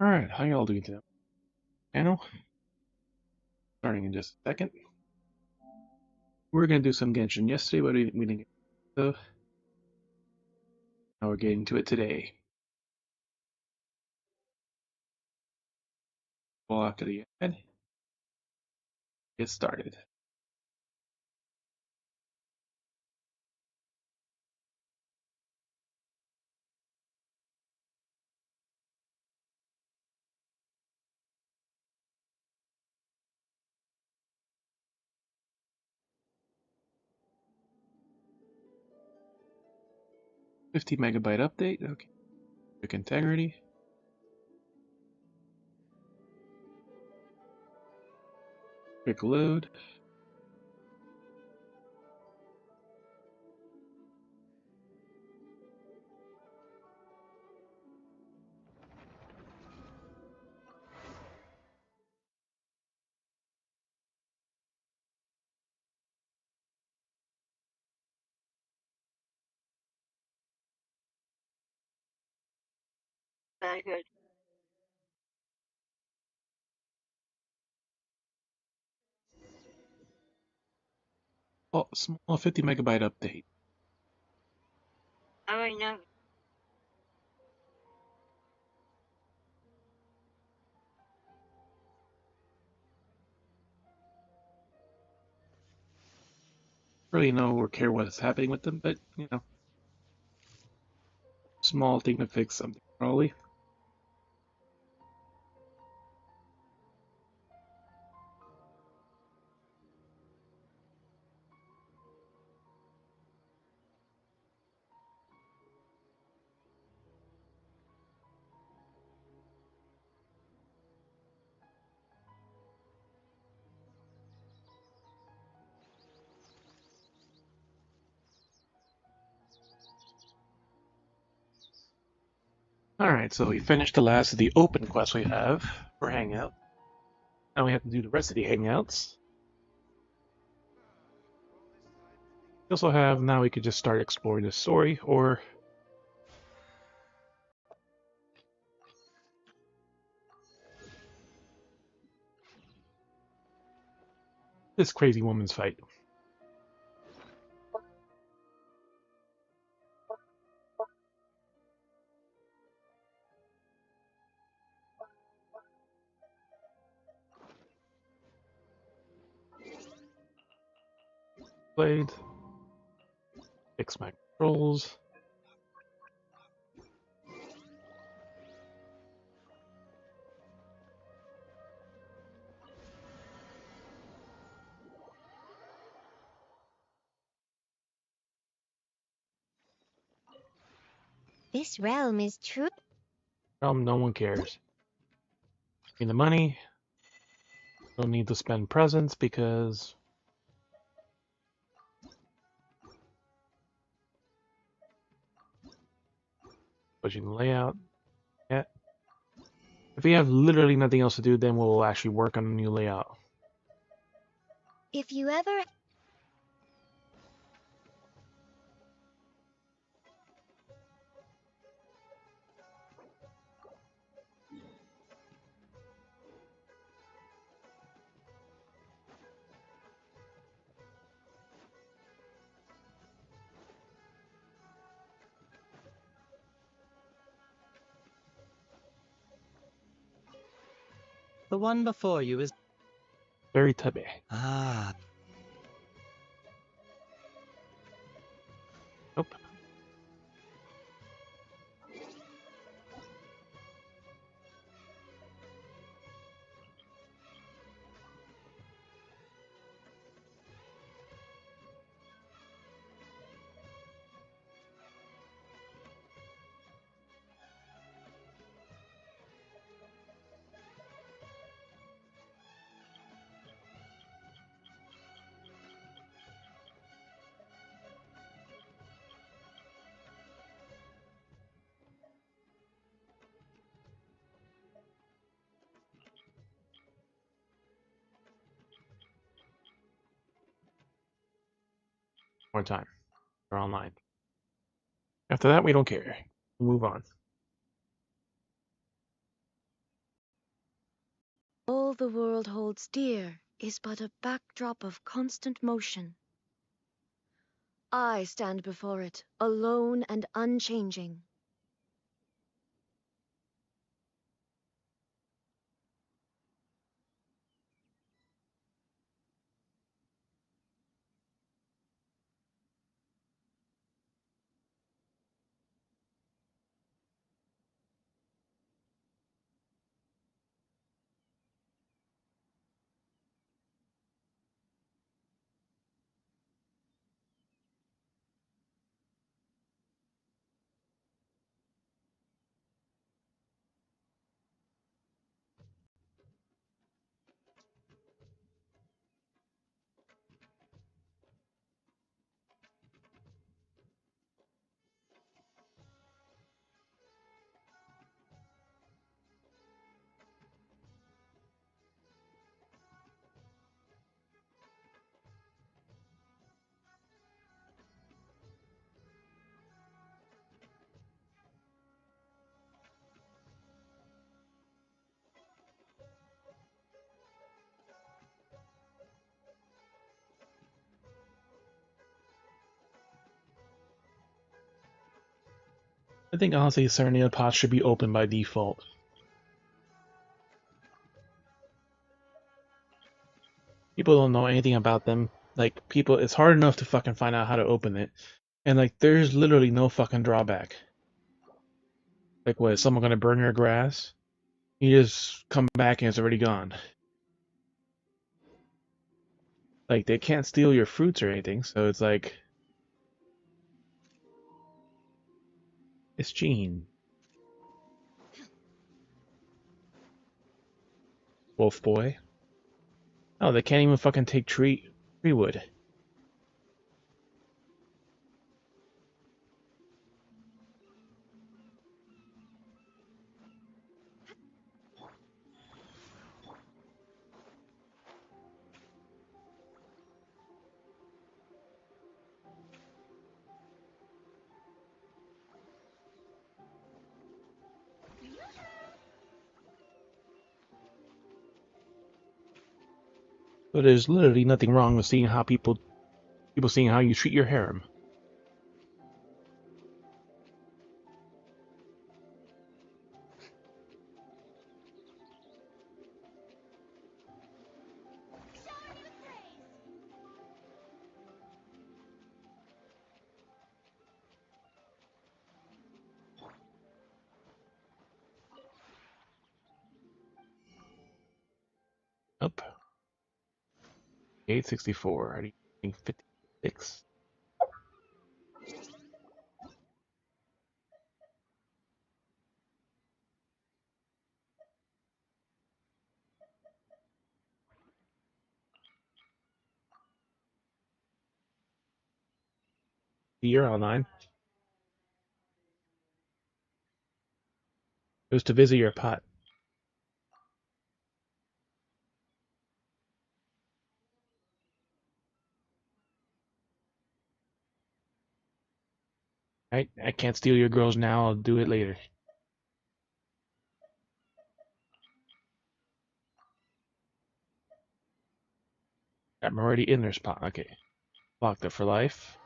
Alright, how y'all doing today? Channel? Starting in just a second. We're gonna do some Genshin yesterday, but we didn't get so now we're getting to it today. Well, after the ad, get started. $50 megabyte update. Okay. Quick integrity. Quick load. Very good. Oh, small 50 megabyte update. I already know. Really know or care what's happening with them, but small thing to fix something probably. Alright, so we finished the last of the open quests we have for Hangout. Now we have to do the rest of the Hangouts. We also have, now we could just start exploring the story, or this crazy woman's fight. Played. Fix my controls. This realm is true. No one cares. Give me the money. Don't need to spend presents because pushing the layout. Yeah. If we have literally nothing else to do, then we'll actually work on a new layout. If you ever The one before you is... Very tubby. Ah. Nope. More time. We're online. After that, we don't care. We'll move on. All the world holds dear is but a backdrop of constant motion. I stand before it, alone and unchanging. I think honestly, Serenade pods should be open by default. People don't know anything about them. Like, people, it's hard enough to fucking find out how to open it. And, like, there's literally no fucking drawback. Like, what, is someone gonna burn your grass? You just come back and it's already gone. Like, they can't steal your fruits or anything, so it's like... It's Gene. Wolf boy. Oh, they can't even fucking take tree wood. But there's literally nothing wrong with seeing how people seeing how you treat your harem. Up. 864. I think 56. You're online. It was to visit your pot. I can't steal your girls now. I'll do it later. I'm already in their spot. Okay. Locked it for life.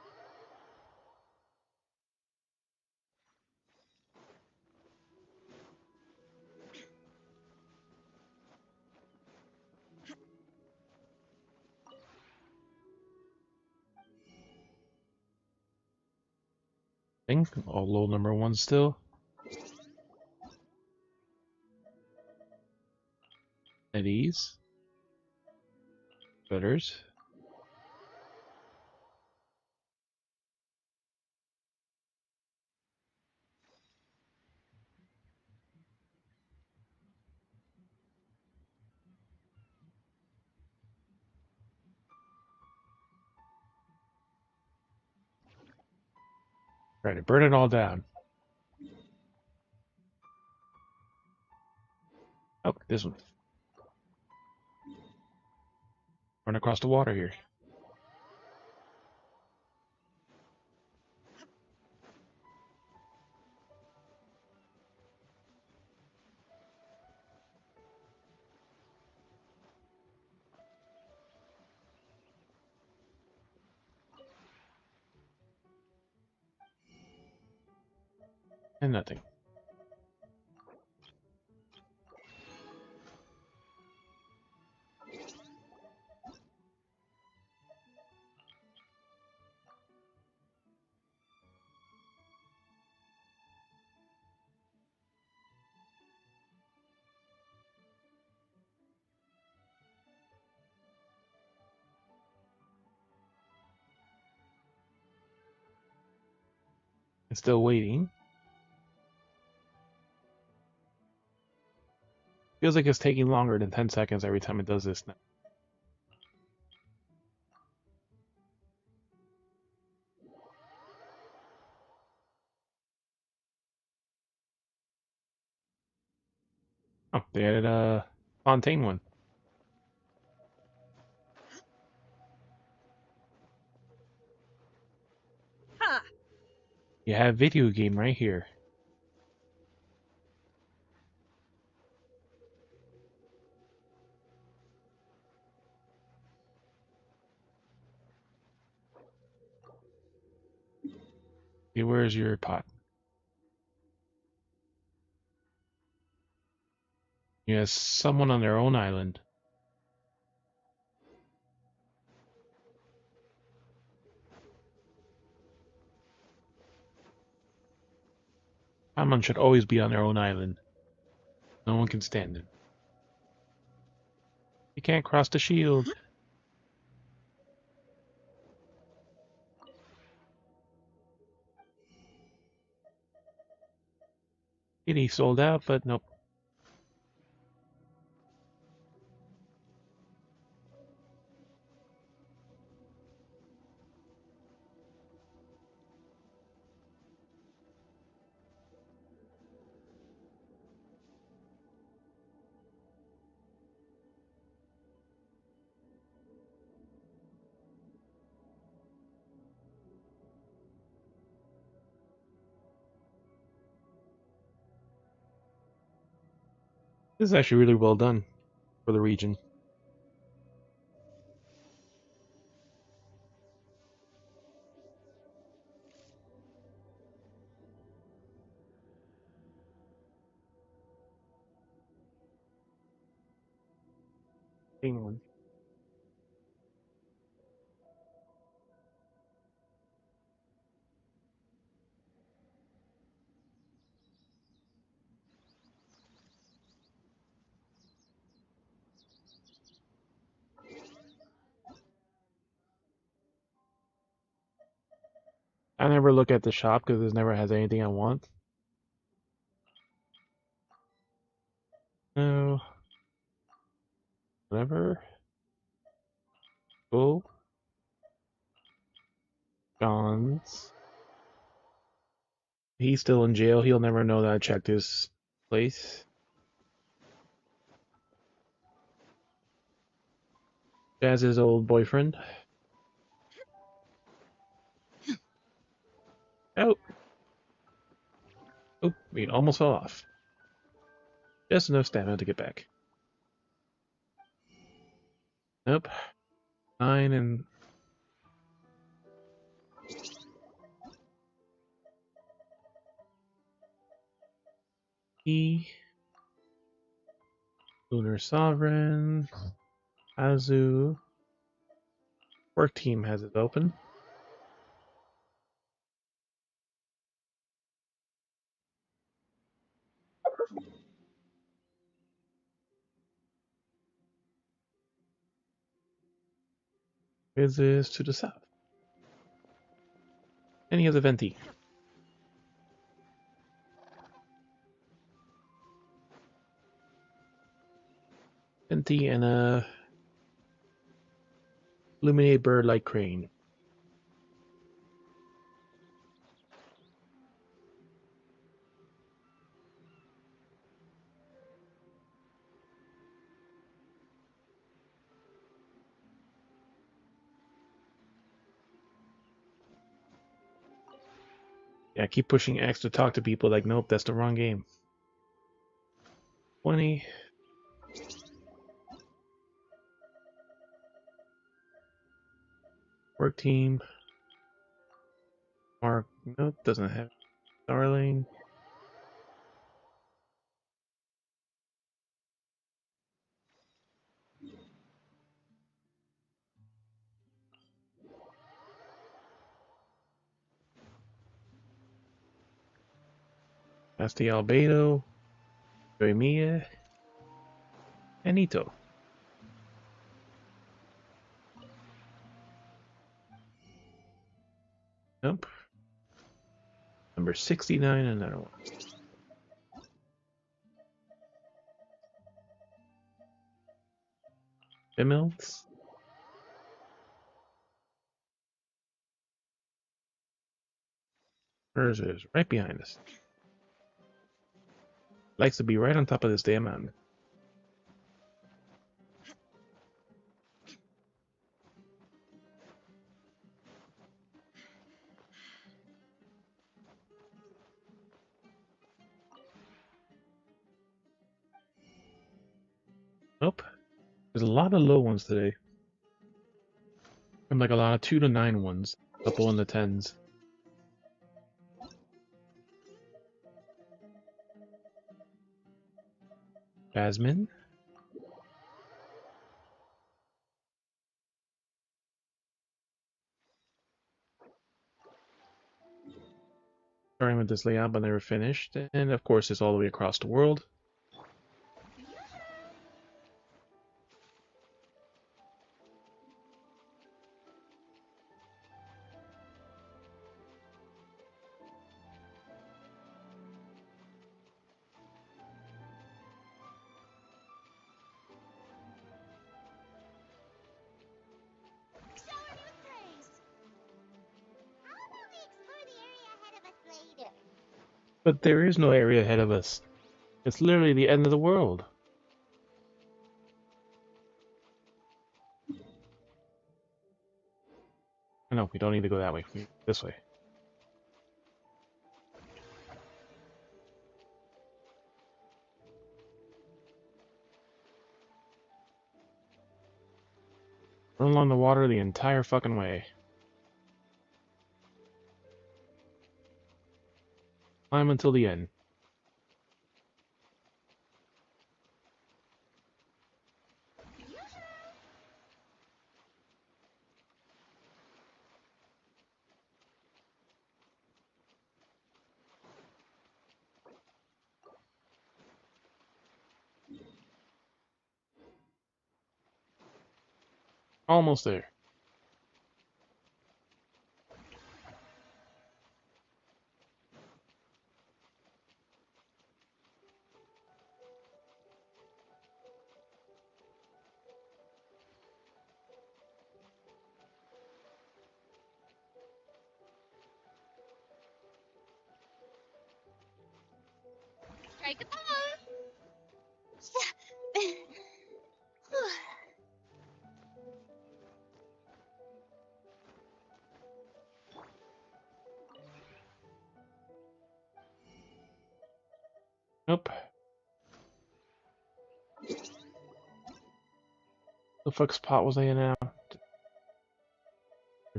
Thing. All low number one still. At ease. Butters. Try to burn it all down. Oh, this one. Run across the water here. And nothing. It's still waiting. Feels like it's taking longer than 10 seconds every time it does this now. Oh, they added a Fontaine one. Ha! You have video game right here. Okay, where's your pot? Yes, someone on their own island. Someone should always be on their own island. No one can stand it. You can't cross the shield. Kitty sold out, but nope. This is actually really well done for the region. England. I never look at the shop because it never has anything I want. No. Whatever. Bull. Guns. He's still in jail. He'll never know that I checked his place. Jazz's old boyfriend. Oh. Oh, we almost fell off. Just enough stamina to get back. Nope. 9 and E. Lunar Sovereign. Azu. Work team has it open. Is this to the south? And he has a venti. Venti and a illuminated bird like crane. Yeah, keep pushing X to talk to people like, nope, that's the wrong game. 20. Work team. Mark, nope, doesn't have Starling. Asti Albedo, Mia, and Ito. Nope. Number 69, another one. Femils. Hers is right behind us. Likes to be right on top of this damn mountain. Nope. There's a lot of low ones today. And like a lot of 2 to 9 ones. A couple in the 10s. Jasmine. Starting with this layout, but never finished. And of course, it's all the way across the world. Shower new praise. How about we explore the area ahead of us later? But there is no area ahead of us. It's literally the end of the world. No, we don't need to go that way. This way. Run along the water the entire fucking way. Climb until the end. Almost there. Strike a pose. Nope. The fuck spot was I in now?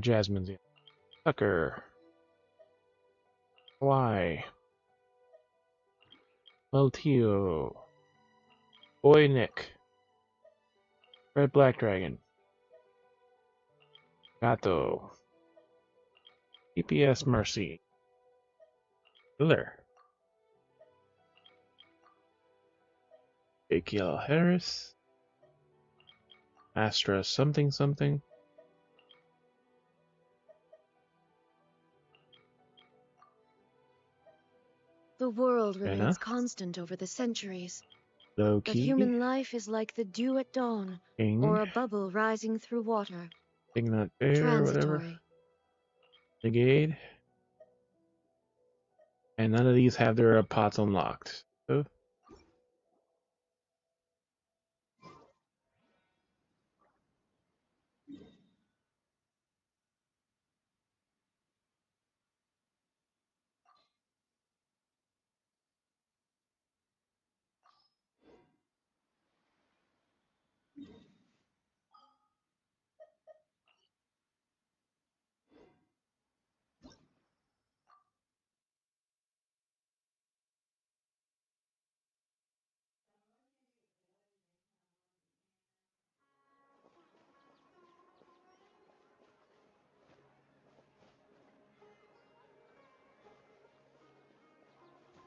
Jasmine's in. Tucker. Why? Meltio. Boy Nick. Red Black Dragon. Gato. EPS Mercy. Killer. AKL Harris. Astra something something. The world Fair remains enough. constant over the centuries, Low but key. human life is like the dew at dawn, King. or a bubble rising through water, Thing not there, whatever. transitory. Negade. And none of these have their pots unlocked. So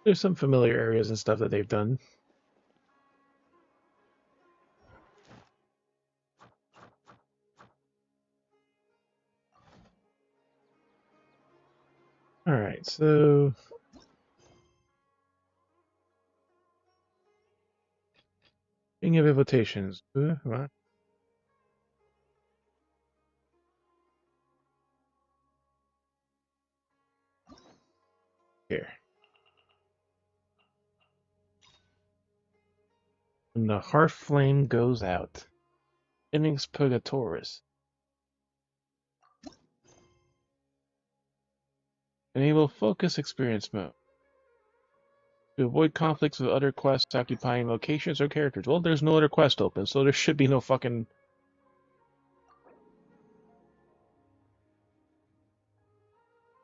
There's some familiar areas and stuff that they've done. Alright, so King of Invitations. What? Here. When the hearth flame goes out. Innings Purgatoris. Enable focus experience mode. To avoid conflicts with other quests occupying locations or characters. Well, there's no other quest open, so there should be no fucking...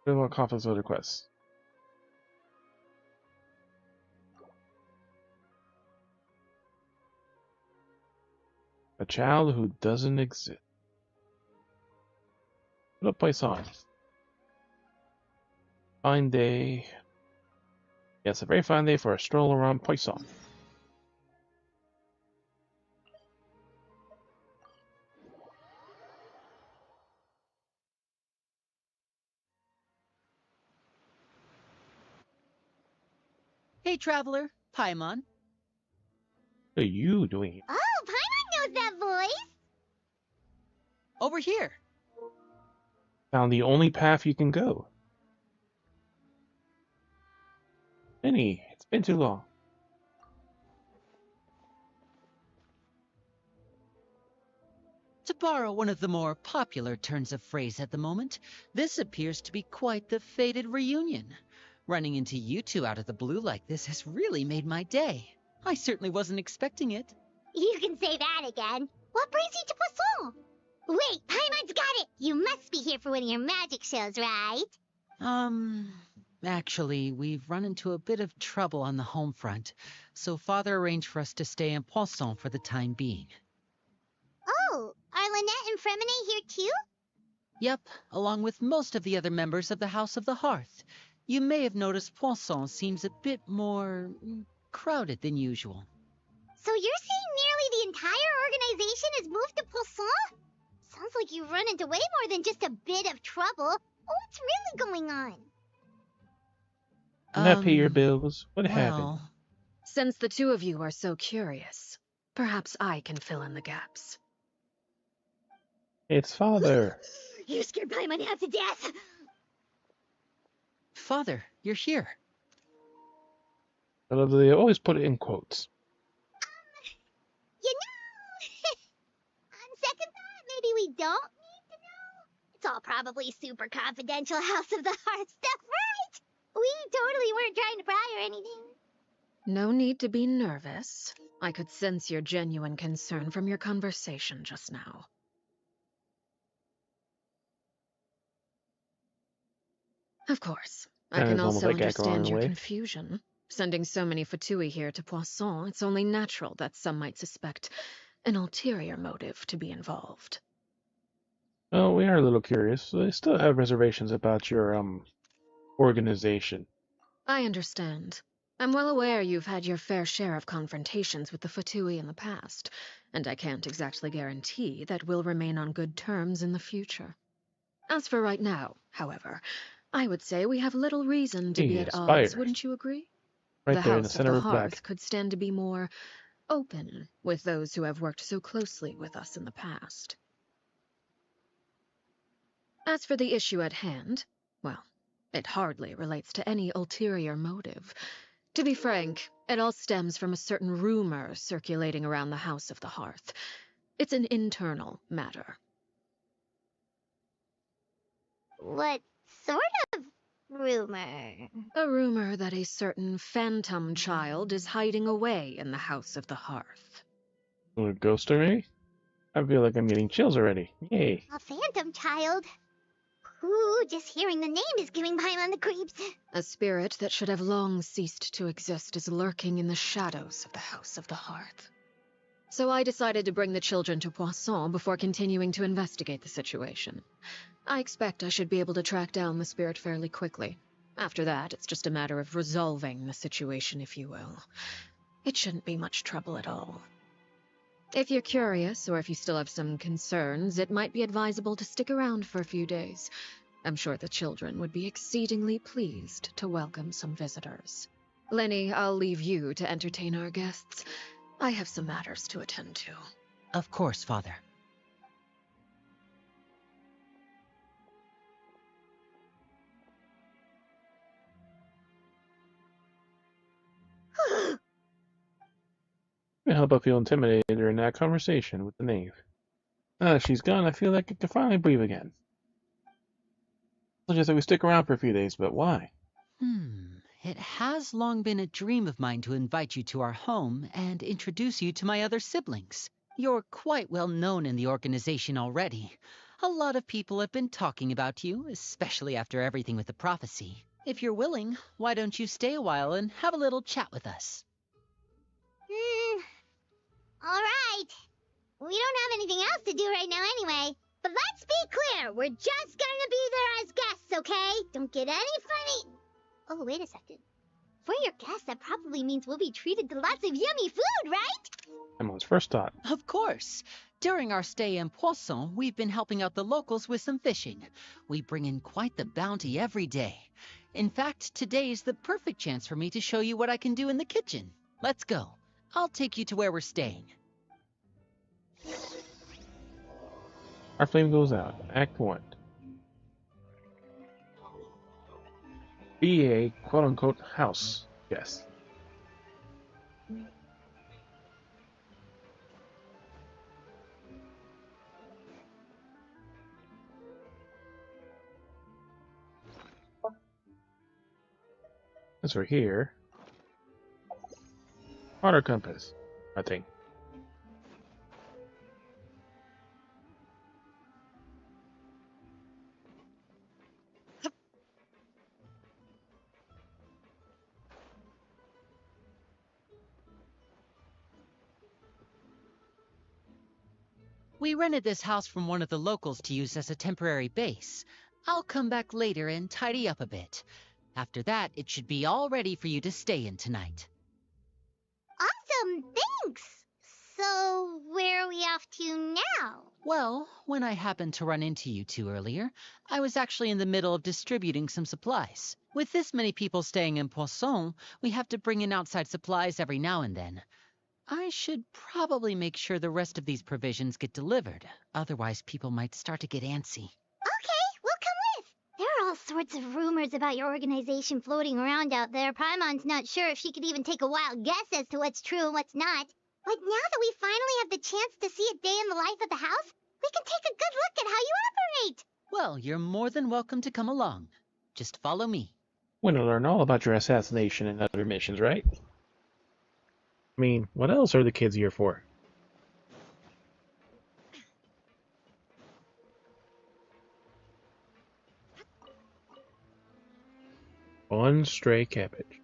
No conflicts with other quests. A child who doesn't exist. What a place on. Fine day. Yes, a very fine day for a stroll around Poisson. Hey, traveler, Paimon. What are you doing here? Oh, Paimon knows that voice. Over here. Found the only path you can go. Penny, it's been too long. To borrow one of the more popular turns of phrase at the moment, this appears to be quite the fated reunion. Running into you two out of the blue like this has really made my day. I certainly wasn't expecting it. You can say that again. What brings you to Poisson? Wait, Paimon's got it. You must be here for one of your magic shows, right? Actually, we've run into a bit of trouble on the home front, so Father arranged for us to stay in Poisson for the time being. Oh, are Lynette and Fremine here too? Yep, along with most of the other members of the House of the Hearth. You may have noticed Poisson seems a bit more crowded than usual. So you're saying nearly the entire organization has moved to Poisson? Sounds like you've run into way more than just a bit of trouble. What's really going on? Can that pay your bills? What happened? Since the two of you are so curious, perhaps I can fill in the gaps. It's Father. You scared Paimon half to death. Father, you're here. I love that they always put it in quotes. You know, on second thought, maybe we don't need to know. It's all probably super confidential House of the Hearth stuff, right? We totally weren't trying to pry or anything. No need to be nervous. I could sense your genuine concern from your conversation just now. Of course, I And can it's almost also like Acheron in understand a your way. confusion. Sending so many Fatui here to Poisson, it's only natural that some might suspect an ulterior motive to be involved. Oh, we are a little curious. I still have reservations about your organization. I understand. I'm well aware you've had your fair share of confrontations with the Fatui in the past, and I can't exactly guarantee that we'll remain on good terms in the future. As for right now, however, I would say we have little reason to be Hey, at odds, spiders. wouldn't you agree? Right The there in the House of center the of black. Hearth could stand to be more open with those who have worked so closely with us in the past. As for the issue at hand, well, it hardly relates to any ulterior motive. To be frank, it all stems from a certain rumor circulating around the House of the Hearth. It's an internal matter. What sort of rumor? A rumor that a certain phantom child is hiding away in the House of the Hearth. A ghost already? I feel like I'm getting chills already. Yay. A phantom child? Ooh, just hearing the name is giving Paimon the creeps. A spirit that should have long ceased to exist is lurking in the shadows of the House of the Hearth. So I decided to bring the children to Poisson before continuing to investigate the situation. I expect I should be able to track down the spirit fairly quickly. After that, it's just a matter of resolving the situation, if you will. It shouldn't be much trouble at all. If you're curious, or if you still have some concerns, it might be advisable to stick around for a few days. I'm sure the children would be exceedingly pleased to welcome some visitors. Lenny, I'll leave you to entertain our guests. I have some matters to attend to. Of course, Father. Can't help but feel intimidated during that conversation with the knave. Now that she's gone, I feel like I can finally breathe again. Suggest that we stick around for a few days, but why? It has long been a dream of mine to invite you to our home and introduce you to my other siblings. You're quite well known in the organization already. A lot of people have been talking about you, especially after everything with the prophecy. If you're willing, why don't you stay a while and have a little chat with us? Alright. We don't have anything else to do right now anyway. But let's be clear, we're just gonna be there as guests, okay? Don't get any funny... Oh, wait a second. For your guests, that probably means we'll be treated to lots of yummy food, right? Emily's first thought. Of course. During our stay in Poisson, we've been helping out the locals with some fishing. We bring in quite the bounty every day. In fact, today's the perfect chance for me to show you what I can do in the kitchen. Let's go. I'll take you to where we're staying. Our flame goes out. Act 1. Be a quote-unquote house guest. As we're here, water compass, I think. We rented this house from one of the locals to use as a temporary base. I'll come back later and tidy up a bit. After that, it should be all ready for you to stay in tonight. Awesome, thanks! So, where are we off to now? Well, when I happened to run into you two earlier, I was actually in the middle of distributing some supplies. With this many people staying in Poisson, we have to bring in outside supplies every now and then. I should probably make sure the rest of these provisions get delivered. Otherwise, people might start to get antsy. Okay, we'll come with! There are all sorts of rumors about your organization floating around out there. Paimon's not sure if she could even take a wild guess as to what's true and what's not. But now that we finally have the chance to see a day in the life of the house, we can take a good look at how you operate! Well, you're more than welcome to come along. Just follow me. We're gonna learn all about your assassination and other missions, right? I mean, what else are the kids here for? One stray cabbage.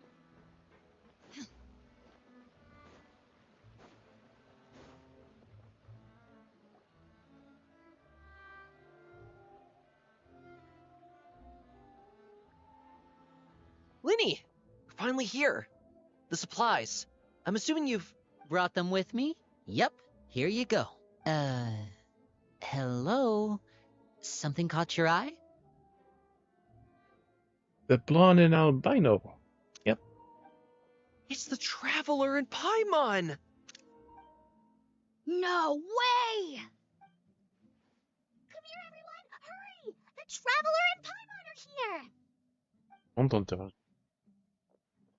Linny! We're finally here. The supplies. I'm assuming you've... Brought them with me? Yep, here you go. Hello? Something caught your eye? The blonde and albino. Yep. It's the Traveler and Paimon! No way! Come here, everyone! Hurry! The Traveler and Paimon are here! Dun, dun, dun.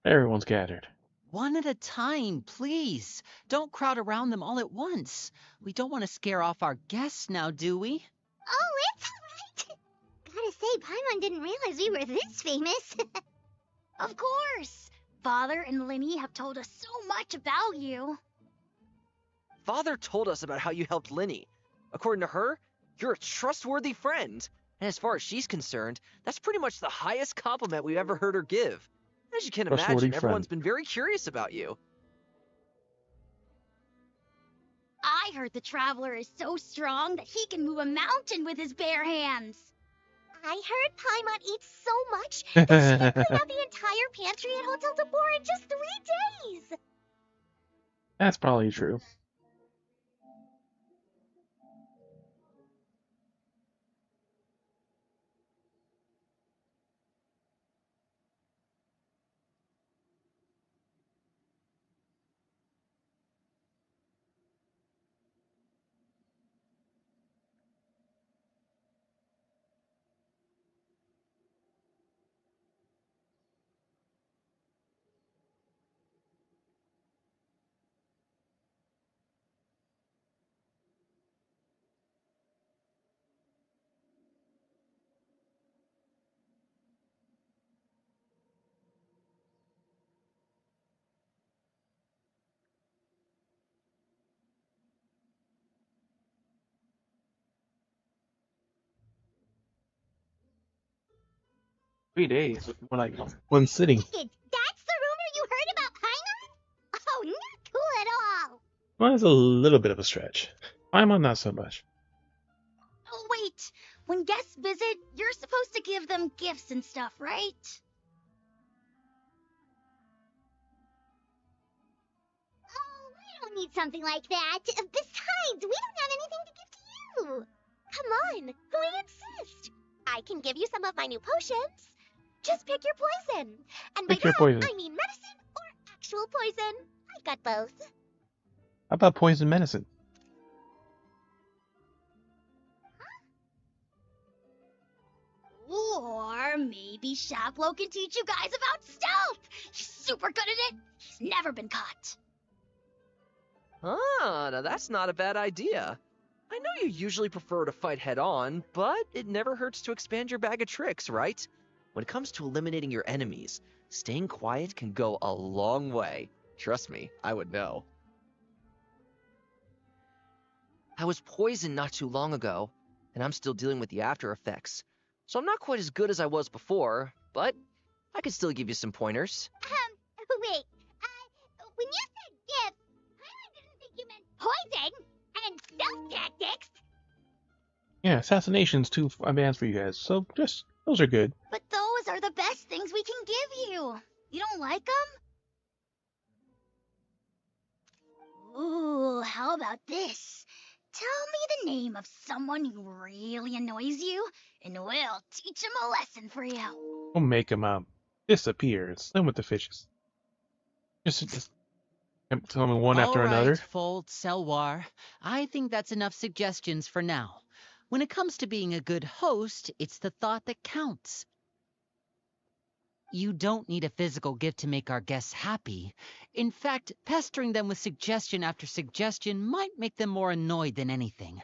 Everyone's gathered. One at a time, please. Don't crowd around them all at once. We don't want to scare off our guests now, do we? Oh, it's alright! Gotta say, Paimon didn't realize we were this famous. Of course! Father and Linny have told us so much about you. Father told us about how you helped Linny. According to her, you're a trustworthy friend. And as far as she's concerned, that's pretty much the highest compliment we've ever heard her give. As you can Trustworthy imagine, everyone's friend. been very curious about you. I heard the Traveler is so strong that he can move a mountain with his bare hands. I heard Paimon eats so much that she can clean out the entire pantry at Hotel Tabor in just 3 days. That's probably true. Three days. More like one sitting. That's the rumor you heard about Paimon? Oh, not cool at all. Well, that's a little bit of a stretch. I'm on not so much. Oh, wait. When guests visit, you're supposed to give them gifts and stuff, right? Oh, we don't need something like that. Besides, we don't have anything to give to you. Come on, we insist. I can give you some of my new potions. Just pick your poison. And by Pick your that, poison. I mean medicine or actual poison. I got both. How about poison medicine? Or maybe Shaplo can teach you guys about stealth. He's super good at it. He's never been caught. Ah, now that's not a bad idea. I know you usually prefer to fight head-on, but it never hurts to expand your bag of tricks, right? When it comes to eliminating your enemies, staying quiet can go a long way. Trust me, I would know. I was poisoned not too long ago, and I'm still dealing with the after effects. So I'm not quite as good as I was before, but I can still give you some pointers. Wait. When you said gift, I didn't think you meant poison and stealth tactics. Yeah, assassination's too advanced for you guys, so just those are good. But those are the best things we can give you. You don't like them? Ooh, how about this? Tell me the name of someone who really annoys you, and we'll teach him a lesson for you. We'll make them disappear. Swim with the fishes. Just tell me one after All right, another. Fold, Selwar. I think that's enough suggestions for now. When it comes to being a good host, it's the thought that counts. You don't need a physical gift to make our guests happy. In fact, pestering them with suggestion after suggestion might make them more annoyed than anything.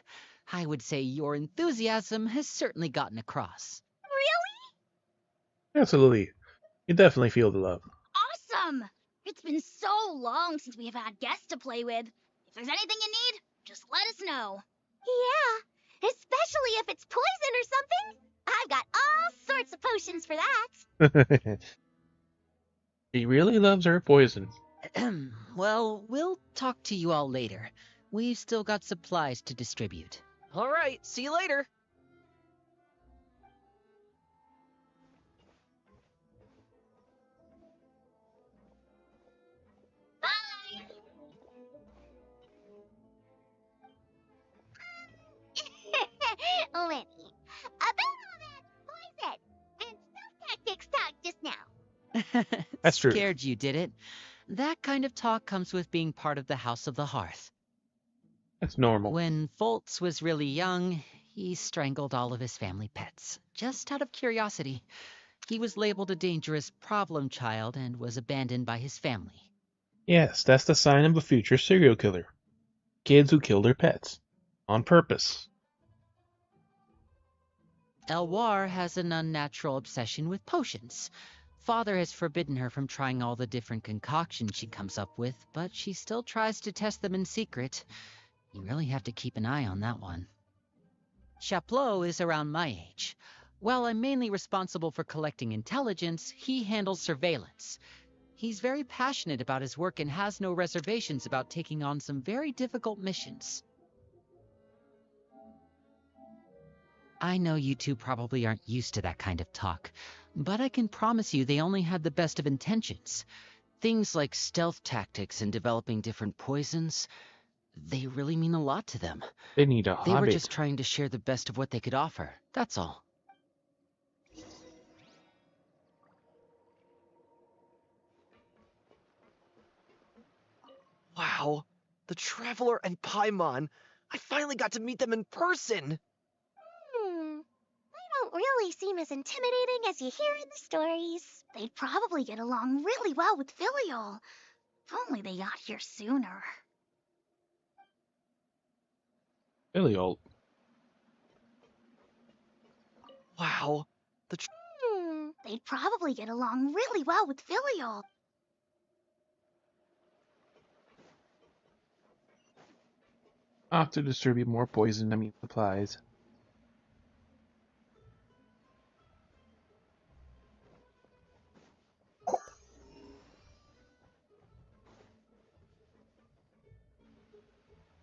I would say your enthusiasm has certainly gotten across. Really? Absolutely. You definitely feel the love. Awesome! It's been so long since we have had guests to play with. If there's anything you need, just let us know. Yeah, especially if it's poison or something. I've got all sorts of potions for that. She really loves her poison. Well, we'll talk to you all later. We've still got supplies to distribute. All right, see you later. Bye! Lenny, about all that poison and stealth tactics talk just now. That's true. Scared you, did it? That kind of talk comes with being part of the House of the Hearth. That's normal. When Foltz was really young, he strangled all of his family pets, just out of curiosity. He was labeled a dangerous problem child and was abandoned by his family. Yes, that's the sign of a future serial killer. Kids who kill their pets. On purpose. Elwar has an unnatural obsession with potions. Father has forbidden her from trying all the different concoctions she comes up with, but she still tries to test them in secret. You really have to keep an eye on that one. Chaplot is around my age. While I'm mainly responsible for collecting intelligence, he handles surveillance. He's very passionate about his work and has no reservations about taking on some very difficult missions. I know you two probably aren't used to that kind of talk, but I can promise you they only had the best of intentions. Things like stealth tactics and developing different poisons, they really mean a lot to them. They need a They were hobbit. just trying to share the best of what they could offer, that's all. Wow, the Traveler and Paimon. I finally got to meet them in person. They don't really seem as intimidating as you hear in the stories. They'd probably get along really well with Filial. If only they got here sooner. Filial. Wow, They'd probably get along really well with Filial. Off to distribute more poison, supplies.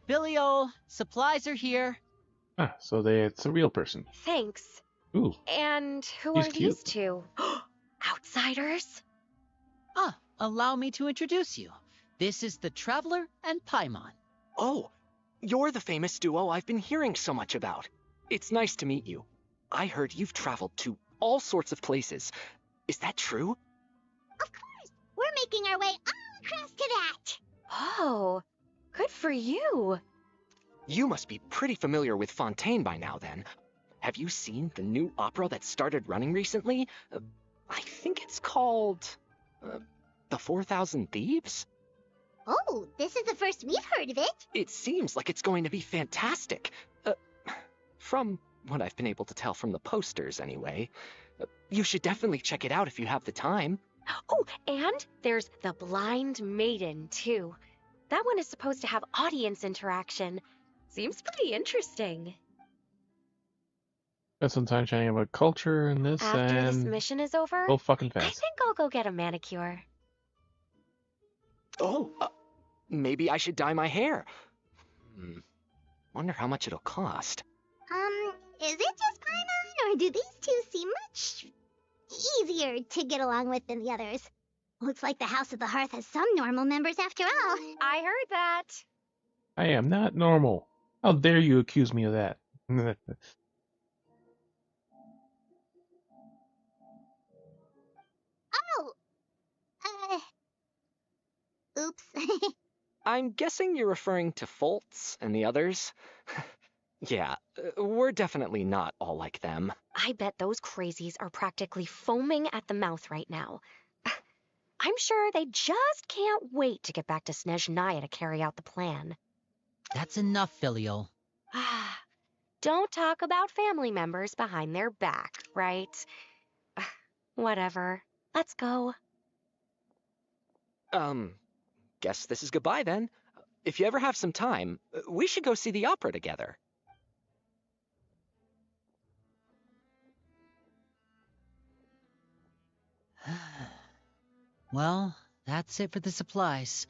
Billy-o, supplies are here. Ah, so it's a real person. Thanks. Ooh, And who He's are cute. these two? Outsiders? Allow me to introduce you. This is the Traveler and Paimon. Oh, you're the famous duo I've been hearing so much about. It's nice to meet you. I heard you've traveled to all sorts of places. Is that true? Of course, we're making our way all across to that. Oh, good for you. You must be pretty familiar with Fontaine by now, then. Have you seen the new opera that started running recently? I think it's called... The 4,000 Thieves? Oh, this is the first we've heard of it. It seems like it's going to be fantastic. From what I've been able to tell from the posters, anyway. You should definitely check it out if you have the time. Oh, and there's The Blind Maiden, too. That one is supposed to have audience interaction. Seems pretty interesting. Spent some time chatting about culture and this, After this and mission is over, go fucking I fast. think I'll go get a manicure. Oh, maybe I should dye my hair. Wonder how much it'll cost. Is it just Paimon, or do these two seem much easier to get along with than the others? Looks like the House of the Hearth has some normal members after all. I heard that. I am not normal. How dare you accuse me of that? Oh! Oops. I'm guessing you're referring to Foltz and the others? Yeah, we're definitely not all like them. I bet those crazies are practically foaming at the mouth right now. I'm sure they just can't wait to get back to Snezhnaya to carry out the plan. That's enough, Filial. Don't talk about family members behind their back, right? Whatever. Let's go. Guess this is goodbye then. If you ever have some time, we should go see the opera together. Well, that's it for the supplies.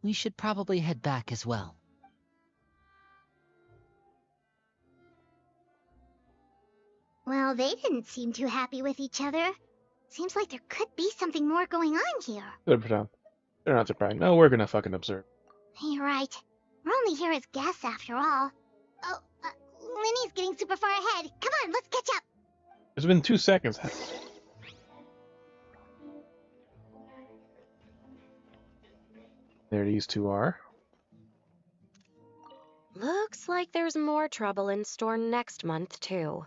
We should probably head back as well. Well, they didn't seem too happy with each other. Seems like there could be something more going on here. Good for them. They're not surprised. No, we're gonna fucking observe. You're right. We're only here as guests after all. Oh, Linny's getting super far ahead. Come on, let's catch up. It's been 2 seconds. There these two are. Looks like there's more trouble in store next month, too.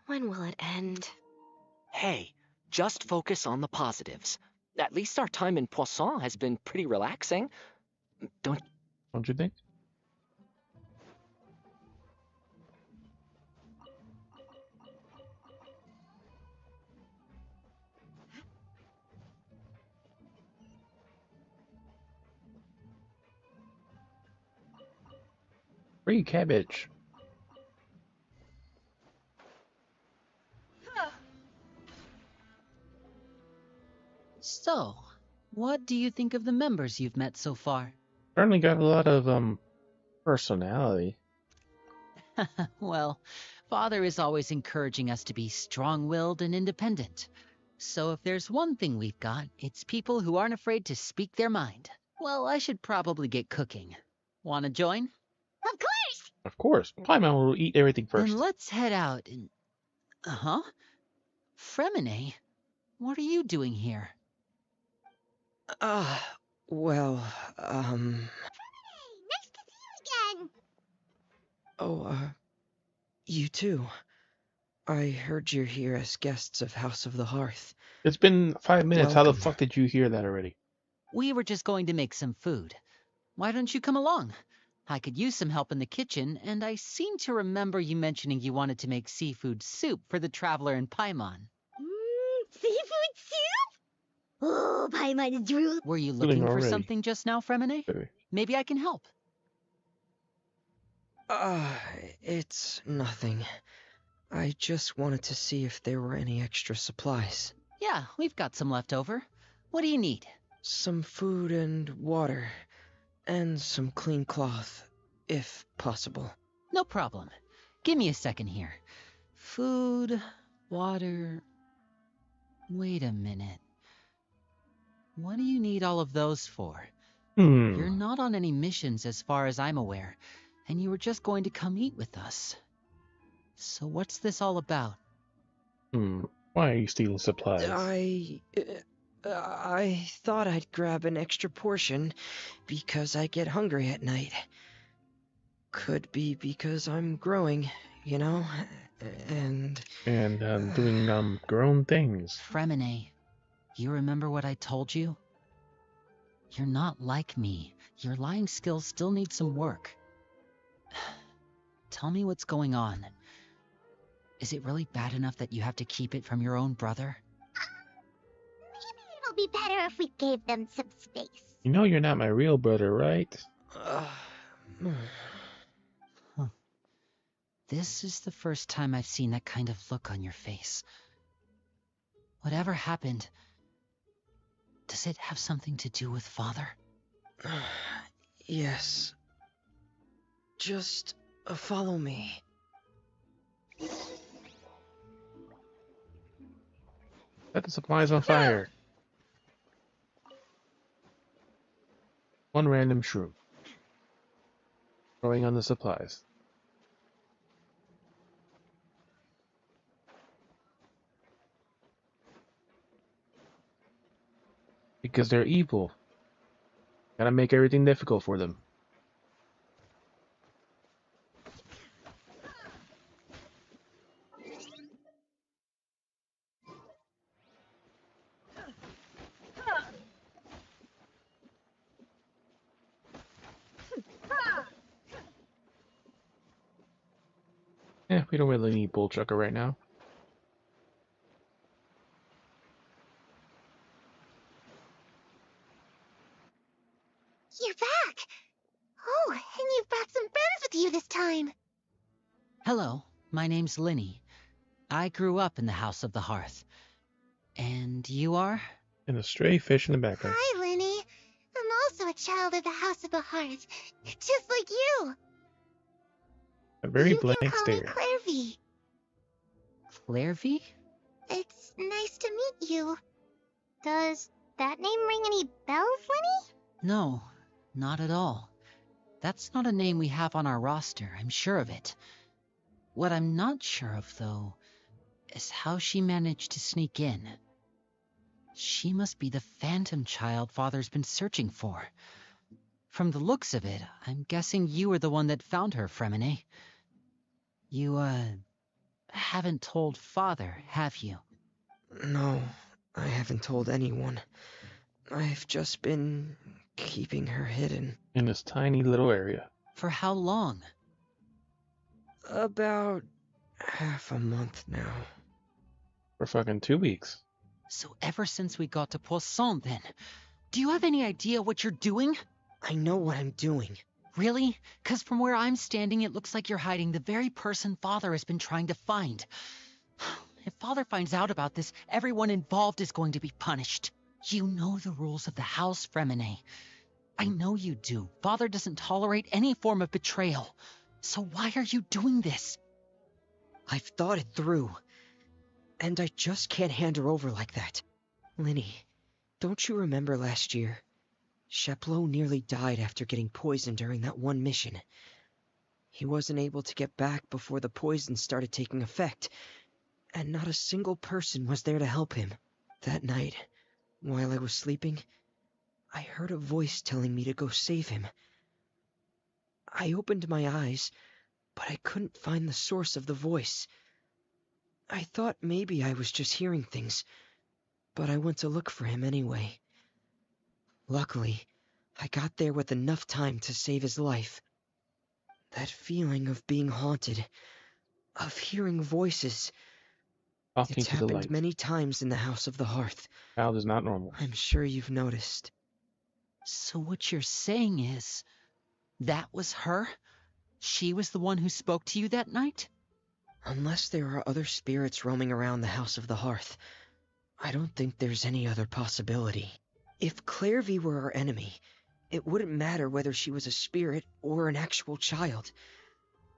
When will it end? Hey, just focus on the positives. At least our time in Poisson has been pretty relaxing. Don't you think? Free cabbage. So, what do you think of the members you've met so far? Certainly got a lot of personality. Well, Father is always encouraging us to be strong-willed and independent. So if there's one thing we've got, it's people who aren't afraid to speak their mind. Well, I should probably get cooking. Wanna join? Of course! Of course. Paimon will eat everything Then first. let's head out and... Uh-huh. Fremine, what are you doing here? Well, Hey, nice to see you again! oh, you too. I heard you're here as guests of House of the Hearth. It's been 5 minutes. How the Welcome. fuck did you hear that already? We were just going to make some food. Why don't you come along? I could use some help in the kitchen, and I seem to remember you mentioning you wanted to make seafood soup for the traveler in Paimon. Seafood soup? Oh, Paimon's drool. Were you Feeling looking for already. something just now, Fremine? Baby. Maybe I can help. It's nothing. I just wanted to see if there were any extra supplies. Yeah, we've got some left over. What do you need? Some food and water. And some clean cloth, if possible. No problem. Give me a second here. Food, water... Wait a minute. What do you need all of those for? You're not on any missions as far as I'm aware, and you were just going to come eat with us. So what's this all about? Why are you stealing supplies? I thought I'd grab an extra portion because I get hungry at night. Could be because I'm growing, you know, and doing grown things. Fremine, you remember what I told you? You're not like me. Your lying skills still need some work. Tell me what's going on. Is it really bad enough that you have to keep it from your own brother? Maybe it'll be better if we gave them some space. You know you're not my real brother, right? This is the first time I've seen that kind of look on your face. Whatever happened, does it have something to do with Father? Yes. Just follow me. Set the supplies on fire. One random shroom. Throwing on the supplies. Because they're evil. Gotta make everything difficult for them. Yeah, we don't really need Bull Chucker right now. You're back! Oh, and you've brought some friends with you this time. Hello, my name's Linny. I grew up in the House of the Hearth. And you are? And a stray fish in the background. Hi, Lenny. I'm also a child of the House of the Heart, just like you. A very You can blank call me stare. Clairvy. Clairvy? It's nice to meet you. Does that name ring any bells, Lenny? No, not at all. That's not a name we have on our roster, I'm sure of it. What I'm not sure of, though, is how she managed to sneak in. She must be the phantom child Father's been searching for. From the looks of it, I'm guessing you were the one that found her, Fremine. You, haven't told Father, have you? No, I haven't told anyone. I've just been keeping her hidden. In this tiny little area. For how long? About half a month now. For fucking 2 weeks. So ever since we got to Poisson, then. Do you have any idea what you're doing? I know what I'm doing. Really? 'Cause from where I'm standing, it looks like you're hiding the very person Father has been trying to find. If Father finds out about this, everyone involved is going to be punished. You know the rules of the house, Fremine. I know you do. Father doesn't tolerate any form of betrayal. So why are you doing this? I've thought it through. And I just can't hand her over like that. Linny, don't you remember last year? Chapleau nearly died after getting poisoned during that one mission. He wasn't able to get back before the poison started taking effect, and not a single person was there to help him. That night, while I was sleeping, I heard a voice telling me to go save him. I opened my eyes, but I couldn't find the source of the voice. I thought maybe I was just hearing things, but I went to look for him anyway. Luckily, I got there with enough time to save his life. That feeling of being haunted, of hearing voices, Talking it's to the happened light. many times in the House of the Hearth. Child is not normal. I'm sure you've noticed. So what you're saying is, that was her? She was the one who spoke to you that night? Unless there are other spirits roaming around the House of the Hearth, I don't think there's any other possibility. If Clairvy were our enemy, it wouldn't matter whether she was a spirit or an actual child.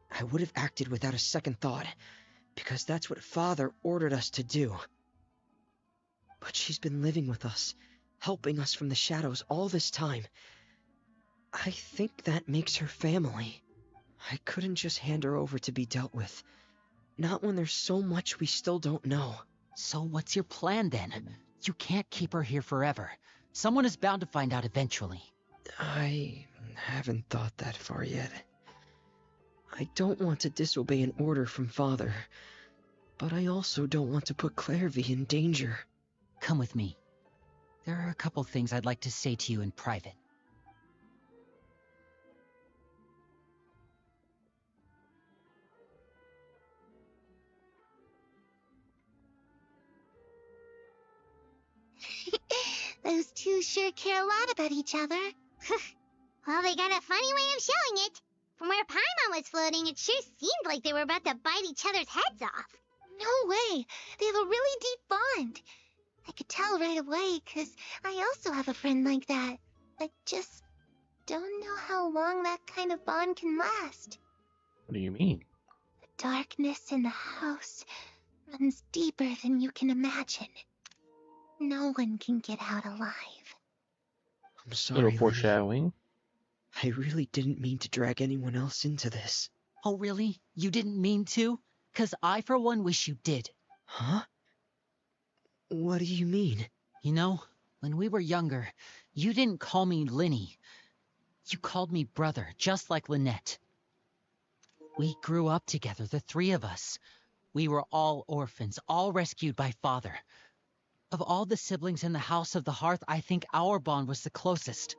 I would have acted without a second thought, because that's what Father ordered us to do. But she's been living with us, helping us from the shadows all this time. I think that makes her family. I couldn't just hand her over to be dealt with. Not when there's so much we still don't know. So what's your plan then? You can't keep her here forever. Someone is bound to find out eventually. I haven't thought that far yet. I don't want to disobey an order from Father, but I also don't want to put Clairvy in danger. Come with me. There are a couple things I'd like to say to you in private. Those two sure care a lot about each other. Well, they got a funny way of showing it. From where Paimon was floating, it sure seemed like they were about to bite each other's heads off. No way. They have a really deep bond. I could tell right away, 'cause I also have a friend like that. I just don't know how long that kind of bond can last. What do you mean? The darkness in the house runs deeper than you can imagine. No one can get out alive. I'm sorry, Little Linny. foreshadowing. I really didn't mean to drag anyone else into this. Oh really? You didn't mean to? 'Cause I for one wish you did. Huh? What do you mean? You know, when we were younger, you didn't call me Linny. You called me brother, just like Lynette. We grew up together, the three of us. We were all orphans, all rescued by Father. Of all the siblings in the House of the Hearth, I think our bond was the closest.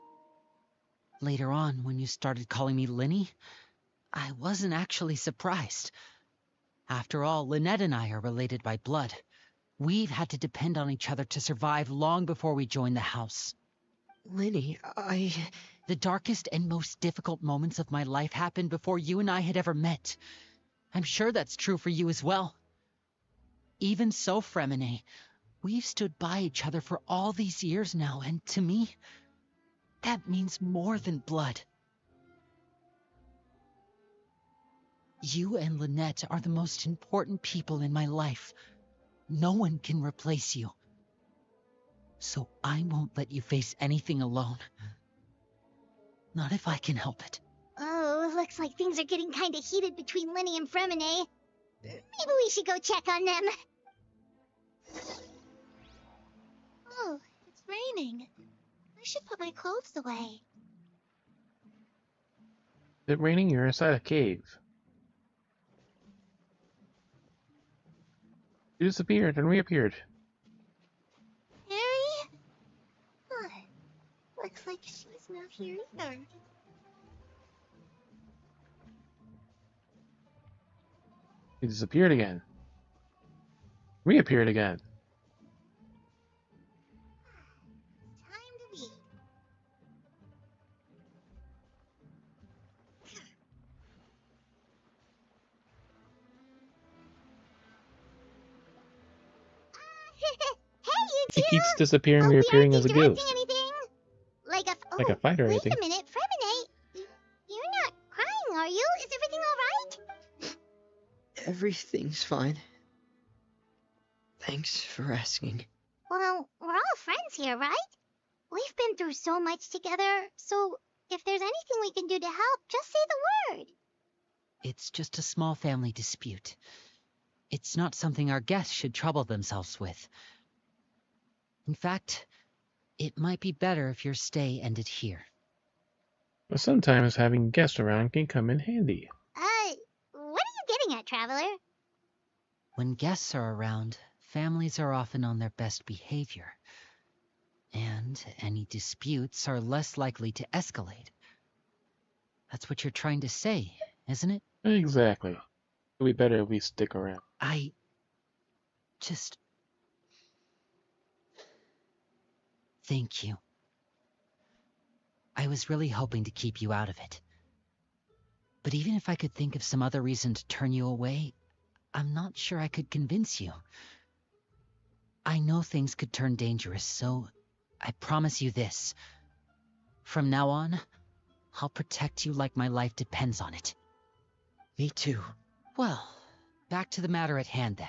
Later on, when you started calling me Linny, I wasn't actually surprised. After all, Lynette and I are related by blood. We've had to depend on each other to survive long before we joined the house. Linny, The darkest and most difficult moments of my life happened before you and I had ever met. I'm sure that's true for you as well. Even so, Fremine, we've stood by each other for all these years now, and to me, that means more than blood. You and Lynette are the most important people in my life. No one can replace you. So I won't let you face anything alone. Not if I can help it. Oh, looks like things are getting kinda heated between Linny and Fremine. Maybe we should go check on them. Oh, it's raining. I should put my clothes away. Is it raining? You're inside a cave. You disappeared and reappeared. Harry? Huh. Looks like she's not here either. He disappeared again. Reappeared again. Time to leave. Hey, you two! He keeps disappearing, Hope we reappearing aren't as a interrupting ghost. anything. Like a fight or wait anything. a minute, Fremine. You're not crying, are you? Is everything all right? Everything's fine. Thanks for asking. Well, we're all friends here, right? We've been through so much together, so if there's anything we can do to help, just say the word. It's just a small family dispute. It's not something our guests should trouble themselves with. In fact, it might be better if your stay ended here. But sometimes having guests around can come in handy. What are you getting at, Traveler? When guests are around, families are often on their best behavior. And any disputes are less likely to escalate. That's what you're trying to say, isn't it? Exactly. It'd be better if we stick around. I just... Thank you. I was really hoping to keep you out of it. But even if I could think of some other reason to turn you away, I'm not sure I could convince you. I know things could turn dangerous, so I promise you this. From now on, I'll protect you like my life depends on it. Me too. Well, back to the matter at hand then.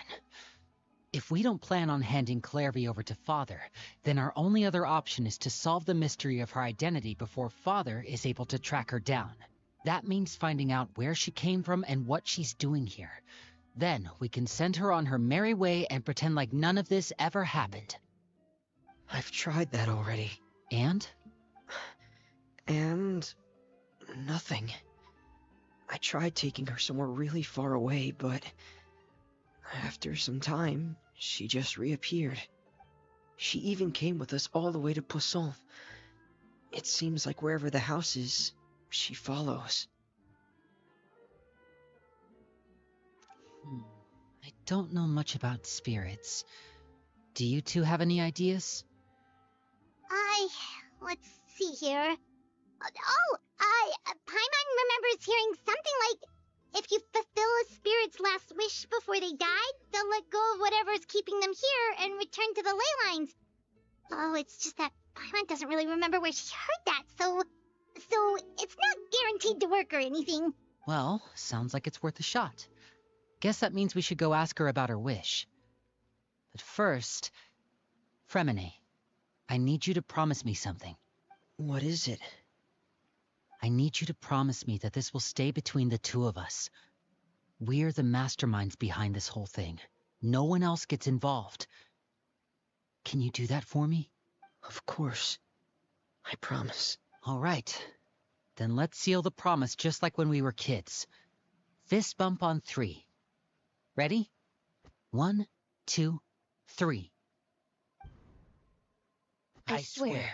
If we don't plan on handing Clairvy over to Father, then our only other option is to solve the mystery of her identity before Father is able to track her down. That means finding out where she came from and what she's doing here. Then we can send her on her merry way and pretend like none of this ever happened. I've tried that already. And? And... nothing. I tried taking her somewhere really far away, but... after some time, she just reappeared. She even came with us all the way to Poisson. It seems like wherever the house is, she follows. I don't know much about spirits. Do you two have any ideas? Let's see here. Paimon remembers hearing something like, if you fulfill a spirit's last wish before they died, they'll let go of whatever's keeping them here and return to the ley lines. Oh, it's just that Paimon doesn't really remember where she heard that, so it's not guaranteed to work or anything. Well, sounds like it's worth a shot. Guess that means we should go ask her about her wish. But first, Fremine, I need you to promise me something. What is it? I need you to promise me that this will stay between the two of us. We're the masterminds behind this whole thing. No one else gets involved. Can you do that for me? Of course. I promise. All right. Then let's seal the promise just like when we were kids. Fist bump on 3. Ready? 1, 2, 3. I swear.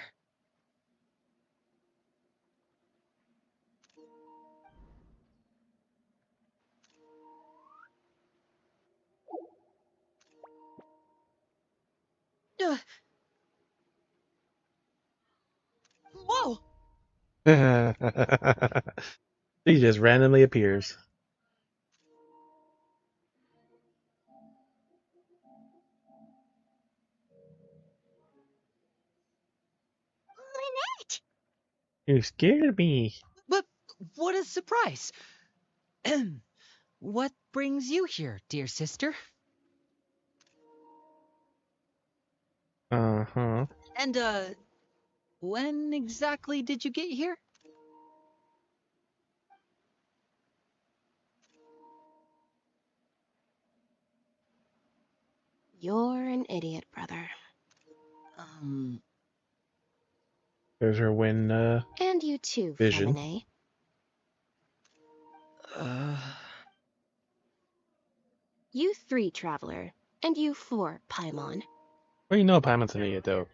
Whoa! She just randomly appears. Lynette! You scared me. But what a surprise! What brings you here, dear sister? Uh-huh. And, when exactly did you get here? You're an idiot, brother. There's her when, And you too, vision. Femine. You 3, Traveler. And you 4, Paimon. Well, you know Paimon's an idiot, though.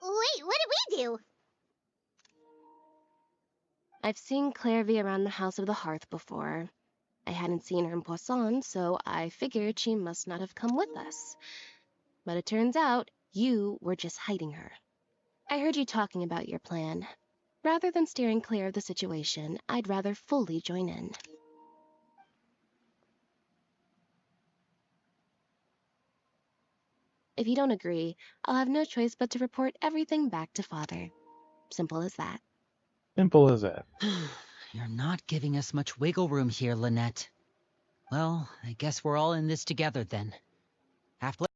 Wait, what did we do? I've seen Clairvy around the House of the Hearth before. I hadn't seen her in Poisson, so I figured she must not have come with us. But it turns out you were just hiding her. I heard you talking about your plan. Rather than steering clear of the situation, I'd rather fully join in. If you don't agree, I'll have no choice but to report everything back to Father. Simple as that. Simple as that. You're not giving us much wiggle room here, Lynette. Well, I guess we're all in this together then. After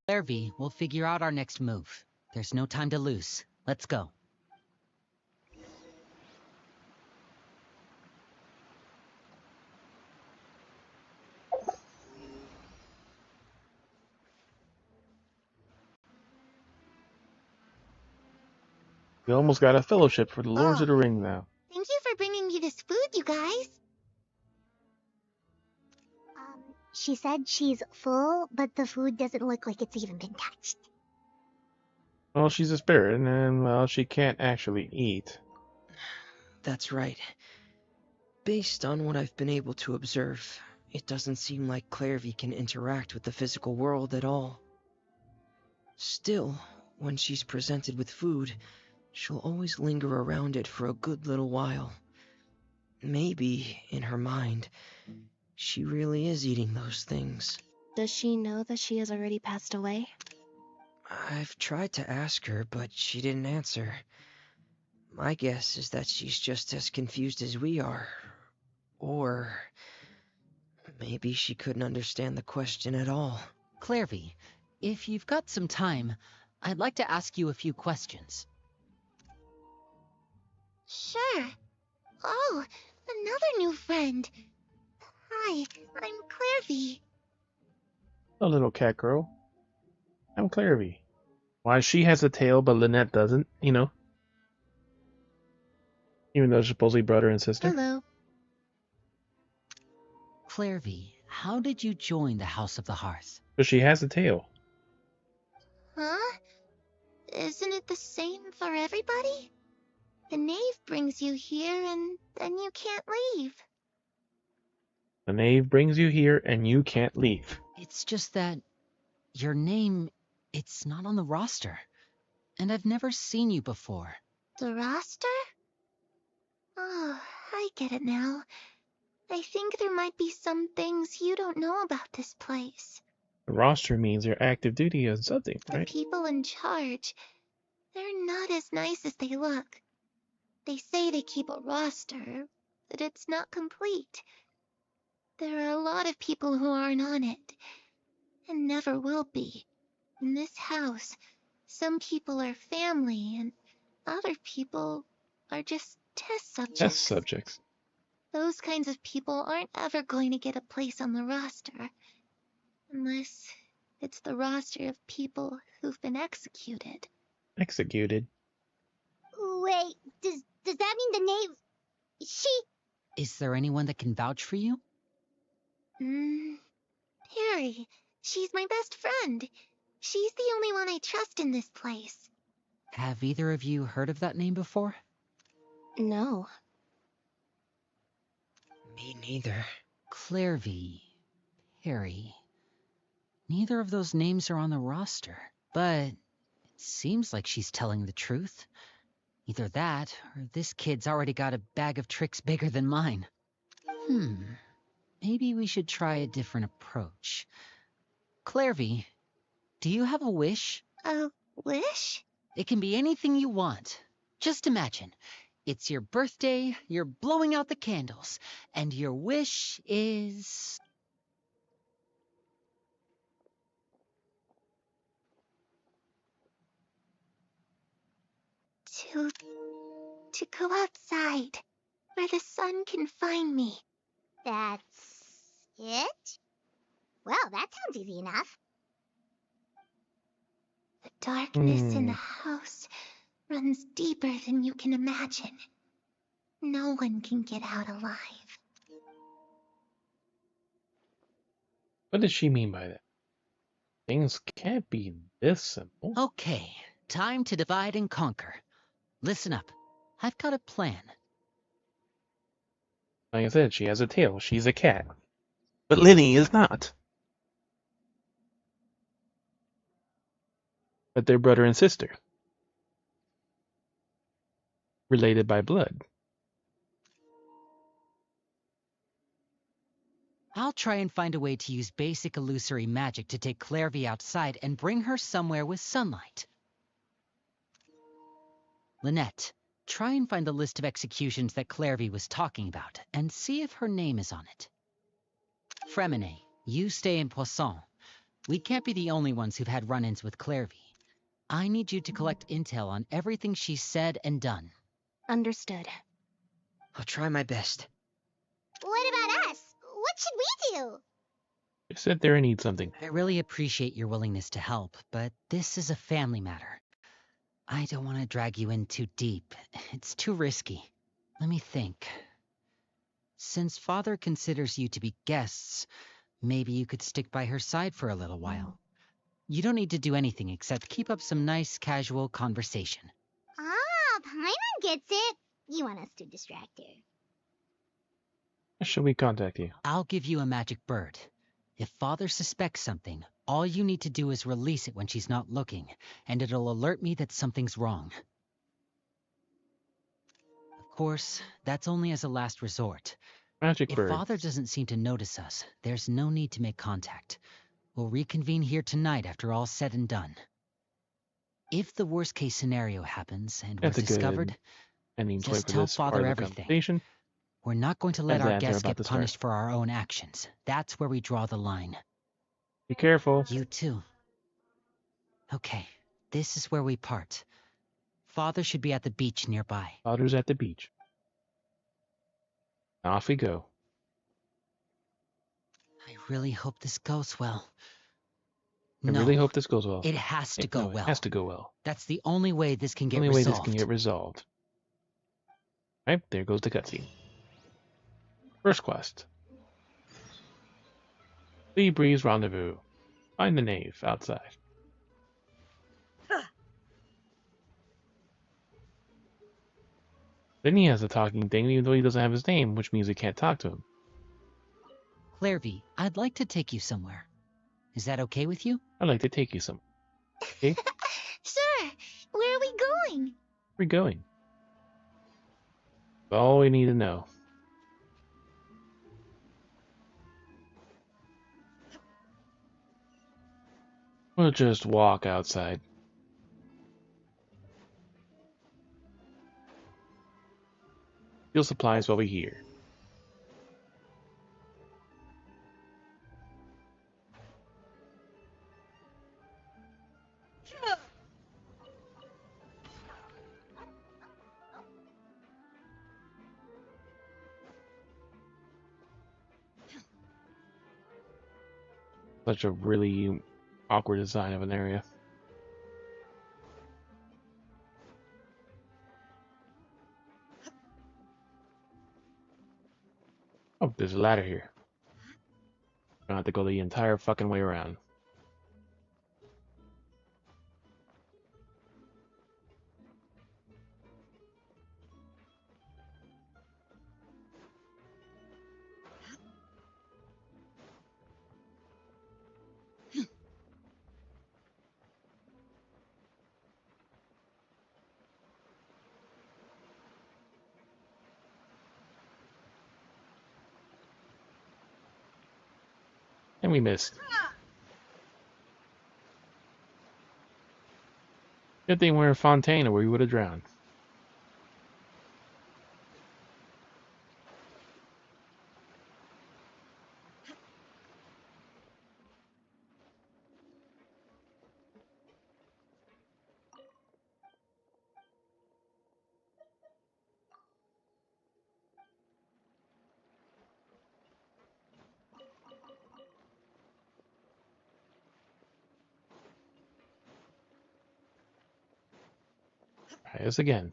Clairvy, we'll figure out our next move. There's no time to lose. Let's go. We almost got a fellowship for the Lords of Oh, the Ring now. thank you for bringing me this food, you guys. She said she's full, but the food doesn't look like it's even been touched. Well, she's a spirit, and well, she can't actually eat. That's right. Based on what I've been able to observe, it doesn't seem like Clairvy can interact with the physical world at all. Still, when she's presented with food, she'll always linger around it for a good little while. Maybe, in her mind, she really is eating those things. Does she know that she has already passed away? I've tried to ask her, but she didn't answer. My guess is that she's just as confused as we are. Or maybe she couldn't understand the question at all. Clairvy, if you've got some time, I'd like to ask you a few questions. Sure. Oh, another new friend. Hi, I'm Clairvy. A little cat girl. I'm Clairvy. Why she has a tail, but Lynette doesn't, you know? Even though they're supposedly brother and sister. Hello. Clairvy, how did you join the House of the Hearth? But she has a tail. Huh? Isn't it the same for everybody? The knave brings you here and then you can't leave. The knave brings you here, and you can't leave. It's just that your name, it's not on the roster. And I've never seen you before. The roster? Oh, I get it now. I think there might be some things you don't know about this place. The roster means you're active duty or something, The right? people in charge, they're not as nice as they look. They say they keep a roster, but it's not complete. There are a lot of people who aren't on it, and never will be. In this house, some people are family, and other people are just test subjects. Test subjects. Those kinds of people aren't ever going to get a place on the roster, unless it's the roster of people who've been executed. Executed. Wait, does that mean the knave... She... Is there anyone that can vouch for you? Harry. She's my best friend. She's the only one I trust in this place. Have either of you heard of that name before? No. Me neither. Clairvy, Harry. Neither of those names are on the roster, but it seems like she's telling the truth. Either that, or this kid's already got a bag of tricks bigger than mine. Maybe we should try a different approach. Clairvy, do you have a wish? A wish? It can be anything you want. Just imagine, it's your birthday, you're blowing out the candles, and your wish is... To go outside, where the sun can find me. That's it? Well, that sounds easy enough. The darkness in the house runs deeper than you can imagine. No one can get out alive. What does she mean by that? Things can't be this simple. Okay, time to divide and conquer. Listen up, I've got a plan. Like I said, she has a tail. She's a cat. But Linny is not. But they're brother and sister. Related by blood. I'll try and find a way to use basic illusory magic to take Clairvy outside and bring her somewhere with sunlight. Lynette, try and find the list of executions that Clairvy was talking about, and see if her name is on it. Fremine, you stay in Poisson. We can't be the only ones who've had run-ins with Clairvy. I need you to collect intel on everything she's said and done. Understood. I'll try my best. What about us? What should we do? Just sit there and eat something. I really appreciate your willingness to help, but this is a family matter. I don't want to drag you in too deep. It's too risky. Let me think. Since Father considers you to be guests, maybe you could stick by her side for a little while. You don't need to do anything except keep up some nice, casual conversation. Ah, Paimon gets it. You want us to distract her. How should we contact you? I'll give you a magic bird. If Father suspects something, all you need to do is release it when she's not looking, and it'll alert me that something's wrong. Of course, that's only as a last resort. Magic If bird. Father doesn't seem to notice us, there's no need to make contact. We'll reconvene here tonight after all's said and done. If the worst-case scenario happens and we're That's a good discovered, ending point just for tell this part Father of the everything. conversation. We're not going to let As our ads are guests about get to start. punished for our own actions. That's where we draw the line. Be careful. You too. Okay, this is where we part. Father should be at the beach nearby. Father's at the beach. Off we go. I really hope this goes well. I No, really hope this goes well. it has to go No, it well. has to go well. That's the only way this can get Only way resolved. this can get resolved. Right, there goes the cutscene. First quest. Sea Breeze Rendezvous. Find the knave outside. Then he has a talking thing even though he doesn't have his name, which means we can't talk to him. Clairvy, I'd like to take you somewhere. Is that okay with you? I'd like to take you somewhere. Okay? Sure. Where are we going? Where are we going? That's all we need to know. We'll just walk outside. Steal supplies while we're here. Such a really awkward design of an area. Oh, there's a ladder here. I don't have to go the entire fucking way around. And we missed. Good thing we're in Fontaine or we would have drowned. Try this again.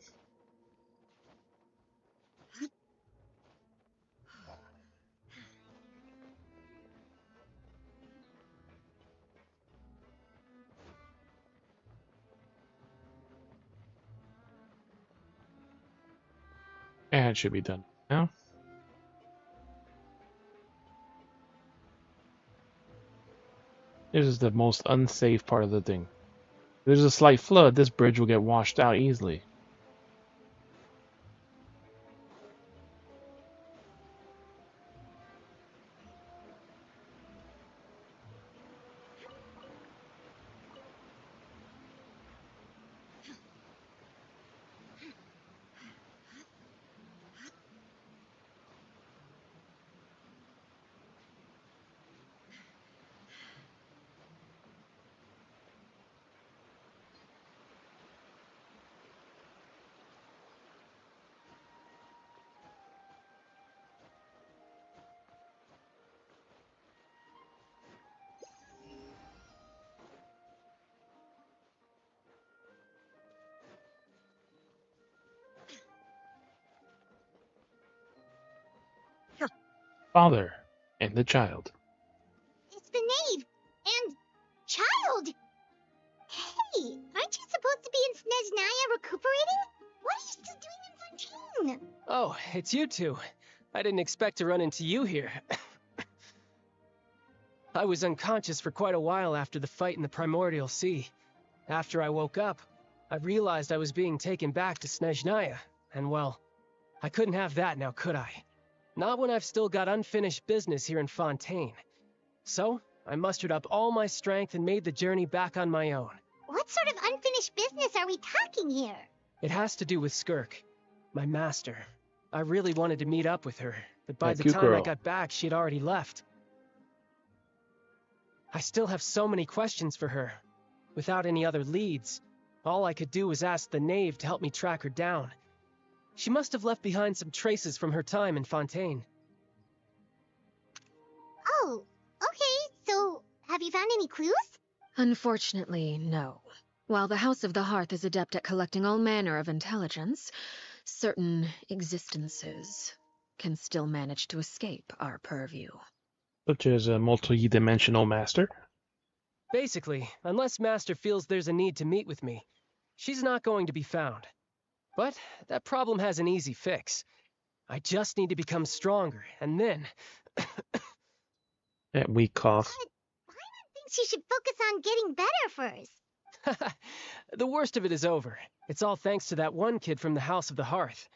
And it should be done now. This is the most unsafe part of the thing. If there's a slight flood, this bridge will get washed out easily. father and the child. It's the knave and child. Hey, aren't you supposed to be in Snezhnaya recuperating? What are you still doing in Fontaine? Oh, it's you two. I didn't expect to run into you here. I was unconscious for quite a while after the fight in the Primordial Sea. After I woke up, I realized I was being taken back to Snezhnaya, and well, I couldn't have that now, could I? Not when I've still got unfinished business here in Fontaine. So, I mustered up all my strength and made the journey back on my own. What sort of unfinished business are we talking here? It has to do with Skirk, my master. I really wanted to meet up with her, but by That the cute time I girl. got back, she had already left. I still have so many questions for her. Without any other leads, all I could do was ask the knave to help me track her down. She must have left behind some traces from her time in Fontaine. Oh, okay, so have you found any clues? Unfortunately, no. While the House of the Hearth is adept at collecting all manner of intelligence, certain existences can still manage to escape our purview. Such as a multi-dimensional master. Basically, unless Master feels there's a need to meet with me, she's not going to be found. But that problem has an easy fix. I just need to become stronger, and then... That weak cough. Paimon thinks you should focus on getting better first. The worst of it is over. It's all thanks to that one kid from the House of the Hearth.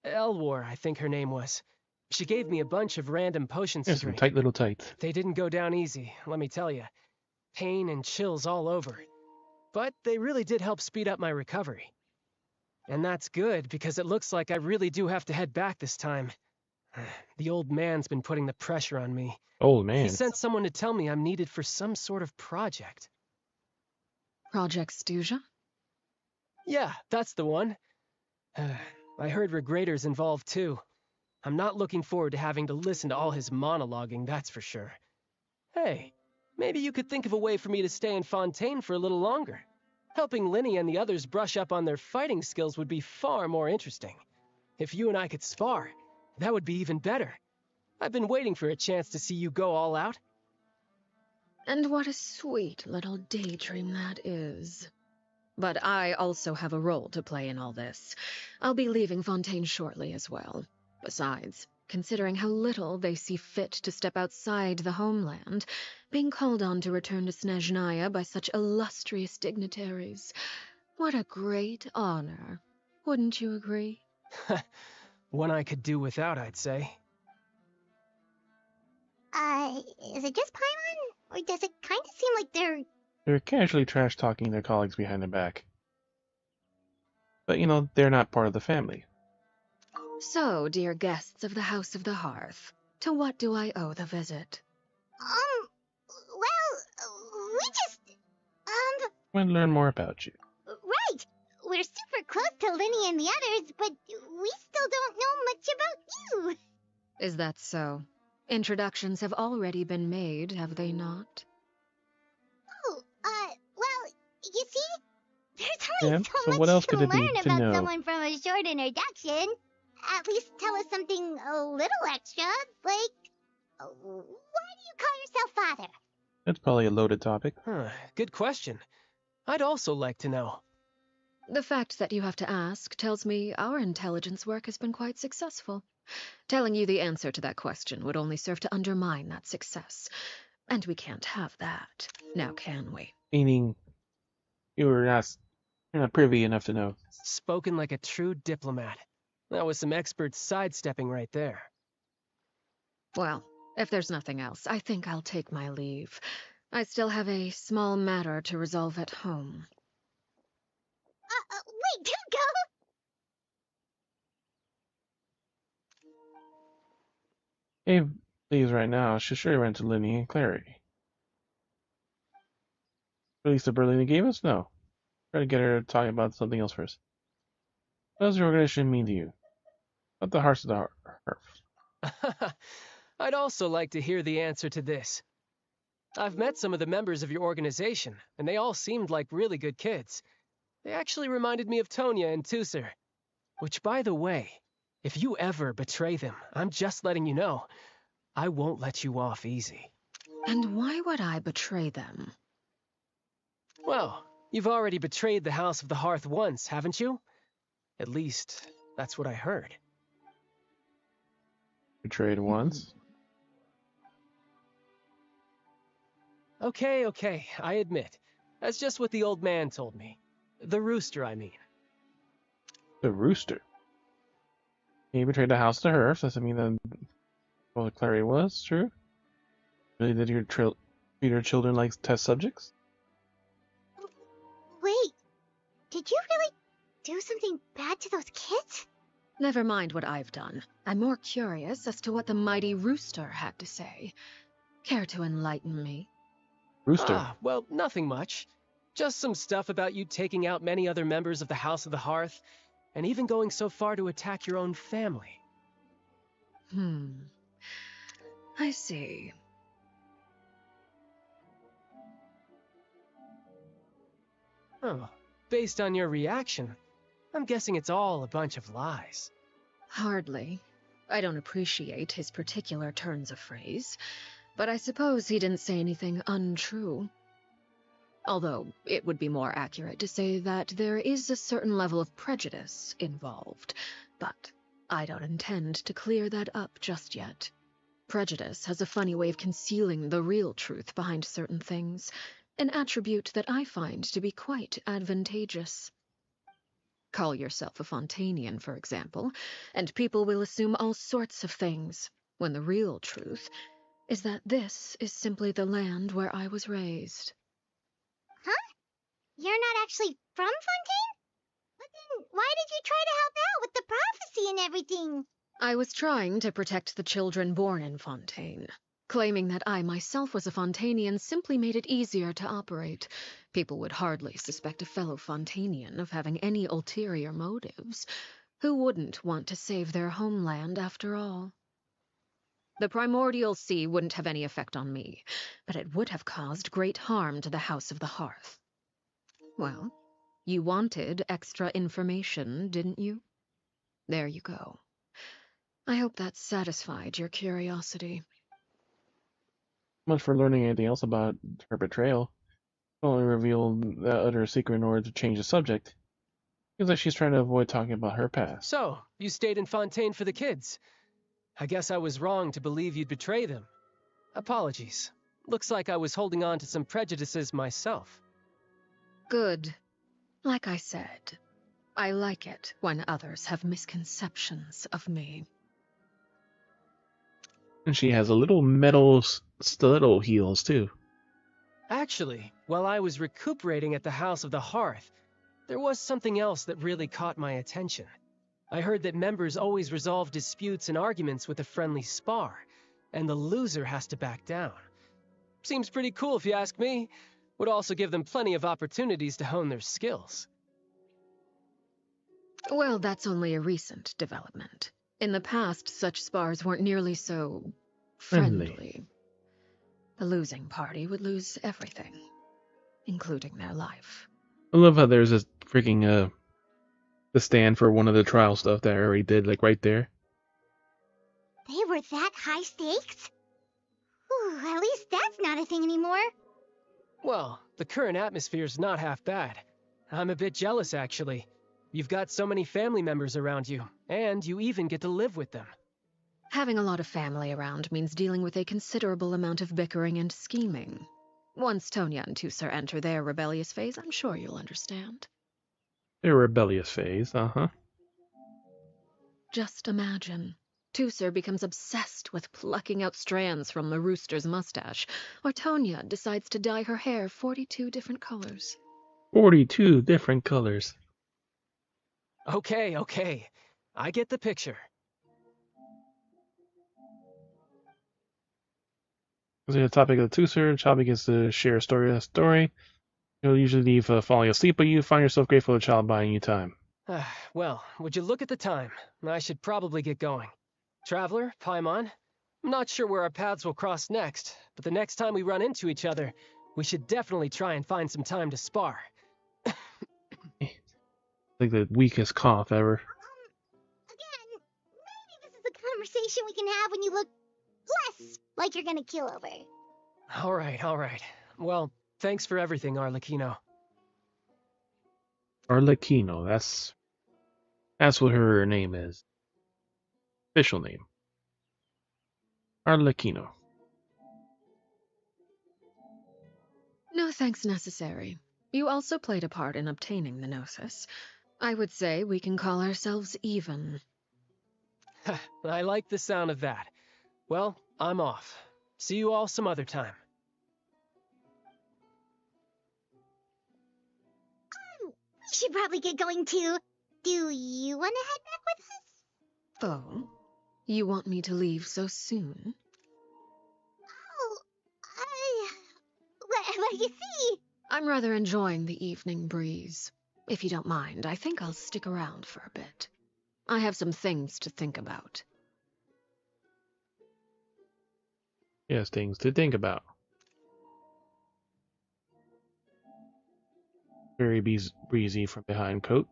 Elwar, I think her name was. She gave me a bunch of random potions There's to some drink. tight little tights. They didn't go down easy, let me tell you. Pain and chills all over. But they really did help speed up my recovery. And that's good, because it looks like I really do have to head back this time. The old man's been putting the pressure on me. Old man. He sent someone to tell me I'm needed for some sort of project. Project Stuja? Yeah, that's the one. I heard Regrator's involved too. I'm not looking forward to having to listen to all his monologuing, that's for sure. Hey, maybe you could think of a way for me to stay in Fontaine for a little longer. Helping Linny and the others brush up on their fighting skills would be far more interesting. If you and I could spar, that would be even better. I've been waiting for a chance to see you go all out. And what a sweet little daydream that is. But I also have a role to play in all this. I'll be leaving Fontaine shortly as well. Besides, considering how little they see fit to step outside the homeland, being called on to return to Snezhnaya by such illustrious dignitaries, what a great honor. Wouldn't you agree? One I could do without, I'd say. Is it just Paimon? Or does it kind of seem like They're casually trash-talking their colleagues behind their back. But, you know, they're not part of the family. So, dear guests of the House of the Hearth, to what do I owe the visit? well, we just, Want to learn more about you. right. We're super close to Linny and the others, but we still don't know much about you. Is that so? Introductions have already been made, have they not? Oh, well, you see, there's Yeah, only so so what much else to could it be learn to about know? someone from a short introduction. At least tell us something a little extra, like, why do you call yourself father? That's probably a loaded topic. Good question. I'd also like to know. The fact that you have to ask tells me our intelligence work has been quite successful. Telling you the answer to that question would only serve to undermine that success. And we can't have that, now can we? Meaning, you're not privy enough to know. Spoken like a true diplomat. That was some expert sidestepping right there. Well, if there's nothing else, I think I'll take my leave. I still have a small matter to resolve at home. Wait, don't go! Dave leaves right now. She'll sure run to Linny and Clary. At least the Berlin gave us? No. Try to get her to talk about something else first. What does your organization mean to you? What the hearts of the Hearth? I'd also like to hear the answer to this. I've met some of the members of your organization, and they all seemed like really good kids. They actually reminded me of Tonya and Tusser. Which, by the way, if you ever betray them, I'm just letting you know, I won't let you off easy. And why would I betray them? Well, you've already betrayed the House of the Hearth once, haven't you? At least, that's what I heard. Betrayed once. Okay, I admit. That's just what the old man told me. The rooster, I mean. The rooster. He betrayed the house to her. So does that mean that well, Clary was true? Really, did your treat your children like test subjects? Wait, did you really do something bad to those kids? Never mind what I've done. I'm more curious as to what the mighty rooster had to say. Care to enlighten me? Rooster. Ah, well, nothing much. Just some stuff about you taking out many other members of the House of the Hearth, and even going so far to attack your own family. I see. Oh, based on your reaction, I'm guessing it's all a bunch of lies. Hardly. I don't appreciate his particular turns of phrase, but I suppose he didn't say anything untrue. Although, it would be more accurate to say that there is a certain level of prejudice involved, but I don't intend to clear that up just yet. Prejudice has a funny way of concealing the real truth behind certain things, an attribute that I find to be quite advantageous. Call yourself a Fontanian, for example, and people will assume all sorts of things, when the real truth is that this is simply the land where I was raised. Huh? You're not actually from Fontaine? But then why did you try to help out with the prophecy and everything? I was trying to protect the children born in Fontaine. Claiming that I myself was a Fontanian simply made it easier to operate. People would hardly suspect a fellow Fontanian of having any ulterior motives. Who wouldn't want to save their homeland after all? The primordial sea wouldn't have any effect on me, but it would have caused great harm to the House of the Hearth. Well, you wanted extra information, didn't you? There you go. I hope that satisfied your curiosity. Much for learning anything else about her betrayal. Only revealed that utter secret in order to change the subject. Seems like she's trying to avoid talking about her past. So, you stayed in Fontaine for the kids. I guess I was wrong to believe you'd betray them. Apologies. Looks like I was holding on to some prejudices myself. Good. Like I said, I like it when others have misconceptions of me. And she has a little metal stiletto heels, too. Actually, while I was recuperating at the House of the Hearth, there was something else that really caught my attention. I heard that members always resolve disputes and arguments with a friendly spar, and the loser has to back down. Seems pretty cool if you ask me. Would also give them plenty of opportunities to hone their skills. Well, that's only a recent development. In the past, such spars weren't nearly so friendly. The losing party would lose everything, including their life. I love how there's this freaking the stand for one of the trial stuff that I already did, like right there. They were that high stakes? Whew, at least that's not a thing anymore. Well, the current atmosphere's not half bad. I'm a bit jealous, actually. You've got so many family members around you, and you even get to live with them. Having a lot of family around means dealing with a considerable amount of bickering and scheming. Once Tonya and Tusar enter their rebellious phase, I'm sure you'll understand. Their rebellious phase, uh-huh. Just imagine. Tusar becomes obsessed with plucking out strands from the rooster's mustache, or Tonya decides to dye her hair 42 different colors. 42 different colors. Okay. I get the picture. The topic of the Tusar, Child begins to share a story. He'll usually leave falling asleep, but you find yourself grateful to the child buying you time. Well, would you look at the time? I should probably get going. Traveler, Paimon, I'm not sure where our paths will cross next, but the next time we run into each other, we should definitely try and find some time to spar. Like the weakest cough ever. Again, maybe this is a conversation we can have when you look Less like you're gonna kill over. All right. Well, thanks for everything, Arlecchino. Arlecchino, that's what her name is. Official name. Arlecchino. No thanks necessary. You also played a part in obtaining the Gnosis. I would say we can call ourselves even. I like the sound of that. Well, I'm off. See you all some other time. We should probably get going too. Do you want to head back with us? Oh? You want me to leave so soon? Oh, what do you see? I'm rather enjoying the evening breeze. If you don't mind, I think I'll stick around for a bit. I have some things to think about. Yes, things to think about. Very breezy from behind coat.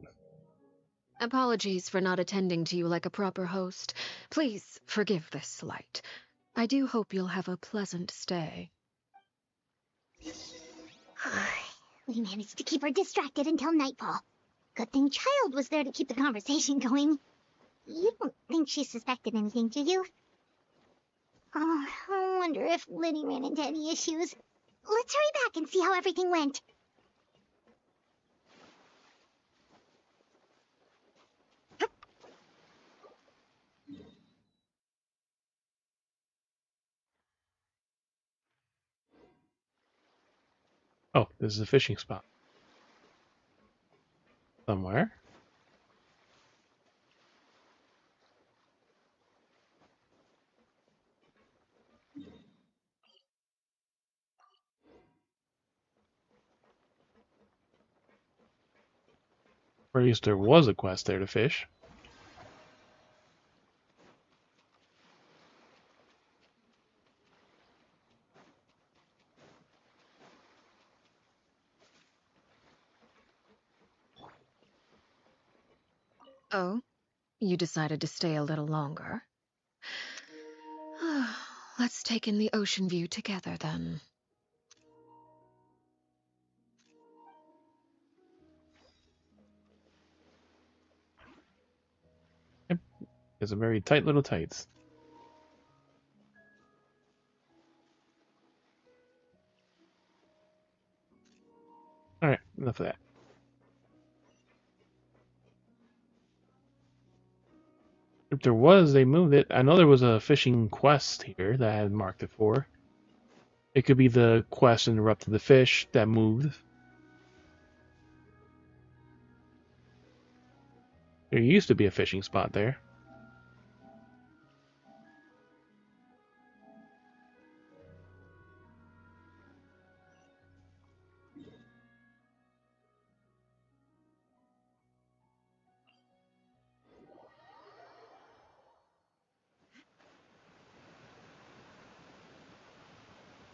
Apologies for not attending to you like a proper host. Please forgive this slight. I do hope you'll have a pleasant stay. We managed to keep her distracted until nightfall. Good thing Child was there to keep the conversation going. You don't think she suspected anything, do you? Oh, I wonder if Liddy ran into any issues. Let's hurry back and see how everything went. Oh, this is a fishing spot. Somewhere. Or at least there was a quest there to fish. Oh? You decided to stay a little longer? Let's take in the ocean view together, then. Yep. It's a very tight little tights. Alright, enough of that. If there was, they moved it. I know there was a fishing quest here that I had marked it for. It could be the quest interrupted the fish that moved. There used to be a fishing spot there.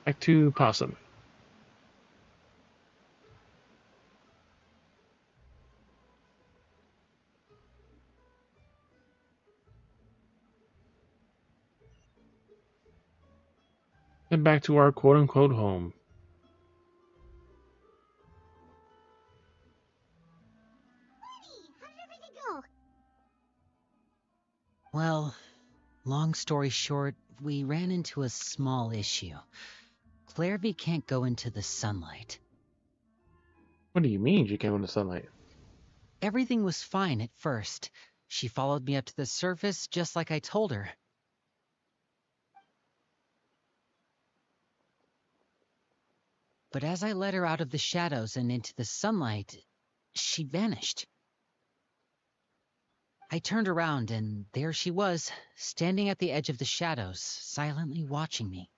Back to Possum. And back to our quote-unquote home. How did everything go? Well, long story short, we ran into a small issue. Clairvy can't go into the sunlight. What do you mean you came in the sunlight? Everything was fine at first. She followed me up to the surface just like I told her. But as I led her out of the shadows and into the sunlight, she vanished. I turned around and there she was, standing at the edge of the shadows, silently watching me.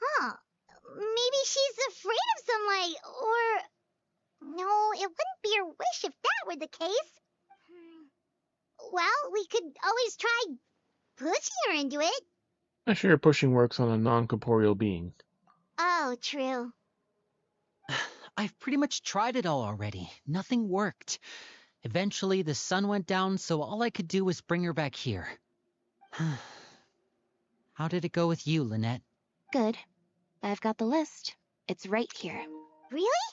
Huh. Maybe she's afraid of sunlight, or... No, it wouldn't be her wish if that were the case. Well, we could always try pushing her into it. Not sure pushing works on a non-corporeal being. Oh, true. I've pretty much tried it all already. Nothing worked. Eventually, the sun went down, so all I could do was bring her back here. How did it go with you, Lynette? Good. I've got the list. It's right here. Really?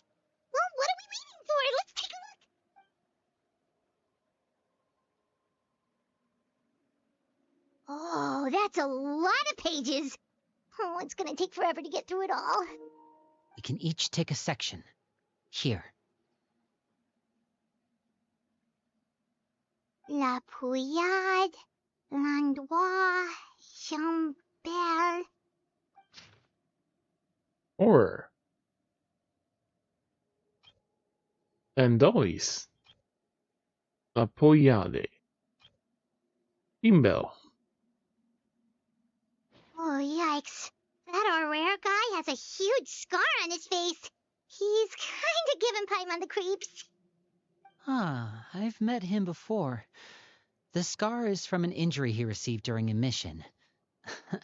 Well, what are we waiting for? Let's take a look. Oh, that's a lot of pages. Oh, it's gonna take forever to get through it all. We can each take a section. Here. La Pouillade, l'endroit, Chambel. Horror. Andois. Apoyade. Bimbel. Oh, yikes. That Aurora guy has a huge scar on his face. He's kinda giving Paimon the creeps. Ah, I've met him before. The scar is from an injury he received during a mission.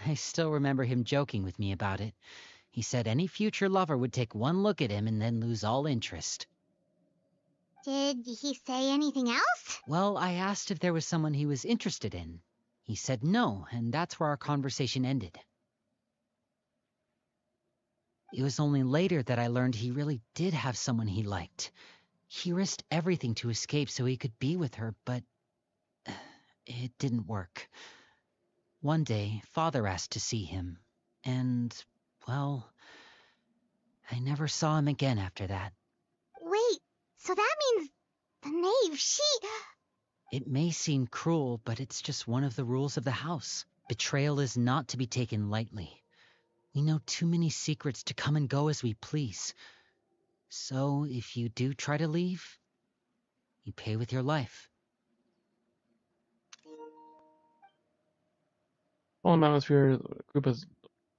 I still remember him joking with me about it. He said any future lover would take one look at him and then lose all interest. Did he say anything else? Well, I asked if there was someone he was interested in. He said no, and that's where our conversation ended. It was only later that I learned he really did have someone he liked. He risked everything to escape so he could be with her, but it didn't work. One day, Father asked to see him, and, well, I never saw him again after that. Wait, so that means the knave, It may seem cruel, but it's just one of the rules of the house. Betrayal is not to be taken lightly. We know too many secrets to come and go as we please. So, if you do try to leave, you pay with your life. Fallen Atmosphere, group of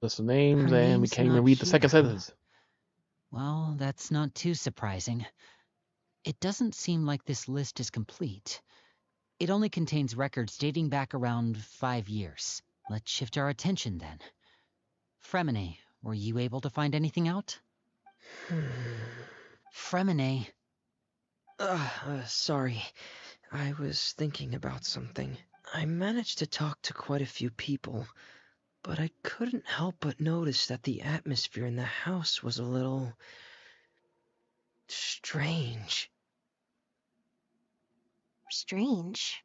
list of names, Her and we name's can't even not read the second here. sentence. Well, that's not too surprising. It doesn't seem like this list is complete. It only contains records dating back around 5 years. Let's shift our attention then. Fremine, were you able to find anything out? Fremine. Sorry. I was thinking about something. I managed to talk to quite a few people, but I couldn't help but notice that the atmosphere in the house was a little strange. Strange.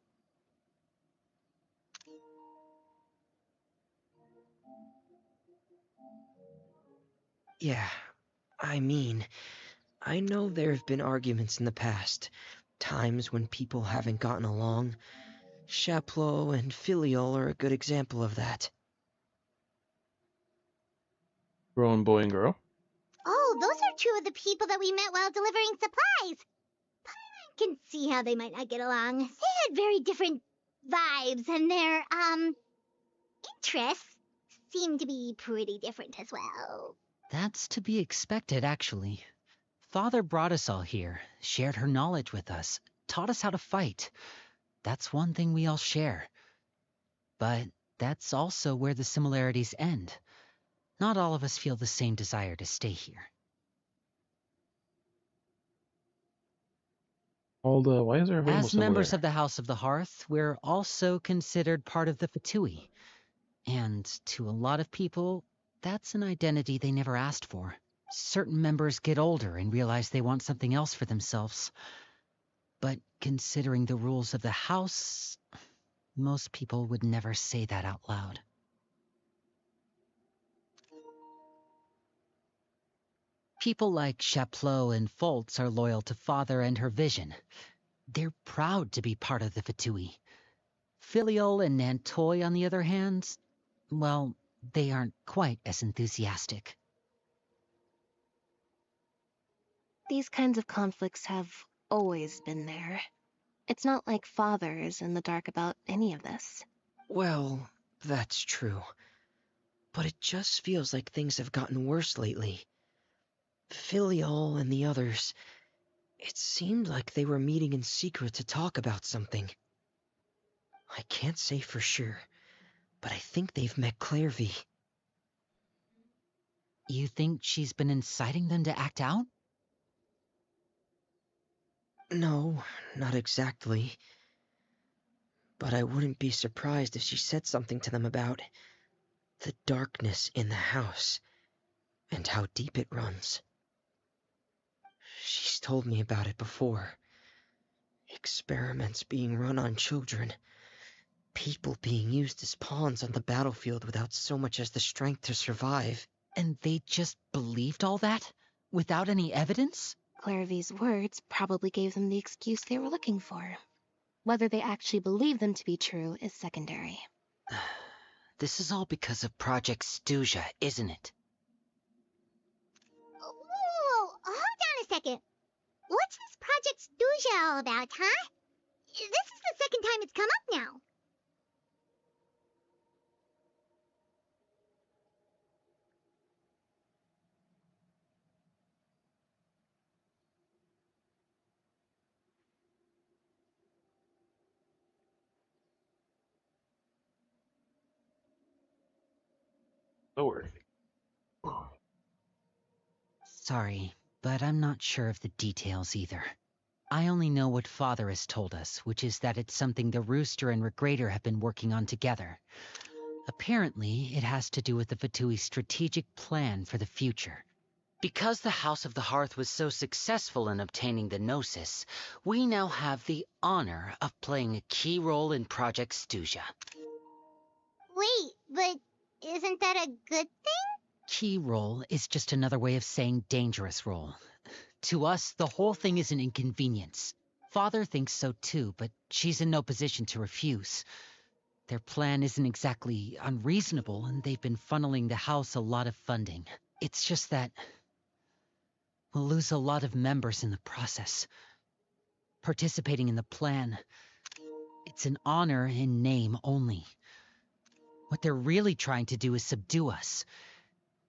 Yeah, I mean, I know there have been arguments in the past, times when people haven't gotten along. Chaplot and Filiol are a good example of that. Grown boy and girl. Oh, those are two of the people that we met while delivering supplies. I can see how they might not get along. They had very different vibes, and their, interests seem to be pretty different as well. That's to be expected, actually. Father brought us all here, shared her knowledge with us, taught us how to fight. That's one thing we all share. But that's also where the similarities end. Not all of us feel the same desire to stay here. Why is there a rainbow As members somewhere? of the House of the Hearth, we're also considered part of the Fatui. And to a lot of people, that's an identity they never asked for. Certain members get older and realize they want something else for themselves. But considering the rules of the house, most people would never say that out loud. People like Chaplot and Foltz are loyal to Father and her vision. They're proud to be part of the Fatui. Filiol and Nantoy, on the other hand, well, they aren't quite as enthusiastic. These kinds of conflicts have always been there. It's not like Father is in the dark about any of this. Well, that's true. But it just feels like things have gotten worse lately. Filiol and the others, it seemed like they were meeting in secret to talk about something. I can't say for sure, but I think they've met Clairvy. You think she's been inciting them to act out? No, not exactly. But I wouldn't be surprised if she said something to them about the darkness in the house and how deep it runs. She's told me about it before. Experiments being run on children. People being used as pawns on the battlefield without so much as the strength to survive. And they just believed all that? Without any evidence? Clairvy's words probably gave them the excuse they were looking for. Whether they actually believe them to be true is secondary. This is all because of Project Stuja, isn't it? Whoa, hold on a second. What's this Project Stuja all about, huh? This is the second time it's come up now. Lord. Sorry, but I'm not sure of the details either. I only know what Father has told us, which is that it's something the Rooster and Regrader have been working on together. Apparently, it has to do with the Fatui's strategic plan for the future. Because the House of the Hearth was so successful in obtaining the Gnosis, we now have the honor of playing a key role in Project Stuja. Wait, but isn't that a good thing? Key role is just another way of saying dangerous role. To us, the whole thing is an inconvenience. Father thinks so too, but she's in no position to refuse. Their plan isn't exactly unreasonable, and they've been funneling the house a lot of funding. It's just that we'll lose a lot of members in the process. Participating in the plan, it's an honor in name only. What they're really trying to do is subdue us.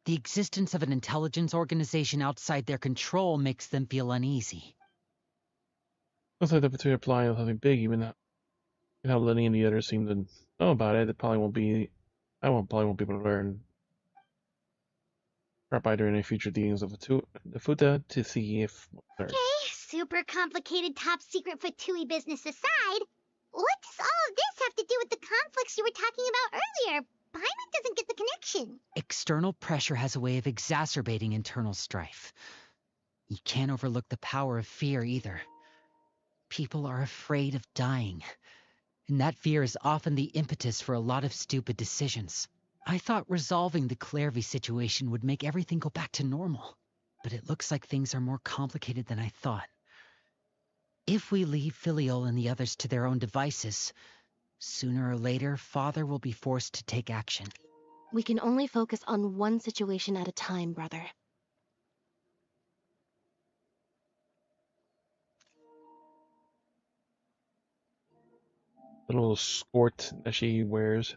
The existence of an intelligence organization outside their control makes them feel uneasy. Looks like the Fatui are planning on something big, even how Lenny and the others seem to know about it. It probably won't be. Probably won't be able to learn. Drop during any future dealings of the Futa to see if. Okay, super complicated top secret Fatui business aside, what does all of this have to do with the conflicts you were talking about earlier? Paimon doesn't get the connection. External pressure has a way of exacerbating internal strife. You can't overlook the power of fear either. People are afraid of dying, and that fear is often the impetus for a lot of stupid decisions. I thought resolving the Clairvy situation would make everything go back to normal, but it looks like things are more complicated than I thought. If we leave Filiol and the others to their own devices, sooner or later, Father will be forced to take action. We can only focus on one situation at a time, brother. The little skirt that she wears.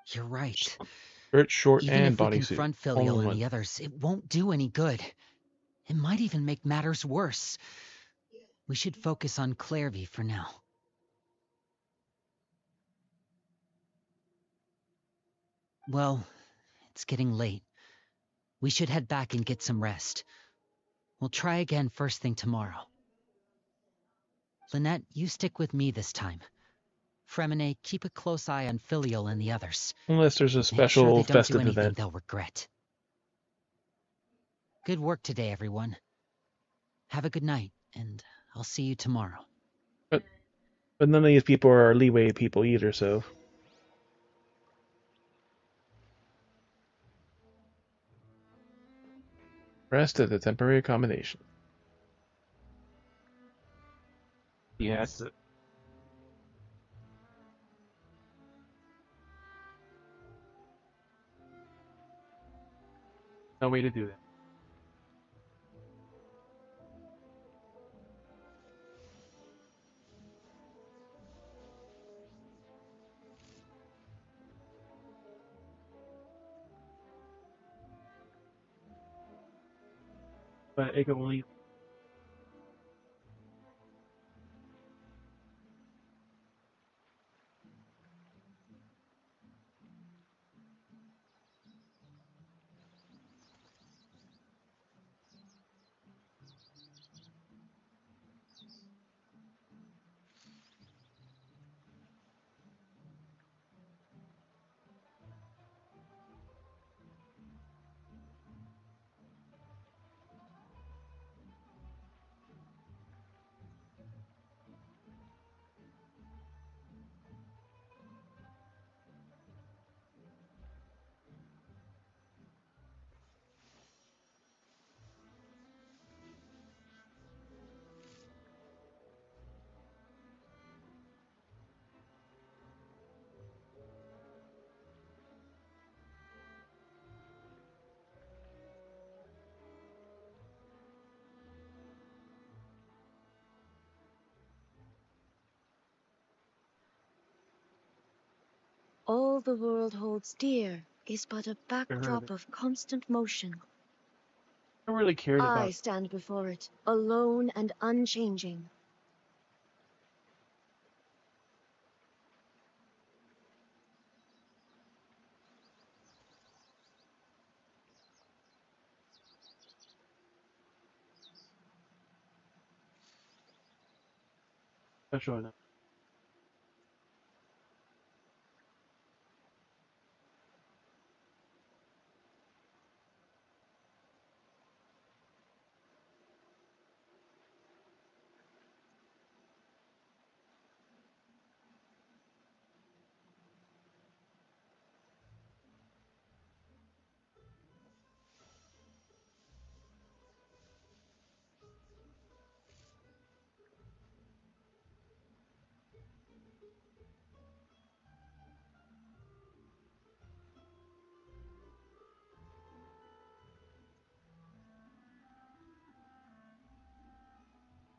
You're right. Shirt, short, Even and if we bodysuit. confront All Filiol in and one. the others, it won't do any good. It might even make matters worse. We should focus on Clairvy for now. Well, it's getting late. We should head back and get some rest. We'll try again first thing tomorrow. Lynette, you stick with me this time. Fremine, keep a close eye on Filiol and the others. Unless there's a Make sure special they don't do festive anything event. they'll regret. Good work today, everyone. Have a good night, and I'll see you tomorrow. But none of these people are leeway people either, so. Rest is a temporary accommodation. Yes. No way to do that. But it can only. all the world holds dear is but a backdrop I of constant motion. really cared I about. stand before it, alone and unchanging. Special enough.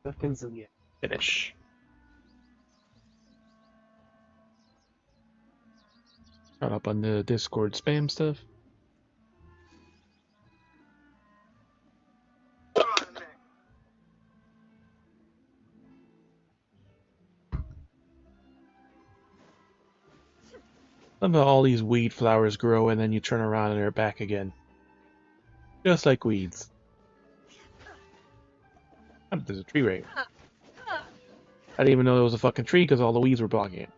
Nothing's in yet. Finish. Caught up on the Discord spam stuff. Somehow all these weed flowers grow and then you turn around and they're back again. Just like weeds. Oh, there's a tree right here. I didn't even know there was a fucking tree because all the weeds were blocking it.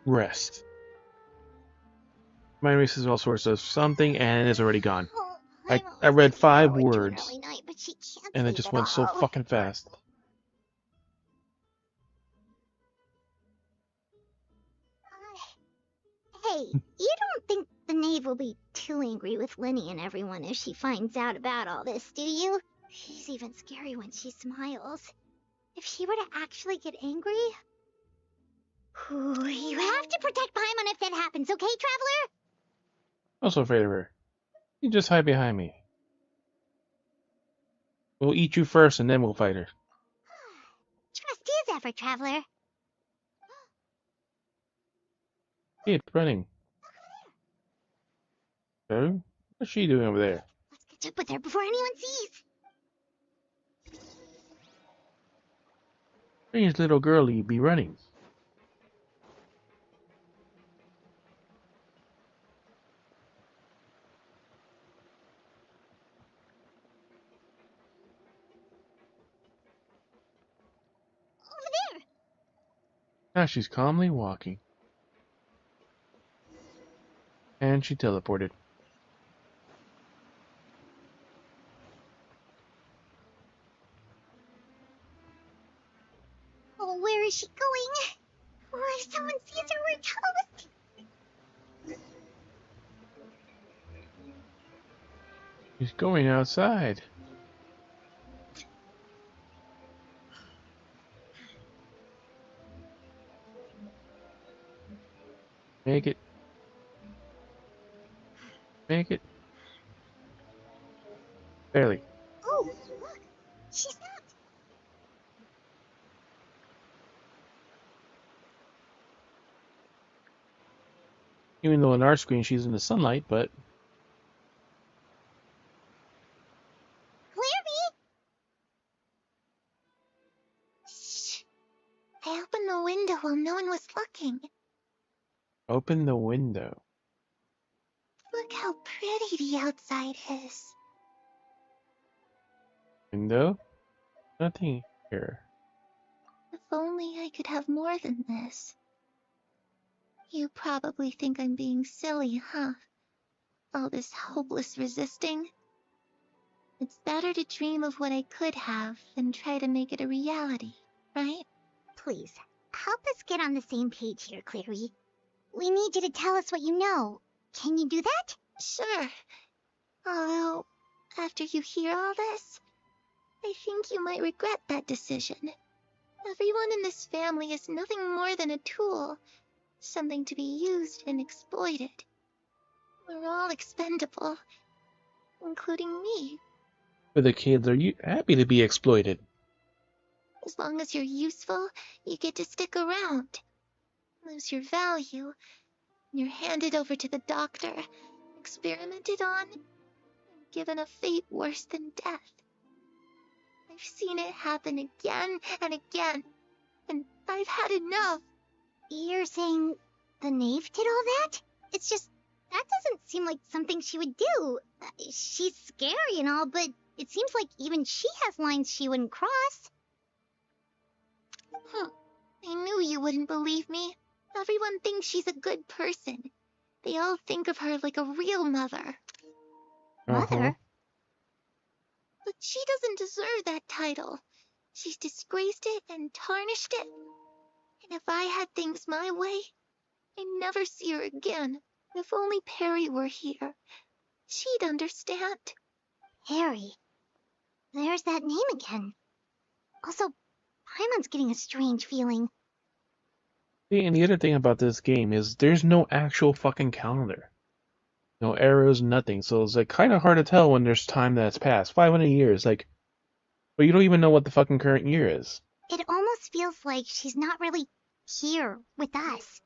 Rest. My race is all sorts of something and it's already gone. Oh, I I'm read almost looking 5 forward to an words early night, but she can't and it sleep just at went so all. fucking fast. Hey, you don't think the knave will be too angry with Linny and everyone if she finds out about all this, do you? She's even scary when she smiles. If she were to actually get angry... Ooh, you have to protect Paimon if that happens, okay, Traveler? I'm also afraid of her. You just hide behind me. We'll eat you first and then we'll fight her. Trust is effort, Traveler. Hey, it's running. Oh? What's she doing over there? Let's catch up with her before anyone sees. Strange little girlie be running. Over there! Now she's calmly walking. And she teleported. Oh, where is she going? Or if someone sees her, we're toast. She's going outside. Make it. Make it. Barely. Oh, look! She stopped! Even though on our screen she's in the sunlight, but Clary! Shh! I opened the window while no one was looking. open the window. Look how pretty the outside is. Window? Nothing here. If only I could have more than this. You probably think I'm being silly, huh? All this hopeless resisting. It's better to dream of what I could have than try to make it a reality, right? Please, help us get on the same page here, Clary. We need you to tell us what you know. Can you do that? Sure. Although, after you hear all this, I think you might regret that decision. Everyone in this family is nothing more than a tool, something to be used and exploited. We're all expendable, including me. For the kids, are you happy to be exploited? As long as you're useful, you get to stick around. Lose your value, and you're handed over to the doctor, experimented on, and given a fate worse than death. I've seen it happen again and again, and I've had enough. You're saying the knave did all that? It's just, that doesn't seem like something she would do. She's scary and all, but it seems like even she has lines she wouldn't cross. I knew you wouldn't believe me. Everyone thinks she's a good person. They all think of her like a real mother. Mother? But she doesn't deserve that title. She's disgraced it and tarnished it. And if I had things my way, I'd never see her again. If only Perry were here, she'd understand. Perry? There's that name again. Also, Paimon's getting a strange feeling. See, and the other thing about this game is there's no actual fucking calendar. No arrows, nothing. So it's like kind of hard to tell when there's time that's passed. 500 years, like, but you don't even know what the fucking current year is. It almost feels like she's not really here with us.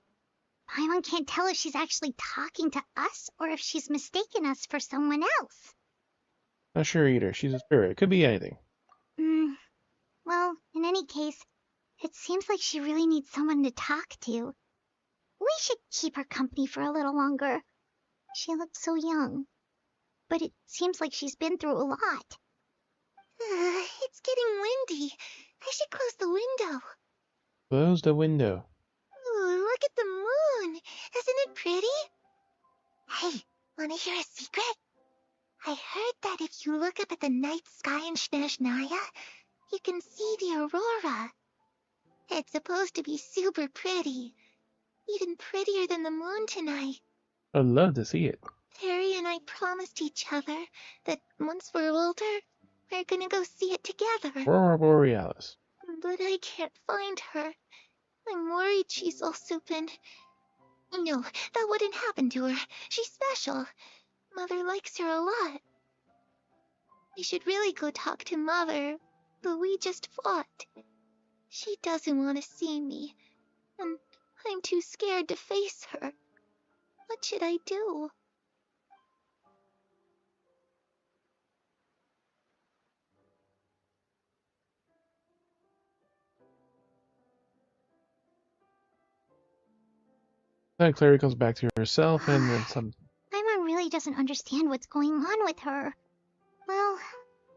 Paimon can't tell if she's actually talking to us or if she's mistaken us for someone else. Not sure either. She's a spirit. It could be anything. Well, in any case, it seems like she really needs someone to talk to. We should keep her company for a little longer. She looks so young. But it seems like she's been through a lot. It's getting windy. I should close the window. Close the window. Ooh, look at the moon. Isn't it pretty? Hey, wanna hear a secret? I heard that if you look up at the night sky in Snezhnaya, you can see the aurora. It's supposed to be super pretty. Even prettier than the moon tonight. I'd love to see it. Perry and I promised each other that once we're older, we're gonna go see it together. Aurora Borealis. But I can't find her. I'm worried she's all soup and... No, that wouldn't happen to her. She's special. Mother likes her a lot. We should really go talk to Mother, but we just fought. She doesn't want to see me, and I'm too scared to face her. What should I do? Then Clary comes back to herself, and then some. Paimon really doesn't understand what's going on with her. Well,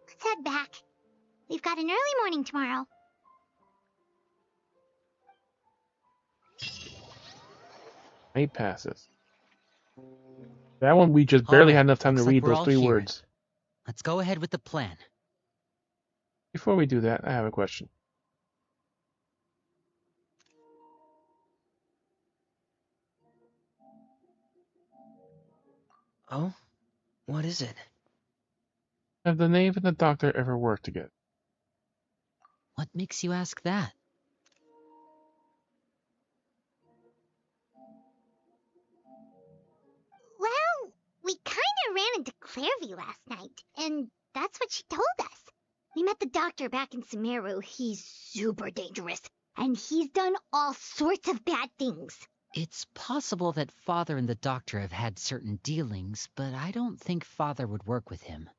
let's head back. We've got an early morning tomorrow. Night passes. That one we just barely had enough time to looks like read we're those all 3 here. words. Let's go ahead with the plan. Before we do that, I have a question. Oh? What is it? Have the knave and the doctor ever worked together? What makes you ask that? Well, we kinda ran into Clairvy last night, and that's what she told us. We met the doctor back in Sumeru. He's super dangerous, and he's done all sorts of bad things. It's possible that Father and the Doctor have had certain dealings, but I don't think Father would work with him.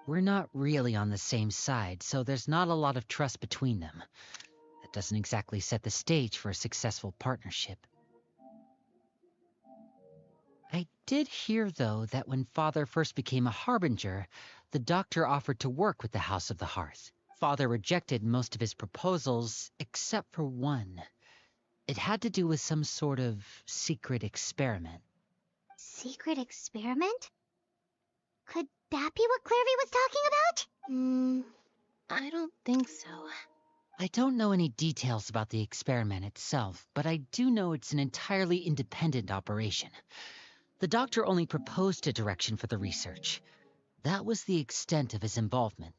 We're not really on the same side, so there's not a lot of trust between them. That doesn't exactly set the stage for a successful partnership. I did hear, though, that when Father first became a Harbinger, the Doctor offered to work with the House of the Hearth. Father rejected most of his proposals, except for one. It had to do with some sort of secret experiment. Secret experiment? Could that be what Clairvy was talking about? I don't think so. I don't know any details about the experiment itself, but I do know it's an entirely independent operation. The Doctor only proposed a direction for the research. That was the extent of his involvement.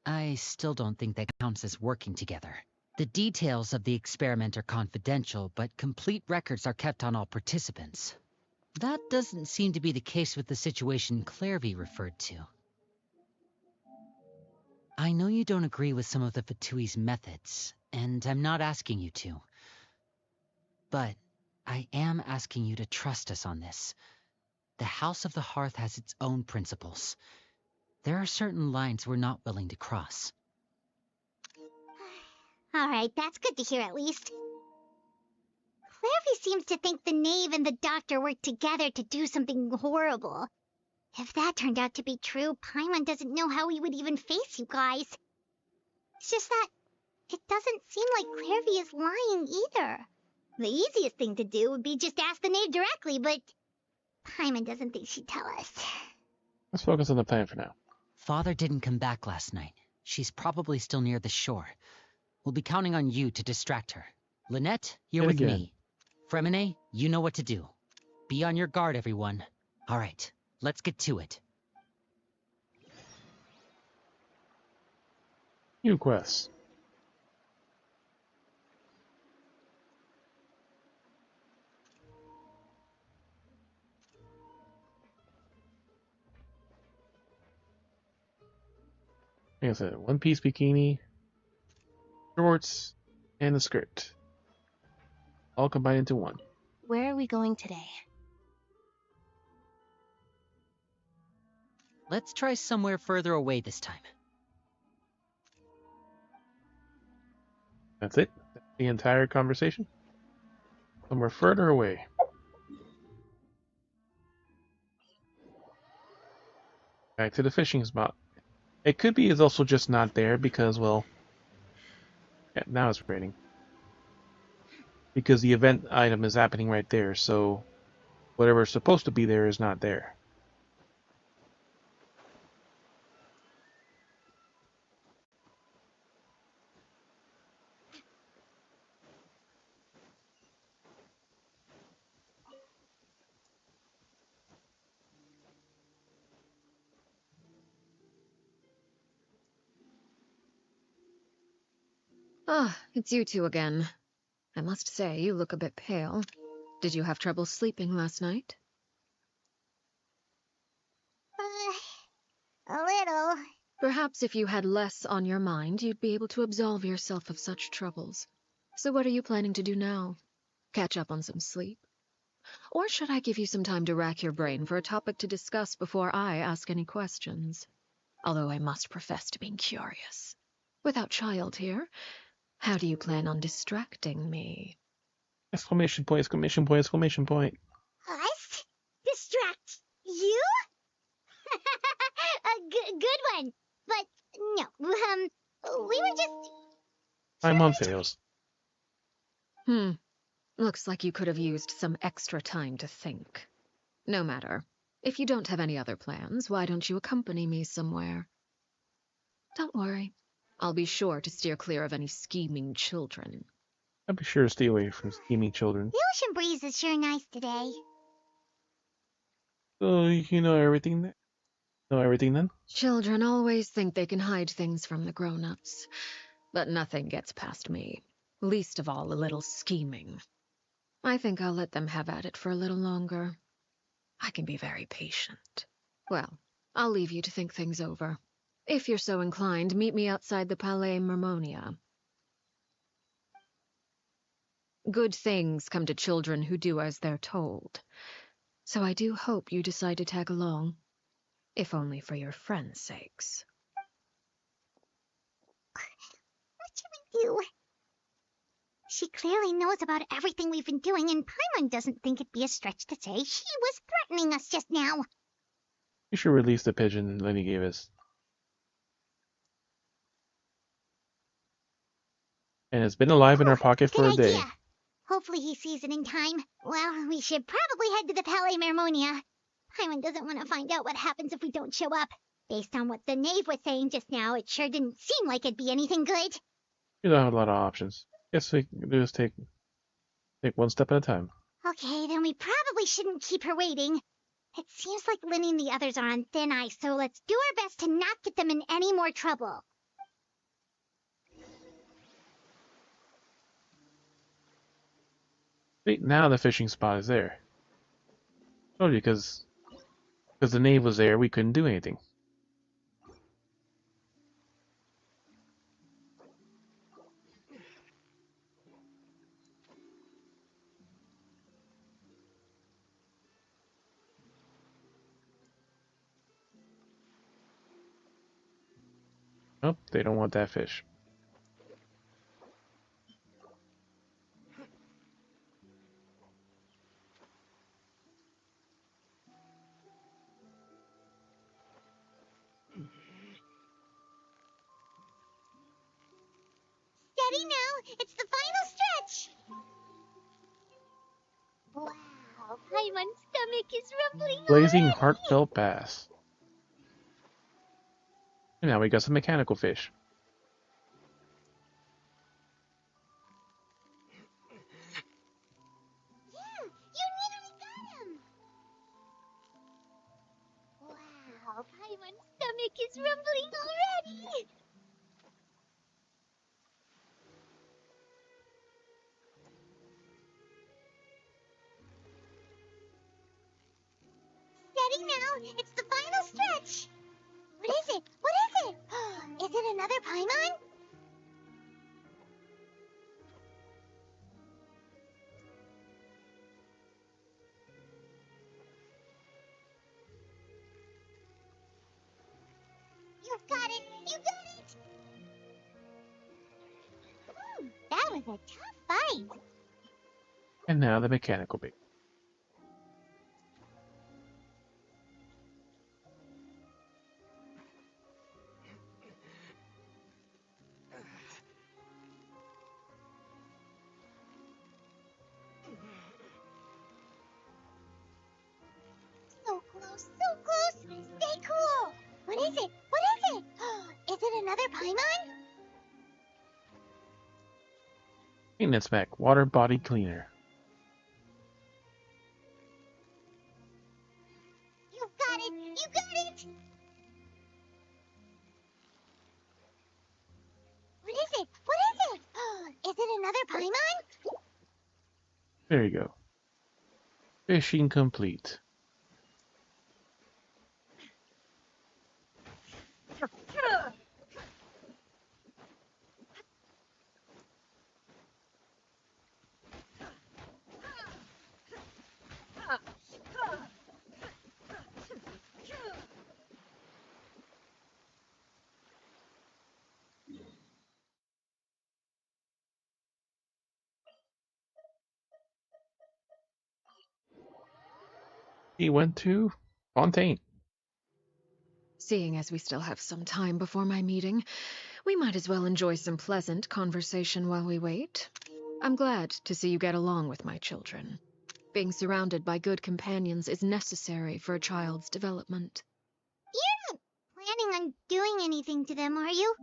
I still don't think that counts as working together. The details of the experiment are confidential, but complete records are kept on all participants. That doesn't seem to be the case with the situation Clairvy referred to. I know you don't agree with some of the Fatui's methods, and I'm not asking you to. But I am asking you to trust us on this. The House of the Hearth has its own principles. There are certain lines we're not willing to cross. Alright, that's good to hear at least. Clairvy seems to think the knave and the doctor worked together to do something horrible. If that turned out to be true, Paimon doesn't know how he would even face you guys. It's just that it doesn't seem like Clairvy is lying either. The easiest thing to do would be just ask the knave directly, but Paimon doesn't think she'd tell us. Let's focus on the plan for now. Father didn't come back last night. She's probably still near the shore. We'll be counting on you to distract her. Lynette, you're with me. Fremine, you know what to do. Be on your guard, everyone. All right, let's get to it. New quests. Like I said, one-piece bikini, shorts, and a skirt. All combined into one. Where are we going today? Let's try somewhere further away this time. That's it? That's the entire conversation? Somewhere further away. Back to the fishing spot. It could be it's also just not there because, well... Yeah, now it's raining. Because the event item is happening right there, so... whatever's supposed to be there is not there. Ah, it's you two again. I must say, you look a bit pale. Did you have trouble sleeping last night? A little. Perhaps if you had less on your mind, you'd be able to absolve yourself of such troubles. So what are you planning to do now? Catch up on some sleep? Or should I give you some time to rack your brain for a topic to discuss before I ask any questions? Although I must profess to being curious. Without child here, how do you plan on distracting me? Exclamation point, exclamation point, exclamation point. Us? Distract you? A good one. But no, we were just... My mom fails. Looks like you could have used some extra time to think. No matter. If you don't have any other plans, why don't you accompany me somewhere? Don't worry. I'll be sure to steer clear of any scheming children. I'll be sure to stay away from scheming children. The ocean breeze is sure nice today. So, you know everything? Know everything then? Children always think they can hide things from the grown-ups. But nothing gets past me. Least of all a little scheming. I think I'll let them have at it for a little longer. I can be very patient. Well, I'll leave you to think things over. If you're so inclined, meet me outside the Palais Mermonia. Good things come to children who do as they're told. So I do hope you decide to tag along. If only for your friends' sakes. What should we do? She clearly knows about everything we've been doing, and Paimon doesn't think it'd be a stretch to say she was threatening us just now. We should release the pigeon Lenny gave us. And it's been alive in our pocket for a Good day. idea. Hopefully he sees it in time. Well, we should probably head to the Palais Mermonia. Paimon doesn't want to find out what happens if we don't show up. Based on what the knave was saying just now, it sure didn't seem like it'd be anything good. We don't have a lot of options. Guess we can do is take one step at a time. Okay, then we probably shouldn't keep her waiting. It seems like Linny and the others are on thin ice, so let's do our best to not get them in any more trouble. Wait, now the fishing spot is there. Told you, because the knave was there, we couldn't do anything. Nope, they don't want that fish. Steady now, it's the final stretch. Wow, Paimon's stomach is rumbling Blazing already. heartfelt bass. And now we got some mechanical fish. Yeah, you nearly got him. Wow, Paimon's stomach is rumbling already. Steady now, it's the final stretch. What is it? What is it? Is it another Paimon? You've got it! You got it! That was a tough fight. And now the mechanical bait. So close, so close. Stay cool. What is it? What is it? Is it another Paimon? Maintenance mech, water body cleaner. You've got it. You got it. What is it? What is it? Is it another Paimon? There you go. Fishing complete. He went to Fontaine. Seeing as we still have some time before my meeting, we might as well enjoy some pleasant conversation while we wait. I'm glad to see you get along with my children. Being surrounded by good companions is necessary for a child's development. You're not planning on doing anything to them, are you?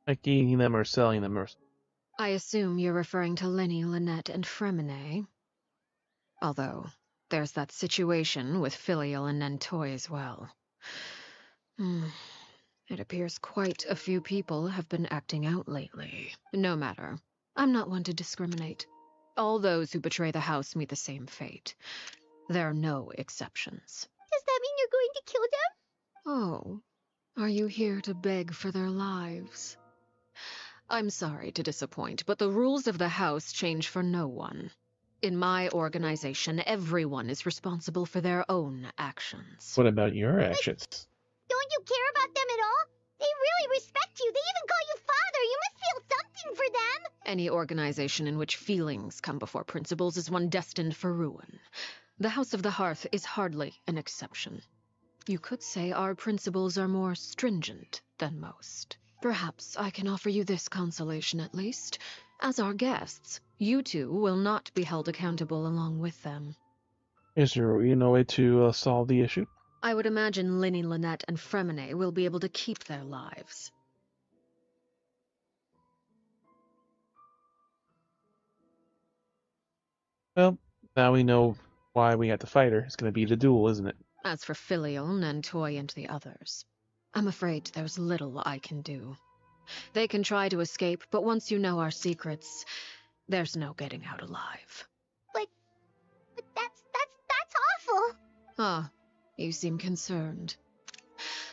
Like eating them or selling them or... I assume you're referring to Lenny, Lynette, and Fremine. Although, there's that situation with Filial and Nentoy as well. It appears quite a few people have been acting out lately. No matter. I'm not one to discriminate. All those who betray the house meet the same fate. There are no exceptions. Does that mean you're going to kill them? Oh, are you here to beg for their lives? I'm sorry to disappoint, but the rules of the house change for no one. In my organization, everyone is responsible for their own actions. What about your actions? Don't you care about them at all? They really respect you. They even call you father. You must feel something for them. Any organization in which feelings come before principles is one destined for ruin. The House of the Hearth is hardly an exception. You could say our principles are more stringent than most. Perhaps I can offer you this consolation at least. As our guests, you two will not be held accountable along with them. Is there no way to solve the issue? I would imagine Linny, Lynette, and Fremine will be able to keep their lives. Well, now we know why we had to fight her. It's going to be the duel, isn't it? As for Filial, Nentoy, and the others, I'm afraid there's little I can do. They can try to escape, but once you know our secrets, there's no getting out alive. But that's awful. Ah, you seem concerned.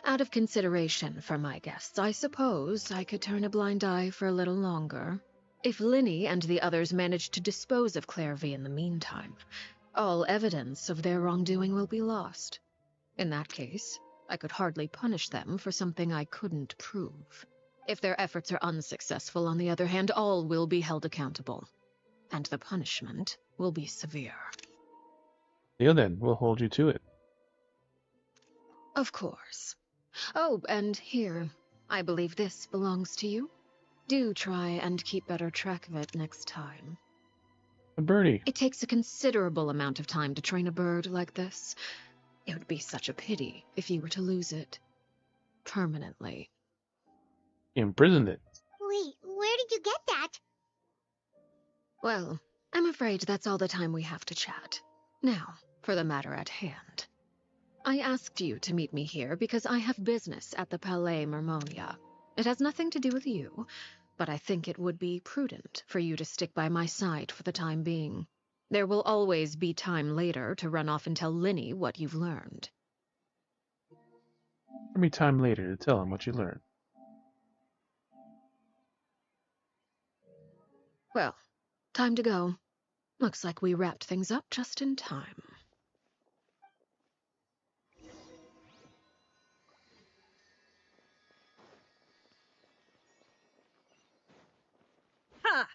Out of consideration for my guests, I suppose I could turn a blind eye for a little longer. If Linny and the others manage to dispose of Clairvy in the meantime, all evidence of their wrongdoing will be lost. In that case, I could hardly punish them for something I couldn't prove. If their efforts are unsuccessful, on the other hand, all will be held accountable. And the punishment will be severe. Deal then, we'll hold you to it. Of course. Oh, and here, I believe this belongs to you. Do try and keep better track of it next time. A birdie. It takes a considerable amount of time to train a bird like this. It would be such a pity if you were to lose it. Permanently. Imprisoned it. Wait, where did you get that? Well, I'm afraid that's all the time we have to chat. Now, for the matter at hand. I asked you to meet me here because I have business at the Palais Mermonia. It has nothing to do with you, but I think it would be prudent for you to stick by my side for the time being. There will always be time later to run off and tell Linny what you've learned. Give me time later to tell him what you learned. Well, time to go. Looks like we wrapped things up just in time. Ha!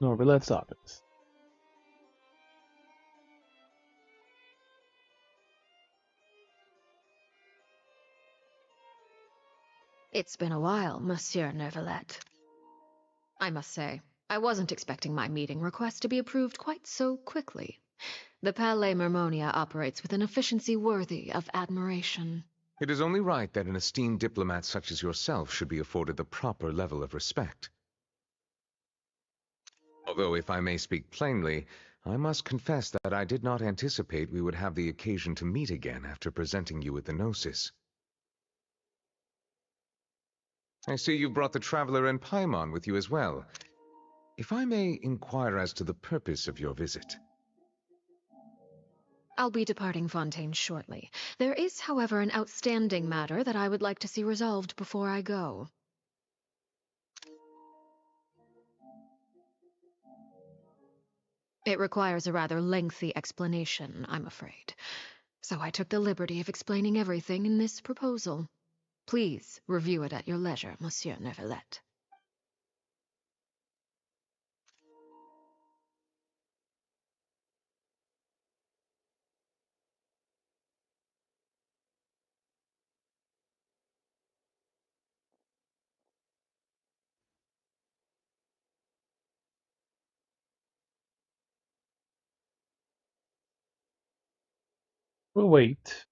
No, but let's stop it. It's been a while, Monsieur Neuvillette. I must say, I wasn't expecting my meeting request to be approved quite so quickly. The Palais Mermonia operates with an efficiency worthy of admiration. It is only right that an esteemed diplomat such as yourself should be afforded the proper level of respect. Although, if I may speak plainly, I must confess that I did not anticipate we would have the occasion to meet again after presenting you with the Gnosis. I see you've brought the Traveler and Paimon with you as well. If I may inquire as to the purpose of your visit. I'll be departing Fontaine shortly. There is, however, an outstanding matter that I would like to see resolved before I go. It requires a rather lengthy explanation, I'm afraid. So I took the liberty of explaining everything in this proposal. Please review it at your leisure, Monsieur Neuvillette. We'll wait.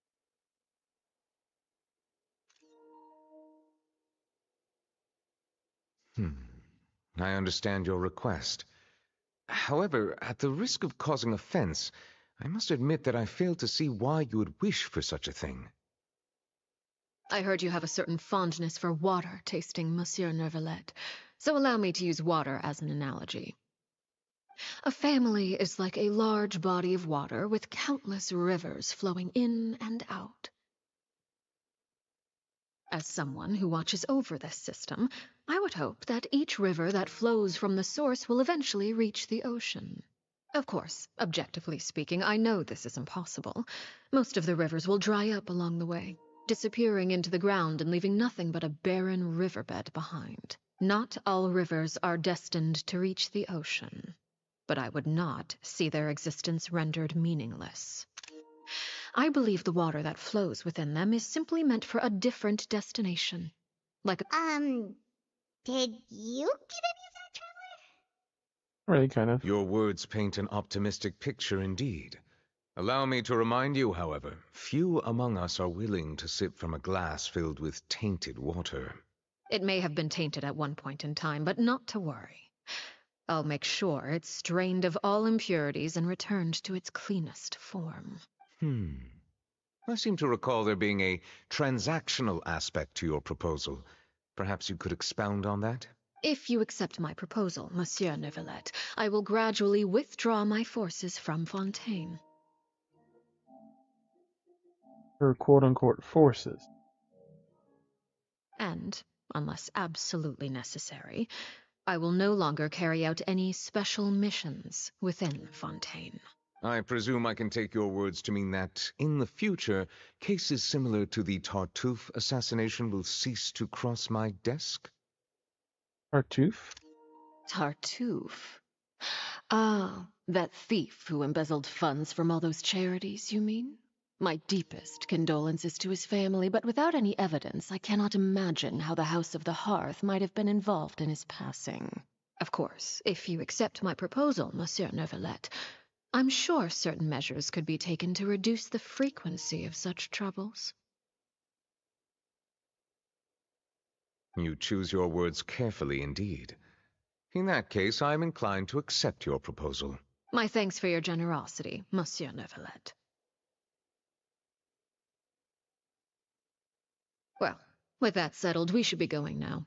I understand your request. However, at the risk of causing offense, I must admit that I fail to see why you would wish for such a thing. I heard you have a certain fondness for water tasting, Monsieur Neuvillette, so allow me to use water as an analogy. A family is like a large body of water with countless rivers flowing in and out. As someone who watches over this system, I would hope that each river that flows from the source will eventually reach the ocean. Of course, objectively speaking, I know this is impossible. Most of the rivers will dry up along the way, disappearing into the ground and leaving nothing but a barren riverbed behind. Not all rivers are destined to reach the ocean, but I would not see their existence rendered meaningless. I believe the water that flows within them is simply meant for a different destination. Like Did you get any of that, Traveler? Really, kind of. Your words paint an optimistic picture indeed. Allow me to remind you, however, few among us are willing to sip from a glass filled with tainted water. It may have been tainted at one point in time, but not to worry. I'll make sure it's strained of all impurities and returned to its cleanest form. I seem to recall there being a transactional aspect to your proposal. Perhaps you could expound on that? If you accept my proposal, Monsieur Neuvillette, I will gradually withdraw my forces from Fontaine. her quote-unquote forces. And, unless absolutely necessary, I will no longer carry out any special missions within Fontaine. I presume I can take your words to mean that, in the future, cases similar to the Tartuffe assassination will cease to cross my desk? Tartuffe? Tartuffe? Ah, that thief who embezzled funds from all those charities, you mean? My deepest condolences to his family, but without any evidence, I cannot imagine how the House of the Hearth might have been involved in his passing. Of course, if you accept my proposal, Monsieur Neuvillette, I'm sure certain measures could be taken to reduce the frequency of such troubles. You choose your words carefully indeed. In that case, I am inclined to accept your proposal. My thanks for your generosity, Monsieur Neuvillette. Well, with that settled, we should be going now.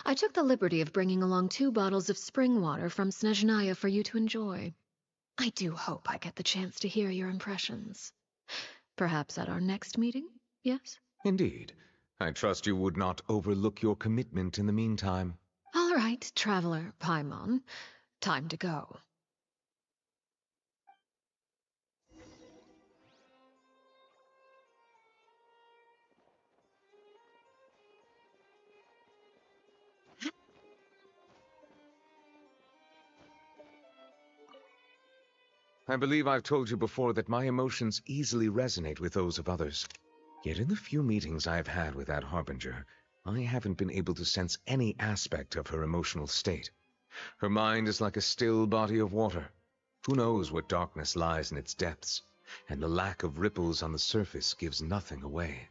I took the liberty of bringing along 2 bottles of spring water from Snezhnaya for you to enjoy. I do hope I get the chance to hear your impressions. Perhaps at our next meeting, yes? Indeed. I trust you would not overlook your commitment in the meantime. All right, Traveler Paimon. Time to go. I believe I've told you before that my emotions easily resonate with those of others. Yet in the few meetings I've had with that Harbinger, I haven't been able to sense any aspect of her emotional state. Her mind is like a still body of water. Who knows what darkness lies in its depths, and the lack of ripples on the surface gives nothing away.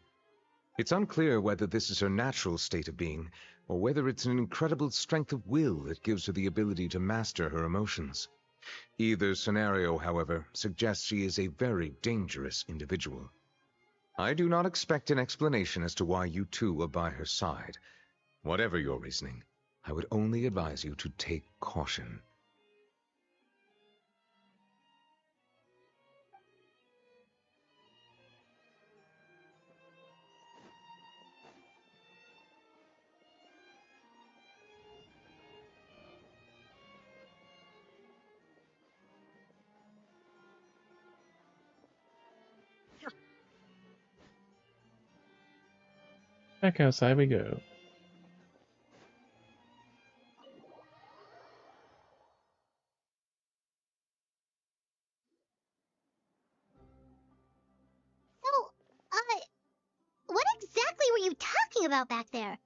It's unclear whether this is her natural state of being, or whether it's an incredible strength of will that gives her the ability to master her emotions. Either scenario, however, suggests she is a very dangerous individual. I do not expect an explanation as to why you two are by her side. Whatever your reasoning, I would only advise you to take caution. Back outside we go. So, what exactly were you talking about back there?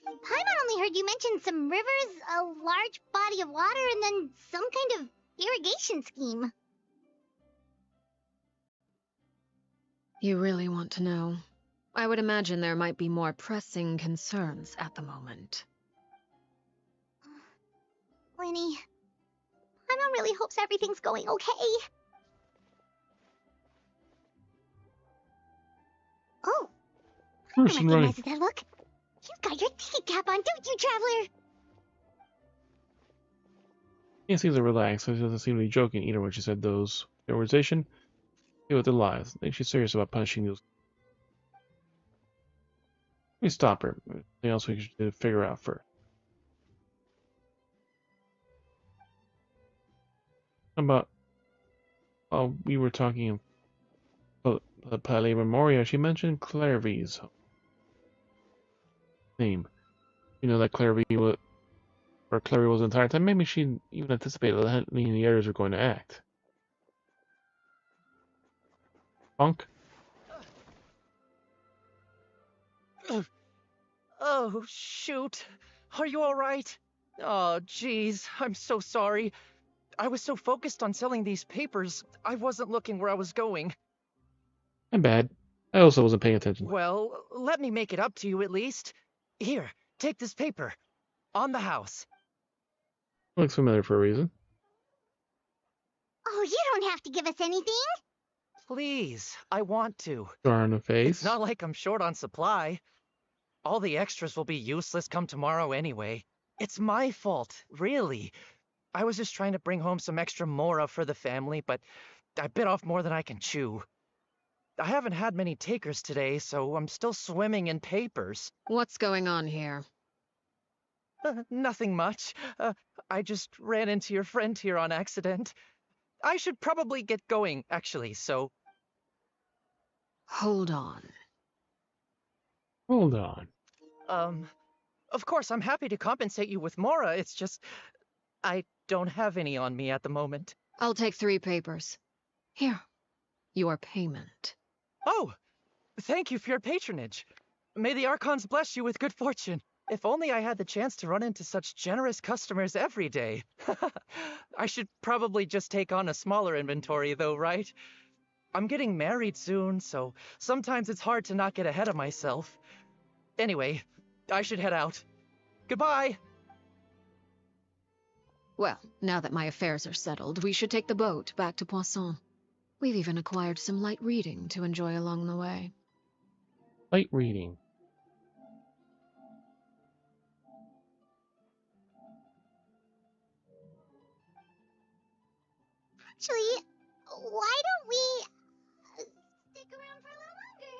Paimon only heard you mention some rivers, a large body of water, and then some kind of irrigation scheme. You really want to know? I would imagine there might be more pressing concerns at the moment. Lenny, Paimon really hopes everything's going okay. Oh, Paimon Person running. recognizes that look. You've got your ticket cap on, don't you, Traveler? He seems to relax, so he doesn't seem to be joking either when she said those. The organization? Deal with their lies. I think she's serious about punishing those. Let me stop her. Anything else we should figure out first? How about... Oh, we were talking about the Palais Memoria. She mentioned Clairvy's name. You know that Clairvy was... Or Clary was the entire time. Maybe she even anticipated that the others were going to act. Punk? Oh, shoot. Are you all right? Oh, jeez. I'm so sorry. I was so focused on selling these papers, I wasn't looking where I was going. I'm bad. I also wasn't paying attention. Well, let me make it up to you at least. Here, take this paper. On the house. Looks familiar for a reason. Oh, you don't have to give us anything. Please, I want to. Scar on the face. It's not like I'm short on supply. All the extras will be useless come tomorrow anyway. It's my fault, really. I was just trying to bring home some extra mora for the family, but I bit off more than I can chew. I haven't had many takers today, so I'm still swimming in papers. What's going on here? Nothing much. I just ran into your friend here on accident. I should probably get going, actually, so... Hold on. Hold on. Of course, I'm happy to compensate you with Mora, it's just... I don't have any on me at the moment. I'll take 3 papers. Here, your payment. Oh! Thank you for your patronage. May the Archons bless you with good fortune. If only I had the chance to run into such generous customers every day. I should probably just take on a smaller inventory though, right? I'm getting married soon, so sometimes it's hard to not get ahead of myself. Anyway, I should head out. Goodbye! Well, now that my affairs are settled, we should take the boat back to Poisson. We've even acquired some light reading to enjoy along the way. Light reading. Actually, why don't we stick around for a little longer?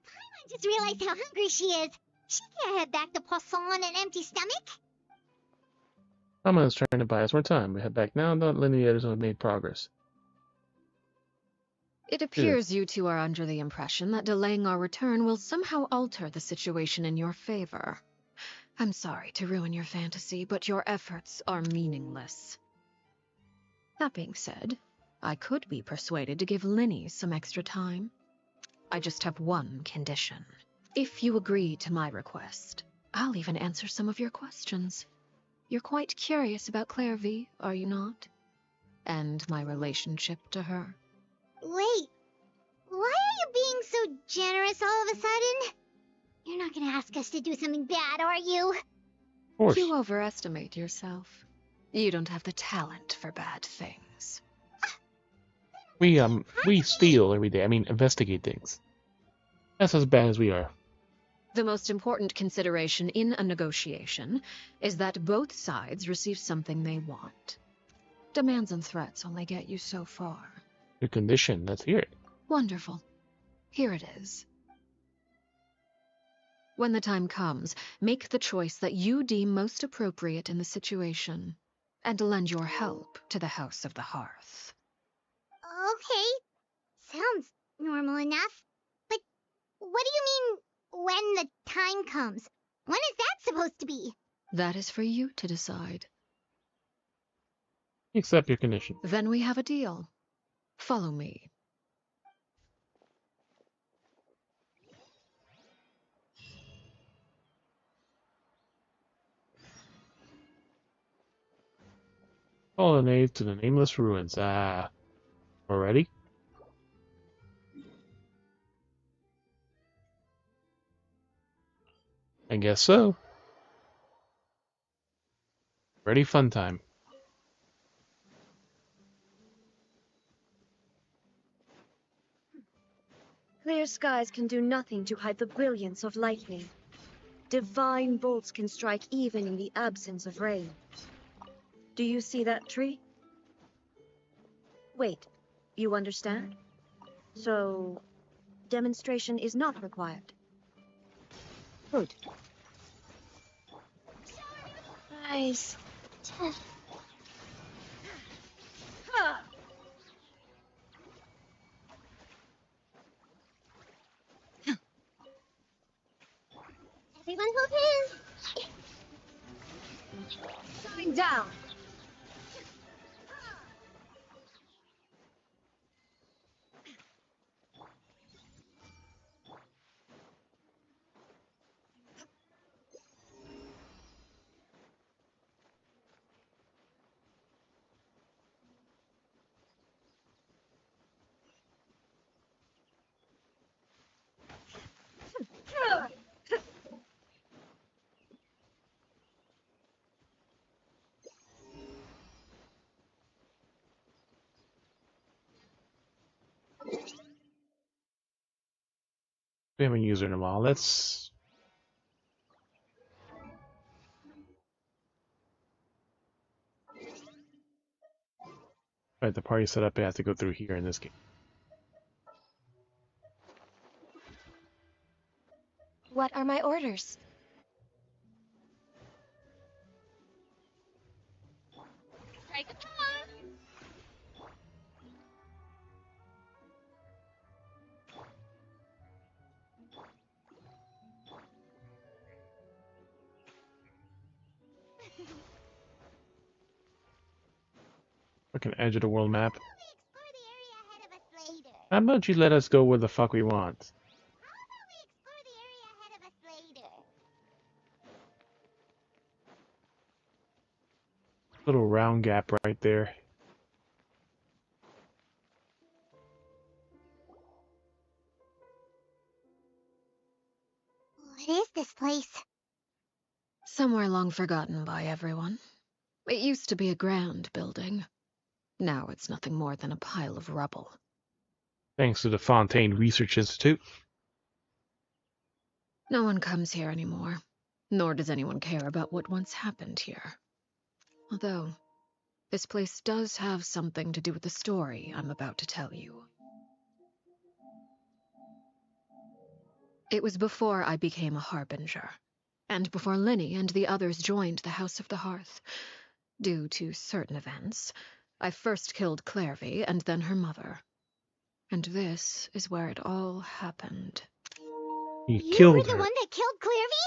Paimon just realized how hungry she is. She can't head back to Poisson on an empty stomach. Someone's trying to buy us more time. We head back now, and don't let the others have made progress. It appears you two are under the impression that delaying our return will somehow alter the situation in your favor. I'm sorry to ruin your fantasy, but your efforts are meaningless. That being said, I could be persuaded to give Linny some extra time. I just have one condition. If you agree to my request, I'll even answer some of your questions. You're quite curious about Clairvy, are you not? And my relationship to her. Wait, why are you being so generous all of a sudden? You're not gonna ask us to do something bad, are you? Of course. You overestimate yourself. You don't have the talent for bad things. We steal every day. I mean, investigate things. That's as bad as we are. The most important consideration in a negotiation is that both sides receive something they want. Demands and threats only get you so far. Your condition, let's hear it. Wonderful. Here it is. When the time comes, make the choice that you deem most appropriate in the situation, and lend your help to the House of the Hearth. Okay, sounds normal enough. But what do you mean, when the time comes? When is that supposed to be? That is for you to decide. Accept your condition. Then we have a deal. Follow me. Colonnade to the nameless ruins. Already? I guess so. Ready, fun time. Clear skies can do nothing to hide the brilliance of lightning. Divine bolts can strike even in the absence of rain. Do you see that tree? Wait, you understand? So, demonstration is not required. Good. Nice. Everyone hold hands. Going down. We haven't used it in a while. Let's... Alright, the party set up. I have to go through here in this game. are my orders? Strike a pose! Fucking edge of the world map. How about we explore the area ahead of us later? How about you let us go where the fuck we want? How about we explore the area ahead of us later? Little round gap right there. What is this place? Somewhere long forgotten by everyone. It used to be a grand building. Now it's nothing more than a pile of rubble. Thanks to the Fontaine Research Institute. No one comes here anymore, nor does anyone care about what once happened here. Although, this place does have something to do with the story I'm about to tell you. It was before I became a Harbinger, and before Linny and the others joined the House of the Hearth. Due to certain events, I first killed Clairvy and then her mother. And this is where it all happened. You You were killed the her. one that killed Clairvy?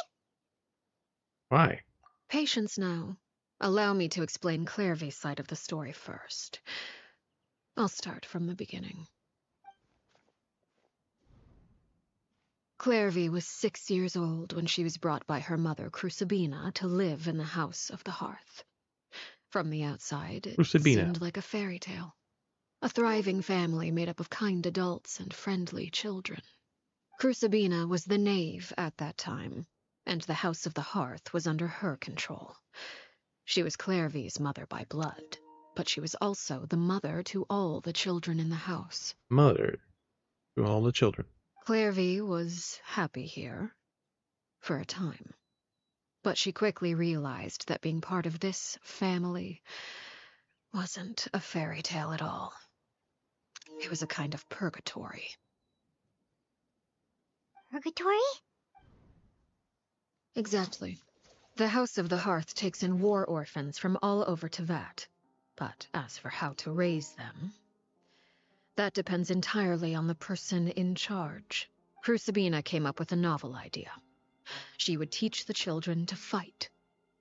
Why? Patience now. Allow me to explain Clairvy's side of the story first. I'll start from the beginning. Clairvy was 6 years old when she was brought by her mother, Crucibina, to live in the House of the Hearth. From the outside, it Crucibina. seemed like a fairy tale. A thriving family made up of kind adults and friendly children. Crucibina was the knave at that time, and the House of the Hearth was under her control. She was Clairvy's mother by blood, but she was also the mother to all the children in the house. Mother to all the children. Clairvy was happy here, for a time. But she quickly realized that being part of this family wasn't a fairy tale at all. It was a kind of purgatory. Purgatory? Exactly. The House of the Hearth takes in war orphans from all over Tevat. But as for how to raise them, that depends entirely on the person in charge. Crucibina came up with a novel idea. She would teach the children to fight,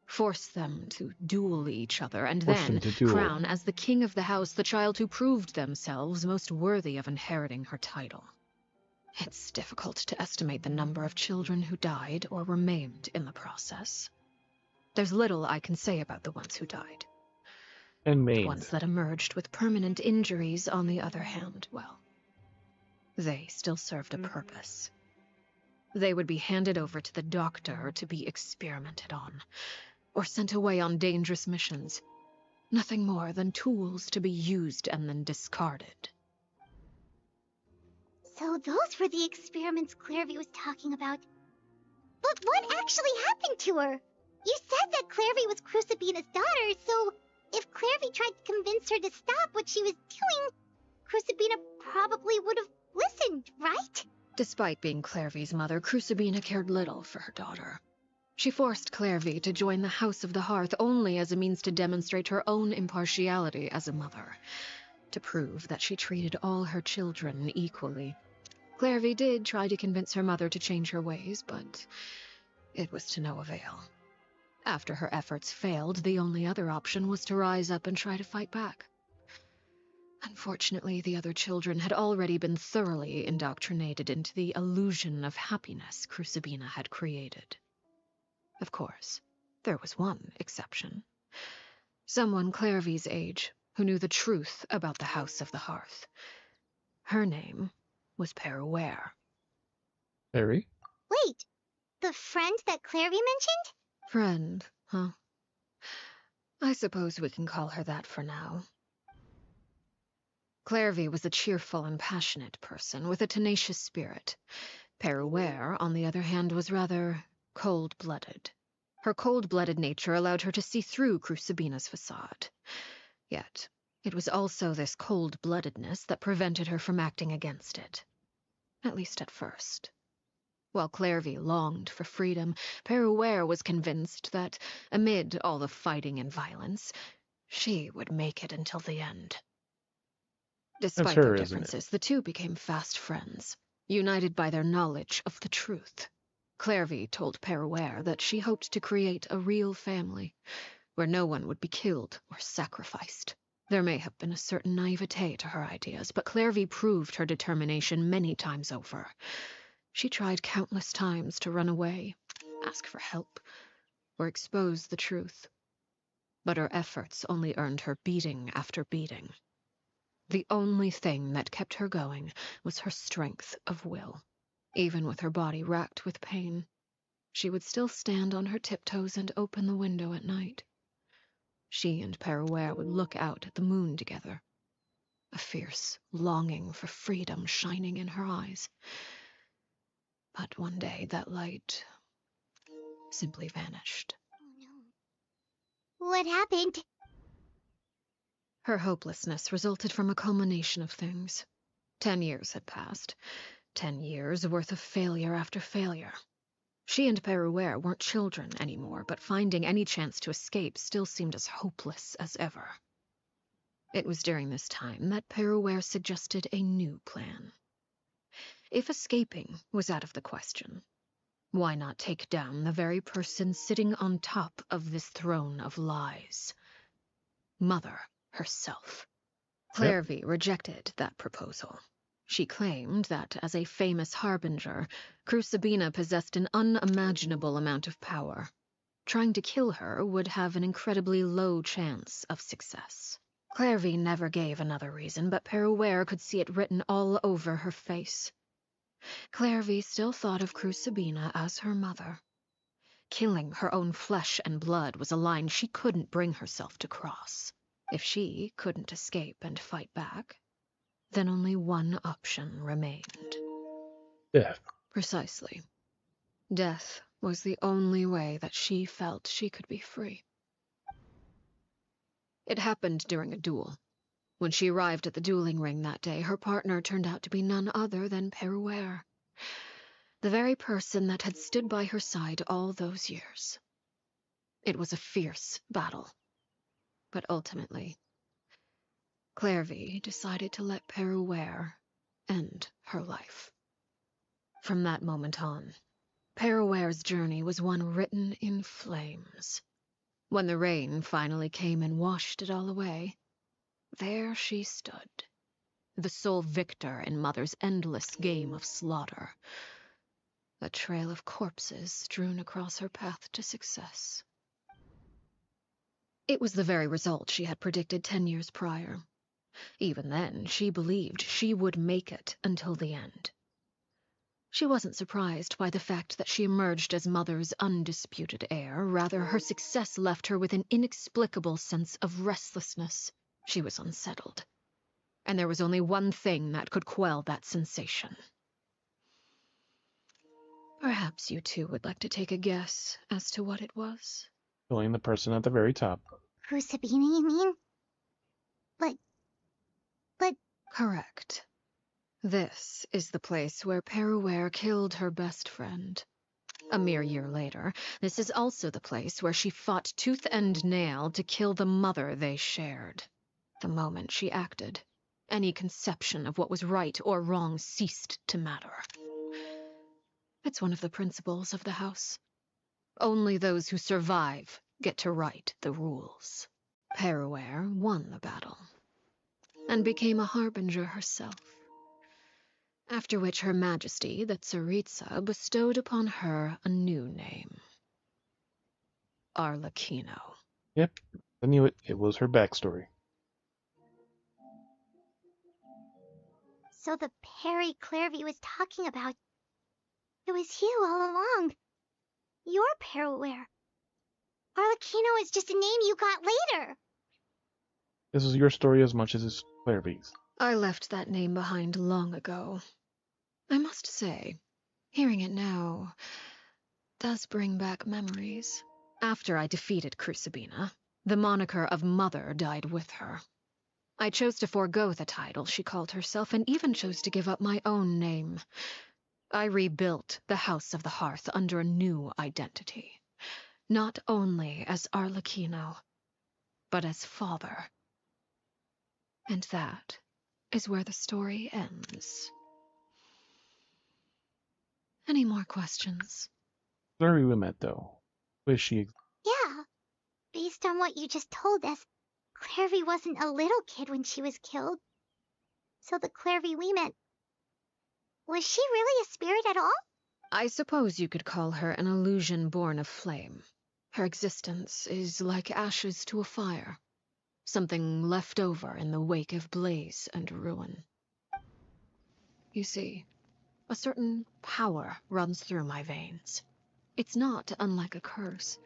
force them to duel each other, and Force them then to duel. crown as the king of the house the child who proved themselves most worthy of inheriting her title. It's difficult to estimate the number of children who died or were maimed in the process. There's little I can say about the ones who died. And The maimed. ones that emerged with permanent injuries, on the other hand, well, they still served a purpose. They would be handed over to the doctor to be experimented on, or sent away on dangerous missions. Nothing more than tools to be used and then discarded. So those were the experiments Clairvy was talking about. But what actually happened to her? You said that Clairvy was Crucibina's daughter, so if Clairvy tried to convince her to stop what she was doing, Crucibina probably would have listened, right? Despite being Clairvy's mother, Crucibina cared little for her daughter. She forced Clairvy to join the House of the Hearth only as a means to demonstrate her own impartiality as a mother, to prove that she treated all her children equally. Clairvy did try to convince her mother to change her ways, but it was to no avail. After her efforts failed, the only other option was to rise up and try to fight back. Unfortunately, the other children had already been thoroughly indoctrinated into the illusion of happiness Crucibina had created. Of course, there was one exception. Someone Clairvy's age, who knew the truth about the House of the Hearth. Her name was Peruere. Harry? Wait, the friend that Clairvy mentioned? Friend, huh? I suppose we can call her that for now. Clairvy was a cheerful and passionate person with a tenacious spirit. Peruere, on the other hand, was rather cold-blooded. Her cold-blooded nature allowed her to see through Crucibina's facade. Yet, it was also this cold-bloodedness that prevented her from acting against it. At least at first. While Clairvy longed for freedom, Peruere was convinced that, amid all the fighting and violence, she would make it until the end. That's Despite their her, isn't it? differences, the two became fast friends, united by their knowledge of the truth. Clairvy told Peruere that she hoped to create a real family, where no one would be killed or sacrificed. There may have been a certain naivete to her ideas, but Clairvy proved her determination many times over. She tried countless times to run away, ask for help, or expose the truth. But her efforts only earned her beating after beating. The only thing that kept her going was her strength of will. Even with her body racked with pain, she would still stand on her tiptoes and open the window at night. She and Peruere would look out at the moon together, a fierce longing for freedom shining in her eyes. But one day that light simply vanished. Oh no. What happened? Her hopelessness resulted from a culmination of things. 10 years had passed. 10 years worth of failure after failure. She and Peruere weren't children anymore, but finding any chance to escape still seemed as hopeless as ever. It was during this time that Peruere suggested a new plan. If escaping was out of the question, why not take down the very person sitting on top of this throne of lies? Mother herself. Clairvy rejected that proposal. She claimed that, as a famous harbinger, Crucibina possessed an unimaginable amount of power. Trying to kill her would have an incredibly low chance of success. Clairvy never gave another reason, but Peruere could see it written all over her face. Clairvy still thought of Crucibina as her mother. Killing her own flesh and blood was a line she couldn't bring herself to cross. If she couldn't escape and fight back, then only one option remained. Death. Precisely. Death was the only way that she felt she could be free. It happened during a duel. When she arrived at the dueling ring that day, her partner turned out to be none other than Peruere, the very person that had stood by her side all those years. It was a fierce battle, but ultimately, Clairvy decided to let Peruere end her life. From that moment on, Peruere's journey was one written in flames. When the rain finally came and washed it all away, there she stood, the sole victor in Mother's endless game of slaughter, a trail of corpses strewn across her path to success. It was the very result she had predicted 10 years prior. Even then, she believed she would make it until the end. She wasn't surprised by the fact that she emerged as Mother's undisputed heir. Rather, her success left her with an inexplicable sense of restlessness. She was unsettled. And there was only one thing that could quell that sensation. Perhaps you two would like to take a guess as to what it was? Killing the person at the very top. Crucibina, you mean? But... Correct. This is the place where Peruere killed her best friend. A mere year later, this is also the place where she fought tooth and nail to kill the mother they shared. The moment she acted, any conception of what was right or wrong ceased to matter. It's one of the principles of the house. Only those who survive get to write the rules. Peruere won the battle, and became a harbinger herself. After which Her Majesty, the Tsaritsa, bestowed upon her a new name. Arlecchino. Yep, I knew it. It was her backstory. So the Perry Clairvy was talking about... It was you all along. You're Peruere. Arlecchino is just a name you got later. This is your story as much as it's Clairvy's. I left that name behind long ago. I must say, hearing it now does bring back memories. After I defeated Crucibina, the moniker of Mother died with her. I chose to forego the title she called herself, and even chose to give up my own name. I rebuilt the House of the Hearth under a new identity. Not only as Arlecchino, but as father. And that is where the story ends. Any more questions? Where we met, though. Was she... Yeah, based on what you just told us, Clairvy wasn't a little kid when she was killed. So the Clairvy we met, was she really a spirit at all? I suppose you could call her an illusion born of flame. Her existence is like ashes to a fire, something left over in the wake of blaze and ruin. You see, a certain power runs through my veins. It's not unlike a curse.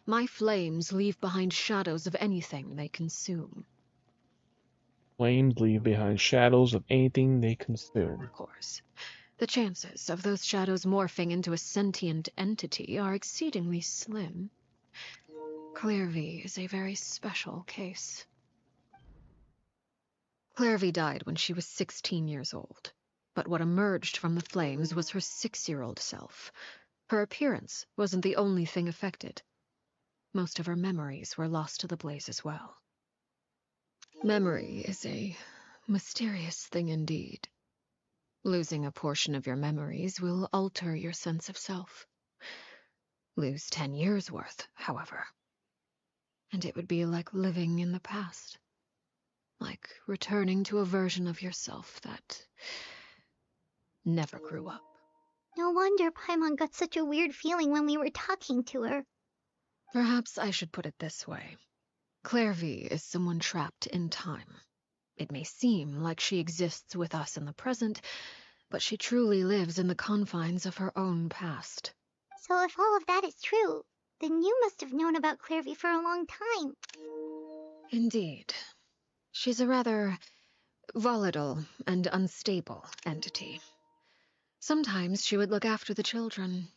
My flames leave behind shadows of anything they consume. Flames leave behind shadows of anything they consume. Of course. The chances of those shadows morphing into a sentient entity are exceedingly slim. Clairvy is a very special case. Clairvy died when she was 16 years old, but what emerged from the flames was her 6-year-old self. Her appearance wasn't the only thing affected. Most of her memories were lost to the blaze as well. Memory is a mysterious thing indeed. Losing a portion of your memories will alter your sense of self. Lose 10 years' worth, however, and it would be like living in the past. Like returning to a version of yourself that never grew up. No wonder Paimon got such a weird feeling when we were talking to her. Perhaps I should put it this way. Clairvy is someone trapped in time. It may seem like she exists with us in the present, but she truly lives in the confines of her own past. So if all of that is true, then you must have known about Clairvy for a long time. Indeed. She's a rather volatile and unstable entity. Sometimes she would look after the children.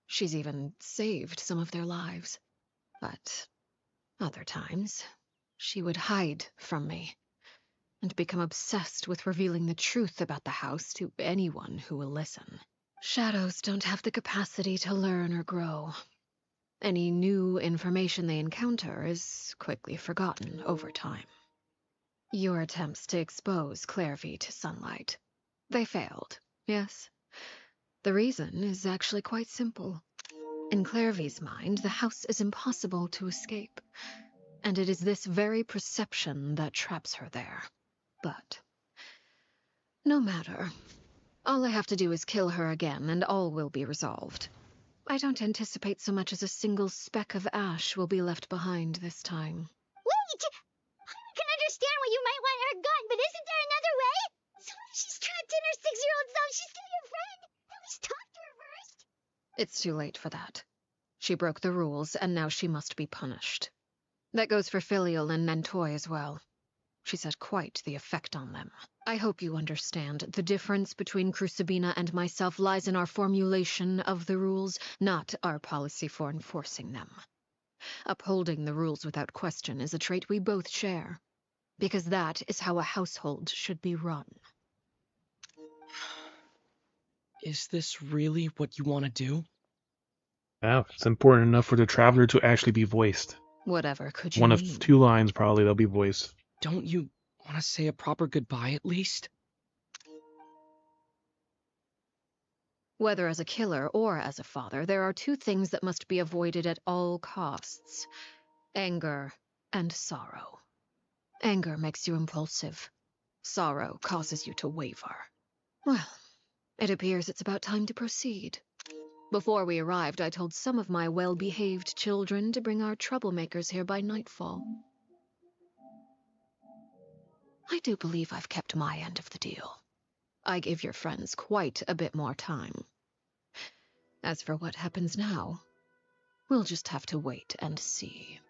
She's even saved some of their lives. But other times, she would hide from me and become obsessed with revealing the truth about the house to anyone who will listen. Shadows don't have the capacity to learn or grow. Any new information they encounter is quickly forgotten over time. Your attempts to expose Clairvy to sunlight. They failed, yes. The reason is actually quite simple. In Clairvy's mind, the house is impossible to escape, and it is this very perception that traps her there. But no matter. All I have to do is kill her again, and all will be resolved. I don't anticipate so much as a single speck of ash will be left behind this time. Wait! I can understand why you might want her gone, but isn't there another way? So if she's trapped in her 6-year-old self, she's still your friend. At least talk to her first. It's too late for that. She broke the rules, and now she must be punished. That goes for Filial and Nantoy as well. She's had quite the effect on them. I hope you understand. The difference between Crucibina and myself lies in our formulation of the rules, not our policy for enforcing them. Upholding the rules without question is a trait we both share, because that is how a household should be run. Is this really what you want to do? Yeah, it's important enough for the Traveler to actually be voiced. Whatever could you One mean? of 2 lines, probably, they'll be voiced. Don't you want to say a proper goodbye at least? Whether as a killer or as a father, there are 2 things that must be avoided at all costs: anger and sorrow. Anger makes you impulsive. Sorrow causes you to waver. Well, it appears it's about time to proceed. Before we arrived, I told some of my well-behaved children to bring our troublemakers here by nightfall. I do believe I've kept my end of the deal. I gave your friends quite a bit more time. As for what happens now, we'll just have to wait and see.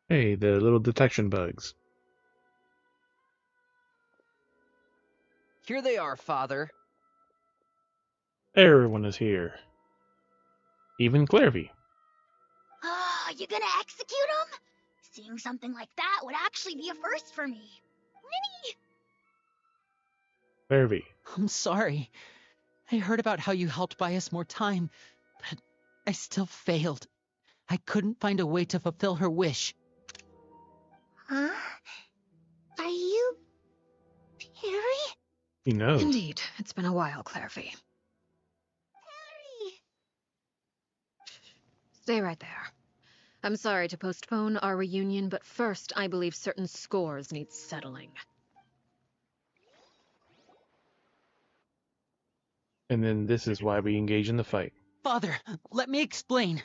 Hey, the little detection bugs. Here they are, Father. Everyone is here. Even Clairvy. Ah, you gonna execute him? Seeing something like that would actually be a first for me. Linny! Clairvy, I'm sorry. I heard about how you helped buy us more time, but I still failed. I couldn't find a way to fulfill her wish. Huh? Are you... Perry? He knows. Indeed, it's been a while, Clairvy. Perry! Stay right there. I'm sorry to postpone our reunion, but first I believe certain scores need settling. And then this is why we engage in the fight. Father, let me explain.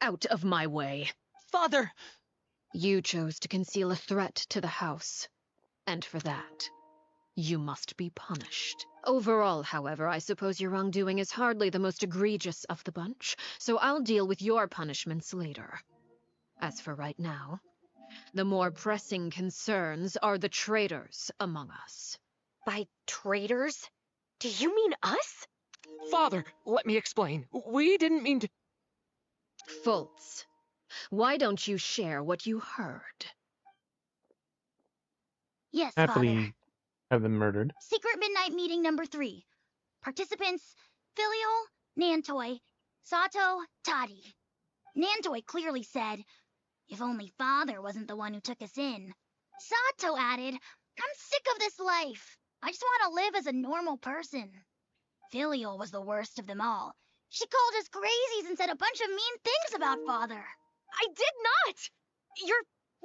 Out of my way. Father! You chose to conceal a threat to the house, and for that, you must be punished. Overall, however, I suppose your wrongdoing is hardly the most egregious of the bunch, so I'll deal with your punishments later. As for right now, the more pressing concerns are the traitors among us. By traitors? Do you mean us? Father, let me explain. We didn't mean to... Fultz, why don't you share what you heard? Yes, Happily Father. have them murdered. Secret Midnight Meeting number 3. Participants, Filial, Nantoy, Sato, Toddy. Nantoy clearly said, if only Father wasn't the one who took us in. Sato added, I'm sick of this life. I just want to live as a normal person. Filial was the worst of them all. She called us crazies and said a bunch of mean things about Father. I did not!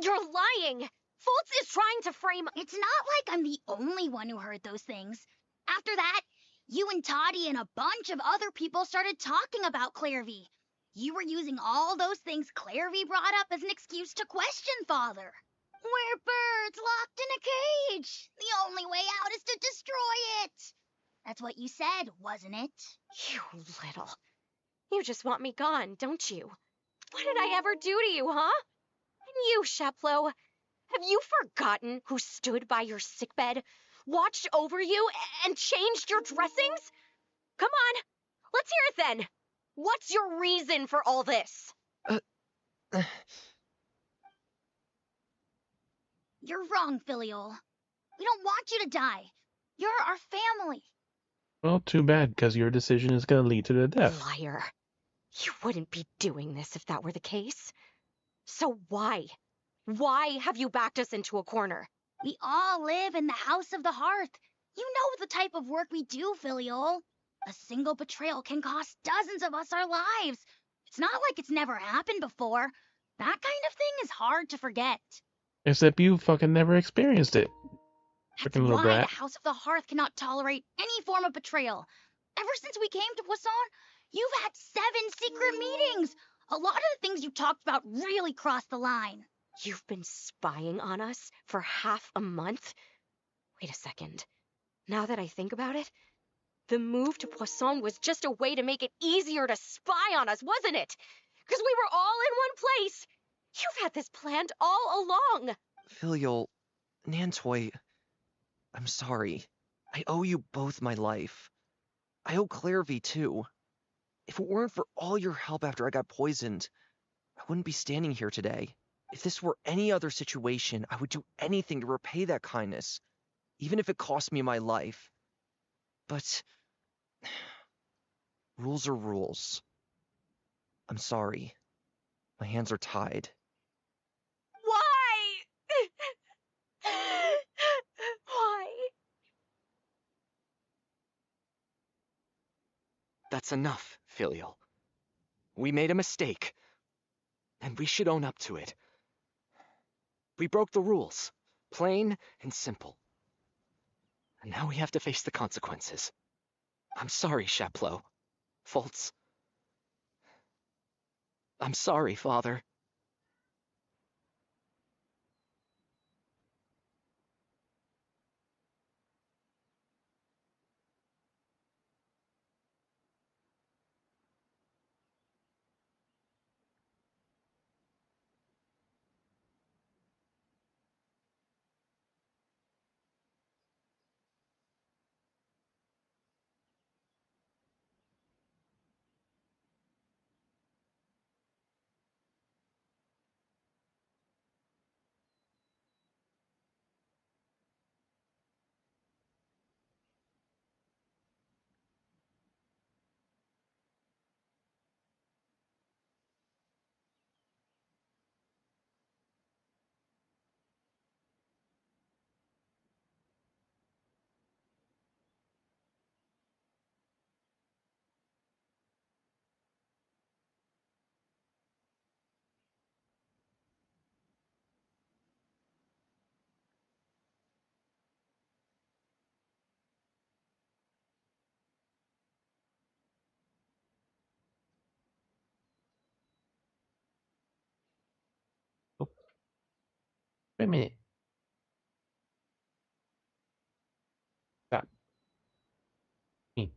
You're lying! Fultz is trying to frame... It's not like I'm the only one who heard those things. After that, you and Toddy and a bunch of other people started talking about Clairvy. You were using all those things Clairvy brought up as an excuse to question Father. We're birds locked in a cage. The only way out is to destroy it. That's what you said, wasn't it? You little... You just want me gone, don't you? What did I ever do to you, huh? And you, Sheplo, have you forgotten who stood by your sickbed, watched over you, and changed your dressings? Come on, let's hear it then. What's your reason for all this? You're wrong, Filial. We don't want you to die. You're our family. Well, too bad, because your decision is going to lead to the death. Liar. You wouldn't be doing this if that were the case. So why? Why have you backed us into a corner? We all live in the House of the Hearth. You know the type of work we do, Filial. A single betrayal can cost dozens of us our lives. It's not like it's never happened before. That kind of thing is hard to forget. Except you fucking never experienced it. That's Freaking little why brat. the House of the Hearth cannot tolerate any form of betrayal. Ever since we came to Poisson, you've had 7 secret meetings. A lot of the things you talked about really crossed the line. You've been spying on us for half a month? Wait a second. Now that I think about it, the move to Poisson was just a way to make it easier to spy on us, wasn't it? Because we were all in one place. You've had this planned all along. Filial, Nantoy, I'm sorry. I owe you both my life. I owe Clairvy too. If it weren't for all your help after I got poisoned, I wouldn't be standing here today. If this were any other situation, I would do anything to repay that kindness, even if it cost me my life. But rules are rules. I'm sorry. My hands are tied. Why? Why? That's enough, Filial. We made a mistake, and we should own up to it. We broke the rules, plain and simple. And now we have to face the consequences. I'm sorry, Chapleau. Fultz. I'm sorry, Father. Wait a minute. Stop. Me.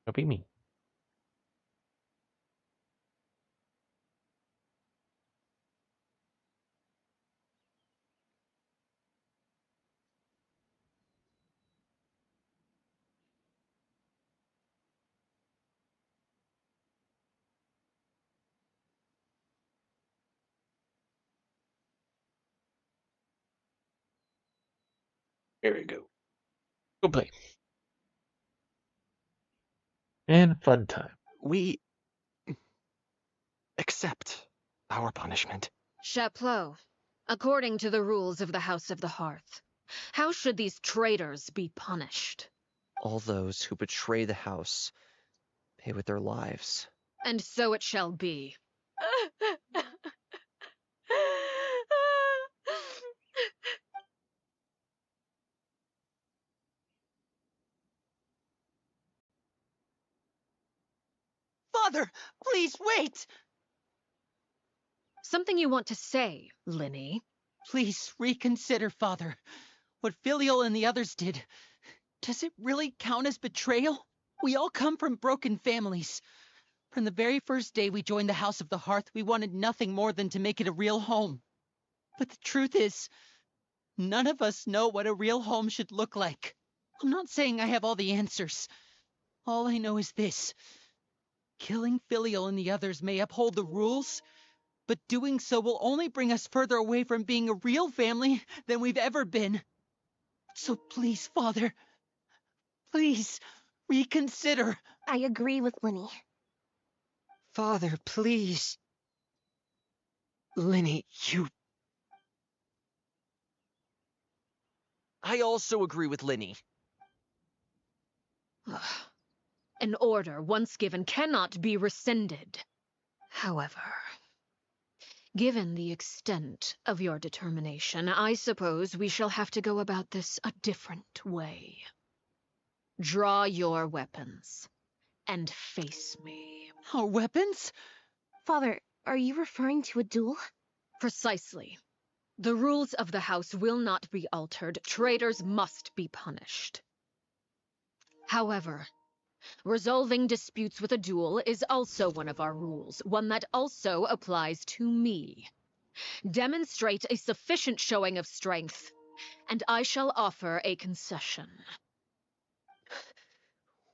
Don't be me. There we go. Go play. And fun time. We accept our punishment. Chaplot, according to the rules of the House of the Hearth, how should these traitors be punished? All those who betray the house pay with their lives. And so it shall be. Father, please wait! Something you want to say, Linny? Please reconsider, Father. What Filial and the others did, does it really count as betrayal? We all come from broken families. From the very first day we joined the House of the Hearth, we wanted nothing more than to make it a real home. But the truth is, none of us know what a real home should look like. I'm not saying I have all the answers. All I know is this. Killing Filial and the others may uphold the rules, but doing so will only bring us further away from being a real family than we've ever been. So please, Father, please, reconsider. I agree with Linny. Father, please. Linny, you... I also agree with Linny. An order once given cannot be rescinded. However, given the extent of your determination, I suppose we shall have to go about this a different way. Draw your weapons and face me. Our weapons? Father, are you referring to a duel? Precisely. The rules of the house will not be altered. Traitors must be punished. However, resolving disputes with a duel is also one of our rules, one that also applies to me. Demonstrate a sufficient showing of strength, and I shall offer a concession.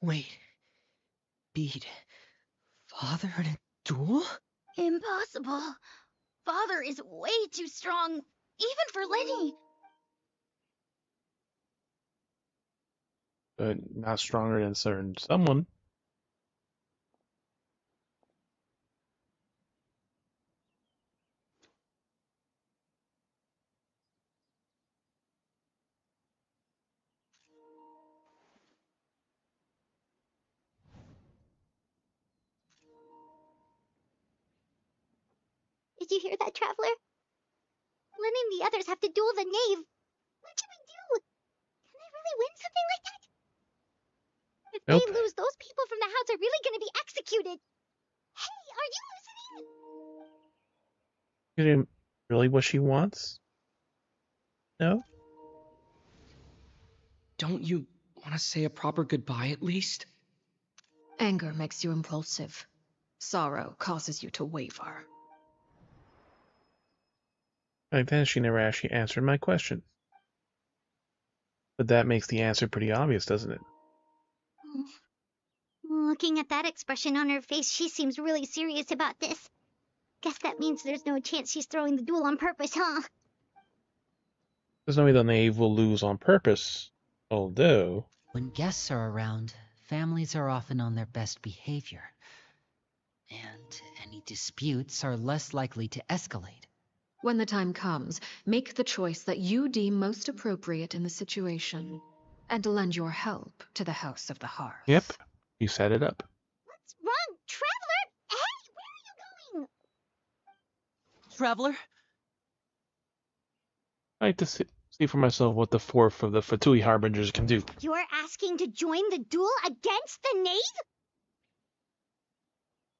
Wait. Beat Father in a duel? Impossible. Father is way too strong, even for Linny. But not stronger than someone. Did you hear that, Traveler? Linny and the others have to duel the knave. What should we do? Can they really win something like that? If Nope. they lose, those people from the house are really going to be executed. Hey, are you listening? Is it really what she wants? No? Don't you want to say a proper goodbye at least? Anger makes you impulsive. Sorrow causes you to waver. Like that, she never actually answered my question. But that makes the answer pretty obvious, doesn't it? Looking at that expression on her face, she seems really serious about this. Guess that means there's no chance she's throwing the duel on purpose, huh? There's no way the knave will lose on purpose. Although... When guests are around, families are often on their best behavior. And any disputes are less likely to escalate. When the time comes, make the choice that you deem most appropriate in the situation, and lend your help to the House of the Hearth. Yep, you set it up. What's wrong, Traveler? Hey, where are you going? Traveler? I like to see for myself what the fourth of the Fatui Harbingers can do. You're asking to join the duel against the knave?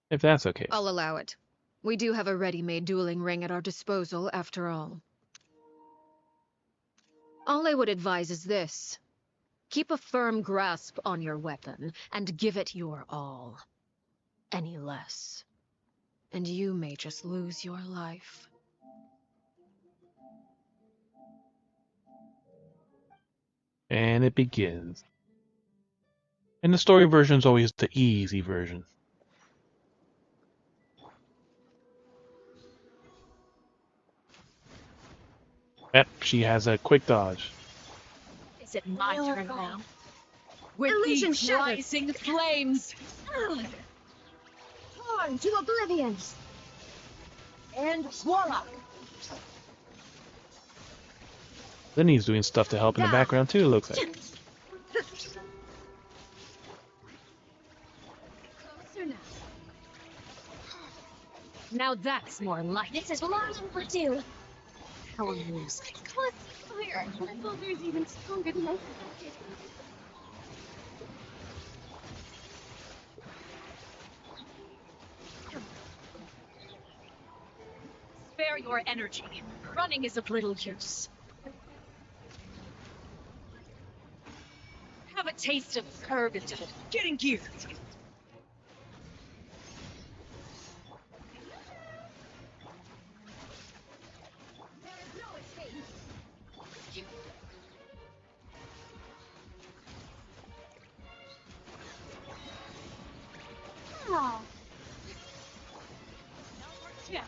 If that's okay. I'll allow it. We do have a ready-made dueling ring at our disposal, after all. All I would advise is this. Keep a firm grasp on your weapon, and give it your all. Any less, and you may just lose your life. And it begins. And the story version is always the easy version. Yep, she has a quick dodge. Is it my turn now? With Illusion these shattered. rising flames! Torn to oblivion! And voila! Lenny's doing stuff to help in the background too, it looks like. Closer now. Now that's more like This is long overdue. how I'm losing. Plus fire. My boulder is even stronger than I expected. Spare your energy. Running is of little use. Have a taste of curb instead of getting geared. Oh, Yeah.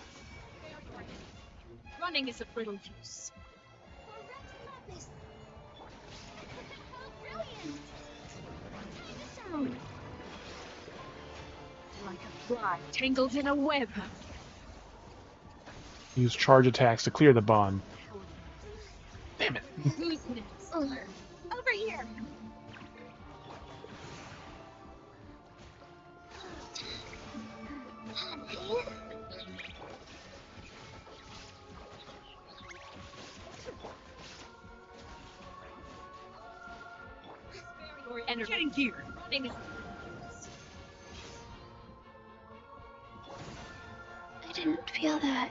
Running is of little use. brilliant! Like a fly tangled in a web. Use charge attacks to clear the bond. Damn it. Who's next? Over here! Your energy. Getting geared. Running is I didn't feel that.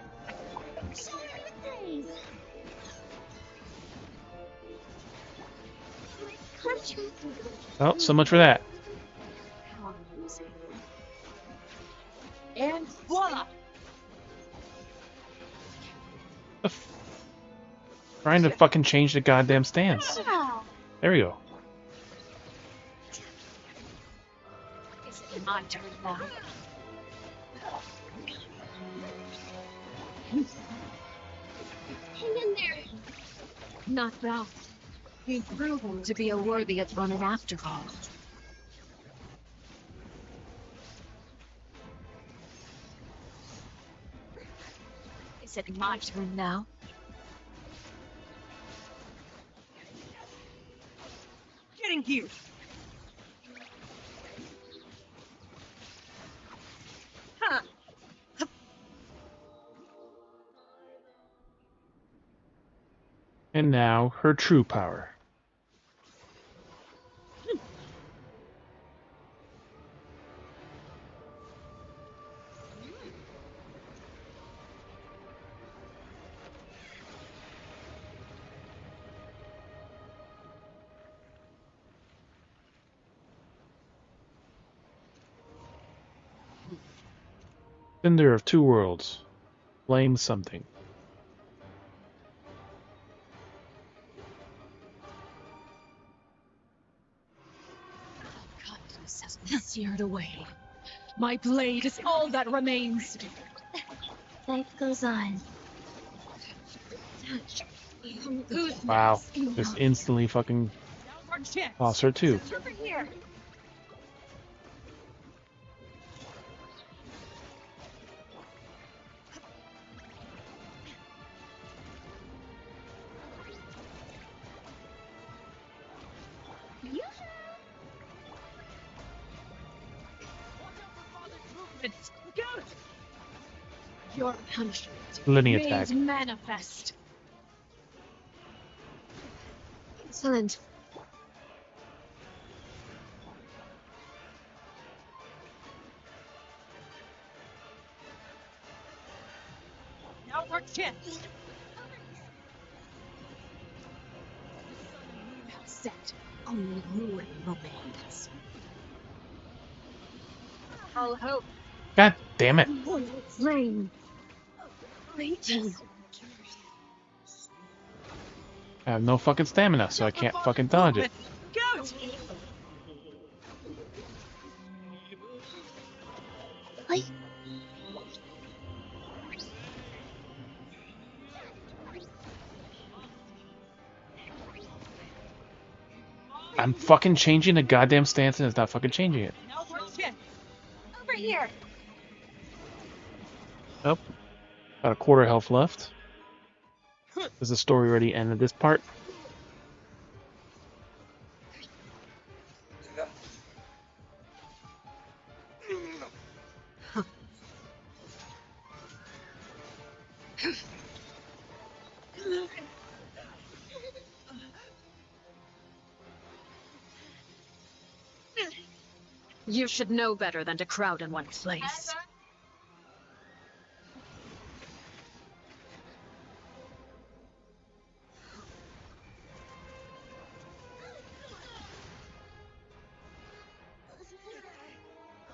Oh, so much for that. how I'm losing. And voila! Trying to fucking change the goddamn stance. Wow. There we go. Is it my turn now? Hang in there. Not thou. You've proven to be a worthy opponent after all. Is it my turn now? Getting geared. Huh. And now, her true power. Cinder of two worlds. Flame something. Kindness has been seared away. My blade is all that remains. Life goes on. Who's Wow. next? Just instantly fucking Downward chance. toss her too. Over here. Look out! Your punishment Lenny remains attack. manifest. Excellent. more chance. Set. Only ruin remains. I'll hope. God damn it. Royal flame. Waiting. I have no fucking stamina, so I can't fucking dodge it. Goat! I'm fucking changing the goddamn stance and it's not fucking changing it. No more chance. Over here. Oh, about a quarter health left. Does the story already end at this part? You should know better than to crowd in one place.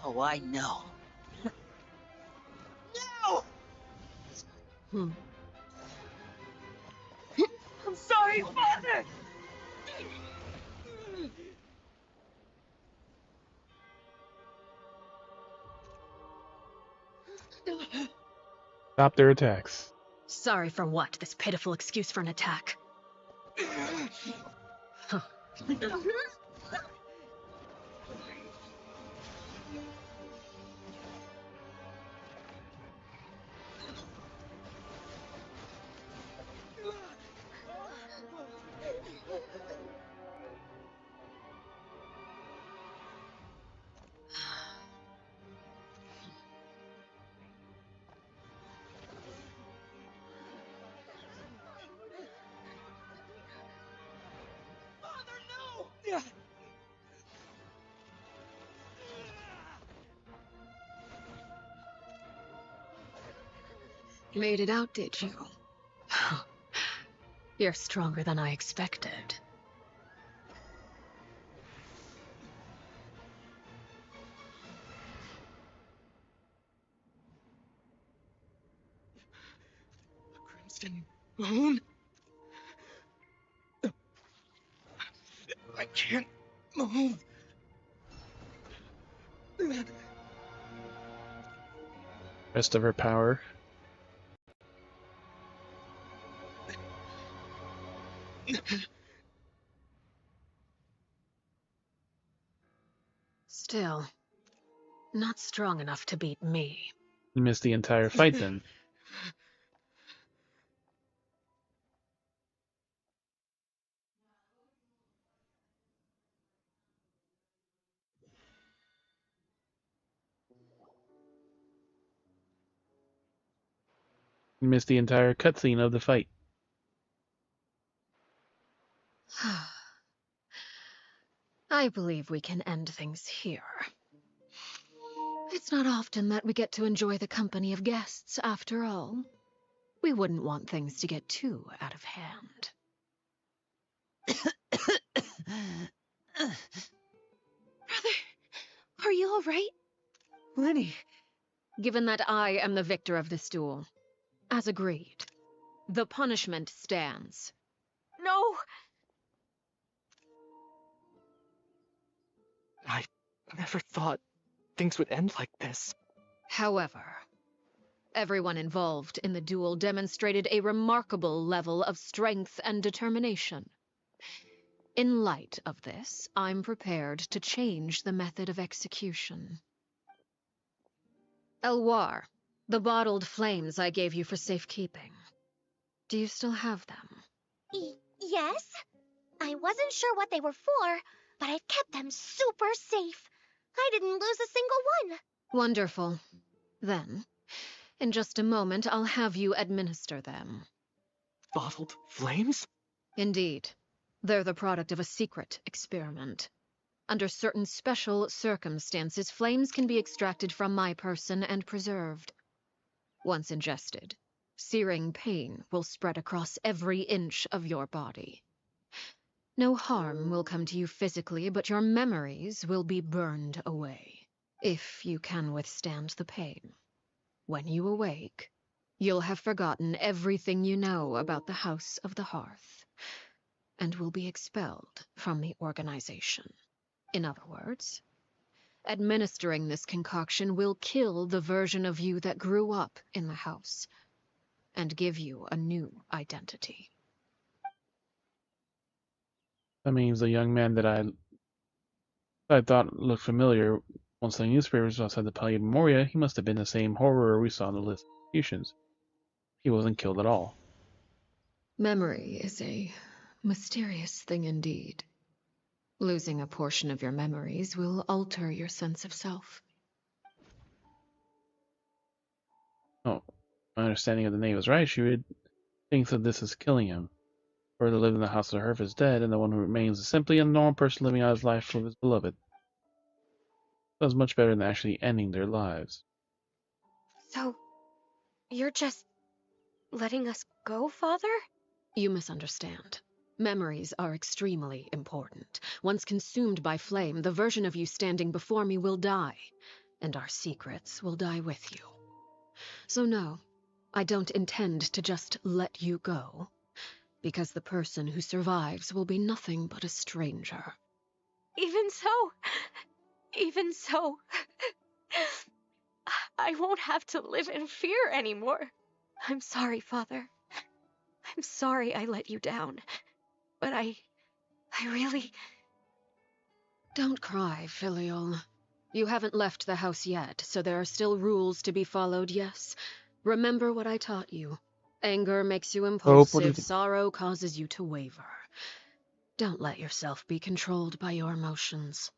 Oh, I know. I'm sorry, Father! Stop their attacks. Sorry for what? This pitiful excuse for an attack. Huh. Made it out, did you? You're stronger than I expected. Crimson Moon? I can't move. Rest of her power. Still, not strong enough to beat me. You missed the entire fight then. You missed the entire cutscene of the fight. I believe we can end things here. It's not often that we get to enjoy the company of guests, after all. We wouldn't want things to get too out of hand. Brother, are you all right? Lenny. Given that I am the victor of this duel, as agreed, the punishment stands. No! I never thought things would end like this. However, everyone involved in the duel demonstrated a remarkable level of strength and determination. In light of this, I'm prepared to change the method of execution. Elwar, the bottled flames I gave you for safekeeping. Do you still have them? Yes? I wasn't sure what they were for, but I've kept them super safe. I didn't lose a single one. Wonderful. Then, in just a moment, I'll have you administer them. Bottled flames? Indeed. They're the product of a secret experiment. Under certain special circumstances, flames can be extracted from my person and preserved. Once ingested, Searing pain will spread across every inch of your body. No harm will come to you physically, but your memories will be burned away, if you can withstand the pain. When you awake, you'll have forgotten everything you know about the House of the Hearth, and will be expelled from the organization. In other words, administering this concoction will kill the version of you that grew up in the house, and give you a new identity. That means the young man that I thought looked familiar once the newspapers outside the Palais Memoria, he must have been the same horror we saw on the list of executions. He wasn't killed at all. Memory is a mysterious thing indeed. Losing a portion of your memories will alter your sense of self. Oh, my understanding of the name is right. She would think that this is killing him. For the living in the House of the Hearth is dead, and the one who remains is simply a normal person living out his life with his beloved. That's much better than actually ending their lives. So, you're just letting us go, Father? You misunderstand. Memories are extremely important. Once consumed by flame, the version of you standing before me will die, and our secrets will die with you. So no, I don't intend to just let you go, because the person who survives will be nothing but a stranger. Even so, I won't have to live in fear anymore. I'm sorry, Father. I'm sorry I let you down. But I really... Don't cry, Filial. You haven't left the house yet, so there are still rules to be followed, yes. Remember what I taught you. Anger makes you impulsive, sorrow causes you to waver. Don't let yourself be controlled by your emotions.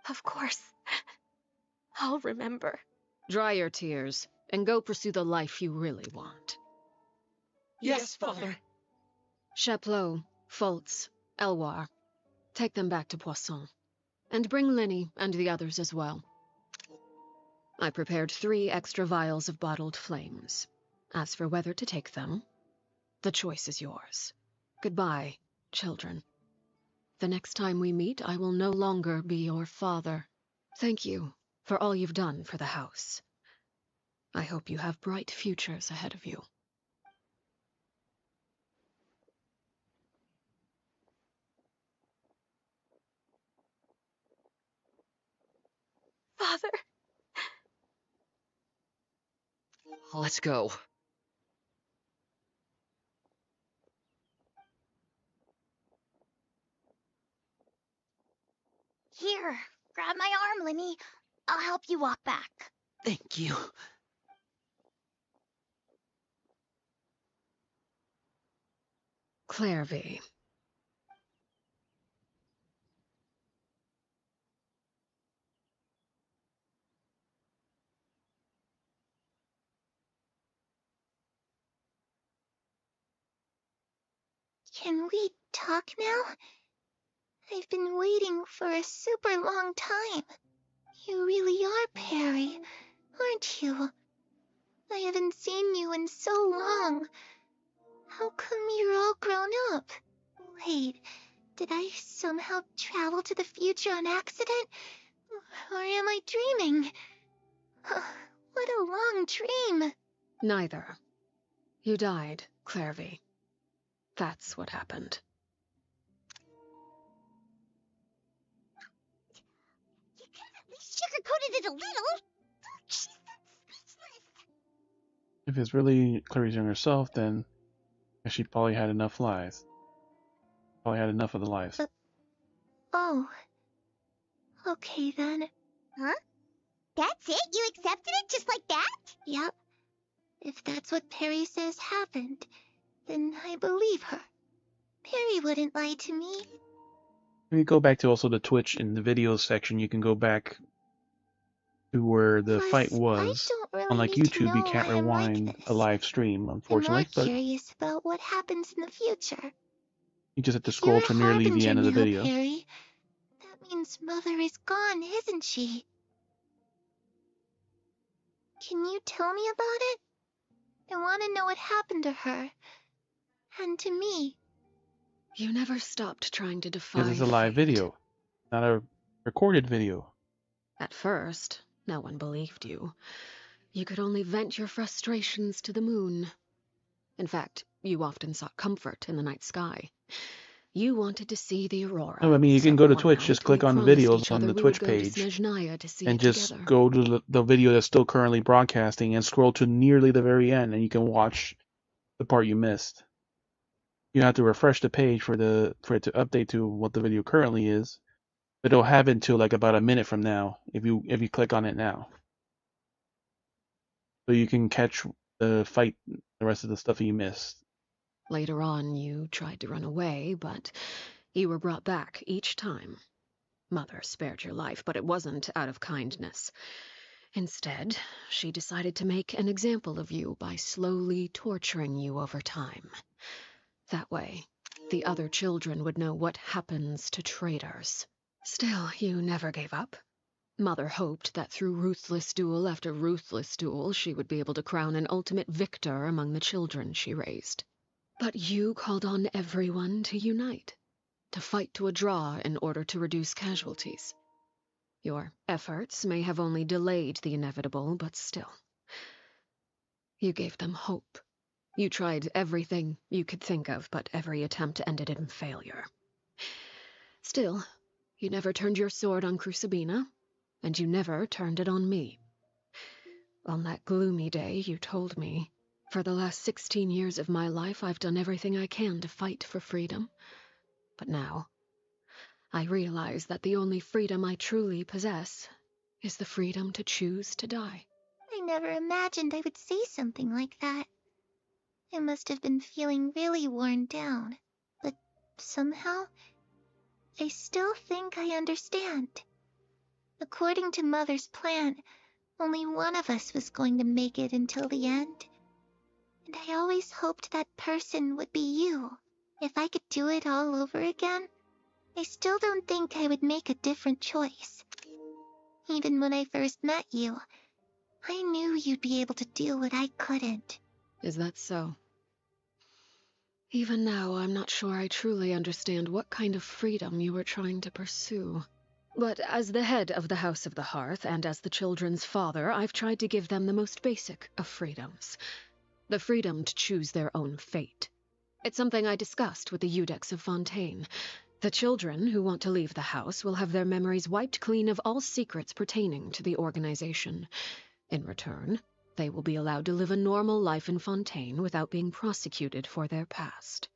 Of course. I'll remember. Dry your tears, and go pursue the life you really want. Yes, Father. Chaplot, Fultz, Elwar, take them back to Poisson. And bring Linny and the others as well. I prepared 3 extra vials of bottled flames. As for whether to take them, the choice is yours. Goodbye, children. The next time we meet, I will no longer be your father. Thank you for all you've done for the house. I hope you have bright futures ahead of you. Father! Let's go. Here, grab my arm, Linny. I'll help you walk back. Thank you. Clairvy. Can we talk now? I've been waiting for a super long time. You really are Perry, aren't you? I haven't seen you in so long. How come you're all grown up? Wait, did I somehow travel to the future on accident? Or am I dreaming? What a long dream. Neither. You died, Clairvy. That's what happened. You could have at least sugarcoated it a little. She's speechless. If it's really Clary's younger self, then she probably had enough lives. Probably had enough of the lives. Oh. Okay then. Huh? That's it? You accepted it just like that? Yep. If that's what Perry says happened, then I believe her. Perry wouldn't lie to me. If you go back to also the Twitch in the videos section, you can go back to where the Plus, fight was. I don't really Unlike need to YouTube, you know can't why I'm like rewind this. a live stream, I'm more unfortunately, but curious about what happens in the future. you just have to If you're scroll a to nearly the harbinger end of the now, video. Perry, that means Mother is gone, isn't she? Can you tell me about it? I want to know what happened to her. And to me. You never stopped trying to defy Because it's a live fate. video, not a recorded video. At first, no one believed you. You could only vent your frustrations to the moon. In fact, you often sought comfort in the night sky. You wanted to see the aurora. No, I mean, you can So go to one Twitch, night just we click on promised videos each on other the we would Twitch go to page, Snezhnaya to see and it just together. go to the video that's still currently broadcasting and scroll to nearly the very end, and you can watch the part you missed. You have to refresh the page for it to update to what the video currently is, but it'll have it until like about a minute from now if you click on it now, so you can catch the fight, the rest of the stuff you missed. Later on, you tried to run away, but you were brought back each time. Mother spared your life, but it wasn't out of kindness. Instead, she decided to make an example of you by slowly torturing you over time. That way, the other children would know what happens to traitors. Still, you never gave up. Mother hoped that through ruthless duel after ruthless duel, she would be able to crown an ultimate victor among the children she raised. But you called on everyone to unite, to fight to a draw in order to reduce casualties. Your efforts may have only delayed the inevitable, but still. You gave them hope. You tried everything you could think of, but every attempt ended in failure. Still, you never turned your sword on Crucibina, and you never turned it on me. On that gloomy day, you told me, "For the last 16 years of my life, I've done everything I can to fight for freedom. But now, I realize that the only freedom I truly possess is the freedom to choose to die." I never imagined I would say something like that. I must have been feeling really worn down. But somehow, I still think I understand. According to Mother's plan, only one of us was going to make it until the end. And I always hoped that person would be you. If I could do it all over again, I still don't think I would make a different choice. Even when I first met you, I knew you'd be able to do what I couldn't. Is that so? Even now, I'm not sure I truly understand what kind of freedom you were trying to pursue. But as the head of the House of the Hearth, and as the children's father, I've tried to give them the most basic of freedoms. The freedom to choose their own fate. It's something I discussed with the Eudex of Fontaine. The children who want to leave the house will have their memories wiped clean of all secrets pertaining to the organization. In return, they will be allowed to live a normal life in Fontaine without being prosecuted for their past.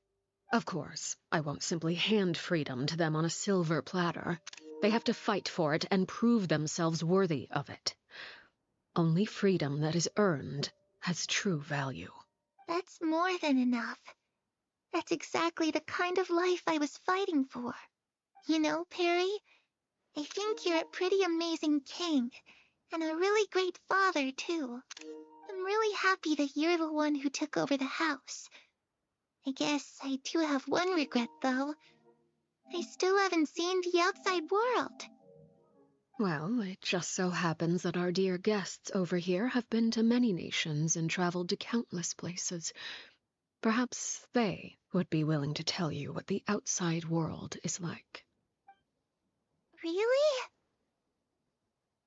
Of course, I won't simply hand freedom to them on a silver platter. They have to fight for it and prove themselves worthy of it. Only freedom that is earned has true value. That's more than enough. That's exactly the kind of life I was fighting for. You know, Perry, I think you're a pretty amazing king, and a really great father, too. I'm really happy that you're the one who took over the house. I guess I do have one regret, though. I still haven't seen the outside world. Well, it just so happens that our dear guests over here have been to many nations and traveled to countless places. Perhaps they would be willing to tell you what the outside world is like. Really?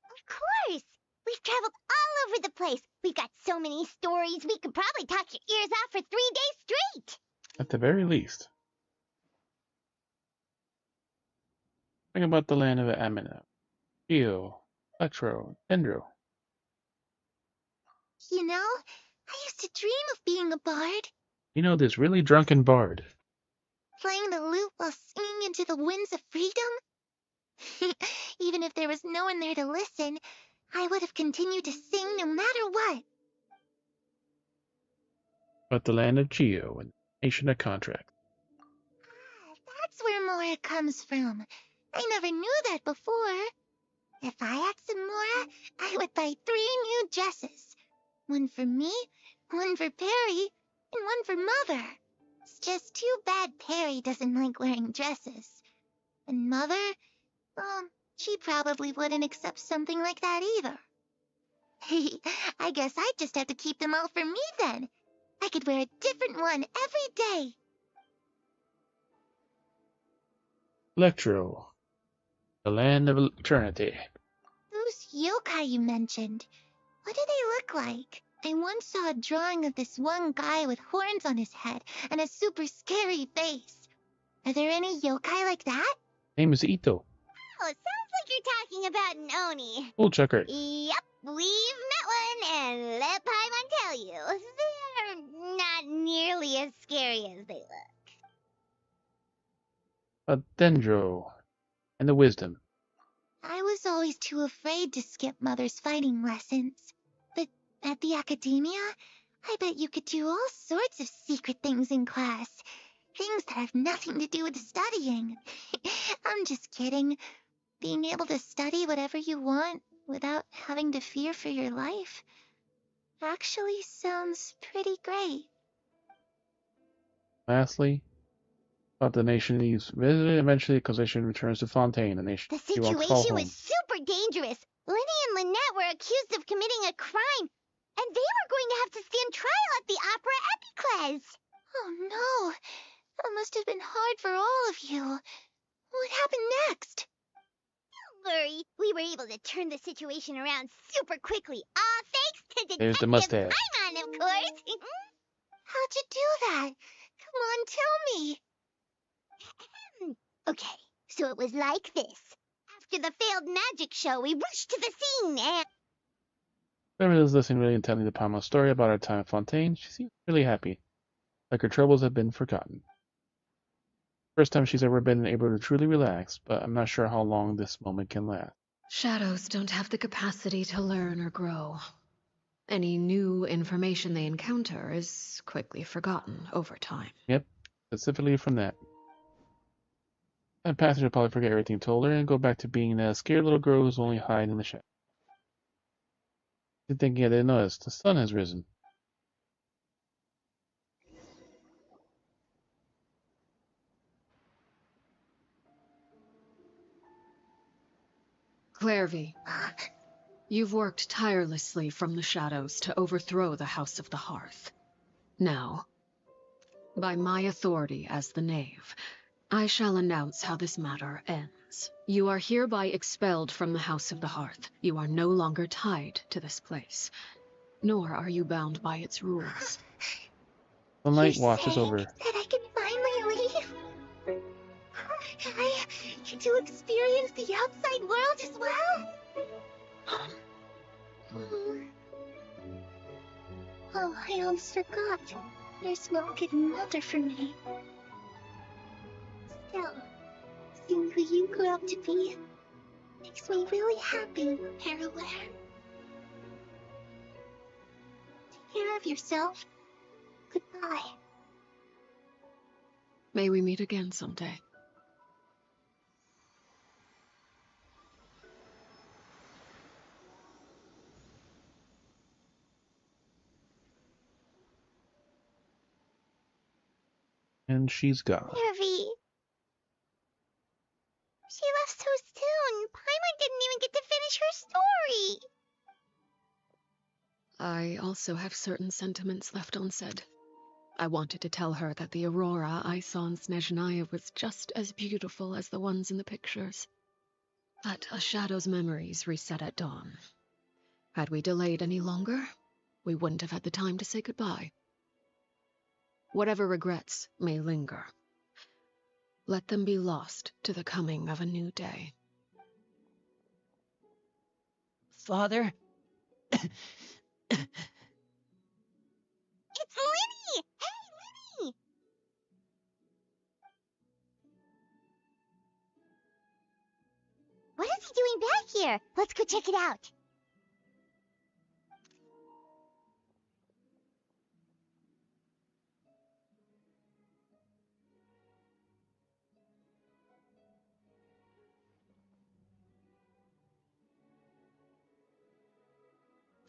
Of course! We've traveled all over the place. We've got so many stories, we could probably talk your ears off for 3 days straight! At the very least. Think about the land of Amina, Geo, Electro, Dendro. You know, I used to dream of being a bard. You know this really drunken bard. Playing the lute while singing into the winds of freedom. Even if there was no one there to listen, I would have continued to sing no matter what. But the land of Geo and the nation of contract. That's where Mora comes from. I never knew that before. If I had some Mora, I would buy 3 new dresses. One for me, one for Perry, and one for Mother. It's just too bad Perry doesn't like wearing dresses. And Mother, well, she probably wouldn't accept something like that either. I guess I just have to keep them all for me then. I could wear a different one every day. Electro, the land of eternity. Those yokai you mentioned, what do they look like? I once saw a drawing of this one guy with horns on his head and a super scary face. Are there any yokai like that? Name is Ito. Oh, it sounds like you're talking about an Oni. Cool checker. Yep, we've met one, and let Paimon tell you, they're not nearly as scary as they look. A Dendro, and the wisdom. I was always too afraid to skip Mother's fighting lessons. But at the academia, I bet you could do all sorts of secret things in class. Things that have nothing to do with studying. I'm just kidding. Being able to study whatever you want without having to fear for your life actually sounds pretty great. Lastly, about the nation leaves visited eventually Causation returns to Fontaine, the nation The he wants to call situation home. was super dangerous. Lenny and Lynette were accused of committing a crime, and they were going to have to stand trial at the Opera Epicles. Oh no, that must have been hard for all of you. What happened next? Don't worry, we were able to turn the situation around super quickly, all thanks to There's the Detective mustache. Paimon, of course. How'd you do that? Come on, tell me. Okay, so it was like this. After the failed magic show, we rushed to the scene and... Whoever is listening really intently to Pama's story about her time at Fontaine, she seems really happy, like her troubles have been forgotten. First time she's ever been able to truly relax, but I'm not sure how long this moment can last. Shadows don't have the capacity to learn or grow. Any new information they encounter is quickly forgotten over time. Yep, specifically from that. That passenger will probably forget everything told her and go back to being that scared little girl who's only hiding in the shadows. She's thinking I didn't notice. The sun has risen. Clairvy, you've worked tirelessly from the shadows to overthrow the House of the Hearth. Now, by my authority as the Knave, I shall announce how this matter ends. You are hereby expelled from the House of the Hearth. You are no longer tied to this place, nor are you bound by its rules. The light You're washes saying over. that I can finally leave? I get to experience the outside world as well? Oh, I almost forgot. There's no good mother for me. Still, seeing who you grew up to be makes me really happy, Heroine. Take care of yourself. Goodbye. May we meet again someday. And she's gone. Nervy. She left so soon. Paimon didn't even get to finish her story. I also have certain sentiments left unsaid. I wanted to tell her that the aurora I saw in Snezhnaya was just as beautiful as the ones in the pictures. But a shadow's memories reset at dawn. Had we delayed any longer, we wouldn't have had the time to say goodbye. Whatever regrets may linger, let them be lost to the coming of a new day. Father? It's Linny! Hey, Linny! What is he doing back here? Let's go check it out.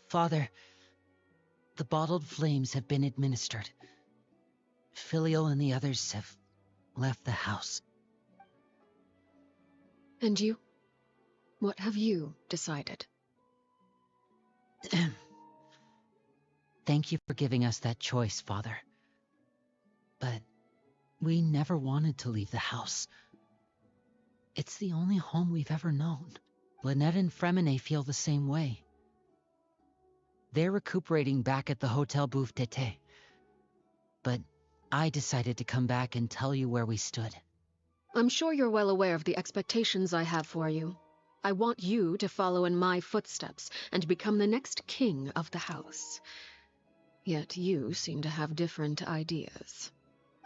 Father, the bottled flames have been administered. Filio and the others have left the house. And you? What have you decided? Thank you for giving us that choice, Father. But we never wanted to leave the house. It's the only home we've ever known. Lynette and Fremine feel the same way. They're recuperating back at the Hotel Bouffe d'été. But I decided to come back and tell you where we stood. I'm sure you're well aware of the expectations I have for you. I want you to follow in my footsteps and become the next king of the house. Yet you seem to have different ideas.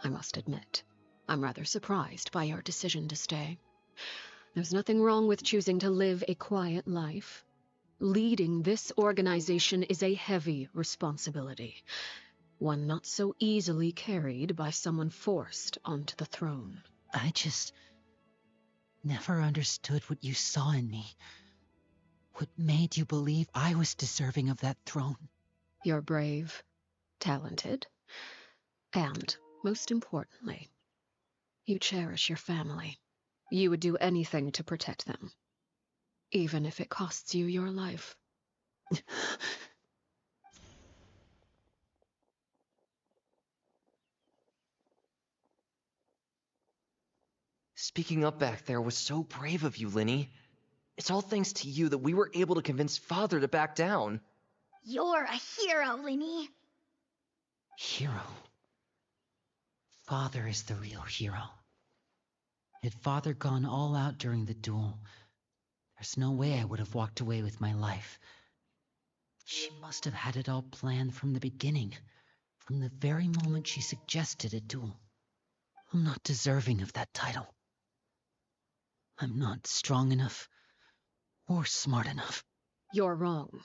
I must admit, I'm rather surprised by your decision to stay. There's nothing wrong with choosing to live a quiet life. Leading this organization is a heavy responsibility, one not so easily carried by someone forced onto the throne. I just never understood what you saw in me. What made you believe I was deserving of that throne? You're brave, talented, and, most importantly, you cherish your family. You would do anything to protect them, even if it costs you your life. Speaking up back there was so brave of you, Linny. It's all thanks to you that we were able to convince Father to back down. You're a hero, Linny. Hero. Father is the real hero. Had Father gone all out during the duel, there's no way I would have walked away with my life. She must have had it all planned from the beginning, from the very moment she suggested a duel. I'm not deserving of that title. I'm not strong enough or smart enough. You're wrong.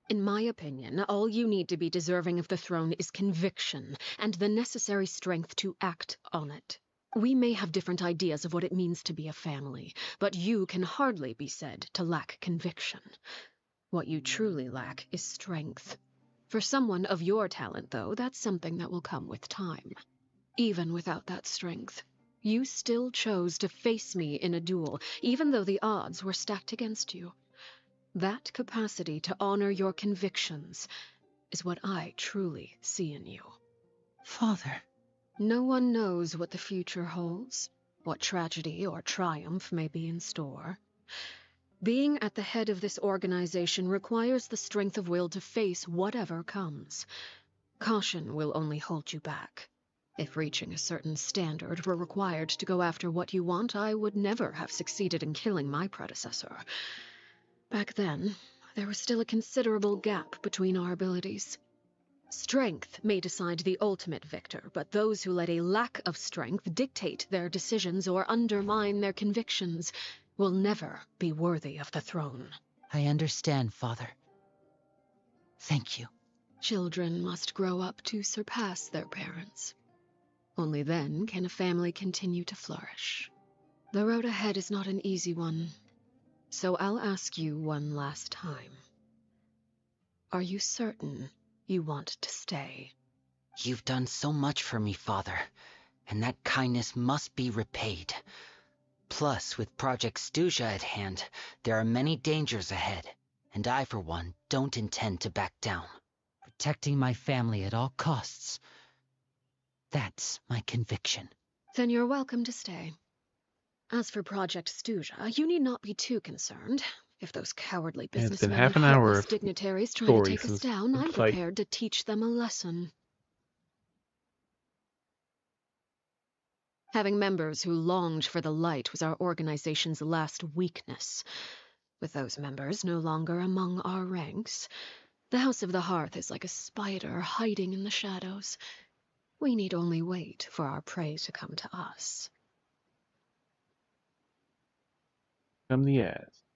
In my opinion, all you need to be deserving of the throne is conviction and the necessary strength to act on it. We may have different ideas of what it means to be a family, but you can hardly be said to lack conviction. What you truly lack is strength. For someone of your talent, though, that's something that will come with time. Even without that strength, you still chose to face me in a duel, even though the odds were stacked against you. That capacity to honor your convictions is what I truly see in you. Father. No one knows what the future holds, what tragedy or triumph may be in store. Being at the head of this organization requires the strength of will to face whatever comes. Caution will only hold you back. If reaching a certain standard were required to go after what you want, I would never have succeeded in killing my predecessor. Back then, there was still a considerable gap between our abilities. Strength may decide the ultimate victor, but those who let a lack of strength dictate their decisions or undermine their convictions will never be worthy of the throne. I understand, Father. Thank you. Children must grow up to surpass their parents. Only then can a family continue to flourish. The road ahead is not an easy one, so I'll ask you one last time. Are you certain you want to stay? You've done so much for me, Father, and that kindness must be repaid. Plus, with Project Stuja at hand, there are many dangers ahead, and I, for one, don't intend to back down. Protecting my family at all costs. That's my conviction. Then you're welcome to stay. As for Project Stuja, you need not be too concerned. If those cowardly And it's been businessmen and half an hour heartless of dignitaries try to story take us since down, the I'm fight. prepared to teach them a lesson. Having members who longed for the light was our organization's last weakness. With those members no longer among our ranks, the House of the Hearth is like a spider hiding in the shadows. We need only wait for our prey to come to us. Come the ass.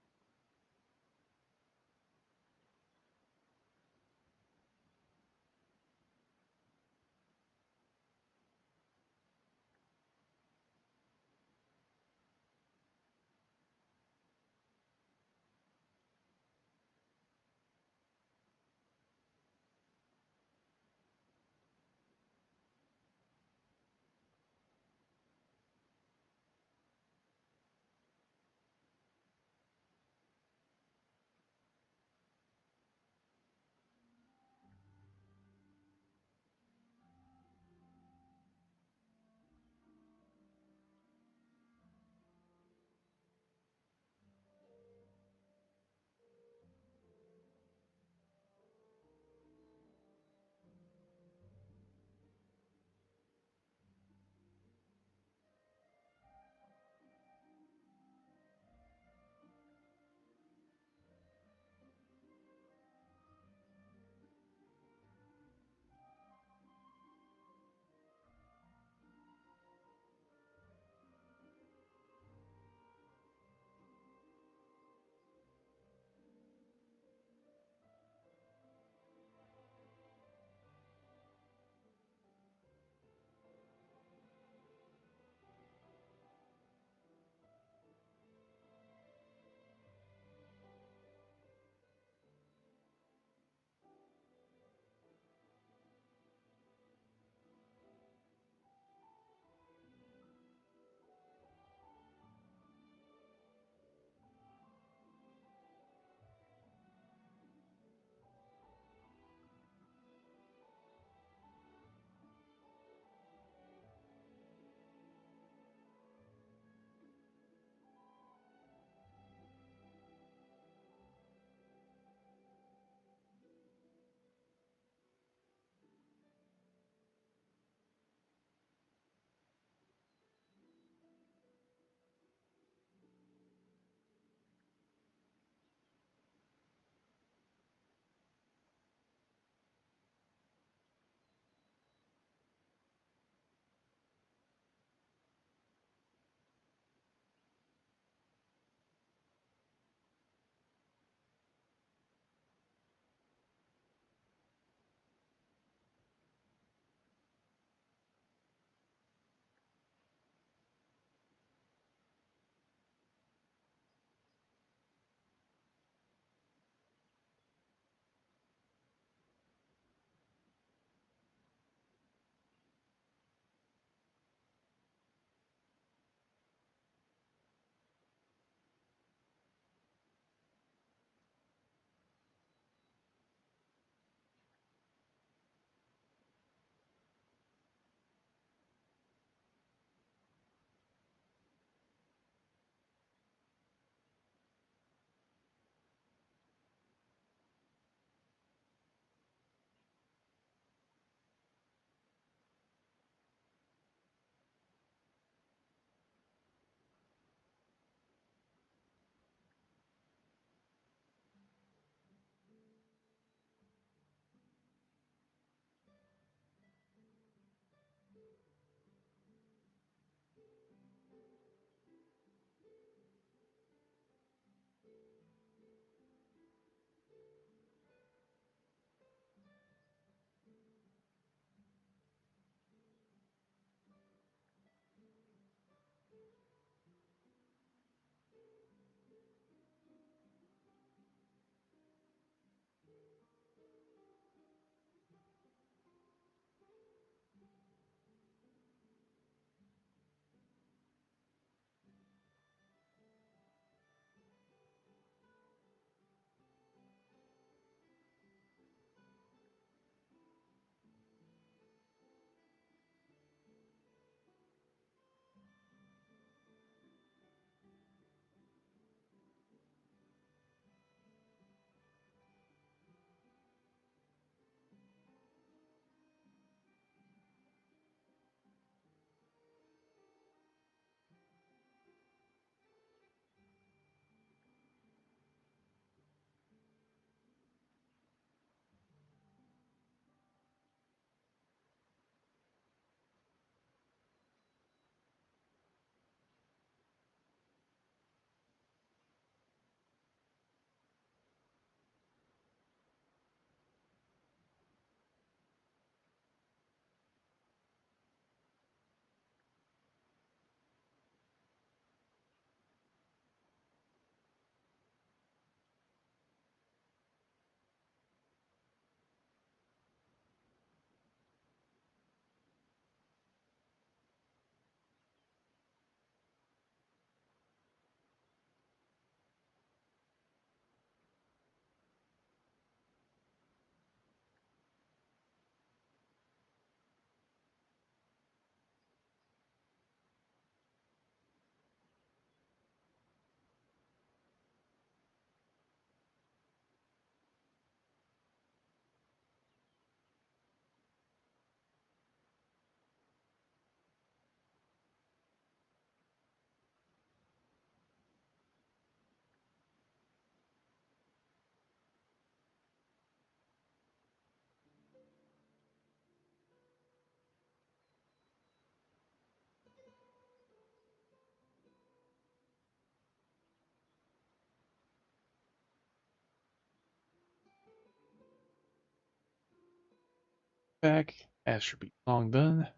back. As should be long done.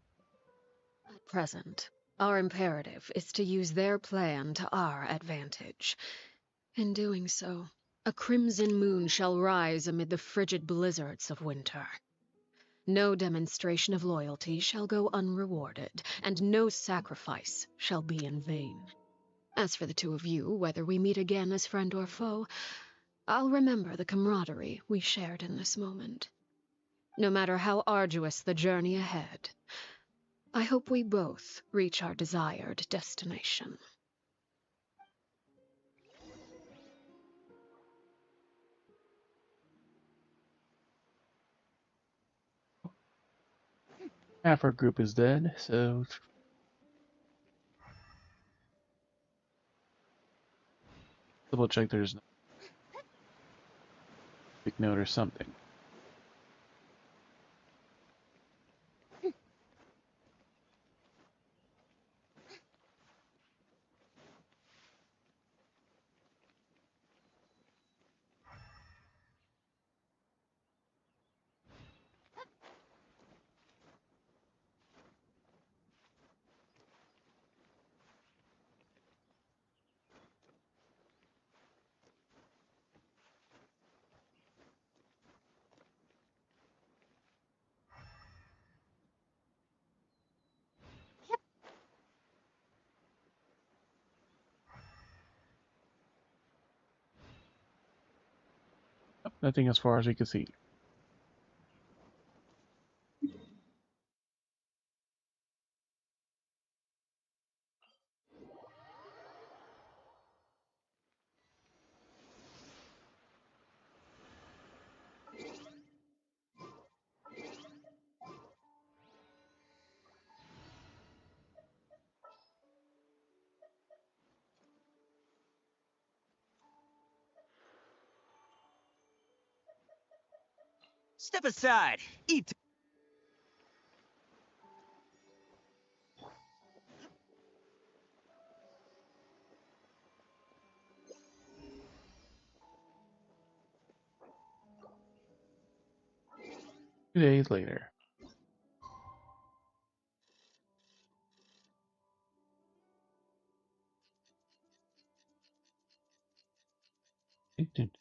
At present, our imperative is to use their plan to our advantage. In doing so, a crimson moon shall rise amid the frigid blizzards of winter. No demonstration of loyalty shall go unrewarded, and no sacrifice shall be in vain. As for the two of you, whether we meet again as friend or foe, I'll remember the camaraderie we shared in this moment. No matter how arduous the journey ahead, I hope we both reach our desired destination. Half our group is dead, so double check there's no big note or something. Nothing as far as we can see. Step aside. Eat. 2 days later. Didn't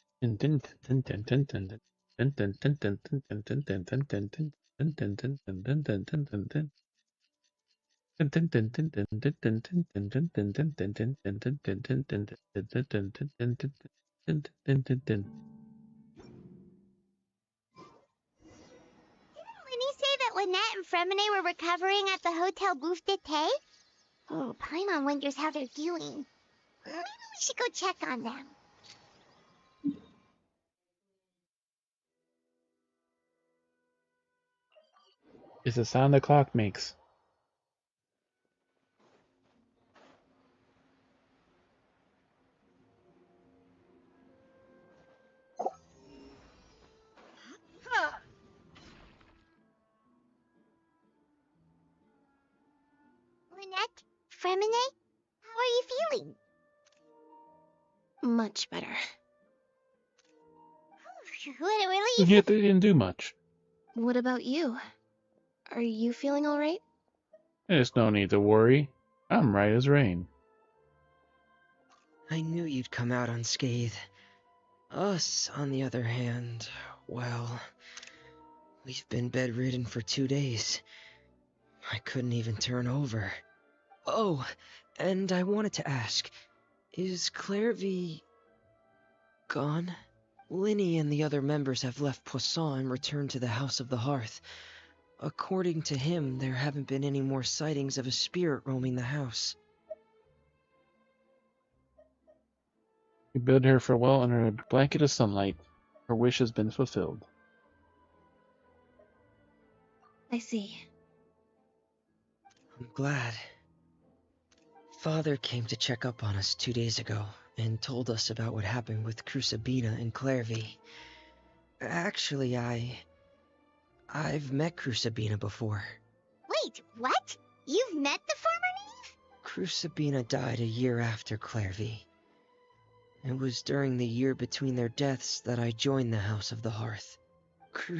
say that Lynette and Fremine were recovering at the Hotel Bouffe d'été? Oh, Paimon wonders how they're doing. Maybe we should go check on them. It's the sound the clock makes. Lynette, Fremine, how are you feeling? Much better. What a relief. Yet they didn't do much. What about you? Are you feeling all right? There's no need to worry. I'm right as rain. I knew you'd come out unscathed. Us, on the other hand, well, we've been bedridden for 2 days. I couldn't even turn over. Oh, and I wanted to ask, is Clairvy gone? Linny and the other members have left Poisson and returned to the House of the Hearth. According to him, there haven't been any more sightings of a spirit roaming the house. We bid her farewell under a blanket of sunlight. Her wish has been fulfilled. I see. I'm glad. Father came to check up on us 2 days ago and told us about what happened with Crucibina and Clairvy. Actually, I've met Crucibina before. Wait, what? You've met the former knave? Crucibina died a year after Clairvy. It was during the year between their deaths that I joined the House of the Hearth.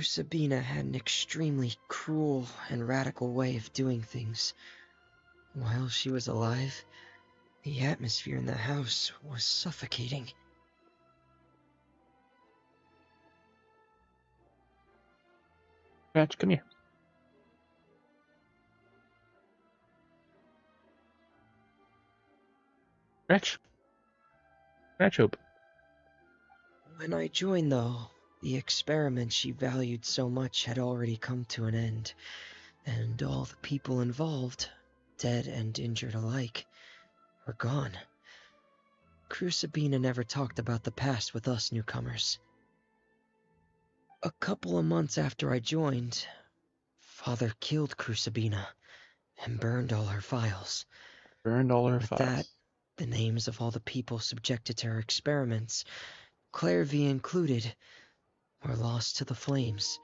Sabina had an extremely cruel and radical way of doing things. While she was alive, the atmosphere in the house was suffocating. Scratch, come here. Scratch. Scratch open. When I joined, though, the experiment she valued so much had already come to an end, and all the people involved, dead and injured alike, were gone. Sabina never talked about the past with us newcomers. A couple of months after I joined, Father killed Sabina and burned all her files. Burned all her With files. that, the names of all the people subjected to her experiments, Clairvy included, were lost to the flames,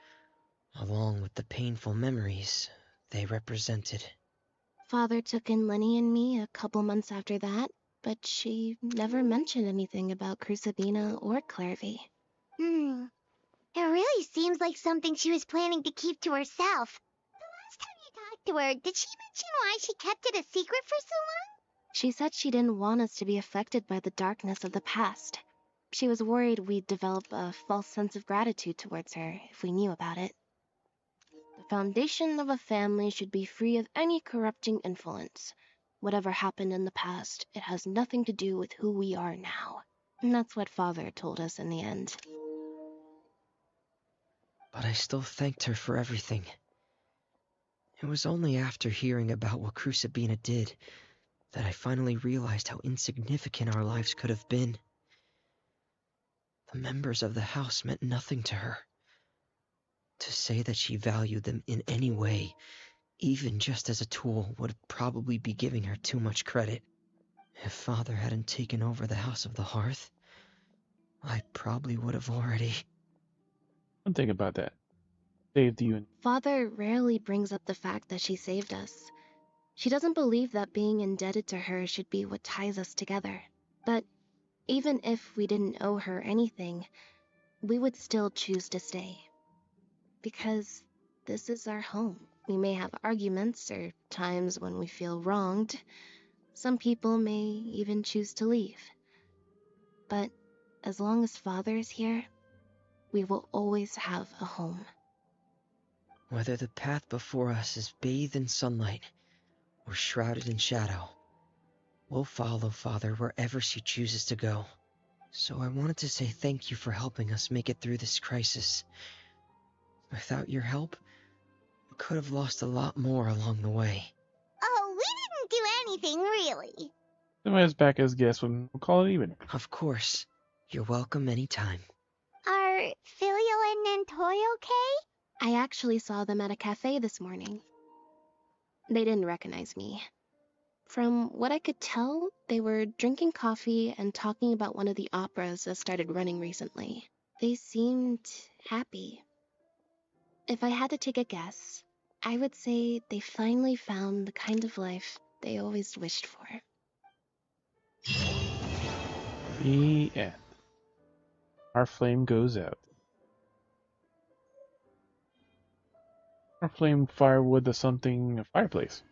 along with the painful memories they represented. Father took in Lenny and me a couple months after that, but she never mentioned anything about Crucibina or Clairvy. It really seems like something she was planning to keep to herself. The last time you talked to her, did she mention why she kept it a secret for so long? She said she didn't want us to be affected by the darkness of the past. She was worried we'd develop a false sense of gratitude towards her if we knew about it. The foundation of a family should be free of any corrupting influence. Whatever happened in the past, it has nothing to do with who we are now. And that's what Father told us in the end. But I still thanked her for everything. It was only after hearing about what Crucibina did that I finally realized how insignificant our lives could have been. The members of the house meant nothing to her. To say that she valued them in any way, even just as a tool, would probably be giving her too much credit. If Father hadn't taken over the House of the Hearth, I probably would have already... Don't think about that. Saved you. Father rarely brings up the fact that she saved us. She doesn't believe that being indebted to her should be what ties us together. But even if we didn't owe her anything, we would still choose to stay. Because this is our home. We may have arguments or times when we feel wronged. Some people may even choose to leave. But as long as Father is here, we will always have a home. Whether the path before us is bathed in sunlight or shrouded in shadow, we'll follow Father wherever she chooses to go. So I wanted to say thank you for helping us make it through this crisis. Without your help, we could have lost a lot more along the way. Oh, we didn't do anything, really. Somebody's back as guest. We'll call it even. Of course. You're welcome anytime. Are Filial and Nantoy okay? I actually saw them at a cafe this morning. They didn't recognize me. From what I could tell, they were drinking coffee and talking about one of the operas that started running recently. They seemed happy. If I had to take a guess, I would say they finally found the kind of life they always wished for. The end. Our flame goes out. Our flame firewood to something, a fireplace.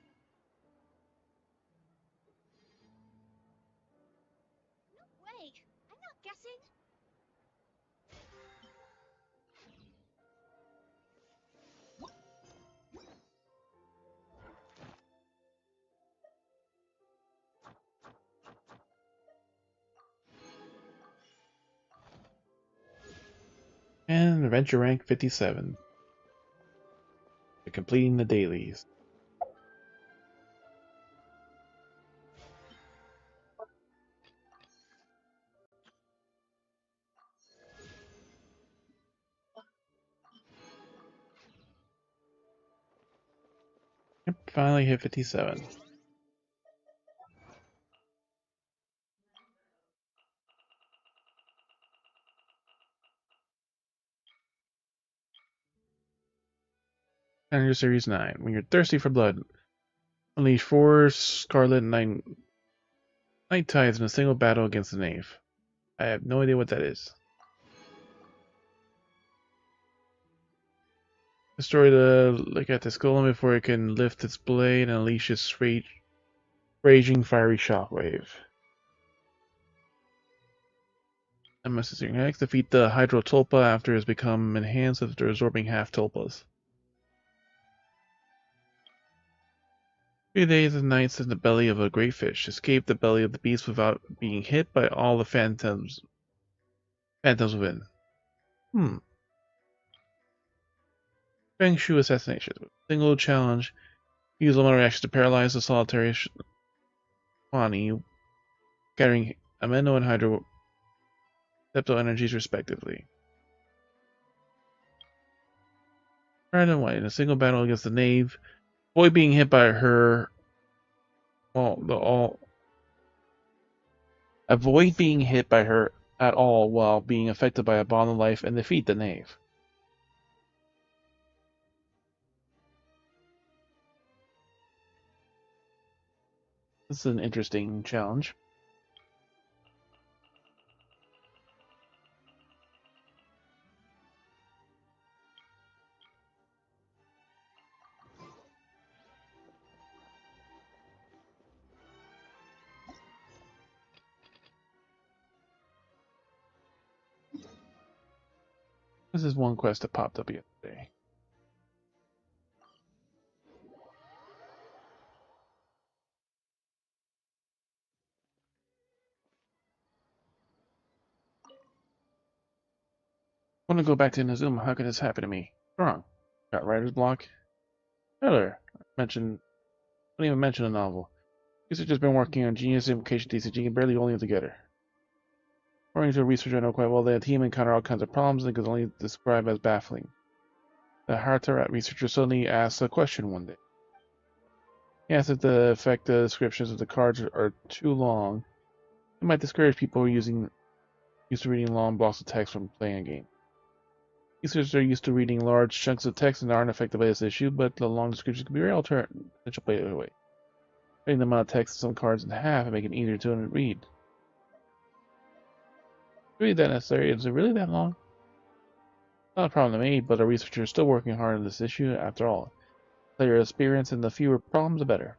Wait, I'm not guessing. And adventure rank 57. Completing the dailies. Yep, finally hit 57. Under Series 9. When you're thirsty for blood, unleash 4 Scarlet Night Tides in a single battle against the Knave. I have no idea what that is. Destroy the Legatus golem before it can lift its blade and unleash its raging fiery shockwave. Unnecessary. Next, defeat the Hydro Tulpa after it has become enhanced after absorbing half Tulpas. 3 days and nights in the belly of a great fish. Escape the belly of the beast without being hit by all the phantoms within. Feng Shu assassination. Single challenge. Use elemental reactions to paralyze the solitary Shwani, carrying Ameno and Hydro Septo energies respectively. Red and white in a single battle against the knave. Avoid being hit by her. Avoid being hit by her at all while being affected by a bond of life and defeat the knave. This is an interesting challenge. This is one quest that popped up yesterday. I want to go back to Inazuma. How could this happen to me? Wrong. Got writer's block. Earlier, don't even mention a novel. These have just been working on Genius Implication TCG and barely holding it together. According to a researcher I know quite well, the team encountered all kinds of problems and could only describe as baffling. The Hartarat researcher suddenly asked a question one day. He asked if the effect descriptions of the cards are too long. It might discourage people who are used to reading long blocks of text from playing a game. Users are used to reading large chunks of text and aren't affected by this issue, but the long descriptions can be very potential way. Cutting the amount of text of some cards in half and making it easier to read. Really that necessary? Is it really that long? Not a problem to me, but our researchers are still working hard on this issue. After all, the player experience and the fewer problems, the better.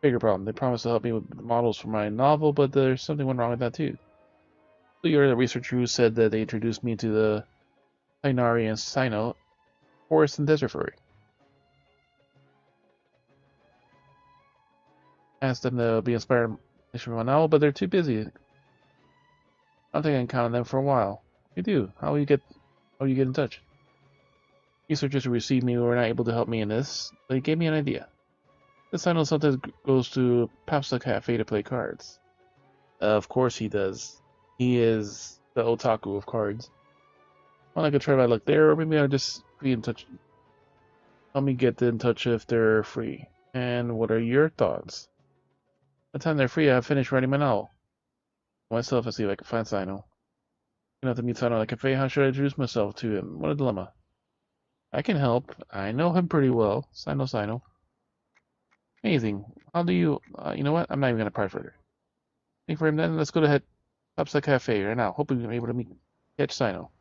Bigger problem. They promised to help me with models for my novel, but there's something went wrong with that too. So you're the researcher who said that they introduced me to the Tainari and Sino, Forest and Desert Furry. Asked them to be inspired for my novel, but they're too busy. I don't think I can count on them for a while. You do. How will you get in touch? Researchers who received me were not able to help me in this. They gave me an idea. The Sino sometimes goes to Papsa Cafe to play cards. Of course he does. He is the otaku of cards. Well, I could try my luck there, or maybe I'll just be in touch. Help me get in touch if they're free. And what are your thoughts? By the time they're free, I've finished writing my novel. Myself, and see if I can find Sino. You have to meet Sino at a cafe. How should I introduce myself to him? What a dilemma. I can help. I know him pretty well. Sino. Amazing. How do you... you know what? I'm not even going to pry further. Wait for him then. Let's go to head Papsa Cafe right now. Hoping we're able to catch Sino.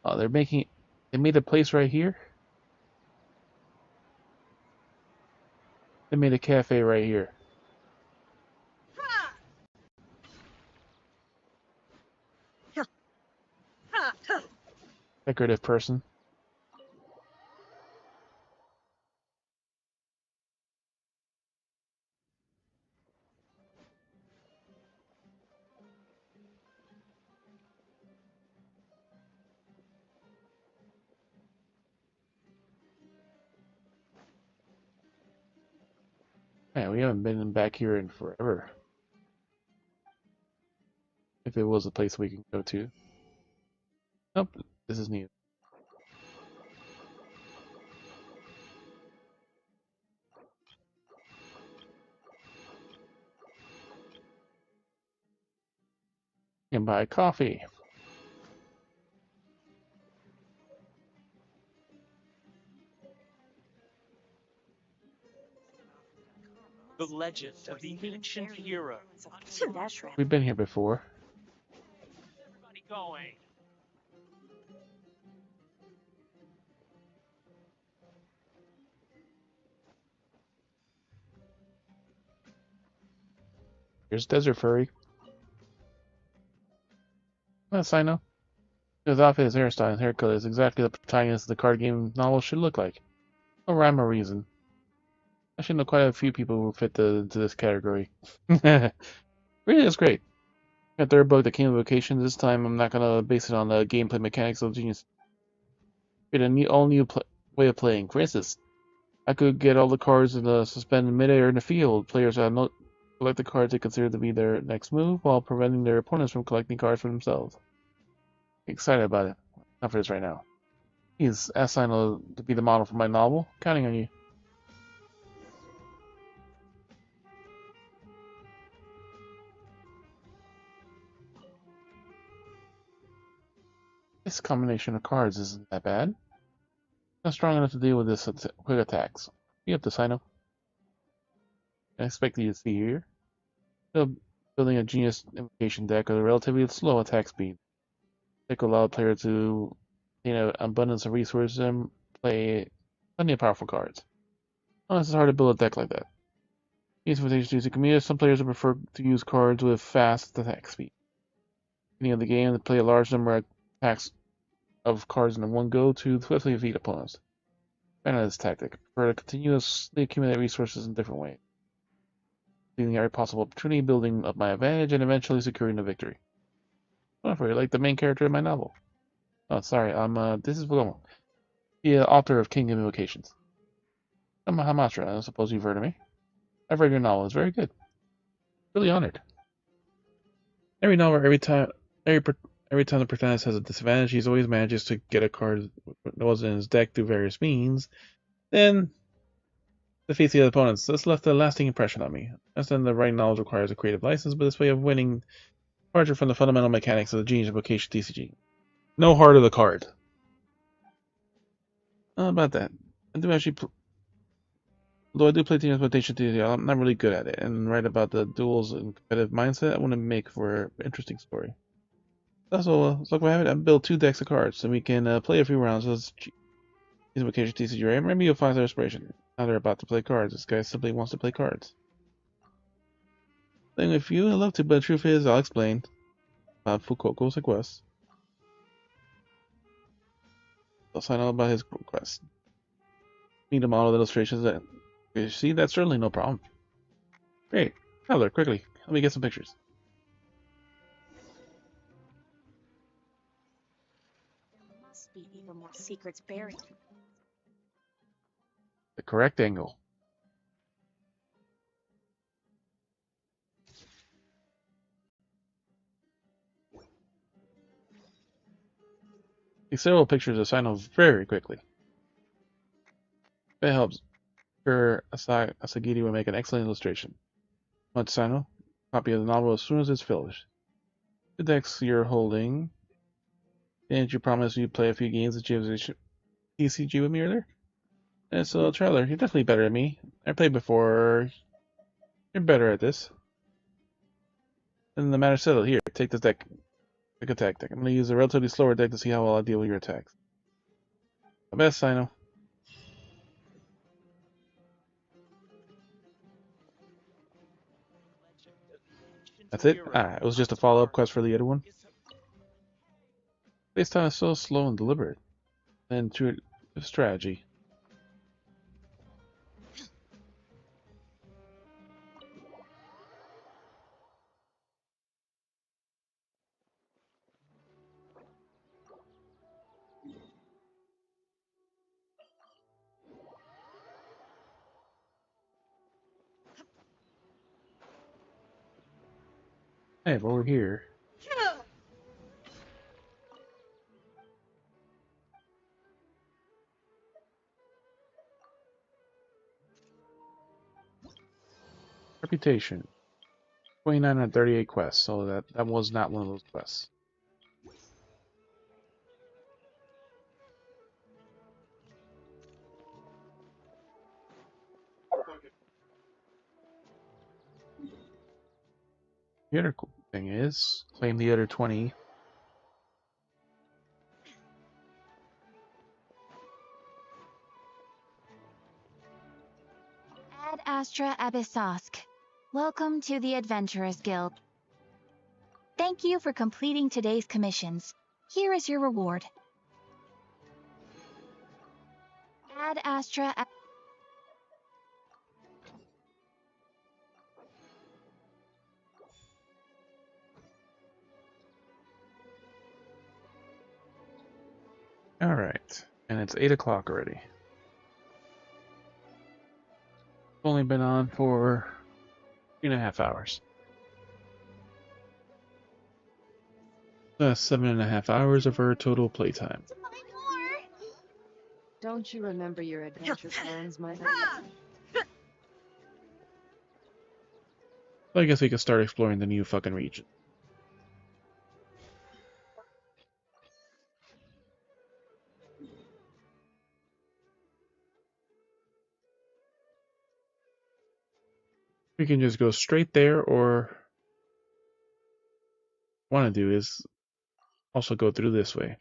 Oh, they made a place right here? They made a cafe right here. Decorative person. Man, we haven't been back here in forever. If it was a place we can go to. Nope, this is new. You can buy coffee. The legend of the ancient hero. We've been here before. Everybody going. Here's Desert Furry. Yes, I know. His outfit, his hairstyle, and haircut is exactly the protagonist of the card game novel should look like. No rhyme or reason. I should know quite a few people who fit into this category. Really, that's great. My third book, The King of Vocations. This time, I'm not gonna base it on the gameplay mechanics of Genius. Create a all new way of playing. For instance, I could get all the cards in the suspended midair in the field. Players have no collect the cards they consider to be their next move, while preventing their opponents from collecting cards for themselves. Excited about it. Not for this right now. He's assigned to be the model for my novel. Counting on you. This combination of cards isn't that bad. Not strong enough to deal with this quick attacks. You have to sign up. I expect you to see here. Still building a genius invocation deck with a relatively slow attack speed. Deck will allow a player to gain an abundance of resources and play plenty of powerful cards. Unless it's hard to build a deck like that. Genius invocation using community, some players would prefer to use cards with fast attack speed. Beginning of the game, to play a large number of attacks of cards in one go to swiftly defeat opponents. Fan of this tactic. I prefer to continuously accumulate resources in different ways. Seeing every possible opportunity, building up my advantage, and eventually securing the victory. Wonderful, like the main character in my novel. Oh, sorry, this is Wilma, the author of King of Invocations. I'm a Hamatra, I suppose you've heard of me. I've read your novel, it's very good. Really honored. Every novel, every time the protagonist has a disadvantage, he always manages to get a card that wasn't in his deck through various means. Then defeats the other opponents. This left a lasting impression on me. As then the writing knowledge requires a creative license, but this way of winning departure from the fundamental mechanics of the Genius Invocation TCG. No heart of the card. About that. I do actually, though I do play Genius Invocation TCG, I'm not really good at it. And right about the duels and competitive mindset, I want to make for an interesting story. Also, look what I have. I built 2 decks of cards, so we can play a few rounds as Genius Invocation TCG. Right? Maybe you'll find their inspiration. Now they're about to play cards. This guy simply wants to play cards. Thing with you, I'd love to, but the truth is, I'll explain. Fukoko's request. I'll sign out about his request. Need a model illustrations that you see, that's certainly no problem. Great. Traveler, quickly. Let me get some pictures. There must be even more secrets buried. The correct angle. These several pictures are signed off very quickly. If it helps, sure Asagiri will make an excellent illustration. Matsano, copy of the novel as soon as it's finished. The decks you're holding. Didn't you promise you'd play a few games of TCG with me earlier? And so, Traveler, you're definitely better than me. I played before. You're better at this. Then the matter's settled. Here, take this deck. Quick attack deck. I'm going to use a relatively slower deck to see how well I deal with your attacks. My best, I know. That's it? Ah, it was just a follow-up quest for the other one. Space time is so slow and deliberate. And true strategy. Hey, but we're here. Reputation. 2938 quests, so that was not one of those quests. The other cool thing is, claim the other 20. Ad Astra Abyssosk. Welcome to the Adventurers Guild. Thank you for completing today's commissions. Here is your reward. Ad Astra. Alright, and it's 8 o'clock already. It's only been on for 3.5 hours. 7.5 hours of our total playtime. Don't you remember your adventure plans, my lady? So I guess we could start exploring the new fucking region. We can just go straight there, or what I want to do is also go through this way.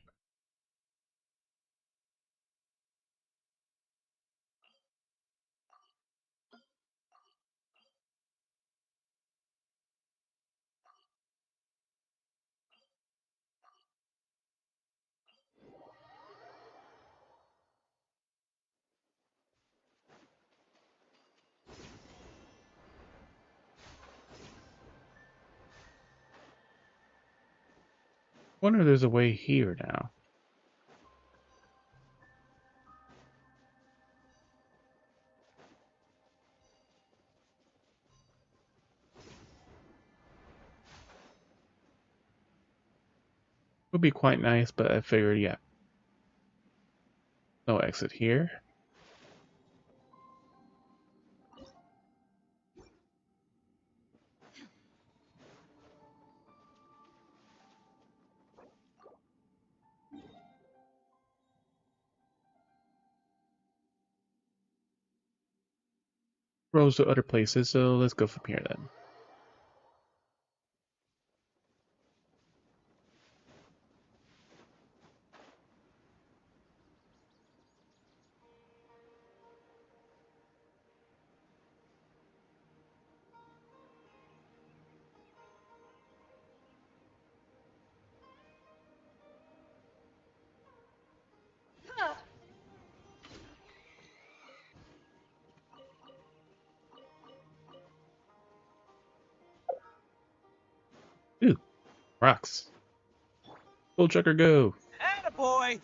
I wonder if there's a way here now. Would be quite nice, but I figured, yeah. No exit here. Roads to other places, so let's go from here then. Ooh, rocks. Full checker go. Attaboy!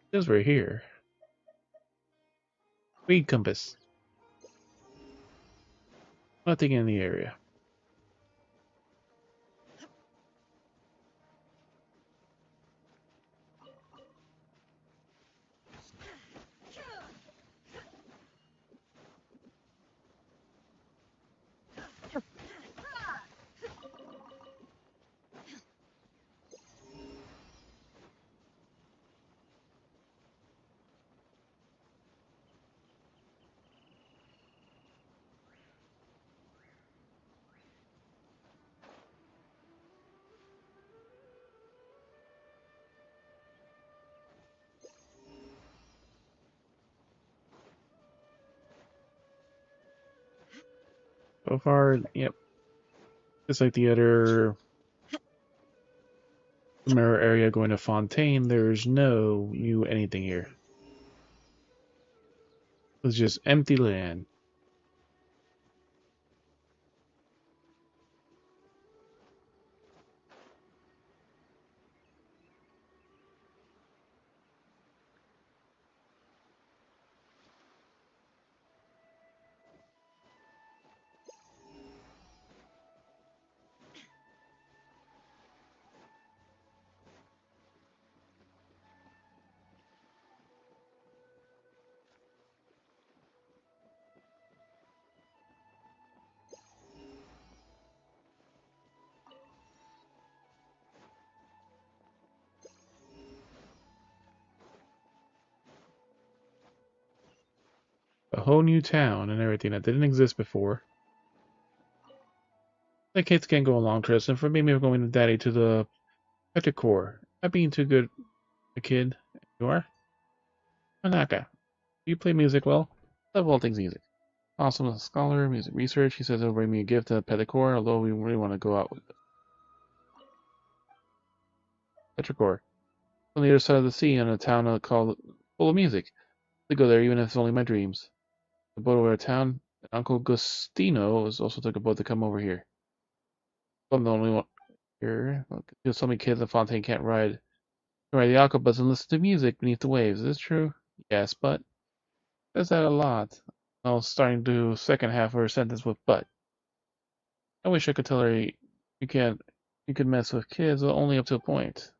Because we're here. Weed compass. Nothing in the area. So far, yep. Just like the other mirror area going to Fontaine, there's no new anything here. It's just empty land. whole new town and everything that didn't exist before. The kids can't go on long trips, and for me, maybe going with Daddy to the Petrichor. Not being too good a kid. You are? Manaka. Do you play music well? Love all things music. Awesome as a scholar, music research. He says he'll bring me a gift to Petrichor, although we really want to go out with it. Petrichor. On the other side of the sea, in a town called full of music. To go there, even if it's only my dreams. The boat over to town. And Uncle Gustino also took a boat to come over here. I'm the only one here. There's so many kids in Fontaine can't ride. Ride the aquabus and listen to music beneath the waves. Is this true? Yes, but says that a lot. I was starting to do second half of her sentence with but. I wish I could tell her you can't you can mess with kids, but only up to a point.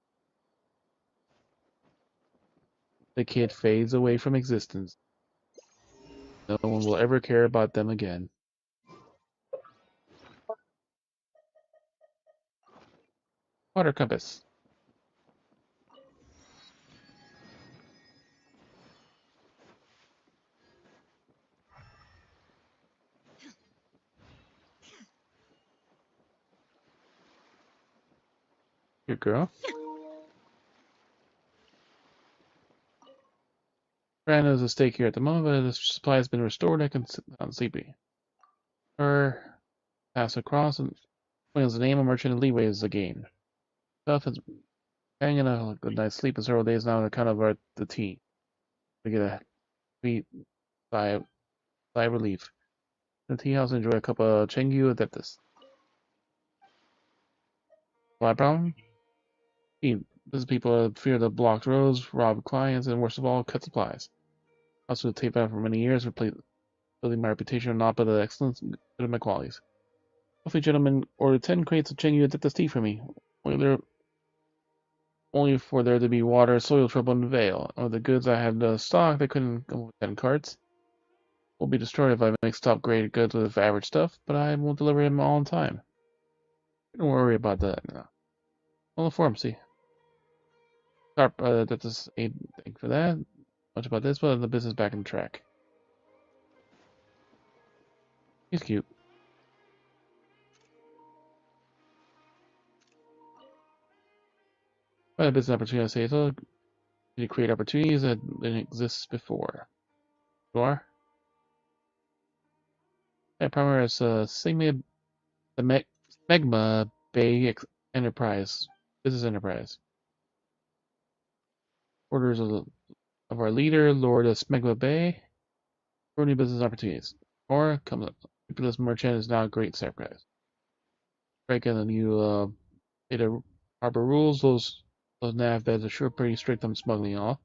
The kid fades away from existence. No one will ever care about them again. Water compass. Good girl. Brandon is a stake here at the moment, but the supply has been restored. I can sit down sleepy. Or pass across and when the name of merchant and leeway is the gain. Stuff is hanging a good night's sleep in several days now on account of the tea. We get a sweet sigh of relief. In the tea house, enjoy a cup of Chengyu Adeptus. Why problem? These people fear the blocked roads, rob clients, and worst of all, cut supplies. Also, tape out for many years, building my reputation on top of the excellence and good of my qualities. Wealthy gentlemen ordered 10 crates of Chengyu Adeptus tea for me. Only for there to be water, soil trouble, and Vale. Of the goods I had stocked, they couldn't come with 10 carts. Will be destroyed if I mix top-grade goods with average stuff, but I will deliver him all in time. Don't worry about that now. I'll inform, see. That's a thing for that. Much about this, but the business back on track. He's cute. By a business opportunity, I say so. You create opportunities that didn't exist before. You are? Yeah, primary is Sigma, the Smegma Bay Enterprise. Business Enterprise. Orders of our leader, Lord of Smegma Bay. For new business opportunities. Or comes up. This merchant is now a great surprise. Breaking the new data harbor rules, those nav beds are sure pretty strict on smuggling and all.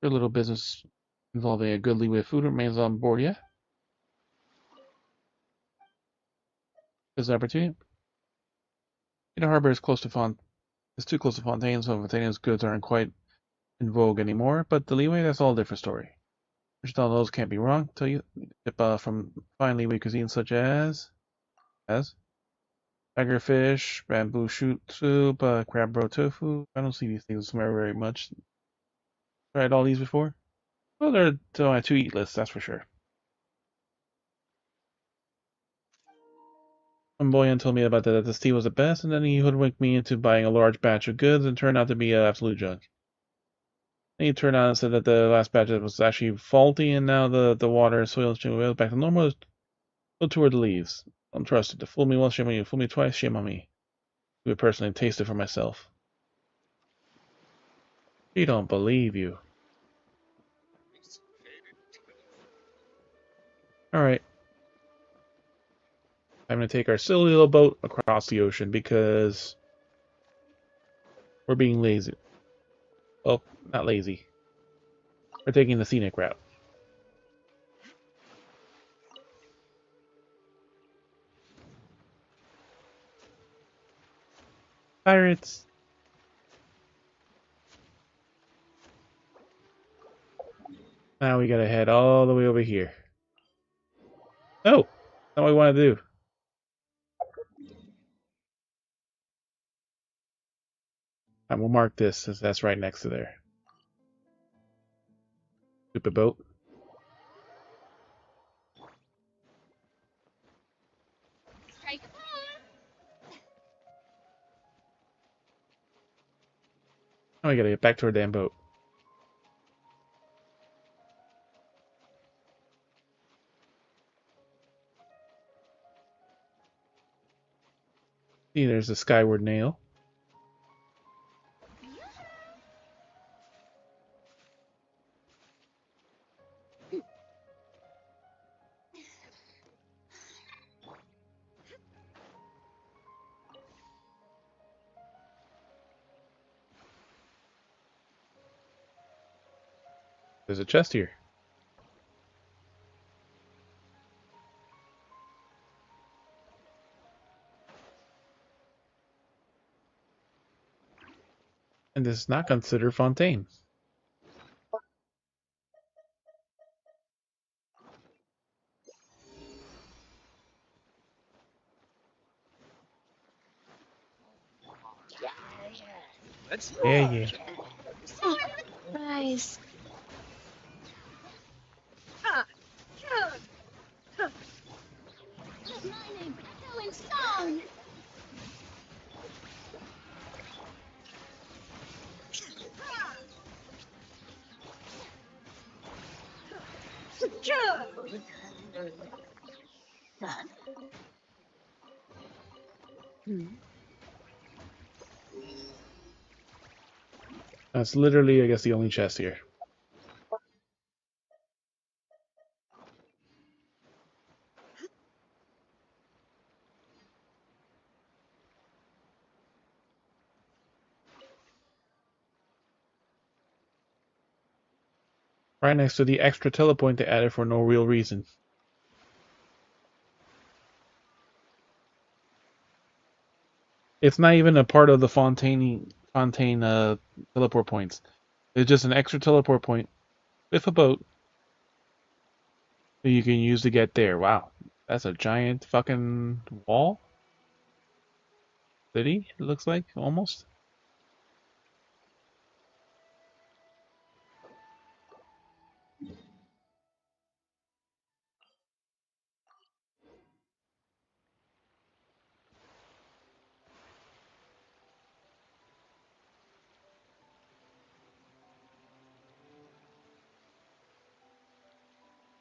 Your little business involving a good leeway of food remains on board, yeah? Business opportunity. Data harbor is too close to Fontaine, so Fontaine's goods aren't quite in vogue anymore, but the leeway, that's all a different story. Which all those can't be wrong, tell you. From fine leeway cuisine such as tiger fish, bamboo shoot soup, crab bro tofu. I don't see these things somewhere very much. Tried all these before? Well, they're on my to-eat list, that's for sure. One boy told me about that this tea was the best, and then he hoodwinked me into buying a large batch of goods and turned out to be absolute junk. Then he turned out and said that the last batch was actually faulty, and now the water and soil is back to normal. So toward the leaves. I'm trusted. To fool me once, shame on you. Fool me twice, shame on me. Do it personally and taste it for myself. She don't believe you. Alright. I'm gonna take our silly little boat across the ocean because we're being lazy. Well, not lazy. We're taking the scenic route. Pirates! Now we gotta head all the way over here. No! That's not what we want to do. I will mark this since that's right next to there. Stupid boat. Oh, we gotta get back to our damn boat. See, there's the skyward nail. There's a chest here. And this is not considered Fontaine. Yeah, yeah. Rise. Mining, echoing song. That's literally, I guess, the only chest here. Right next to the extra telepoint they added for no real reason. It's not even a part of the Fontaine teleport points. It's just an extra teleport point with a boat that you can use to get there. Wow, that's a giant fucking wall city. It looks like almost.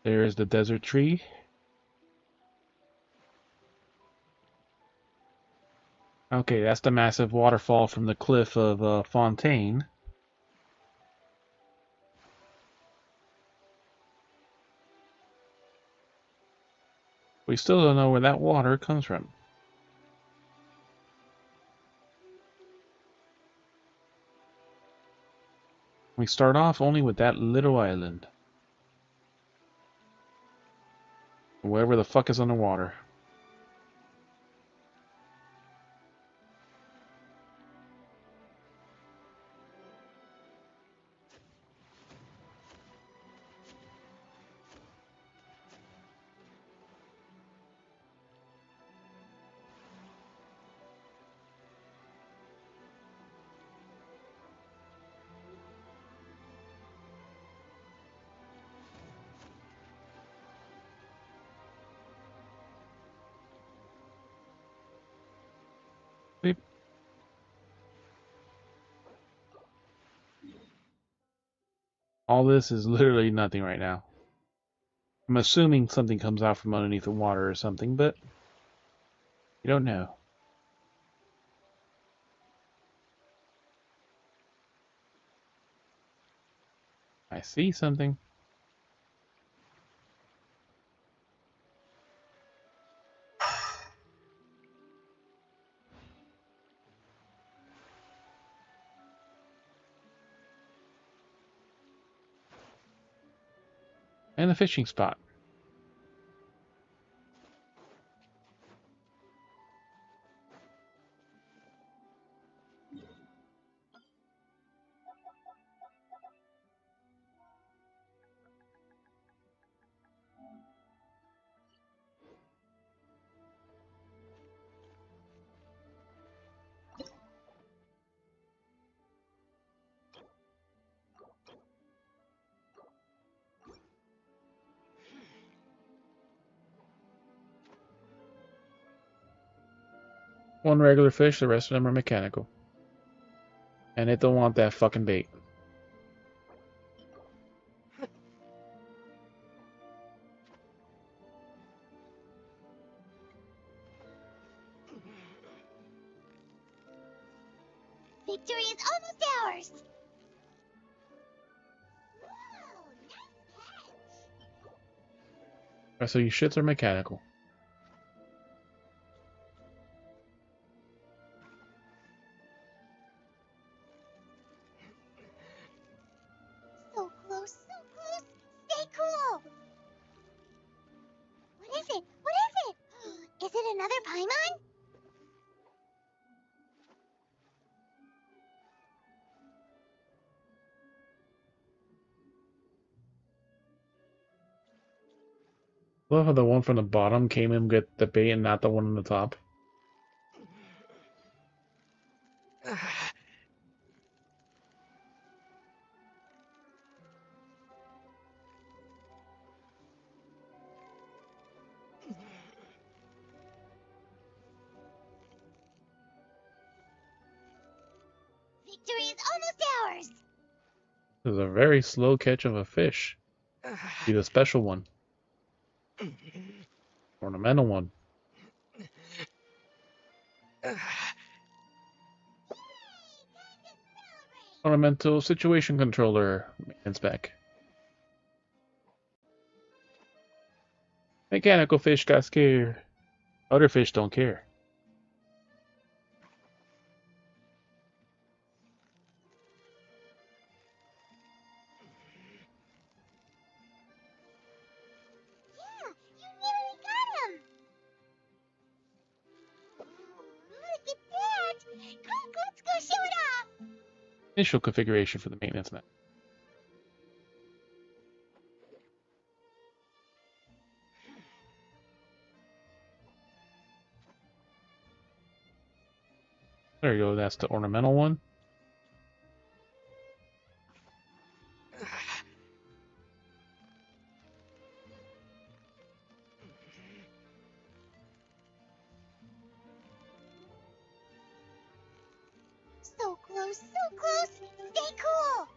There is the desert tree. Okay, that's the massive waterfall from the cliff of Fontaine. We still don't know where that water comes from. We start off only with that little island. Wherever the fuck is underwater. Beep. All this is literally nothing right now. I'm assuming something comes out from underneath the water or something, but you don't know. I see something. And a fishing spot. One regular fish, the rest of them are mechanical. And it don't want that fucking bait. Victory is almost ours! Alright, so your shits are mechanical. So close, so close! Stay cool! What is it? What is it? Is it another Paimon? Love how the one from the bottom came in with the bait and not the one on the top. Victory is almost ours! This is a very slow catch of a fish. Be the special one. Ornamental one. Ornamental situation controller. Maintenance back. Mechanical fish got scared. Other fish don't care. Yeah, you nearly got him! Look at that! Quick, let's go show it off! Initial configuration for the maintenance map. There you go, that's the ornamental one. So close, so close! Stay cool!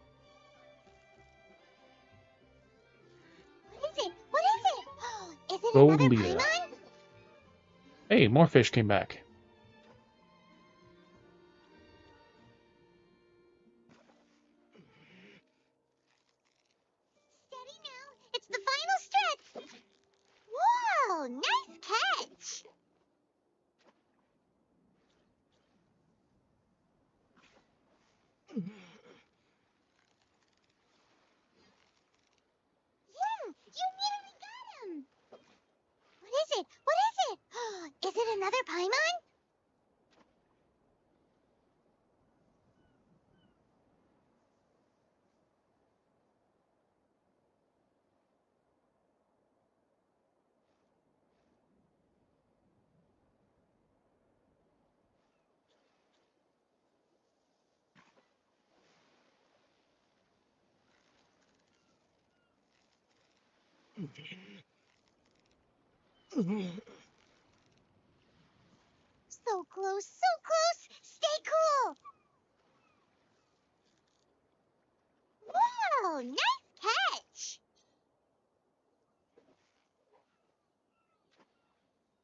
What is it? What is it? Is it Gold another leader. Paimon? Hey, more fish came back. Steady now, it's the final stretch! Whoa, nice catch! Yeah, you nearly got him! What is it? What is it? Is it another Paimon? So close, so close! Stay cool! Whoa, nice catch!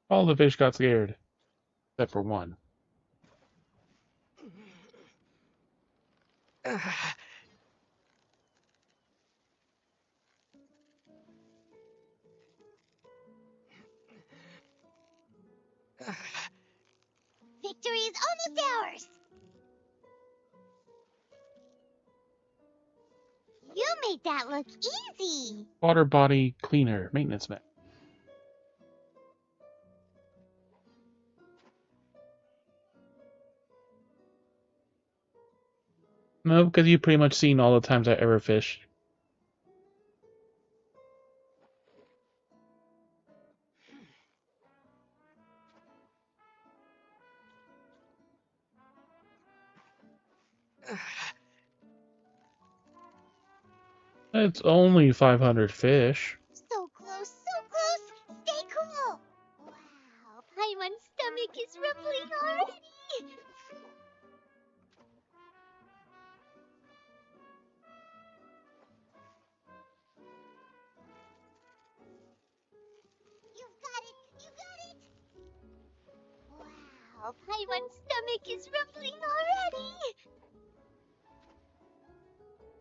All the fish got scared. Except for one. Victory is almost ours! You made that look easy! Water body cleaner. Maintenance map. No, because you've pretty much seen all the times I ever fished. It's only 500 fish. So close, so close! Stay cool! Wow, Paimon's stomach is rumbling already! Oh, Paimon's stomach is rumbling already.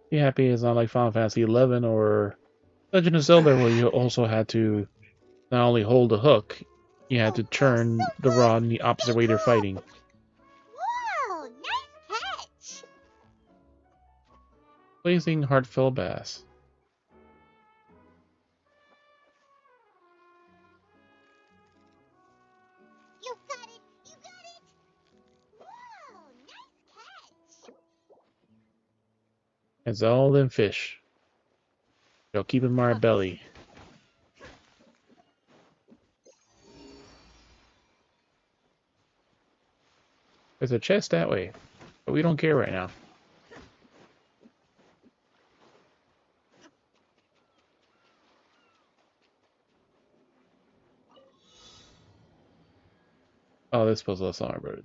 Be happy it's not like Final Fantasy 11 or Legend of Zelda, where you also had to not only hold the hook, you had to turn the rod in the opposite way they're fighting. Wow, nice catch. Blazing Heartfelt Bass. You got it. You got it. Wow, nice catch. It's all them fish. They'll keep in my belly. There's a chest that way, but we don't care right now. Oh, this was last song I wrote it.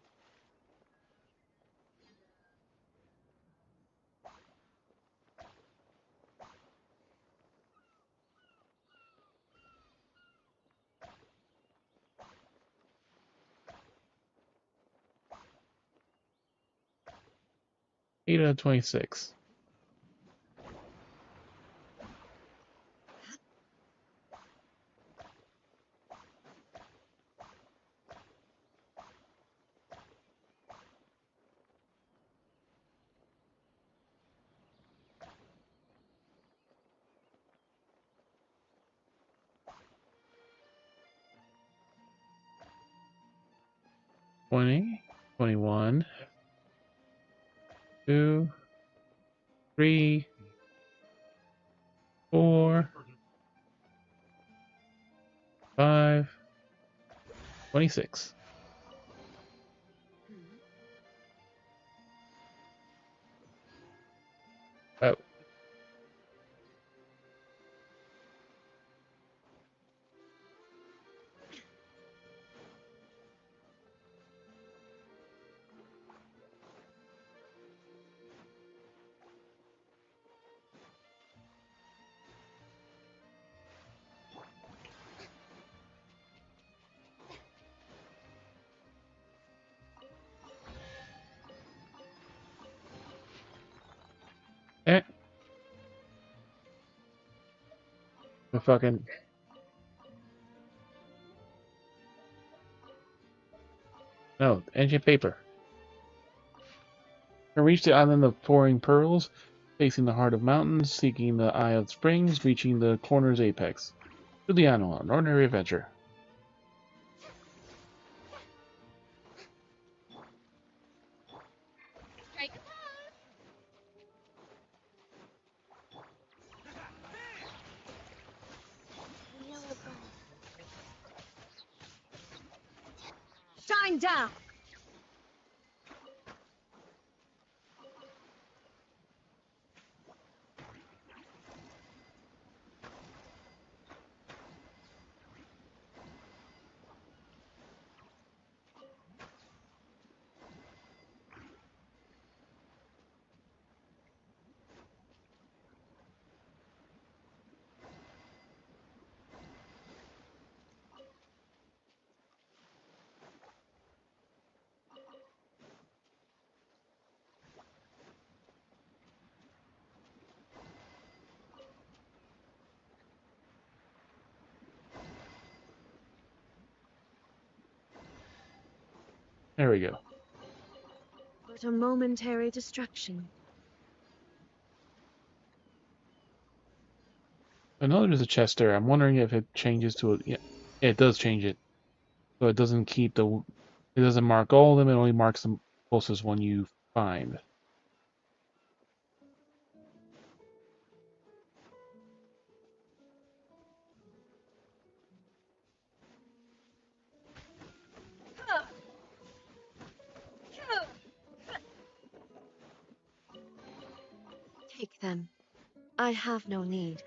Eight out of 26. Twenty, 21, 2, 3, 4, 5, 26. Oh. Eh. The fucking... No, ancient paper. I reached the island of pouring pearls, facing the heart of mountains, seeking the eye of springs, reaching the corner's apex. Juliano, an ordinary adventure. Strike Shine down! There we go. But a momentary distraction. I know there's a chest there. I'm wondering if it changes to a... Yeah, it does change it. So it doesn't keep the... It doesn't mark all of them, it only marks the closest one you find. Take them. I have no need.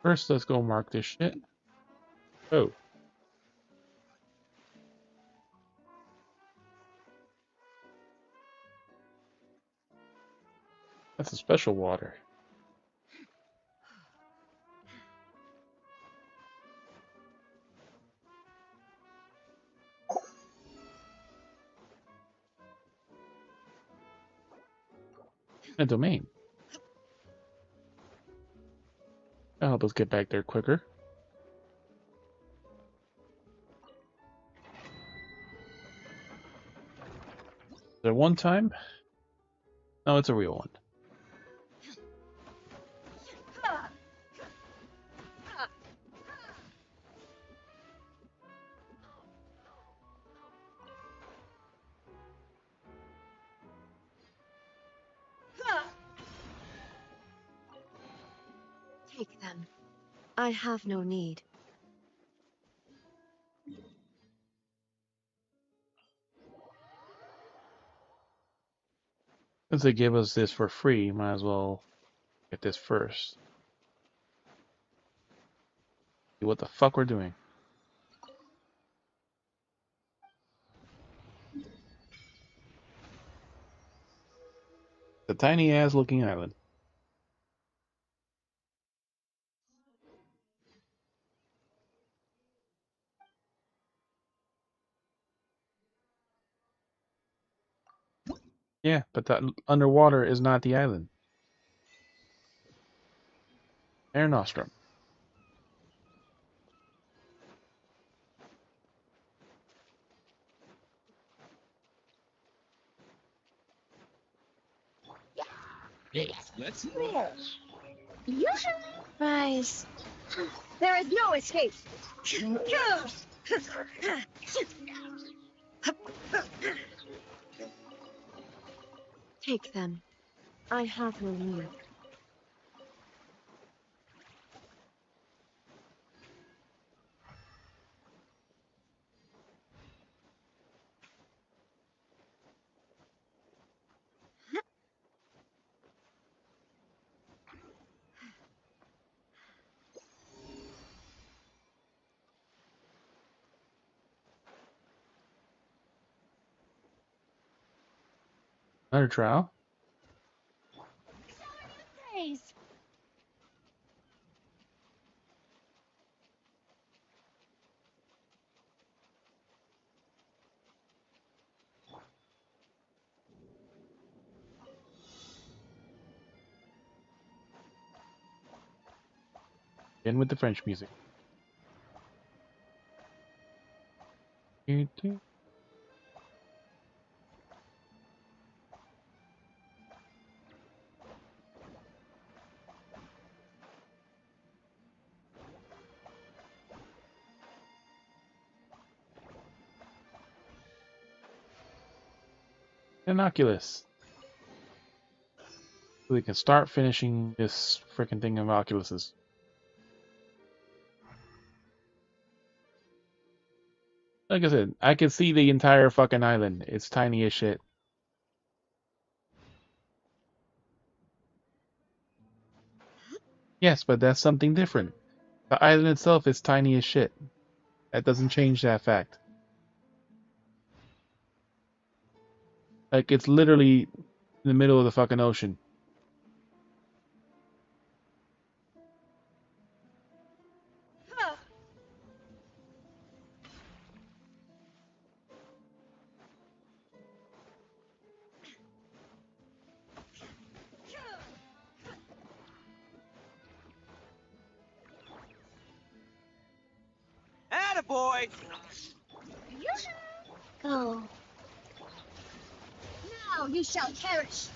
First, let's go mark this shit. Oh. That's a special water. A domain. That'll help us get back there quicker. Is there one time? No, it's a real one. Take them. I have no need. Since they give us this for free, might as well get this first. See what the fuck we're doing. The tiny ass looking island. Yeah, but that underwater is not the island. Air Nostrum. Let's roll. Rise. There is no escape. Take them. I have no need. Another trial. Praise. In with the French music. Inoculus. So we can start finishing this freaking thing of Oculuses. Like I said, I can see the entire fucking island. It's tiny as shit. Yes, but that's something different. The island itself is tiny as shit. That doesn't change that fact. Like, it's literally in the middle of the fucking ocean. Attaboy! Go. Now you shall perish.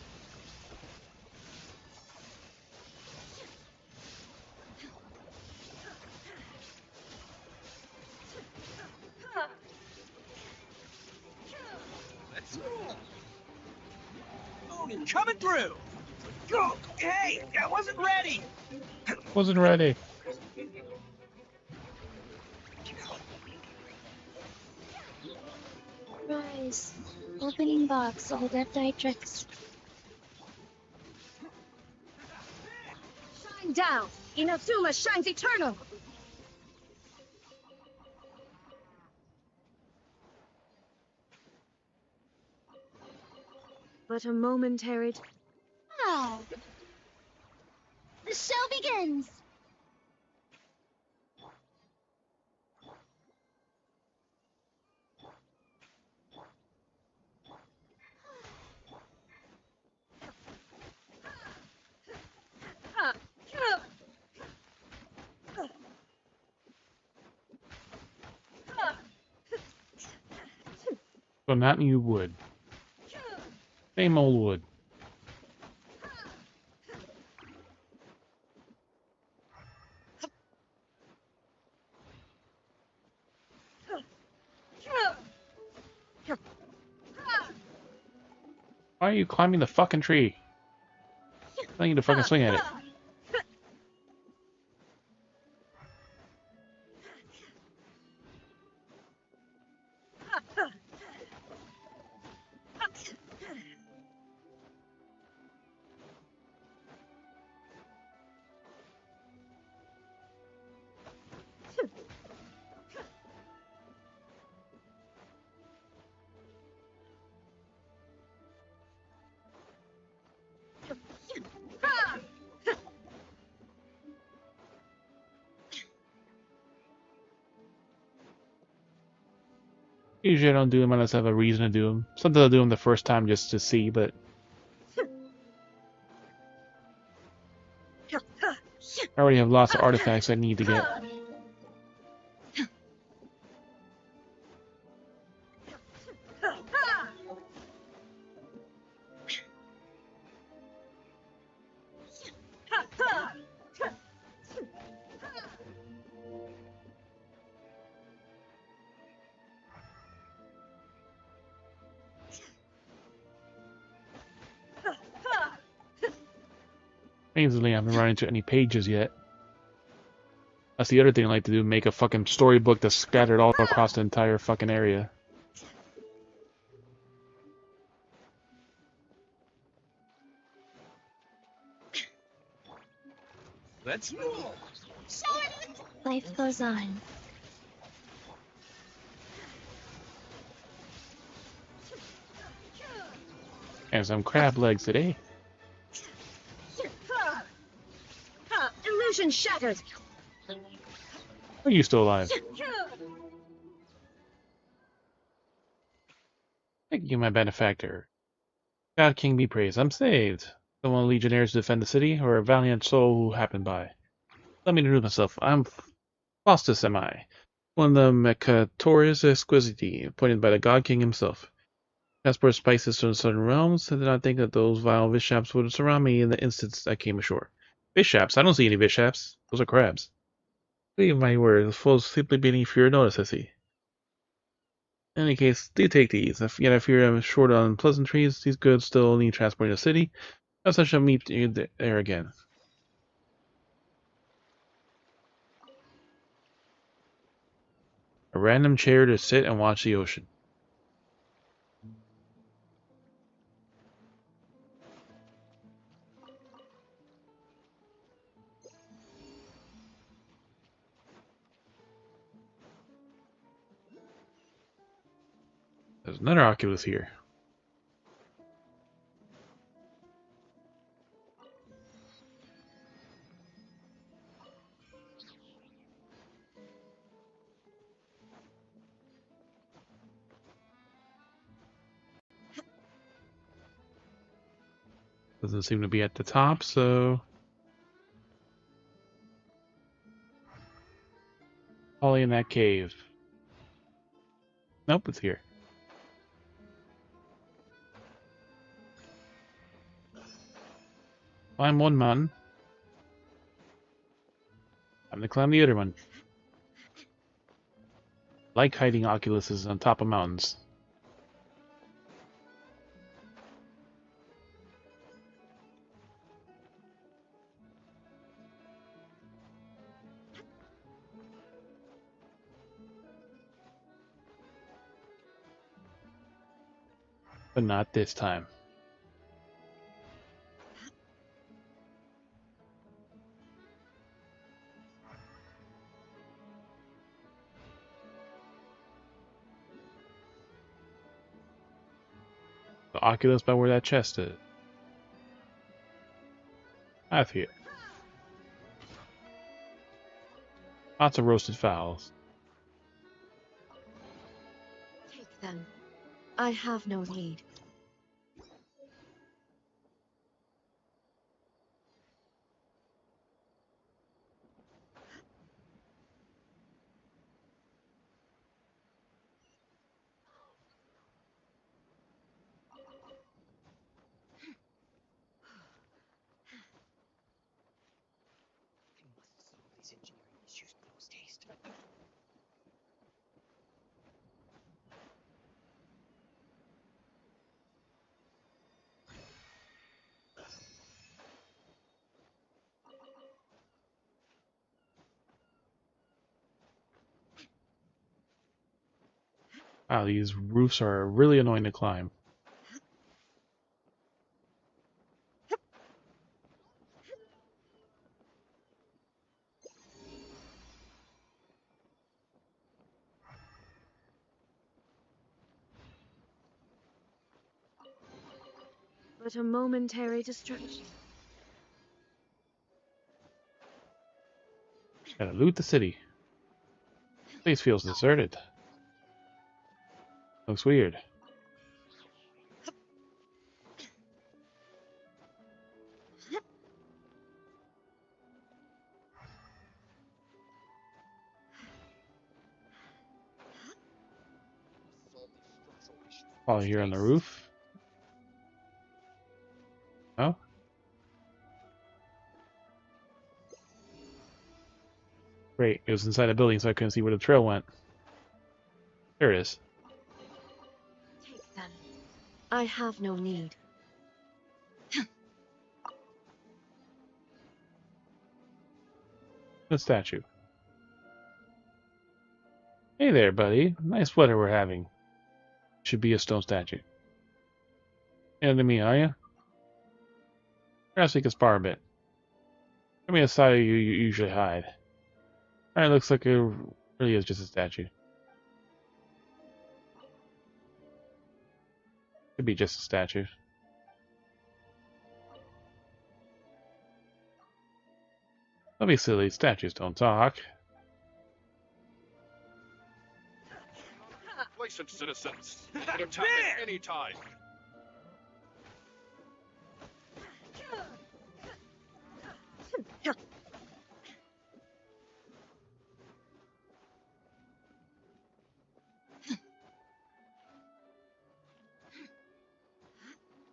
Let's roll. Odin coming through. Go. Hey, I wasn't ready. Wasn't ready. Rise. Opening box of the Death Nitrix. Shine down. Inazuma shines eternal. But a momentary. The show begins! So not new wood. Same old wood. Why are you climbing the fucking tree? I need to fucking swing at it. Usually I don't do them unless I have a reason to do them. Sometimes I'll do them the first time just to see, but I already have lots of artifacts I need to get. Amazingly, I haven't run into any pages yet. That's the other thing I like to do, make a fucking storybook that's scattered all across the entire fucking area. Let's move. Life goes on. And some crab legs today. Illusion shattered. Are you still alive? Thank you, my benefactor. God King be praised. I'm saved. Someone legionnaires to defend the city, or a valiant soul who happened by. Let me introduce myself. I'm Faustus, am I? One of the Mecatoris Exquisiti, appointed by the God King himself. Transport spices from the southern realms. I did not think that those vile vishaps would surround me in the instant I came ashore. Vishaps? I don't see any vishaps. Those are crabs. Believe my word, the foes simply beneath your notice, I see. In any case, do take these. Yet if you're short on pleasantries, these goods still need transporting to the city. As I shall meet you there again. A random chair to sit and watch the ocean. There's another Oculus here. Doesn't seem to be at the top, so... Probably in that cave. Nope, it's here. Climb one mountain. Time to climb the other one. Like hiding Oculuses on top of mountains. But not this time. The Oculus by where that chest is. I feel lots of roasted fowls. Take them. I have no need. These engineering issues post haste. Wow, these roofs are really annoying to climb. But a momentary distraction. Gotta loot the city. Place feels deserted. Looks weird. While here on the roof. Oh? Great, it was inside a building so I couldn't see where the trail went. There it is. Take them. I have no need. The statue. Hey there, buddy. Nice weather we're having. Should be a stone statue. Into me, are you? Perhaps we could spar a bit. Give me a side you usually hide. Alright, looks like it really is just a statue. Could be just a statue. Don't be silly, statues don't talk. Licensed citizens, can attack at any time.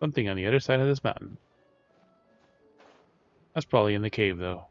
Something on the other side of this mountain. That's probably in the cave, though.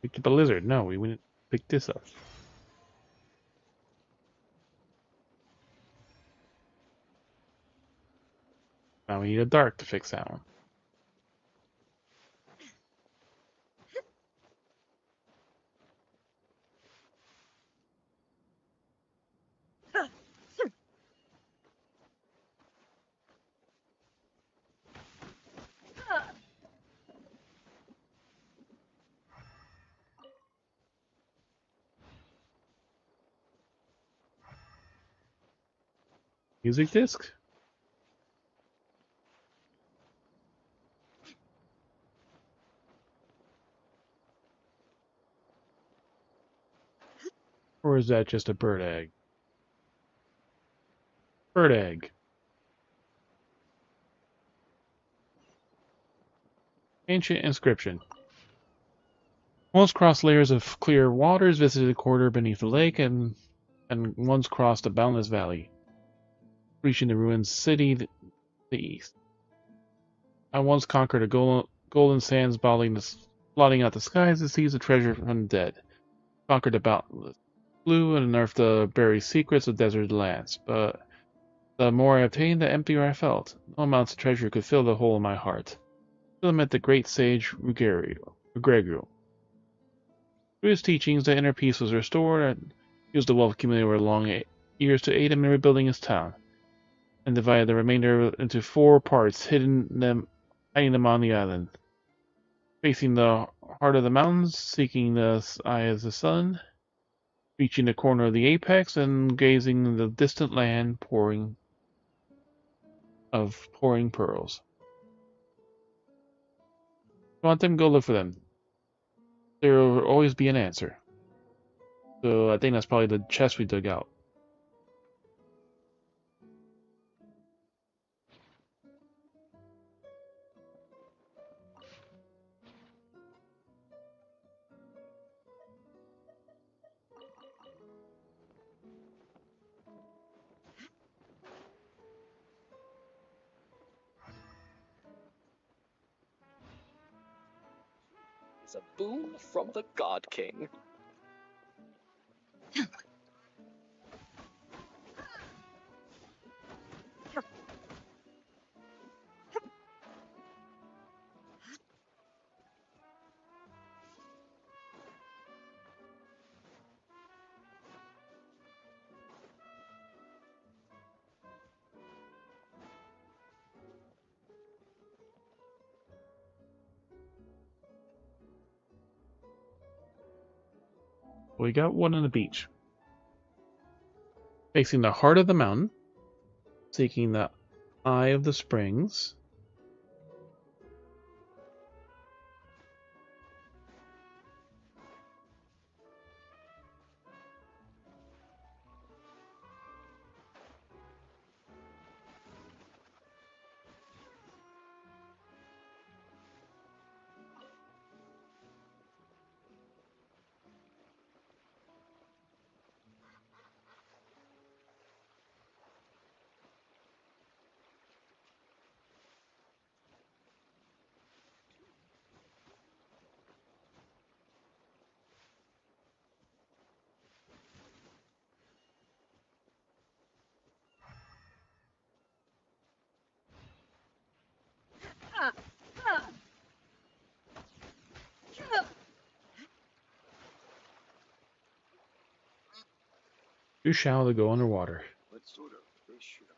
Picked up a lizard. No, we wouldn't pick this up. Now we need a dart to fix that one. Music disc? Or is that just a bird egg? Bird egg. Ancient inscription. Once crossed layers of clear waters, visited a quarter beneath the lake, and once crossed a boundless valley, reaching the ruined city to the east. I once conquered a golden sands blotting out the skies and seized a treasure from the dead. conquered the boundless blue and unearthed the buried secrets of desert lands, but the more I obtained, the emptier I felt. No amount of treasure could fill the hole in my heart. Till I met the great sage Rugredo. Through his teachings, the inner peace was restored, and he used the wealth accumulated over long years to aid him in rebuilding his town, and divided the remainder into 4 parts, hiding them on the island. Facing the heart of the mountains, seeking the eye of the sun, reaching the corner of the apex, and gazing in the distant land pouring pearls. You want them? Go look for them. There will always be an answer. So I think that's probably the chest we dug out. It's a boon from the God King. We got one on the beach. Facing the heart of the mountain, seeking the eye of the springs. Too shallow to go underwater. What sort of fish should I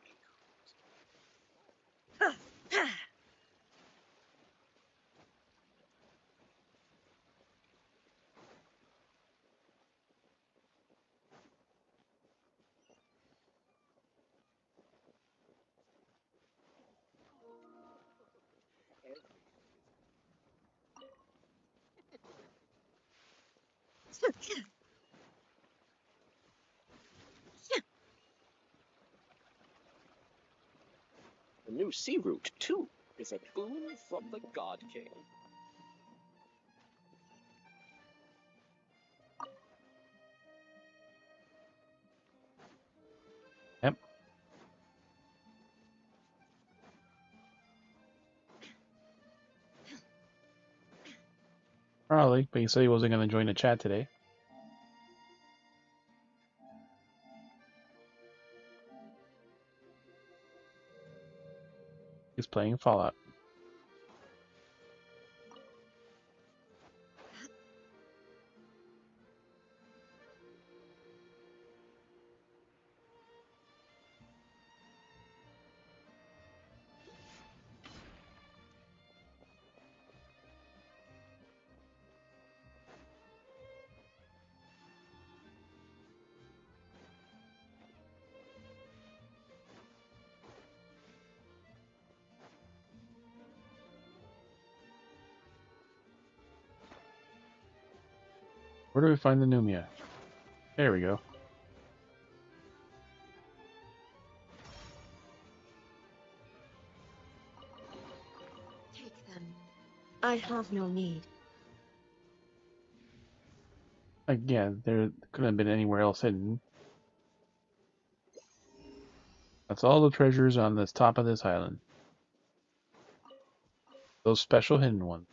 The new sea route, too, is a boon from the God King. Yep. Probably, but he said he wasn't going to join the chat today. He's playing Fallout. Where do we find the Numia? There we go. Take them. I have no need. Again, there couldn't have been anywhere else hidden. That's all the treasures on the top of this island. Those special hidden ones.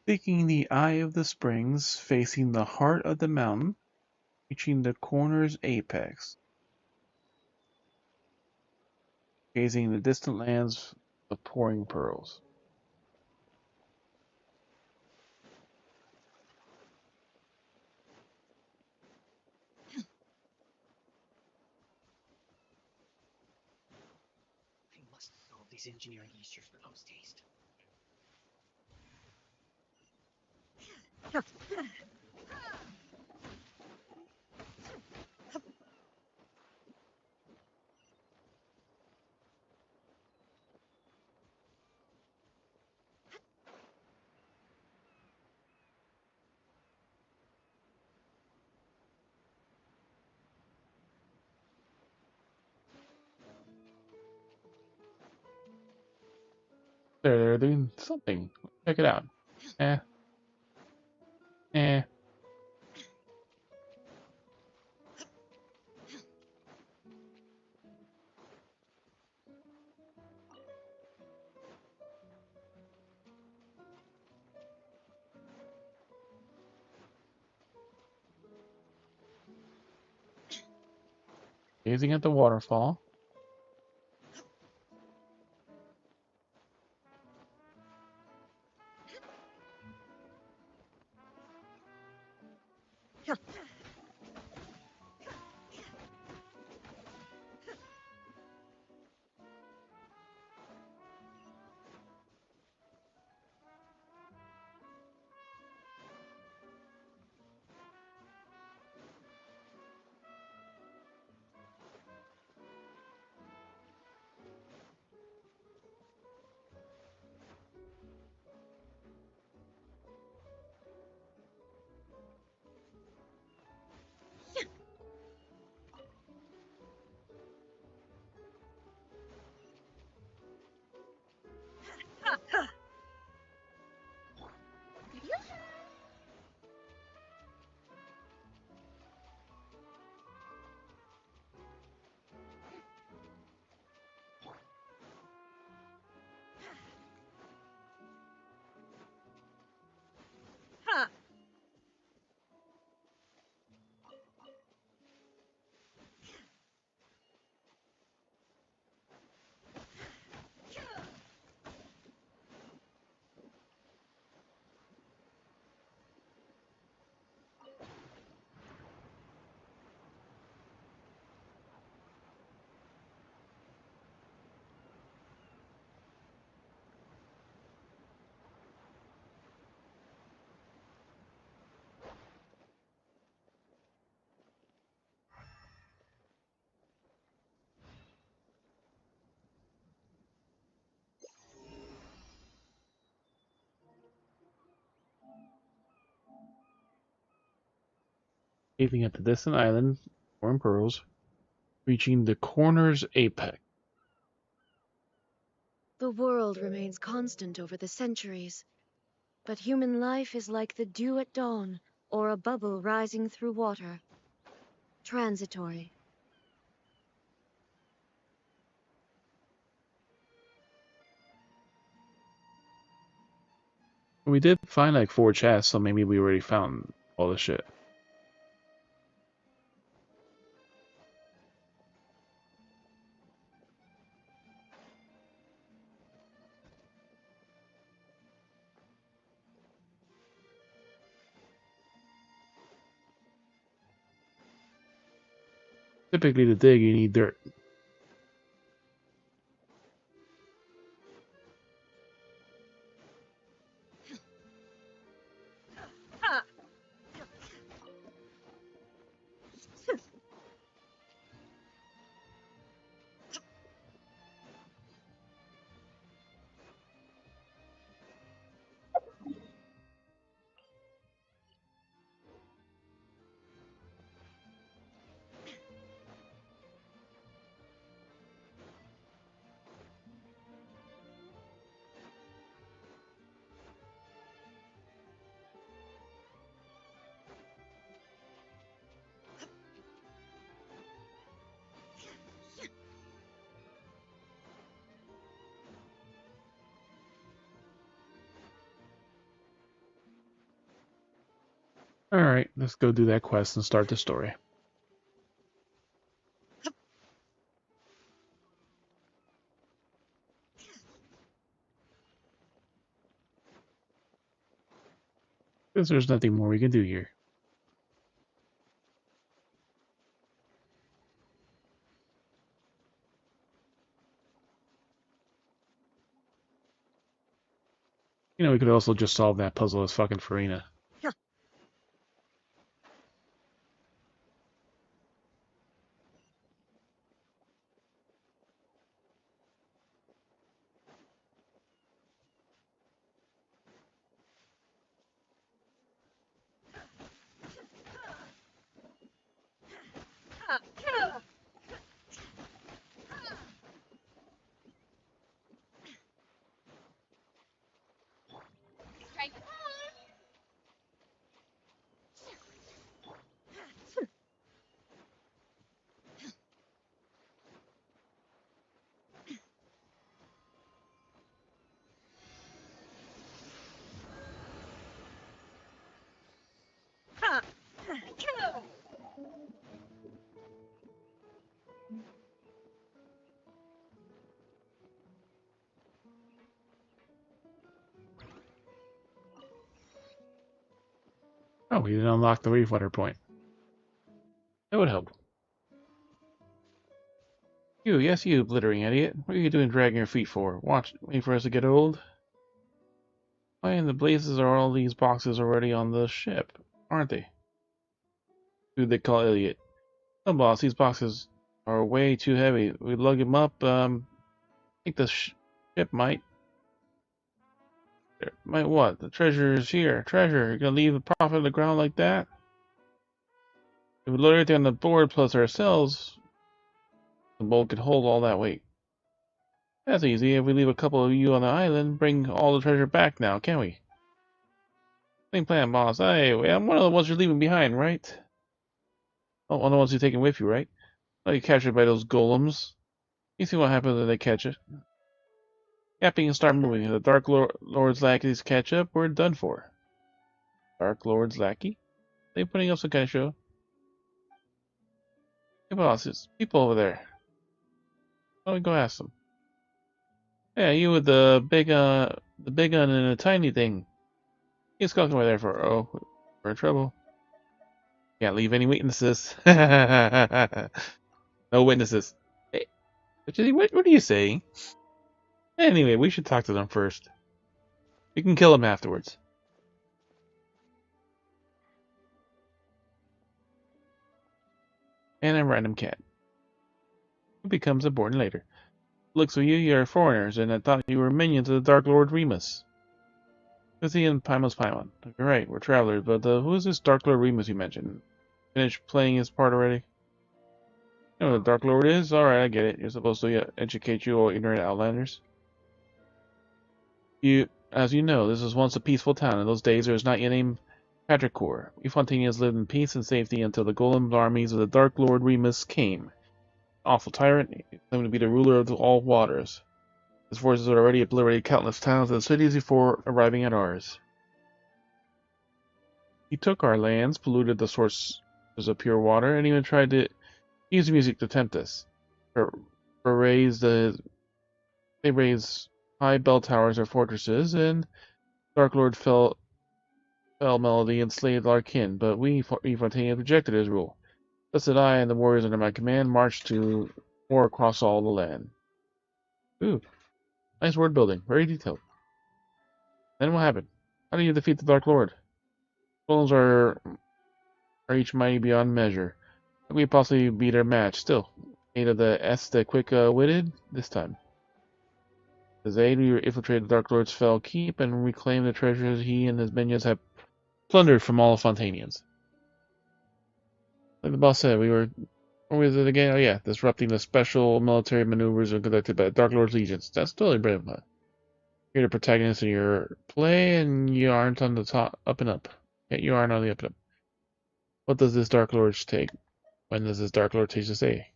Seeking the eye of the springs, facing the heart of the mountain, reaching the corner's apex, gazing the distant lands of pouring pearls. I must solve these engineering issues post haste. They're doing something. Check it out. Eh, eh. Gazing at the waterfall. Gazing at the distant island, pouring pearls, reaching the corner's apex. The world remains constant over the centuries, but human life is like the dew at dawn, or a bubble rising through water. Transitory. We did find like 4 chests, so maybe we already found all the shit. Typically to dig you need dirt. Alright, let's go do that quest and start the story. Because there's nothing more we can do here. You know, we could also just solve that puzzle as fucking Farina. Oh, we didn't unlock the reef water point. That would help. You, yes you, blittering idiot. What are you doing dragging your feet for? Wait for us to get old? Why in the blazes are all these boxes already on the ship, aren't they? Who they call idiot? No, boss, these boxes are way too heavy. We lug them up, I think the ship might what? The treasure is here. Treasure, you're gonna leave the prophet on the ground like that? If we load everything on the board plus ourselves, the boat could hold all that weight. That's easy. If we leave a couple of you on the island, bring all the treasure back now, can we? Same plan, boss. Hey, I'm one of the ones you're leaving behind, right? Oh, one of the ones you're taking with you, right? Oh, you captured by those golems. You see what happens when they catch it. Yapping and start moving. If the Dark Lord's lackeys catch up, we're done for. Dark Lord's lackey? They putting up some kind of show? Hey, boss, there's people over there. Why don't we go ask them? Yeah, you with the big gun and the tiny thing. He's skulking over there for, we're in trouble. Can't leave any witnesses. No witnesses. Hey, what are you saying? Anyway, we should talk to them first. We can kill them afterwards. And a random cat. Who becomes important later. Looks of you, you're foreigners, and I thought you were minions of the Dark Lord Remus. Lizzie and Paimon. You're right, we're travelers, but who is this Dark Lord Remus you mentioned? Finished playing his part already? You know what the Dark Lord is? Alright, I get it. You're supposed to educate you all ignorant outlanders. As you know, this was once a peaceful town. In those days, there was not yet named Patricourt. We Fontanians lived in peace and safety until the golem armies of the Dark Lord Remus came. Awful tyrant, he claimed to be the ruler of all waters. His forces had already obliterated countless towns and cities before arriving at ours. He took our lands, polluted the sources of pure water, and even tried to use music to tempt us. They raised high bell towers or fortresses, and Dark Lord fell melody enslaved our kin, but we Fontanians rejected his rule. Thus did I and the warriors under my command march to war across all the land. Ooh, nice word building, very detailed. Then what happened? How do you defeat the Dark Lord? Golems are each mighty beyond measure. How can we possibly beat their match? Still, eight of the quick-witted this time. As aid, we infiltrated the Dark Lord's fell keep and reclaimed the treasures he and his minions have plundered from all Fontanians. Like the boss said, what was it again? Oh yeah, disrupting the special military maneuvers conducted by the Dark Lord's legions. That's totally brave, huh? You're the protagonist of your play, and you aren't on the top, up and up. Yeah, you aren't on the up and up. What does this Dark Lord take? When does this Dark Lord take to say?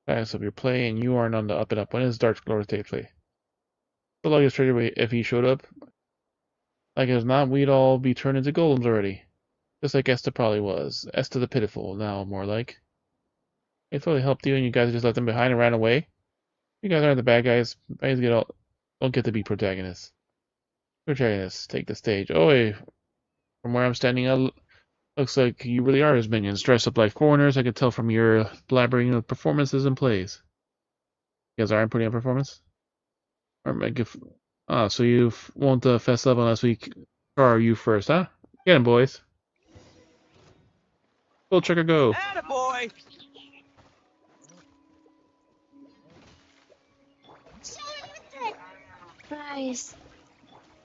Protagonist of your play, and you aren't on the up and up. When does Dark Lord take play? The longest traitor if he showed up. Like as not, we'd all be turned into golems already. Just like Esther probably was. Esther the Pitiful, now more like. They totally helped you and you guys just left them behind and ran away. You guys aren't the bad guys. Guys don't get to be protagonists. Protagonists, take the stage. Oh, hey, from where I'm standing, looks like you really are his minions, dressed up like foreigners. I can tell from your blabbering of performances and plays. You guys aren't putting on performance? So you won't fess up unless we car you first, huh? Get him, boys. Full trigger go. Attaboy! Guys,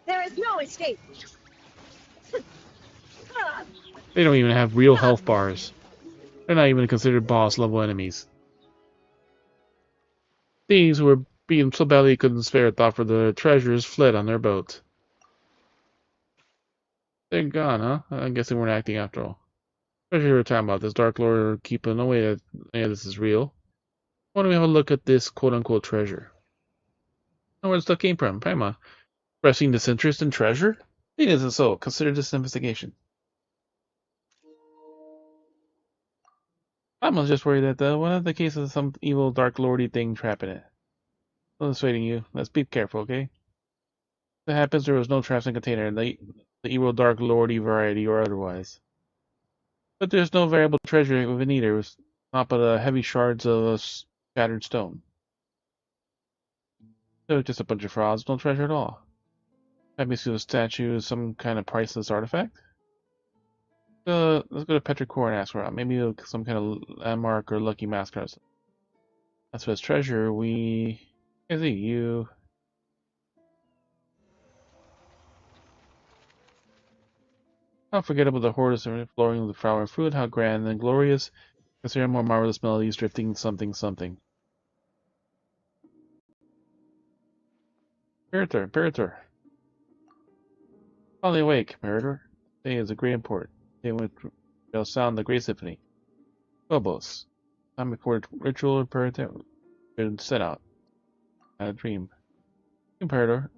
there is no escape. They don't even have real health bars. They're not even considered boss level enemies. Thieves who were beaten so badly they couldn't spare a thought for the treasures fled on their boat. They're gone, huh? I guess they weren't acting after all. Treasure you were talking about, this Dark Lord keeping no way that any of this is real. Why don't we have a look at this quote-unquote treasure? Know where the stuff came from, Paimon. Expressing disinterest in treasure? It isn't so. Consider this an investigation. Paimon's just worried that one of the cases of some evil Dark Lordy thing trapping it. I'm dissuading you. Let's be careful, okay? If that happens, there was no traps in container, the evil Dark Lordy variety or otherwise. But there's no variable treasure within either. It's not but heavy shards of shattered stone. So just a bunch of frauds, no treasure at all. That makes you a statue of some kind of priceless artifact? Let's go to Petrichor and ask around. Maybe some kind of landmark or lucky mascot. That's what's treasure. Is it you? How forgettable the hordes flowing with flower and fruit. How grand and glorious. Consider more marvelous melodies drifting something something. Imperator. Finally awake, Imperator. Today is a great import. Today will sound the great symphony. Phobos. Time before ritual Imperator should set out. I had a dream. Imperator.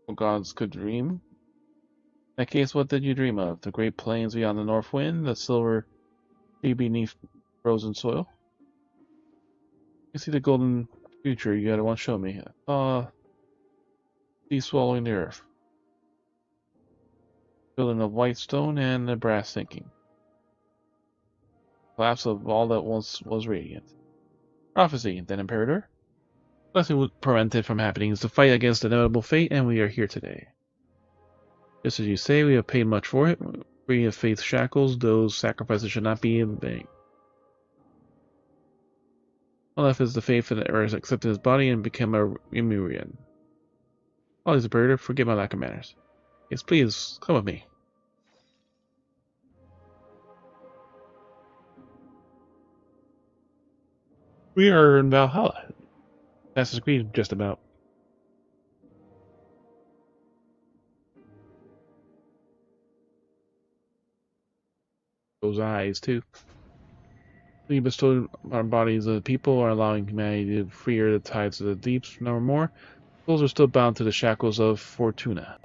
What gods could dream? In that case, what did you dream of? The great plains beyond the north wind? The silver sea beneath frozen soil? You see the golden future you gotta want to show me. Sea swallowing the earth. Building of white stone and the brass sinking. Collapse of all that once was radiant. Prophecy, then Imperator. Blessing was prevented from happening is the fight against inevitable fate, and we are here today. Just as you say, we have paid much for it. Free of faith's shackles, those sacrifices should not be in vain. All left is the faith that has accepted his body and become a Ymurian. All these Imperator, forgive my lack of manners. Yes, please, come with me. We are in Valhalla. Assassin's Creed, just about. Those eyes, too. We bestowed our bodies of the people, are allowing humanity to freer the tides of the deeps no more. Souls are still bound to the shackles of Fortuna.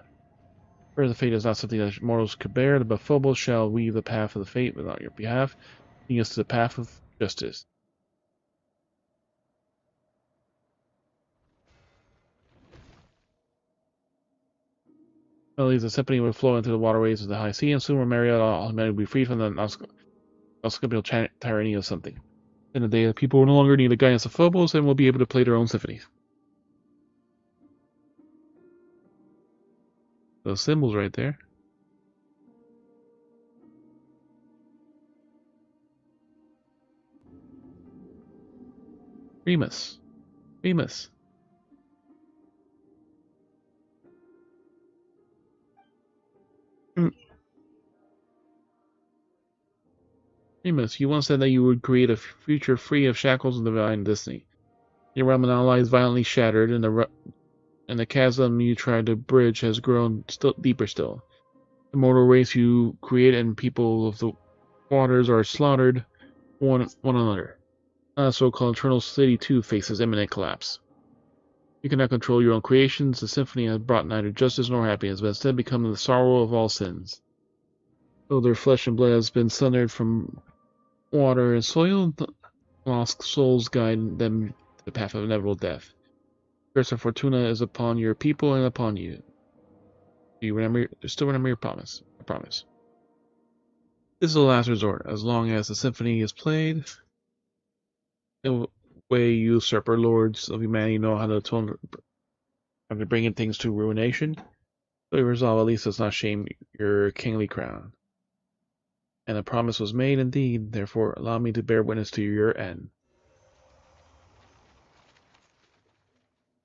For the fate is not something that mortals could bear, but Phobos shall weave the path of the fate without your behalf, leading us to the path of justice. Melodies of symphony will flow into the waterways of the high sea, and soon will marry out all humanity will be freed from the unscrupulous tyranny of something. In the day, the people will no longer need the guidance of Phobos and will be able to play their own symphonies. Those symbols right there. Remus. Remus, you once said that you would create a future free of shackles and divine destiny. Your realm now lies violently shattered, and the chasm you tried to bridge has grown deeper still. The mortal race you create and people of the waters are slaughtered one another. The so-called Eternal City too faces imminent collapse. You cannot control your own creations. The symphony has brought neither justice nor happiness, but instead become the sorrow of all sins. Though their flesh and blood has been sundered from water and soil, the lost souls guide them to the path of inevitable death. Curse of Fortuna is upon your people and upon you. Do you still remember your promise? I promise. This is the last resort. As long as the symphony is played, the way usurper lords of humanity know how to atone after bringing things to ruination, so you resolve at least does not shame your kingly crown. And a promise was made indeed, therefore allow me to bear witness to your end.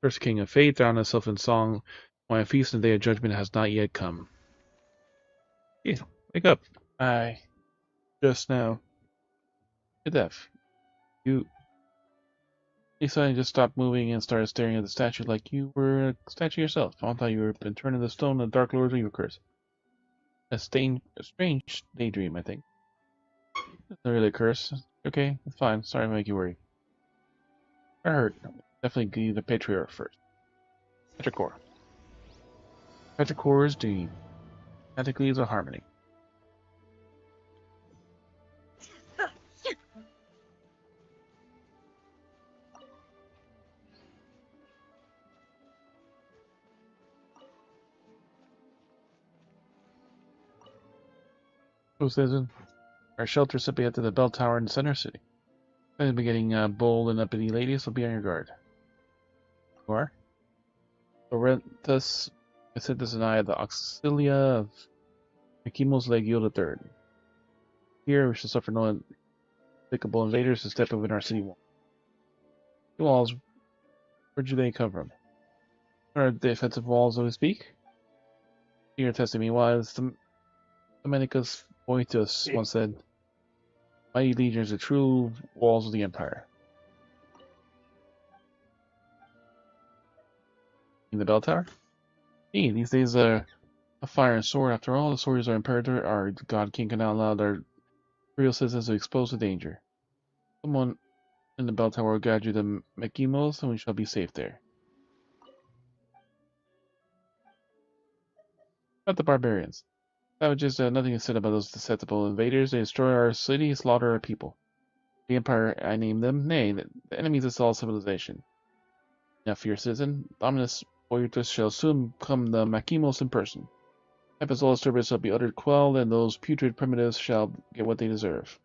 First king of fate, drown himself in song, why a feast and day of judgment has not yet come. Yeah, wake up. I just now. Get deaf. You suddenly just stopped moving and started staring at the statue like you were a statue yourself. I thought you were been turned into stone and the Dark Lord's evil curse. A strange daydream, I think. It's not really a curse. Okay, it's fine. Sorry to make you worry. I heard. Definitely give you the Patriarch first. Petrichor. Petrichor's dream. Technically is a harmony. So citizen, our shelter simply at the bell tower in the center city. I've been getting bold and uppity ladies, so be on your guard. You are? Laurentus, Isidus, and I are the auxilia of Akimos Legio III. Here we shall suffer no despicable invaders to step within our city wall. The walls, where do they come from? What are the defensive walls, so to speak? You're testing me. Why, as Dominicus Boetus once said, mighty legions are true walls of the empire. In the bell tower? Hey, these days a fire and sword. After all, the swords are imperator. Our god king cannot allow their real citizens to be exposed to danger. Someone in the bell tower will guide you to Mekimos, and we shall be safe there. About the barbarians. Savages, nothing is said about those detestable invaders. They destroy our city, slaughter our people. The empire, I name them. Nay, the enemies of all civilization. Now, fear citizen, Dominus Boyutus shall soon become the Makimos in person. Tempest all disturbance shall be uttered quelled, and those putrid primitives shall get what they deserve.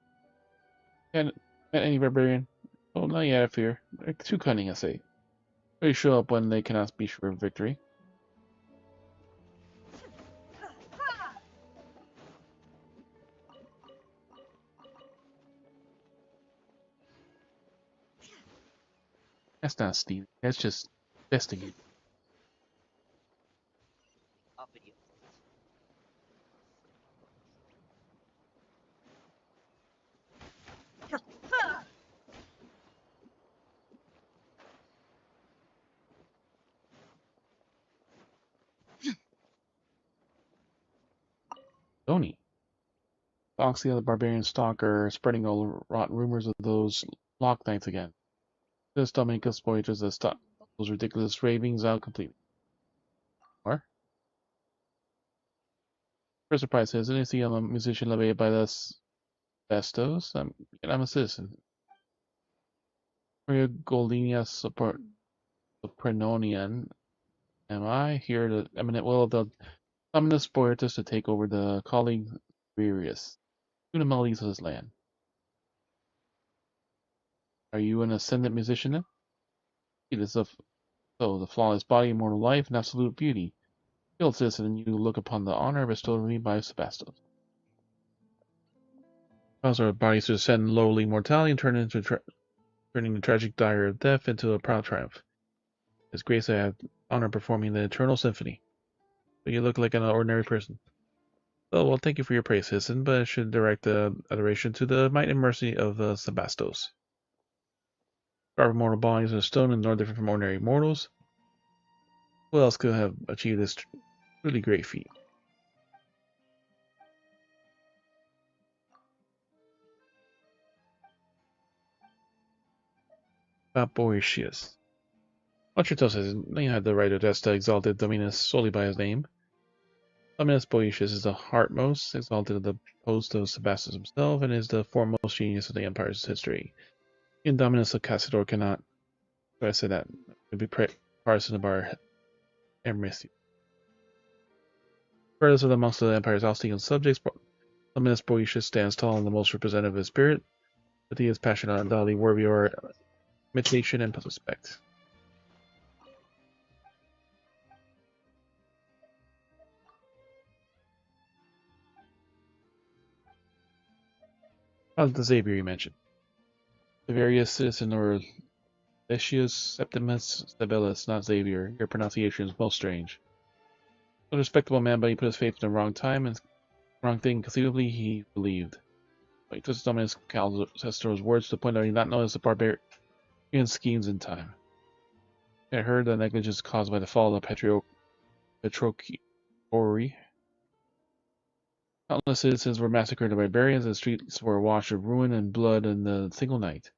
Met any barbarian? Oh, not yet, I fear. They're too cunning, I say. They show up when they cannot be sure of victory. That's not stealing. That's just testing you. Tony. Foxy, the barbarian stalker, spreading all rotten rumors of those lock nights again. This Dominicus Boyutus has stopped those ridiculous ravings out completely. What? For surprise, isn't it? See, I'm a musician levied by the Bastos. I'm a citizen. Maria Goldinia Sopranonian. Am I here the eminent will of the Dominus Boyutus to take over the colleague Virius? Tuna melodies of his land. Are you an ascendant musician then? It is of so the flawless body, immortal life, and absolute beauty. Skilled citizen, you look upon the honor bestowed on me by Sebastos. Cause our bodies to ascend lowly mortality and turning the tragic dire of death into a proud triumph. His grace I have honor performing the eternal symphony. But you look like an ordinary person. Oh, well, thank you for your praise, citizen, but I should direct the adoration to the might and mercy of Sebastos. Carved mortal bodies of stone and no different from ordinary mortals. Who else could have achieved this really great feat? Boetius. Concerto says you have the right to address the exalted Dominus solely by his name. Dominus Boetius is the heartmost exalted of the post of Sebastian himself, and is the foremost genius of the empire's history. Even Dominus of Cassador cannot. So I said that would be partisan of our Emrys. Regardless of the amongst the empire's Alstian subjects, Dominus Boetius stands tall and the most representative of his spirit, but he is passionate and undoubtedly worthy of our imitation and respect. How's the Xavier you mentioned? The various citizen or Decius Septimus Stabilis, not Xavier. Your pronunciation is most strange. A respectable man, but he put his faith in the wrong time and wrong thing. Conceivably, he believed. But he twisted Dominus Castor's words to the point that he did not notice the barbarian schemes in time. I heard the negligence caused by the fall of the Petrocori. Countless citizens were massacred by barbarians, and the streets were awash with ruin and blood in a single night.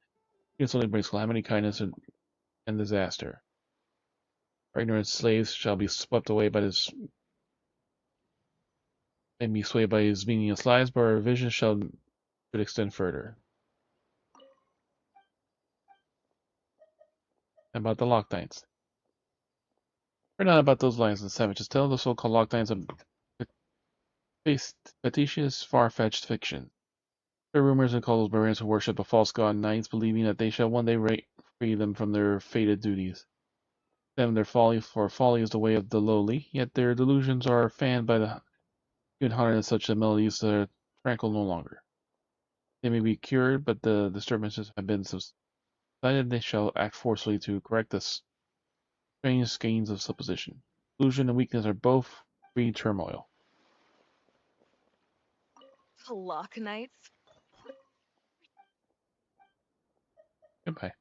This only brings calamity, kindness, and disaster. Our ignorant slaves shall be swept away by this and be swayed by his meaningless lies, but our vision should extend further. About the Loctines. We're not about those lions and savages. Tell the so-called Loctines of fictitious, far-fetched fiction. There are rumors and call those barbarians who worship a false god knights, believing that they shall one day free them from their fated duties. Them their folly, for folly is the way of the lowly, yet their delusions are fanned by the good-hearted and such that melodies that are tranquil no longer. They may be cured, but the disturbances have been subsided. They shall act forcefully to correct the strange skeins of supposition. Illusion and weakness are both free turmoil. Lock Knights? Goodbye.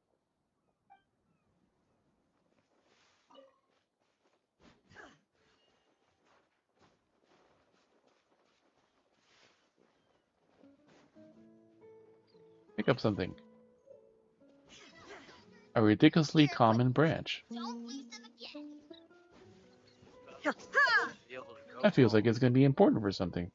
Pick up something. A ridiculously common branch. That feels like it's going to be important for something.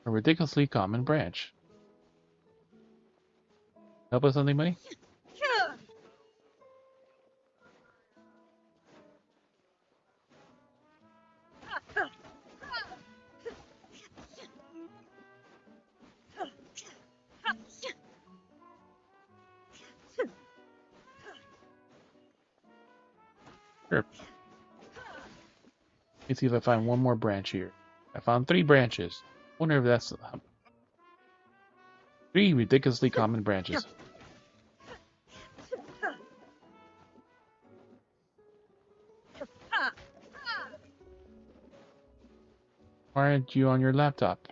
A ridiculously common branch. Help with something, buddy? Sure. Let's see if I find one more branch here. I found 3 branches. Wonder if that's 3 ridiculously common branches. Why aren't you on your laptop?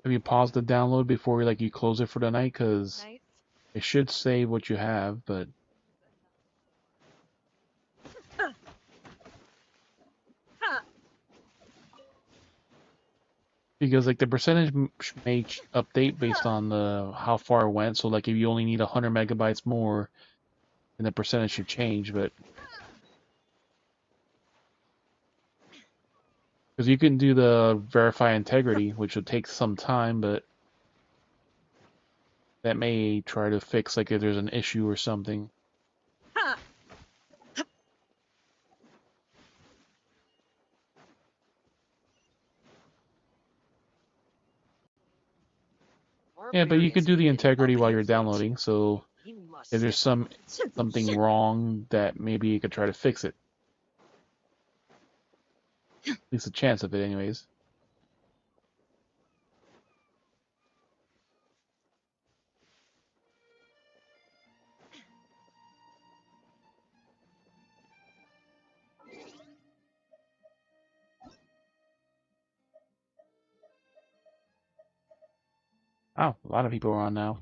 Have you paused the download before you close it for the night? Because it should save what you have, but because the percentage may update based on the how far it went. So if you only need 100 megabytes more, then the percentage should change. But because you can do the verify integrity, which will take some time, but that may try to fix if there's an issue or something. Yeah, but you could do the integrity while you're downloading, so If there's something wrong, that maybe you could try to fix it. At least a chance of it, anyways. Oh, a lot of people are on now.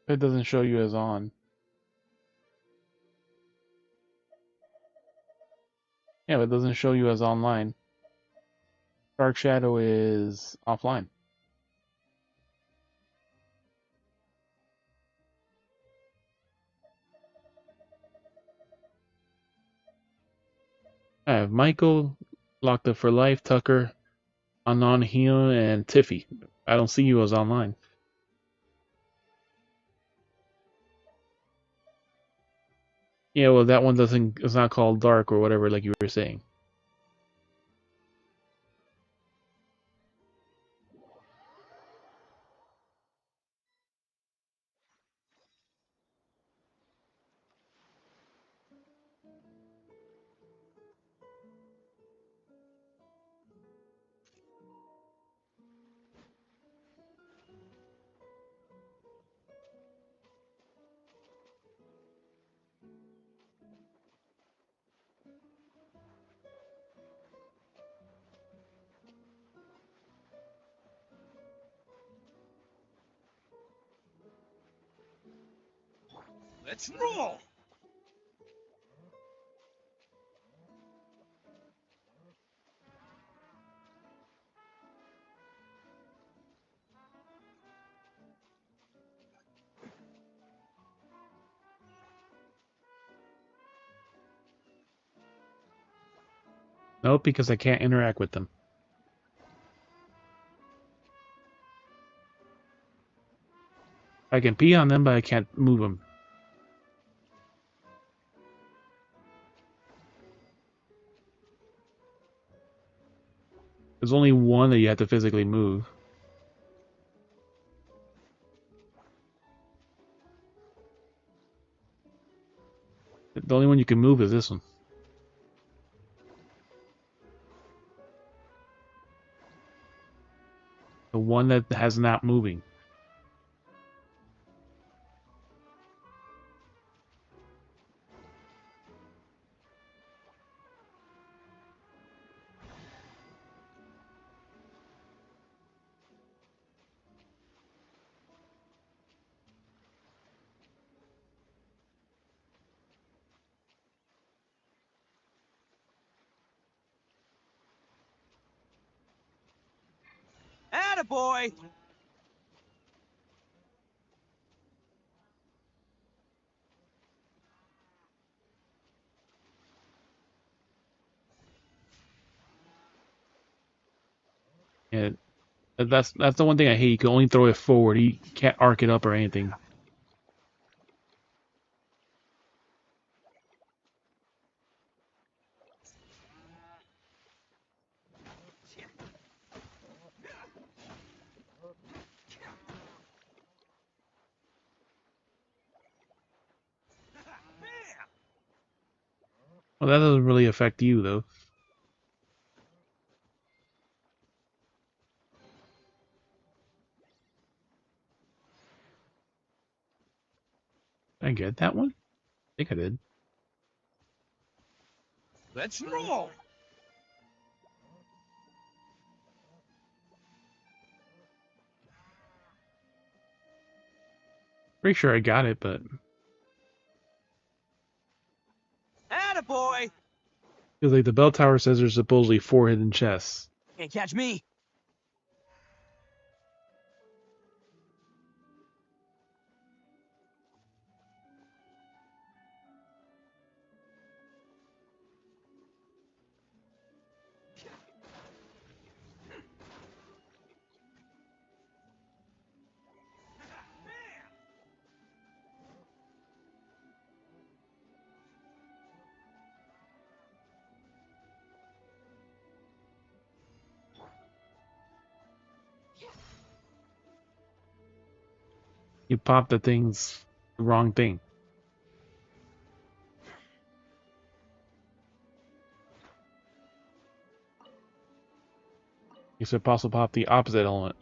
It doesn't show you as on. Yeah, but it doesn't show you as online. Dark Shadow is offline. I have Michael, Locked Up for Life, Tucker, Anon Hio, and Tiffy. I don't see you as online. Yeah, well, that one doesn't. It's not called Dark or whatever, like you were saying. Let's roll! Nope, because I can't interact with them. I can pee on them, but I can't move them. There's only one that you have to physically move. The only one you can move is this one. The one that has not moving. Attaboy! Yeah, that's the one thing I hate. You can only throw it forward. You can't arc it up or anything. Well, that doesn't really affect you, though. Did I get that one? I think I did. Let's roll! Pretty sure I got it, but Attaboy! because like the bell tower says there's supposedly 4 hidden chests. Can't catch me! You pop the things, the wrong thing. You should also pop the opposite element.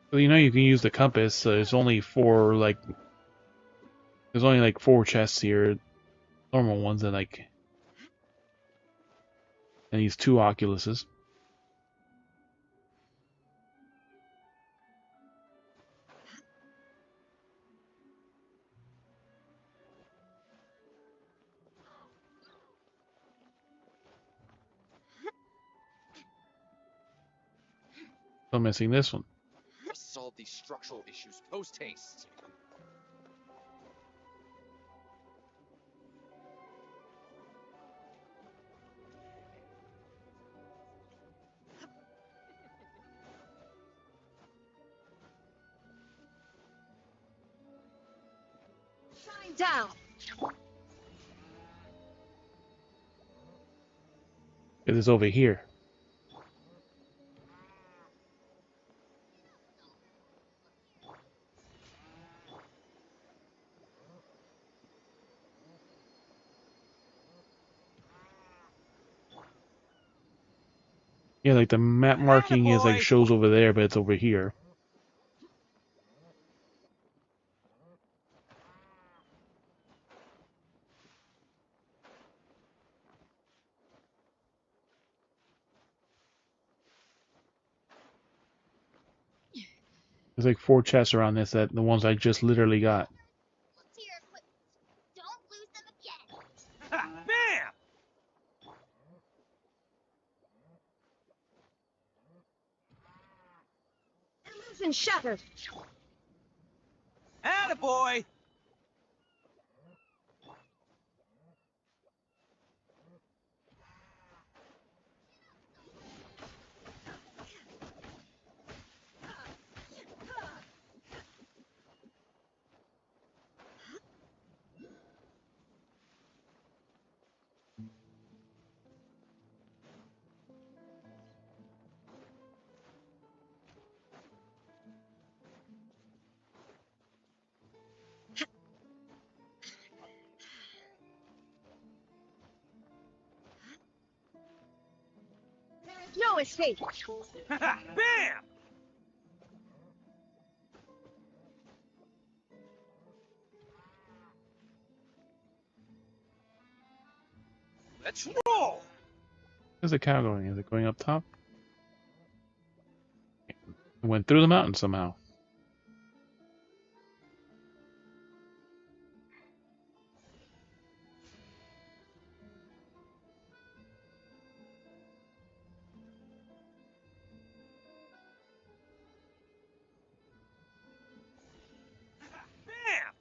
So you know you can use the compass. So there's only four there's only like 4 chests here, normal ones, and these 2 Oculuses. So I'm missing this one. Must solve these structural issues post haste. Shine down. It is over here. Yeah, like the map marking is like shows over there, but it's over here. There's like 4 chests around this, that the ones I just literally got. To your equipment. Don't lose them again. Bam! Illusion shattered. Attaboy! No escape. Bam! Let's roll! Where's the cow going? Is it going up top? It went through the mountain somehow. Bam!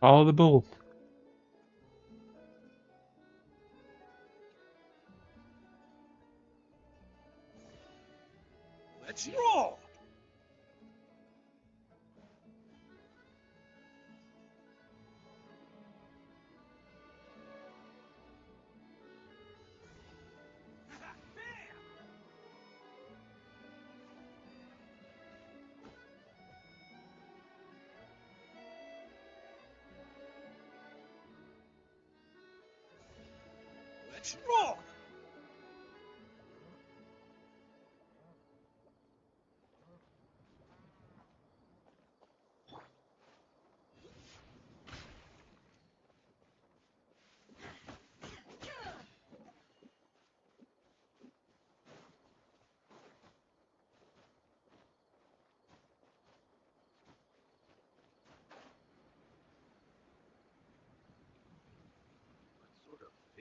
Follow the bull. Let's roll! Let's roll!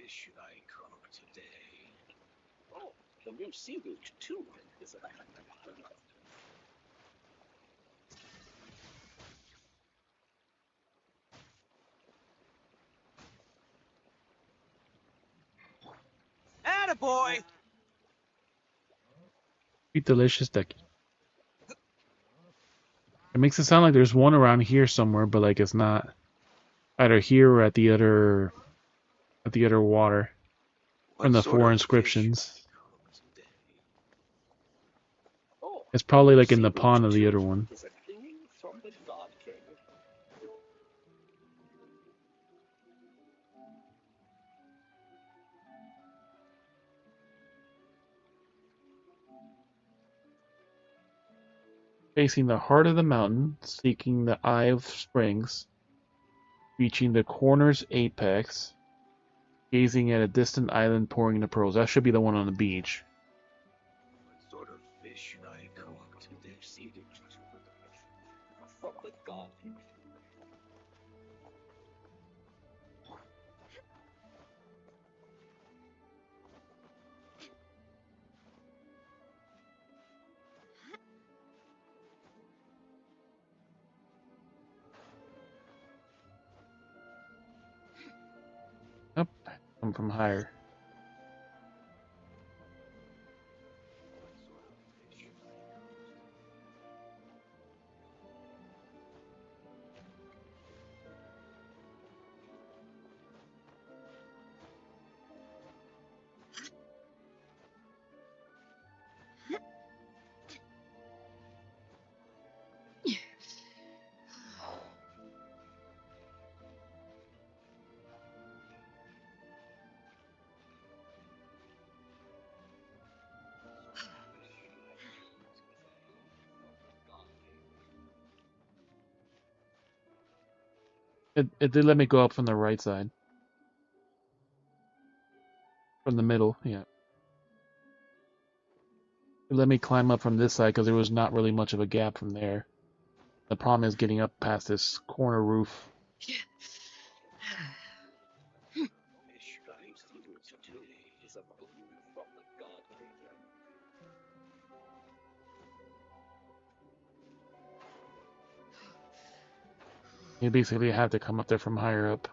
fish should I cook today? Oh, the new seafood too. Attaboy! Sweet delicious ducky. It makes it sound like there's one around here somewhere, but like it's not. Either here or at the other water. From the four inscriptions. It's probably like in the pond of the other one. Facing the heart of the mountain, seeking the Eye of Springs, reaching the corner's apex, gazing at a distant island pouring into pearls. That should be the one on the beach. What sort of fish should I cook today? God. Up, come from higher. It did let me go up from the right side. From the middle, yeah. It let me climb up from this side because there was not really much of a gap from there. The problem is getting up past this corner roof. You basically have to come up there from higher up.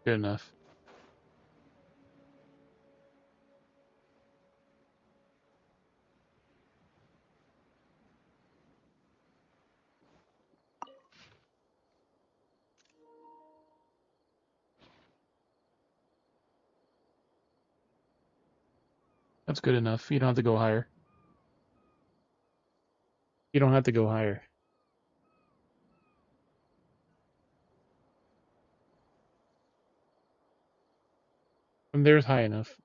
Good enough. That's good enough. You don't have to go higher. You don't have to go higher. From there's high enough.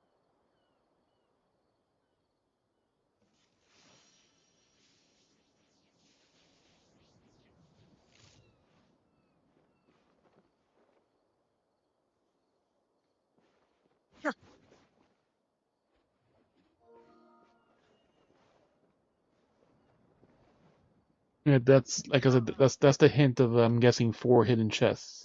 Yeah, that's like I said. That's the hint of I'm guessing 4 hidden chests.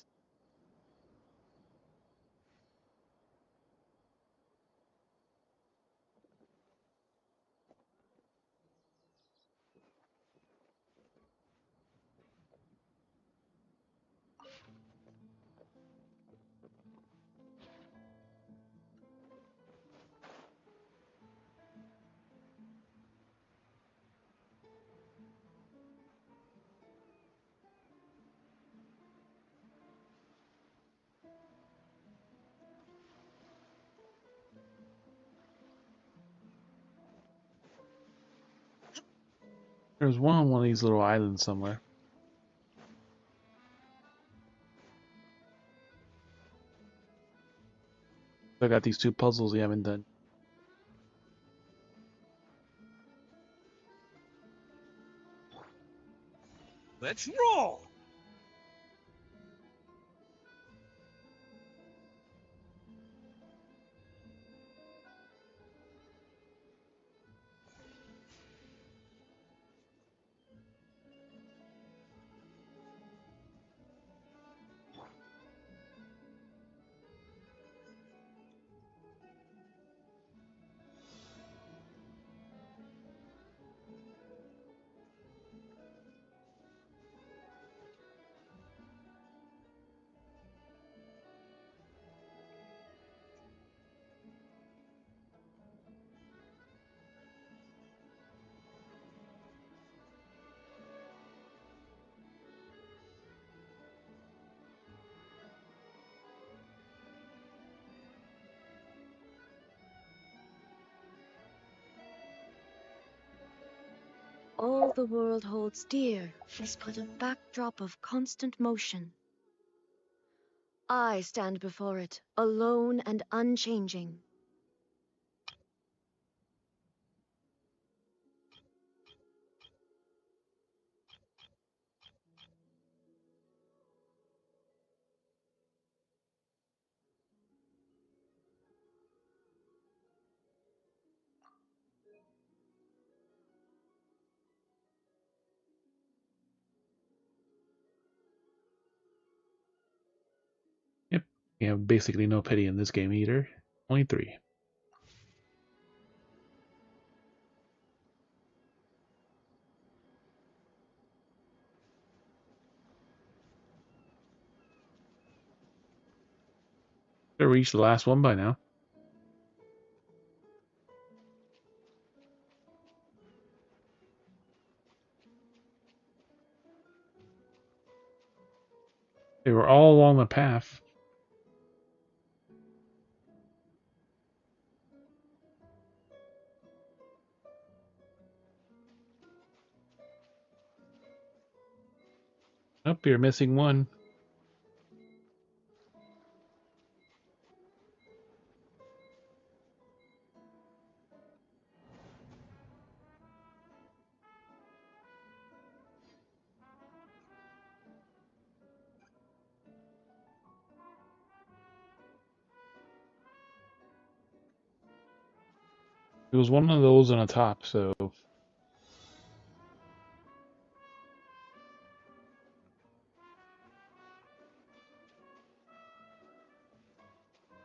There's one on one of these little islands somewhere. I got these 2 puzzles you haven't done. Let's roll! All the world holds dear is but a backdrop of constant motion. I stand before it, alone and unchanging. Yep. You have basically no pity in this game either. Only 3. Should have reached the last one by now. They were all along the path. Oh, you're missing one. It was one of those on the top, so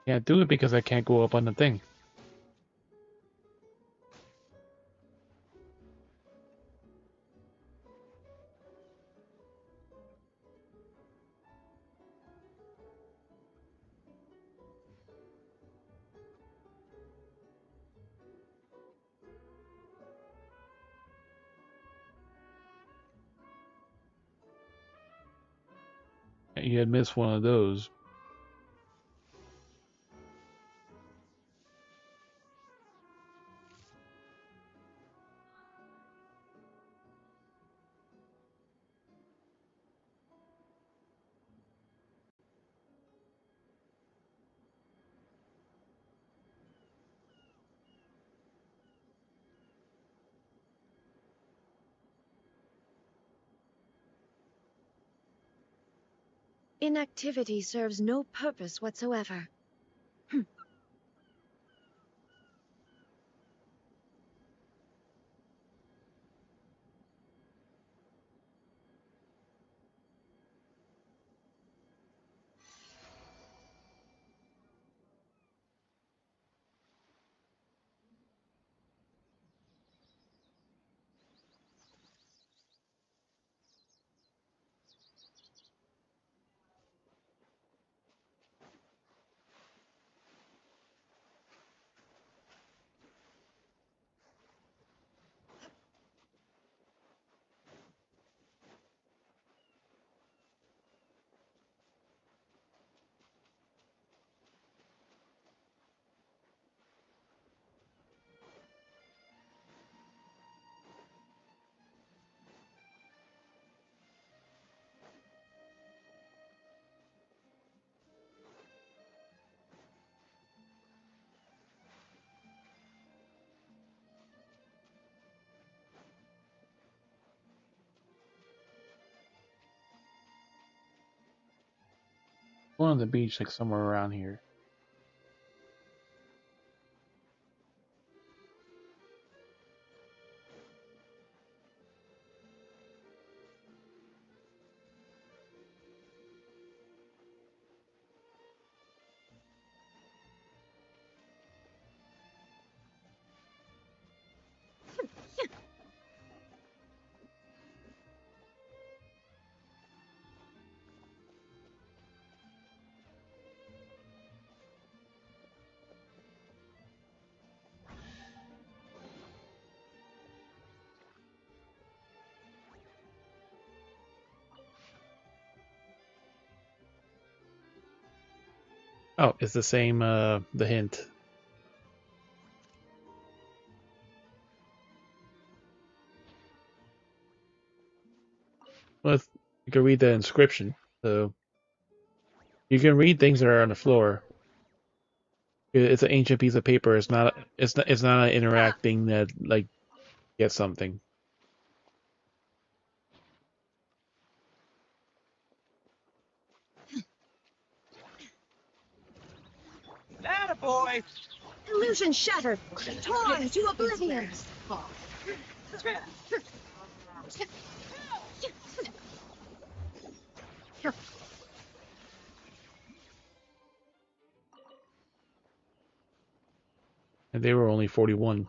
can't do it because I can't go up on the thing. You had missed one of those. Inactivity serves no purpose whatsoever. One on the beach, like somewhere around here. Oh, it's the same, the hint. Well, you can read the inscription. So you can read things that are on the floor. It's an ancient piece of paper. It's not. It's not. It's not an interacting that like gets something. Attaboy! Illusion shattered! Torn to oblivion! And they were only 41.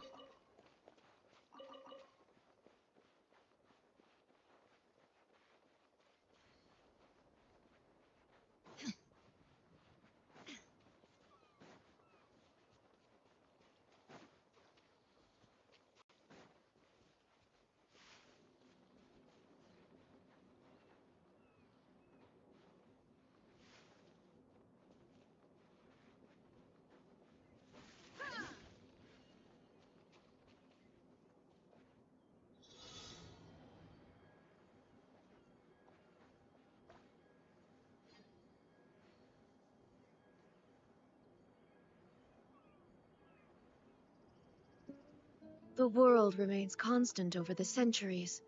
The world remains constant over the centuries,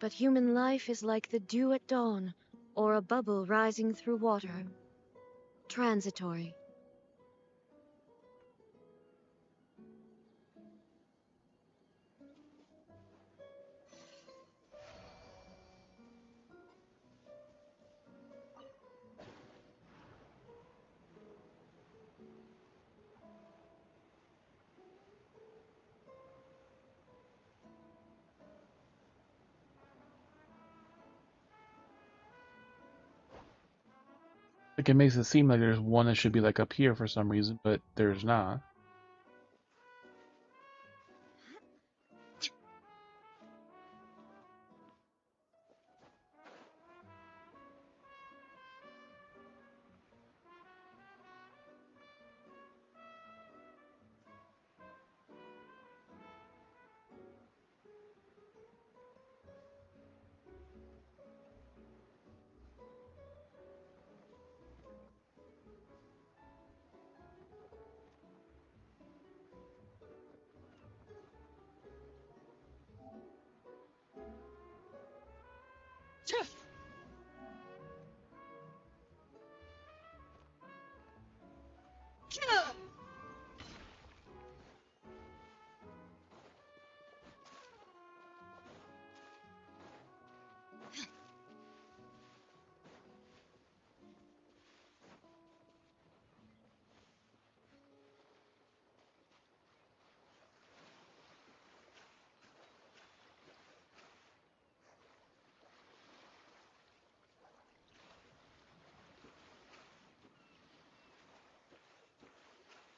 but human life is like the dew at dawn, or a bubble rising through water. Transitory. Like it makes it seem like there's one that should be like up here for some reason, but there's not.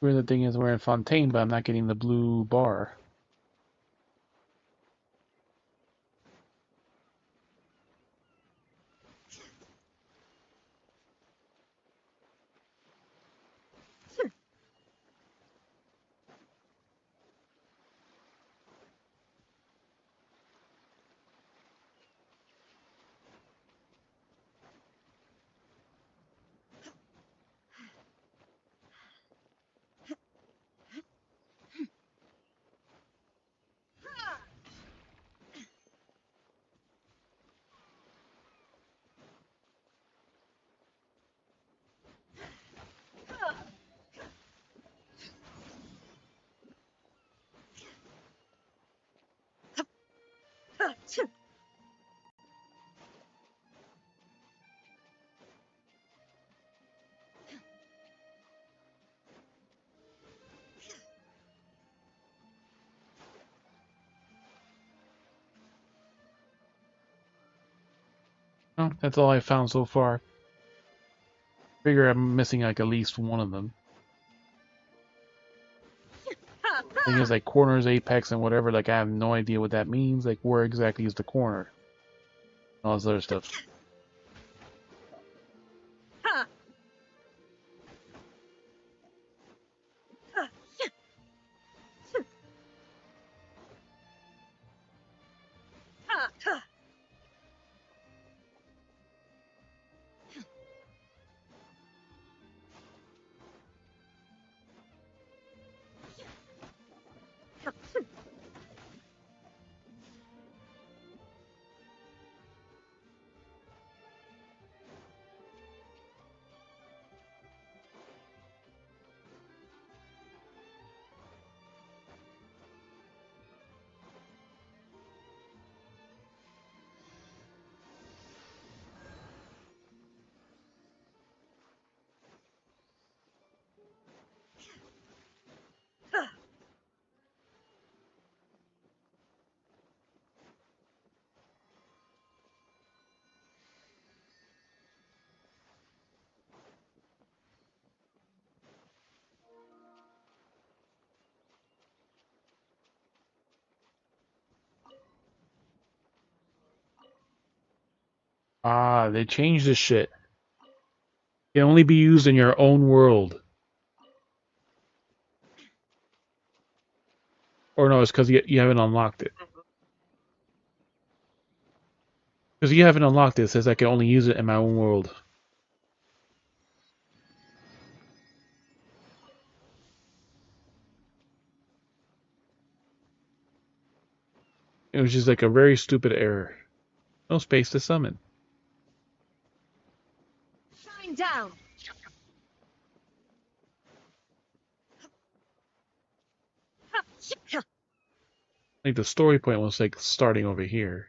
Where the thing is, we're in Fontaine, but I'm not getting the blue bar. No, that's all I found so far. Figure I'm missing like at least one of them. Thing is, like corners, apex, and whatever. Like I have no idea what that means. Like where exactly is the corner? All this other stuff. Ah, they changed this shit. It can only be used in your own world. Or no, it's because you haven't unlocked it. Because you haven't unlocked it, it says I can only use it in my own world. It was just like a very stupid error. No space to summon. Shine down! Like the story point was like starting over here.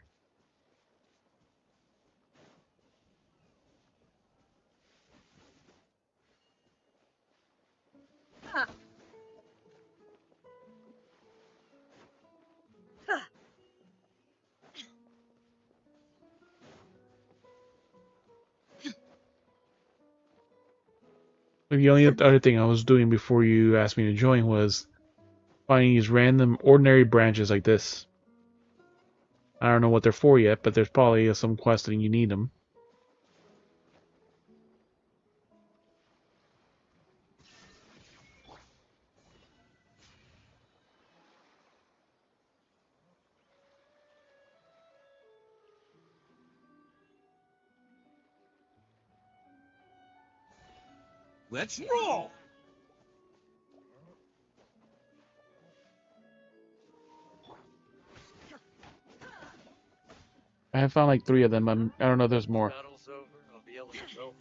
Like the only other thing I was doing before you asked me to join was finding these random ordinary branches like this. I don't know what they're for yet, but there's probably some quest that you need them. Let's roll! I have found like 3 of them. I don't know if there's more. Battle's over, I'll be able to go home.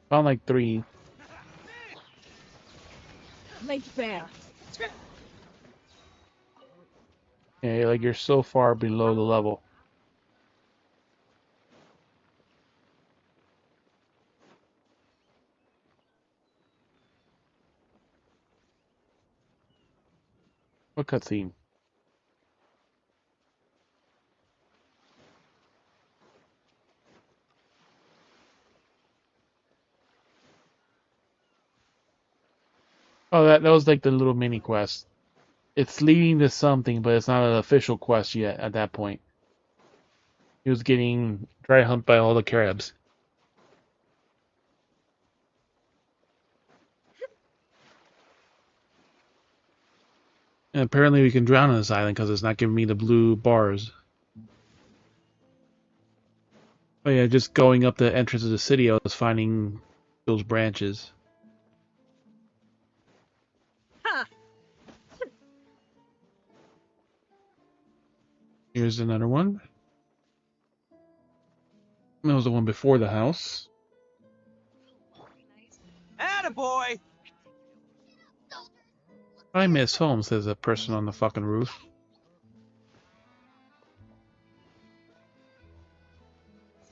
Found like 3. Lake Bear. Yeah, like you're so far below the level. What cutscene? Oh, that was like the little mini quest. It's leading to something, but it's not an official quest yet at that point. He was getting dry humped by all the crabs. And apparently we can drown on this island because it's not giving me the blue bars. Oh yeah, just going up the entrance of the city, I was finding those branches. Here's another one. That was the one before the house. Attaboy! I miss home, says a person on the fucking roof.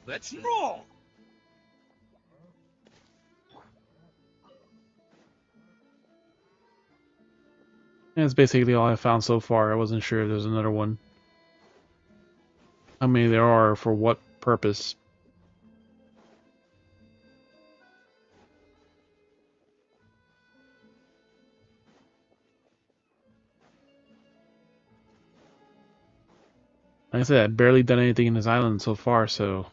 Let's roll! And that's basically all I found so far. I wasn't sure if there's another one. How many there are, for what purpose. Like I said, I've barely done anything in this island so far, so...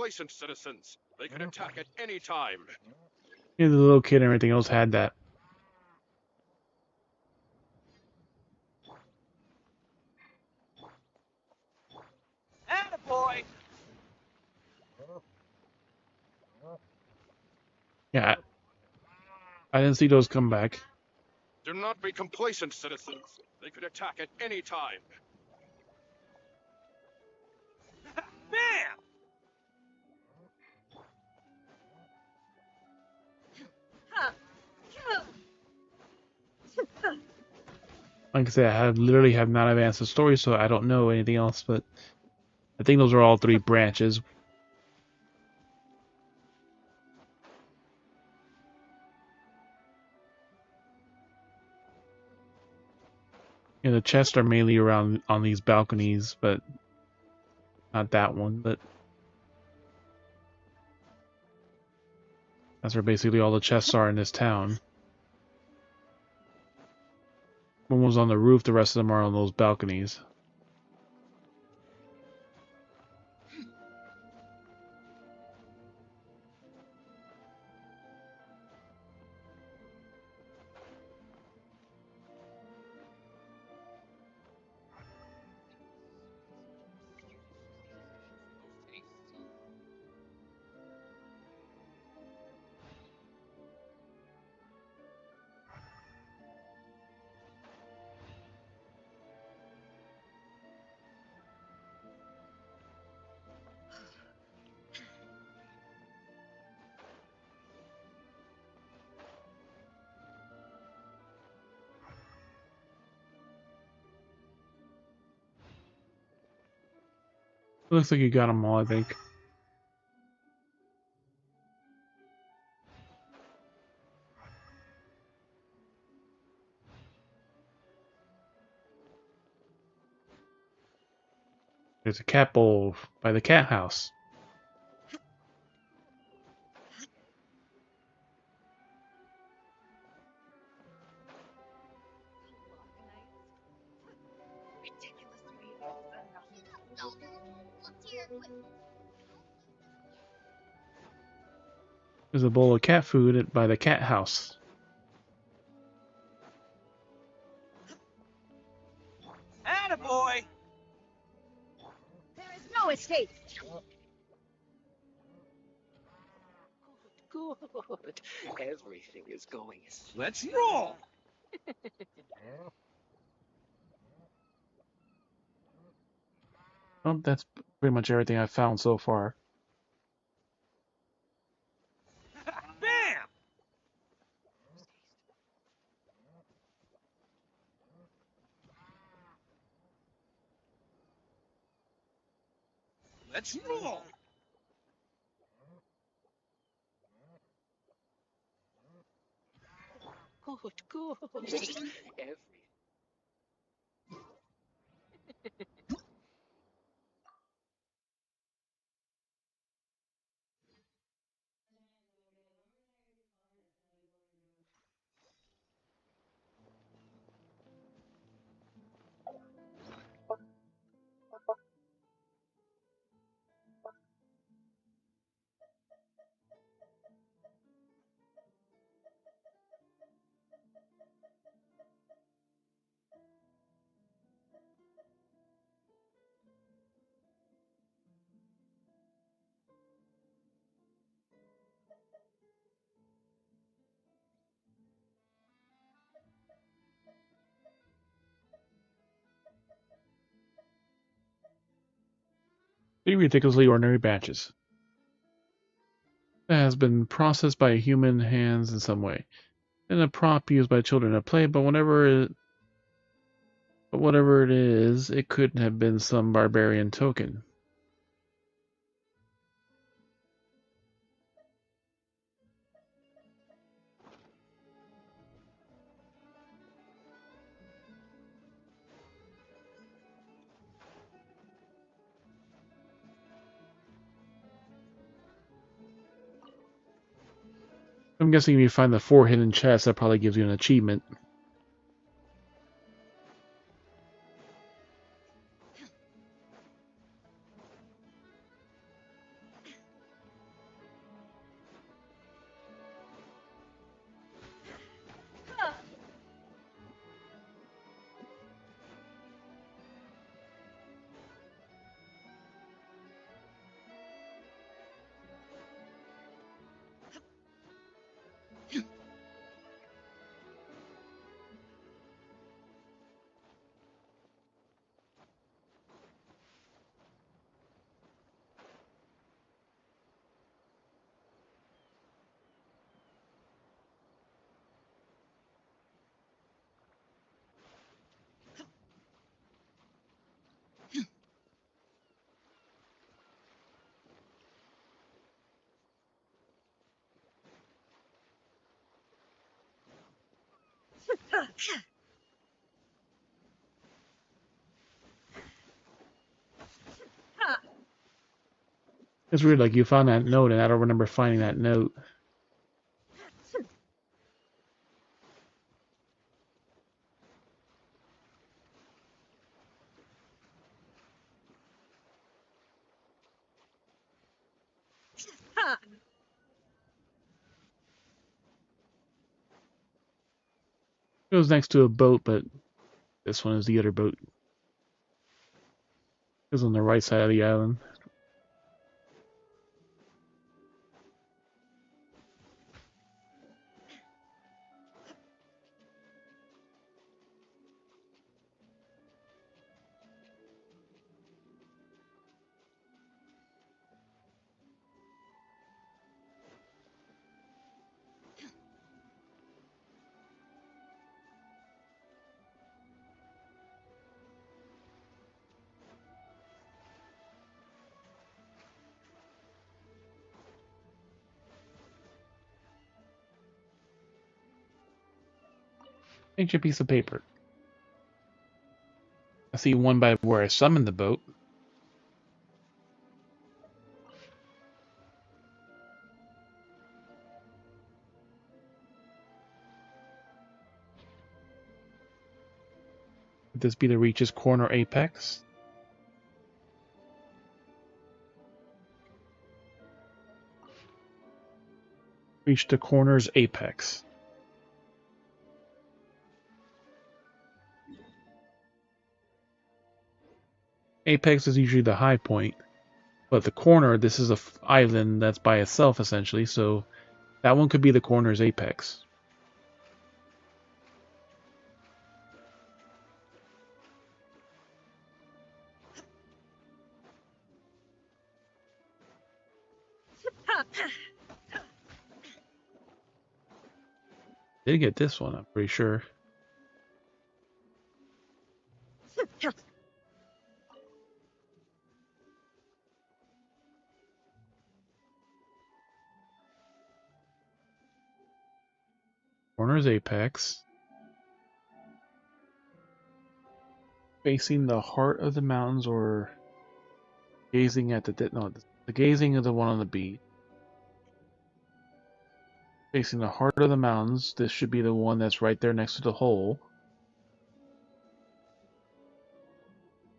complacent, citizens. They can attack at any time. Yeah, the little kid and everything else had that. Attaboy! Yeah, I didn't see those come back. Do not be complacent, citizens. They could attack at any time. Bam! Like I said, I literally have not advanced the story, so I don't know anything else. But I think those are all three branches. And the chests are mainly around on these balconies, but not that one. But that's where basically all the chests are in this town. One was on the roof, the rest of them are on those balconies. Looks like you got them all, I think. There's a cat bowl by the cat house. There's a bowl of cat food by the cat house. Attaboy! There is no escape. Good. Everything is going as Let's roll! Well, that's pretty much everything I've found so far. Bam! Let's roll! good. Every Three ridiculously ordinary batches. That has been processed by human hands in some way. And a prop used by children to play, but whatever it is, it couldn't have been some barbarian token. I'm guessing if you find the 4 hidden chests, that probably gives you an achievement. It's weird, like you found that note, and I don't remember finding that note. It was next to a boat, but this one is the other boat. It was on the right side of the island. Ancient piece of paper. I see one by where I summoned the boat. Would this be the Reach's corner apex? Reach the corner's apex. Apex is usually the high point, but the corner, this is a island that's by itself essentially, so that one could be the corner's apex. Did get this one, I'm pretty sure. Corner's apex. Facing the heart of the mountains, or gazing at the gazing of the one on the beach. Facing the heart of the mountains, this should be the one that's right there next to the hole.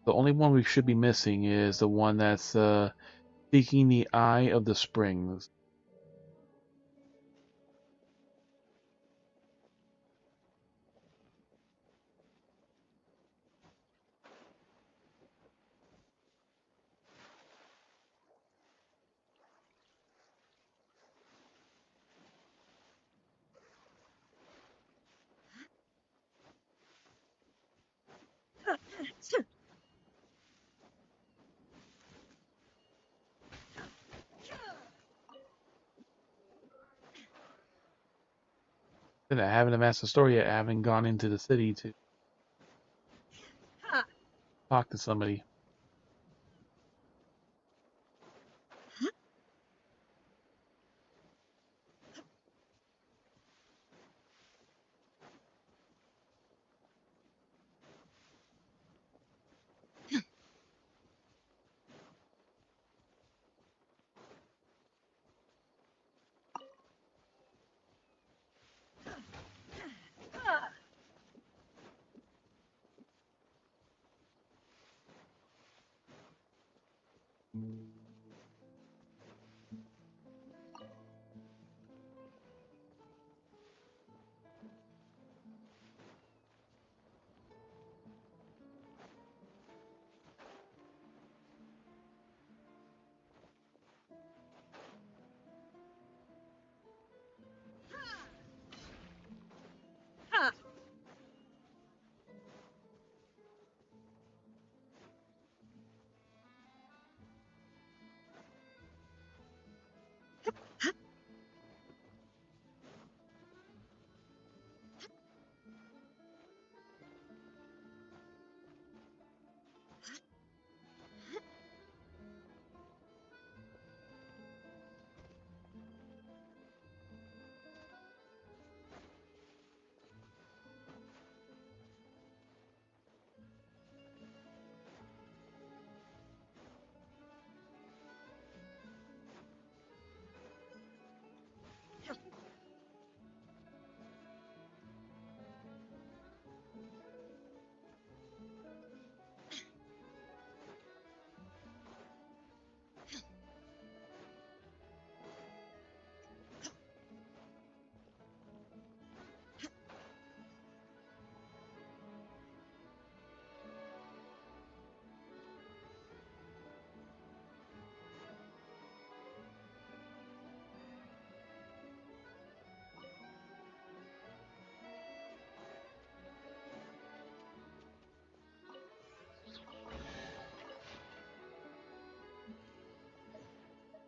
The only one we should be missing is the one that's seeking the eye of the springs. I haven't amassed the story yet. I haven't gone into the city to talk to somebody.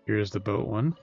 Here's the boat one.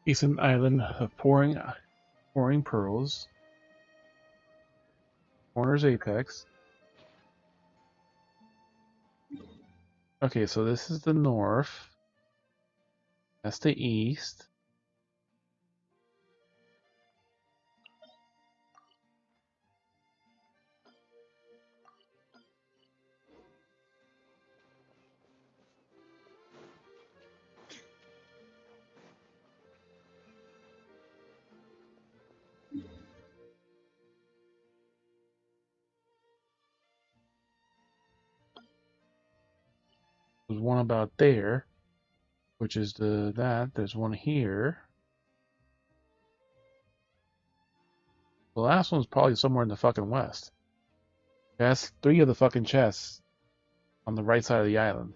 Decent island of pouring pearls. Corner's apex. Okay, so this is the north. That's the east. There's one about there, which is that. There's one here. The last one's probably somewhere in the fucking west. That's 3 of the fucking chests on the right side of the island.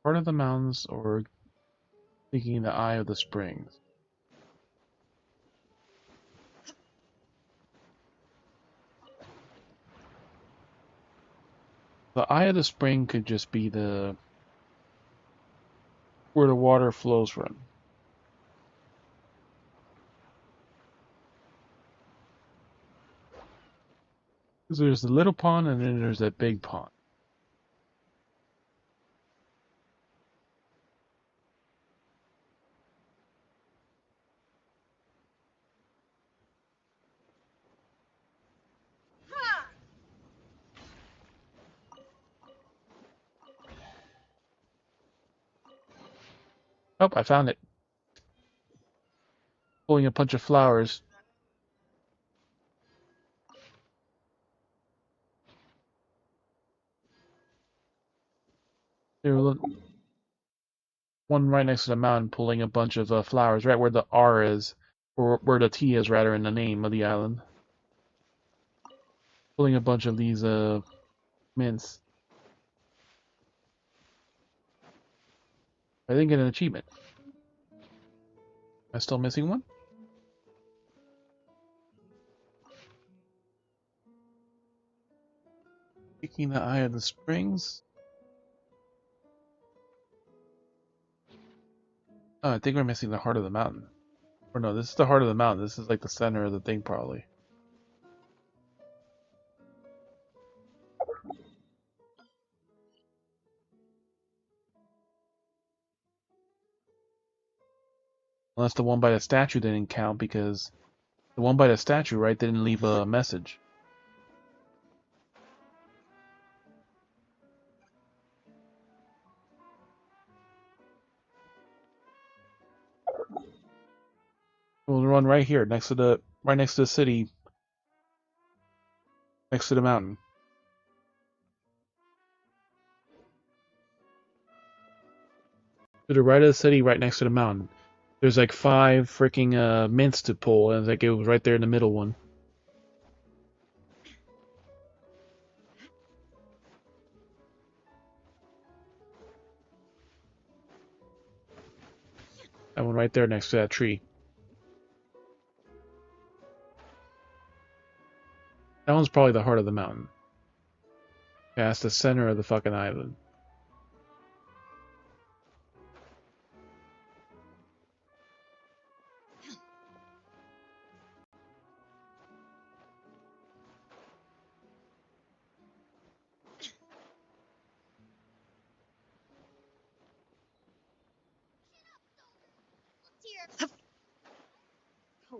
Part of the mountains or seeking the eye of the springs. The eye of the spring could just be the where the water flows from. Because there's the little pond and then there's that big pond. Oh, I found it. Pulling a bunch of flowers. There was one right next to the mountain pulling a bunch of flowers, right where the R is, or where the T is rather in the name of the island. Pulling a bunch of these mints. I didn't get an achievement. Am I still missing one? Seeking the eye of the springs. Oh, I think we're missing the heart of the mountain. Or no, this is the heart of the mountain. This is like the center of the thing, probably. Unless the one by the statue didn't count because the one by the statue, right, didn't leave a message. We'll run right here, right next to the city, next to the mountain. To the right of the city, right next to the mountain. There's like 5 freaking mints to pull, and like it was right there in the middle one. That one right there next to that tree. That one's probably the heart of the mountain. Yeah, it's the center of the fucking island.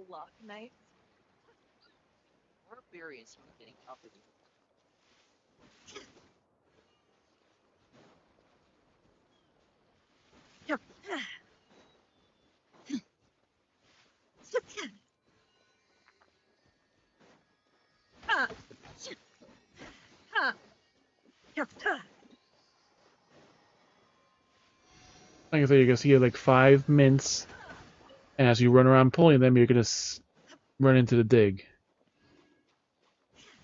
Lock Knights. Barbarians are getting up in Like I said, you're gonna see like 5 mints, and as you run around pulling them, you're gonna run into the dig.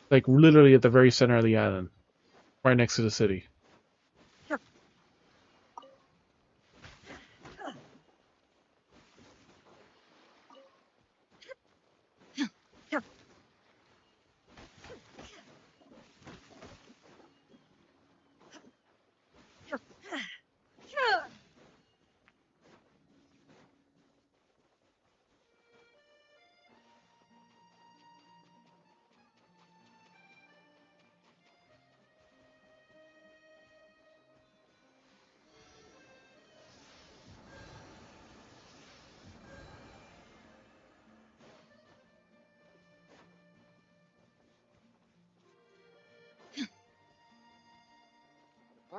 Like literally at the very center of the island, right next to the city.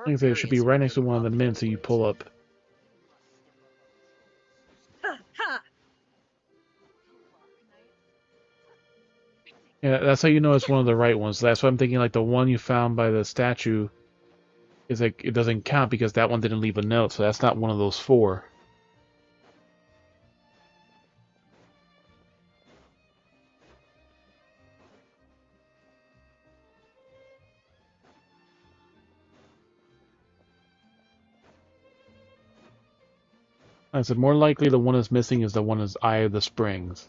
Like I said, it should be right next to one of the mints that you pull up. Yeah, that's how you know it's one of the right ones. That's why I'm thinking like the one you found by the statue is like it doesn't count because that one didn't leave a note, so that's not one of those 4. I said more likely the one that's missing is the one that's Eye of the Springs.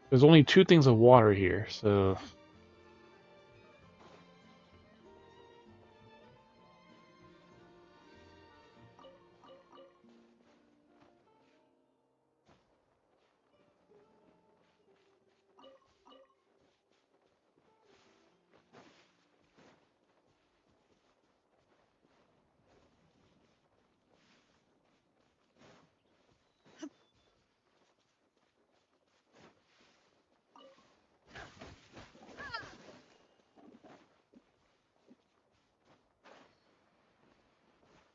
There's only 2 things of water here, so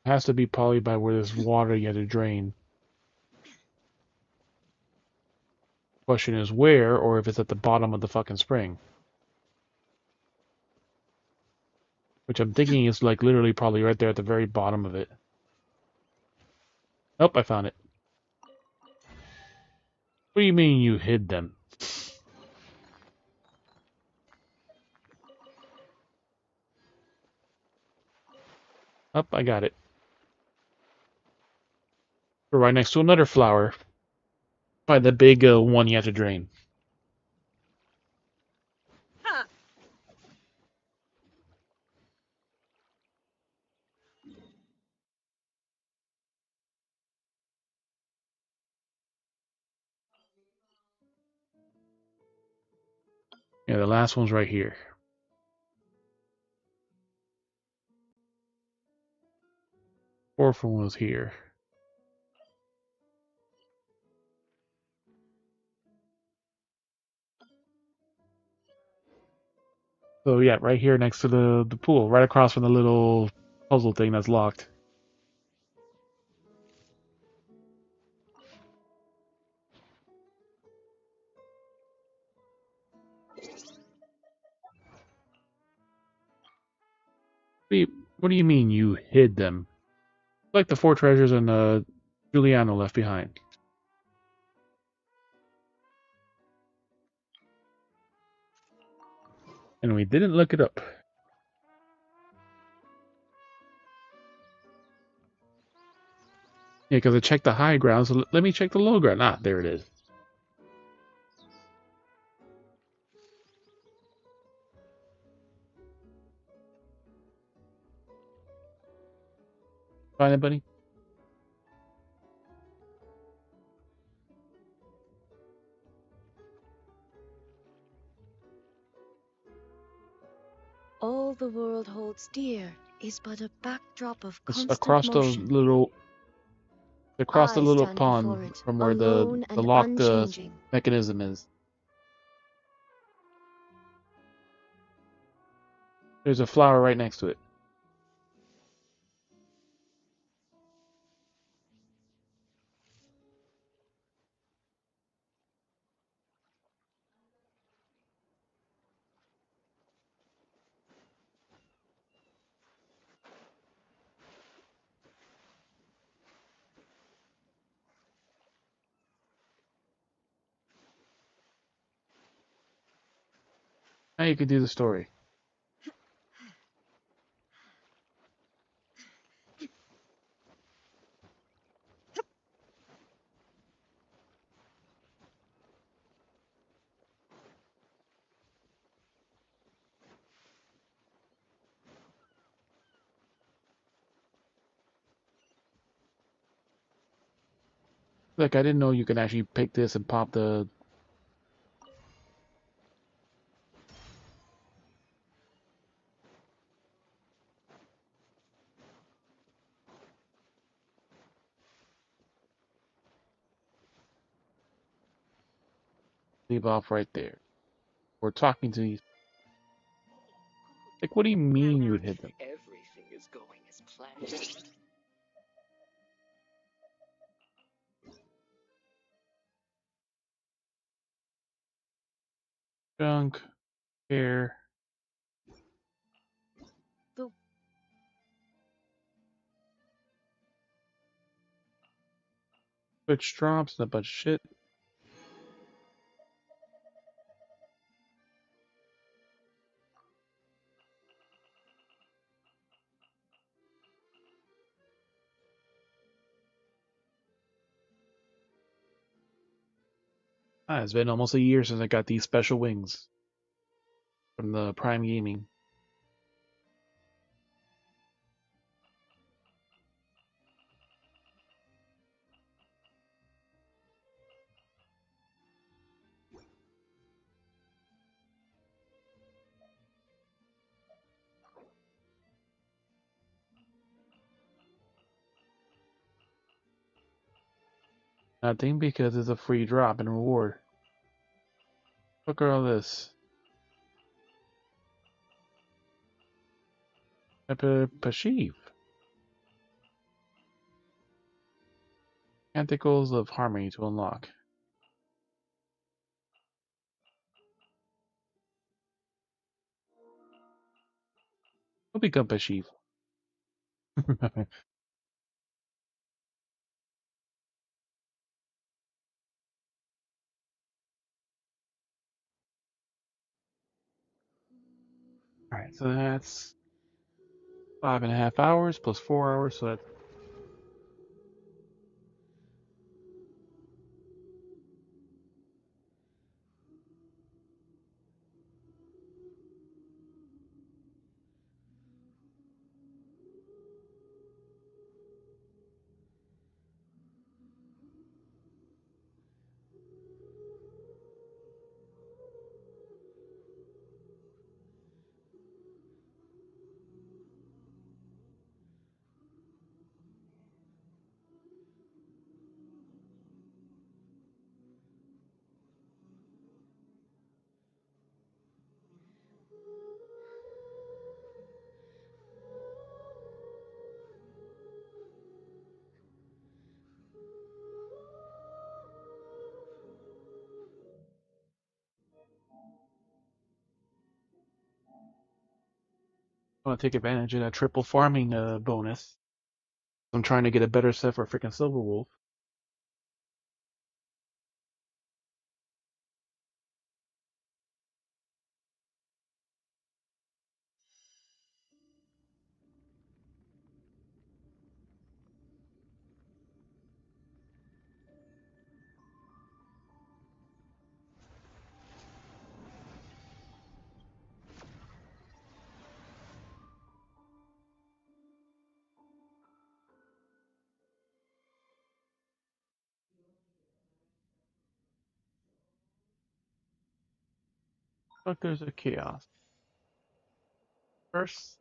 it has to be probably by where there's water you have to drain. Question is where, or if it's at the bottom of the fucking spring. Which I'm thinking is like literally probably right there at the very bottom of it. Oh, I found it. What do you mean you hid them? Oh, I got it. We're right next to another flower. By the big one you have to drain. Yeah, the last one's right here. Fourth one was here. So yeah, right here next to the pool, right across from the little puzzle thing that's locked. What do you mean you hid them? Like the 4 treasures and Giuliano left behind. And we didn't look it up. Yeah, because I checked the high ground, so let me check the low ground. Ah, there it is. Find it, buddy? All the world holds dear is but a backdrop of It's constant motion. across the I little stand pond before it, from where alone the and locked unchanging. mechanism is. There's a flower right next to it. Now you can do the story. Like, I didn't know you can actually pick this and pop the... leave off right there. We're talking to these... Like, what do you mean you would hit them? Everything is going as planned. Junk, hair, The switch drops, and a bunch of shit. Ah, it's been almost a year since I got these special wings from the Prime Gaming. Nothing because it's a free drop and reward. Look at all this. Pashiv. Canticles of Harmony to unlock. We'll become Pashiv. Alright, so that's 5.5 hours plus 4 hours, so that's... I want to take advantage of that triple farming bonus. I'm trying to get a better set for freaking Silver Wolf. But there's a chaos. first.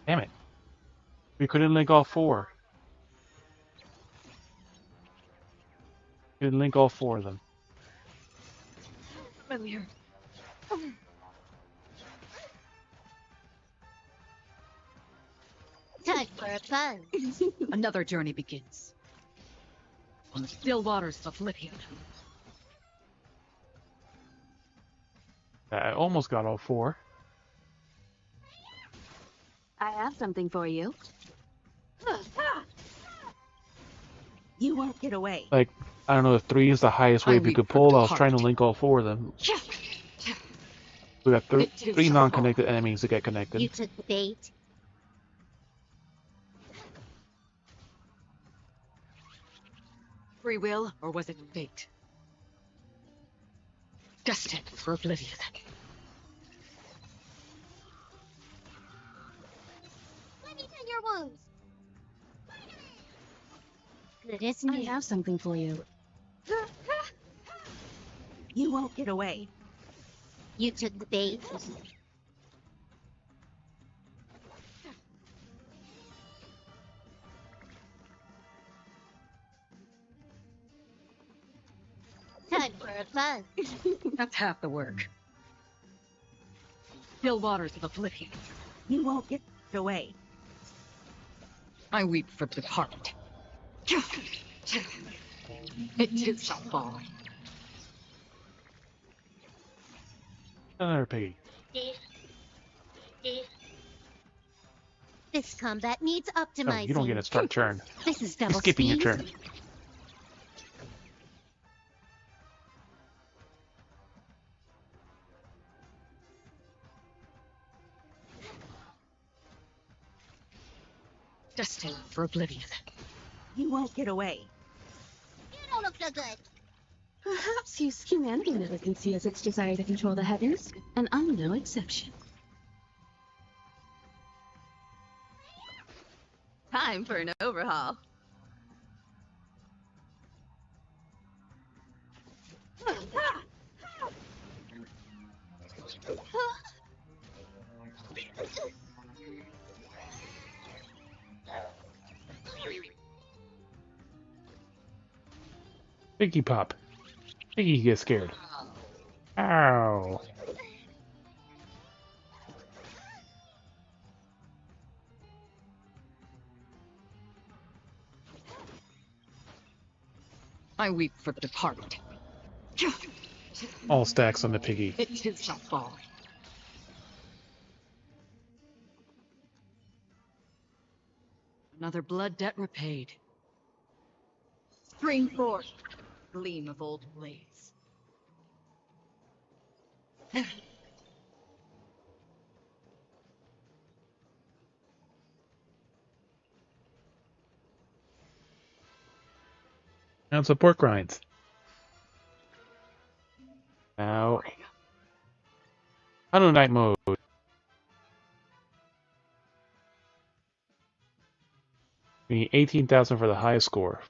Damn it. We couldn't link all four. We couldn't link all four of them. Familiar. Time for fun. Another journey begins. On the still waters of Oblivion. I almost got all four. I have something for you. You won't get away. Like, I don't know if 3 is the highest wave you could pull. I was trying to link all four of them. We got three non-connected enemies to get connected. You took the bait. Free will, or was it fate? Destined for oblivion. Let me tend your wounds. Good, isn't I it? have something for you. You won't get away. You took the bait. Time for fun. That's half the work. Still waters of Oblivion. You won't get away. I weep for the departed. It too shall fall. Another piggy. This combat needs Oh, optimizing. you don't get a start turn. This is You're double skipping your speed. turn. Destined for oblivion. You won't get away. You don't look so good. Perhaps humanity never conceals its desire to control the heavens, and I'm no exception. Time for an overhaul. Piggy pop. Piggy gets scared. Ow. I weep for the departed. All stacks on the piggy. It too shall fall. Another blood debt repaid. Spring forth, gleam of old blades. And support grinds. Now, Shadow Knight mode. We need 18,000 for the highest score.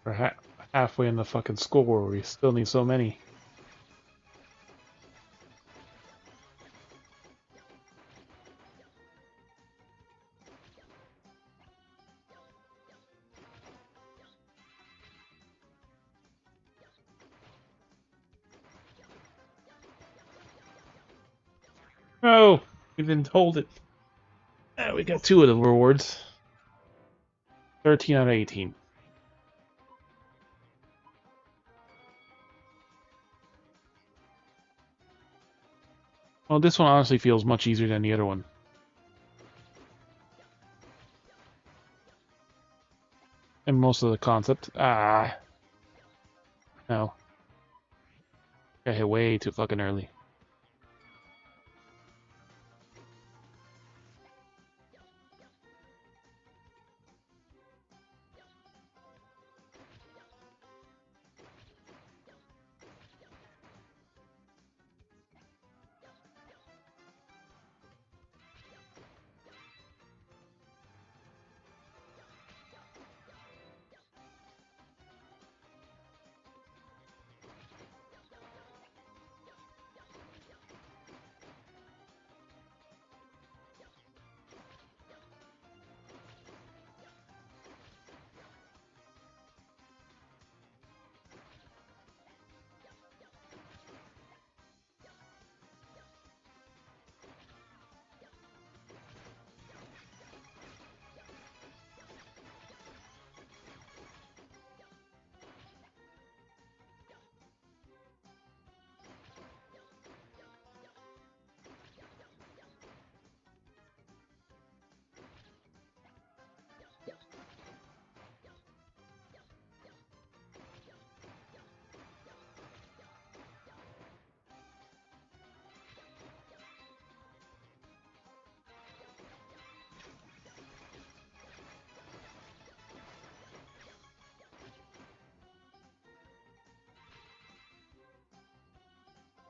We're halfway in the fucking score. We still need so many. Oh, we didn't hold it. We got 2 of the rewards. 13 out of 18. Well, this one honestly feels much easier than the other one. And most of the concept. No. Got hit way too fucking early.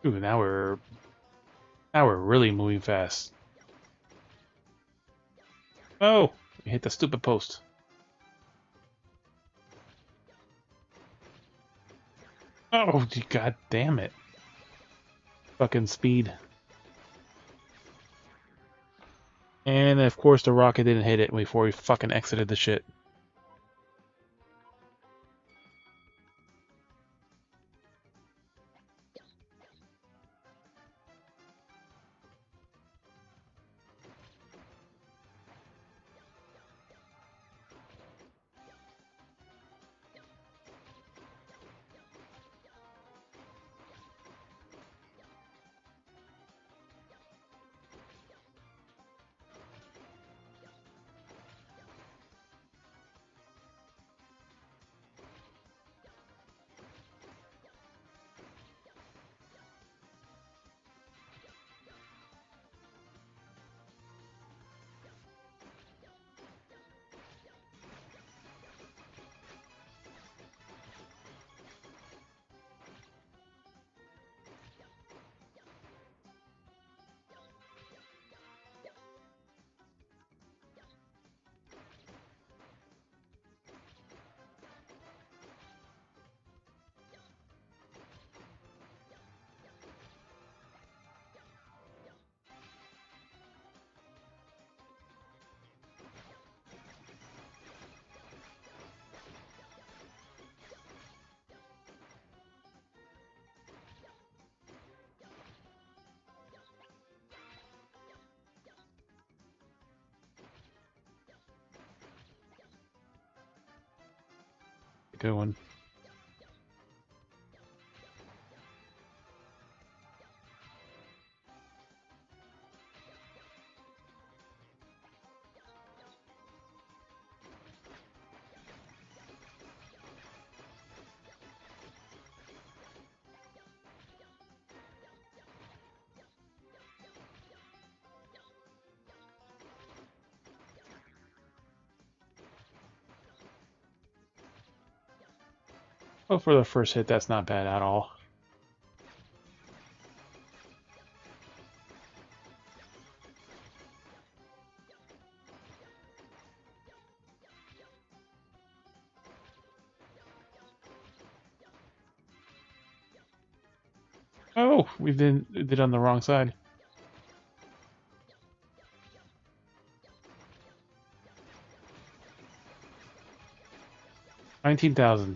Ooh, now we're really moving fast. Oh, we hit the stupid post. Oh, god damn it. Fucking speed. And of course the rocket didn't hit it before we fucking exited the shit. Good one. Well, for the first hit, that's not bad at all. Oh, we did on the wrong side. $19,000.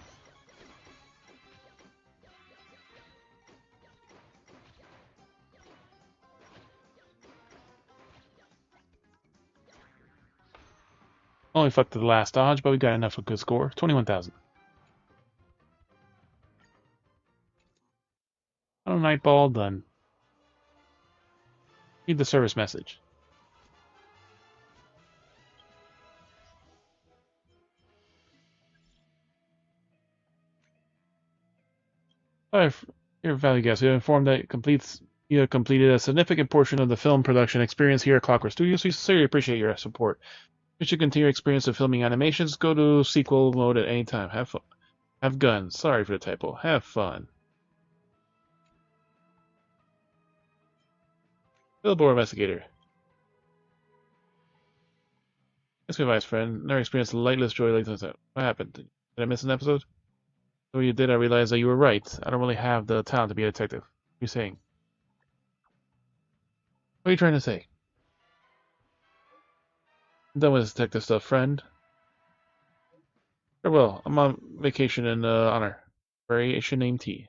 Only fucked the last dodge, but we got enough for a good score. 21,000. On a night ball done. Read the service message. Sorry, dear value guest, we are informed that you have completed a significant portion of the film production experience here at Clockwork Studios. We sincerely appreciate your support. If you should continue your experience of filming animations, go to sequel mode at any time. Have fun. Have guns. Sorry for the typo. Have fun. Billboard investigator. That's my advice, friend. Never experienced lightless joy like this. What happened? Did I miss an episode? When you did, I realized that you were right. I don't really have the talent to be a detective. What are you saying? What are you trying to say? I'm done with this detective stuff, friend. Farewell. I'm on vacation in honor. Variation name T.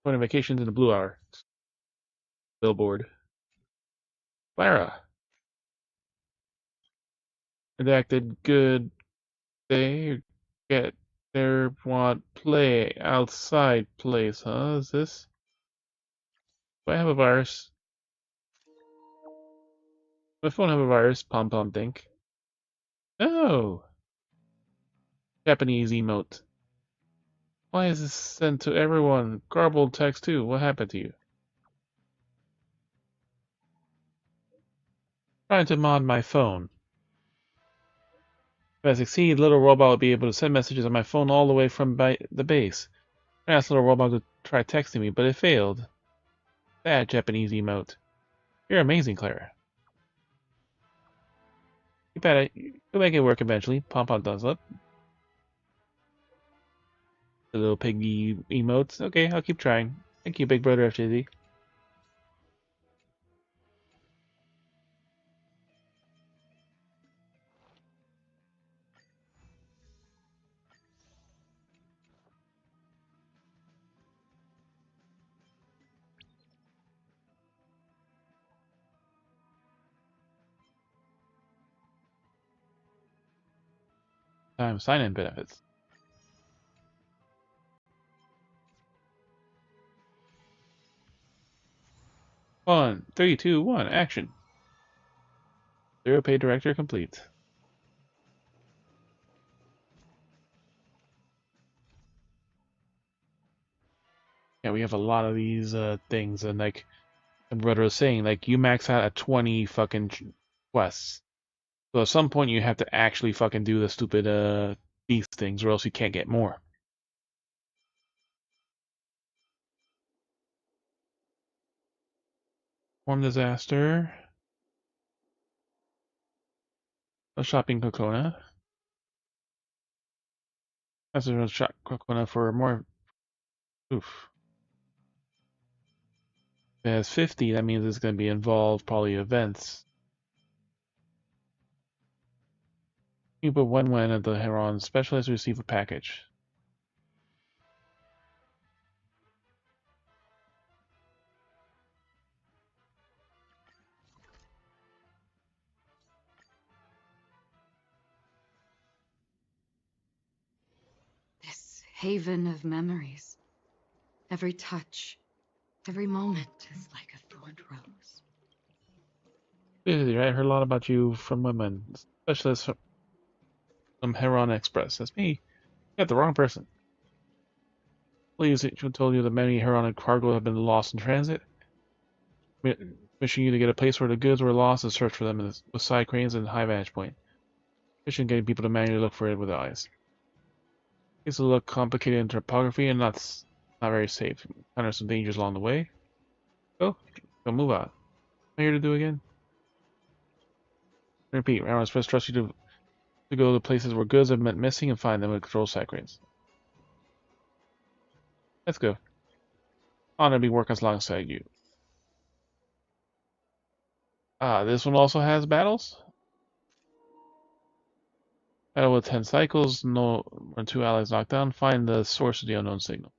Going on vacation in the Blue Hour. Billboard. Clara. Redacted. Good day. Get there. Want play. Outside place, huh? Is this? Do I have a virus? My phone have a virus. Pom pom dink. Oh. Japanese emote. Why is this sent to everyone? Garbled text too. What happened to you? Trying to mod my phone. If I succeed, Little Robot will be able to send messages on my phone all the way from the base. I asked Little Robot to try texting me, but it failed. Bad Japanese emote. You're amazing, Clara. Keep at it. You'll make it work eventually. Pom Pom thumbs up. The little piggy emotes. Okay, I'll keep trying. Thank you, Big Brother FJZ. Time sign-in benefits. 1, 3, 2, 1, action. Zero pay director complete. Yeah, we have a lot of these things, and like my brother was saying, like you max out at 20 fucking quests. So at some point you have to actually fucking do the stupid these things, or else you can't get more. Storm disaster. A shopping Kokona. That's a shop Kokona for more. Oof. If it has 50, that means it's going to be involved probably events. You put one win at the Heron. Specialists receive a package. This haven of memories. Every touch, every moment is like a thorned rose. Busy, right? I heard a lot about you from women. Specialists from Heron Express. That's me. You got the wrong person. Please, who told you that many Heron cargo have been lost in transit? Wishing you to get a place where the goods were lost and search for them with side cranes and high vantage point. Wishing getting people to manually look for it with eyes. It's a little complicated in topography and not very safe. Encounter some dangers along the way. Go move on. What am I here to do again? Repeat, Heron Express trusts you to go to places where goods have been missing and find them with control side cranes. Let's go. Honor to be working alongside you. This one also has battles. Battle with 10 cycles, no when 2 allies knocked down. Find the source of the unknown signal.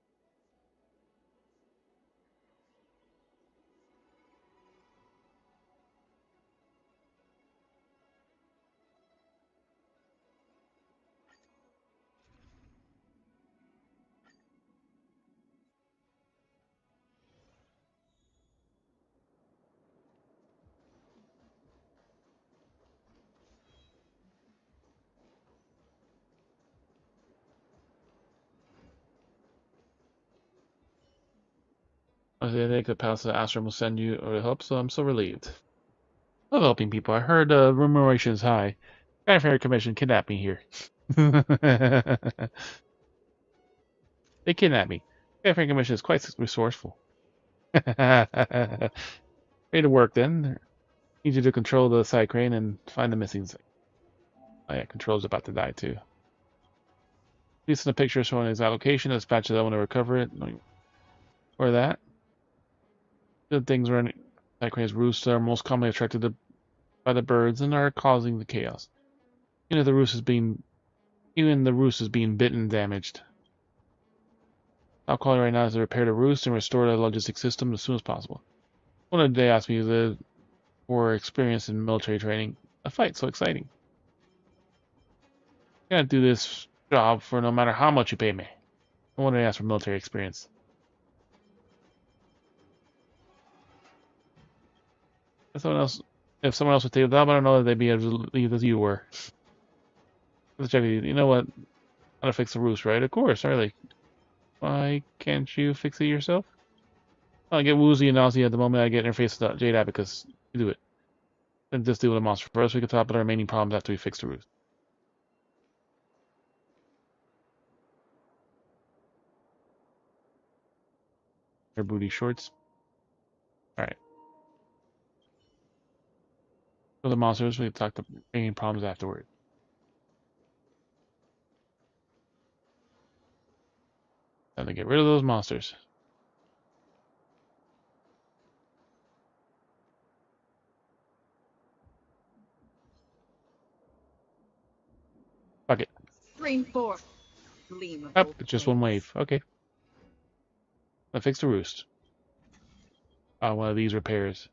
I think the Palace of Astrum will send you or help, so I'm so relieved. Love helping people. I heard remuneration is high. Fair Commission kidnapped me here. They kidnapped me. Fair Commission is quite resourceful. Ready to work then. Need you to control the side crane and find the missing thing. Oh yeah, Control's about to die too. Please send a picture showing his location. Dispatch that one to recover it. Or that. The things running side crane's roosts are most commonly attracted by the birds and are causing the chaos. Even the roost is being bitten and damaged. Our calling right now is to repair the roost and restore the logistic system as soon as possible. One of the day asked me for experience in military training. A fight so exciting. I gotta do this job for no matter how much you pay me. I wanted to ask for military experience. If someone else would take the job, I don't know that they'd be able to leave as you were. Let's check with you. You know what? How to fix the roost, right? Of course, Harley. Why can't you fix it yourself? I get woozy and nausea at the moment I get interfaced with Jade Abacus. You do it. Then just deal with the monster first. We can talk about our remaining problems after we fix the roost. Her booty shorts. Alright. For the monsters, we can talk the remaining problems afterward. Time to get rid of those monsters. Fuck it. Stream forth. Gleam of Up, hope it's just one wave. Okay. Let's fix the roost. One of these repairs.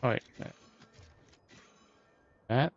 Alright. That.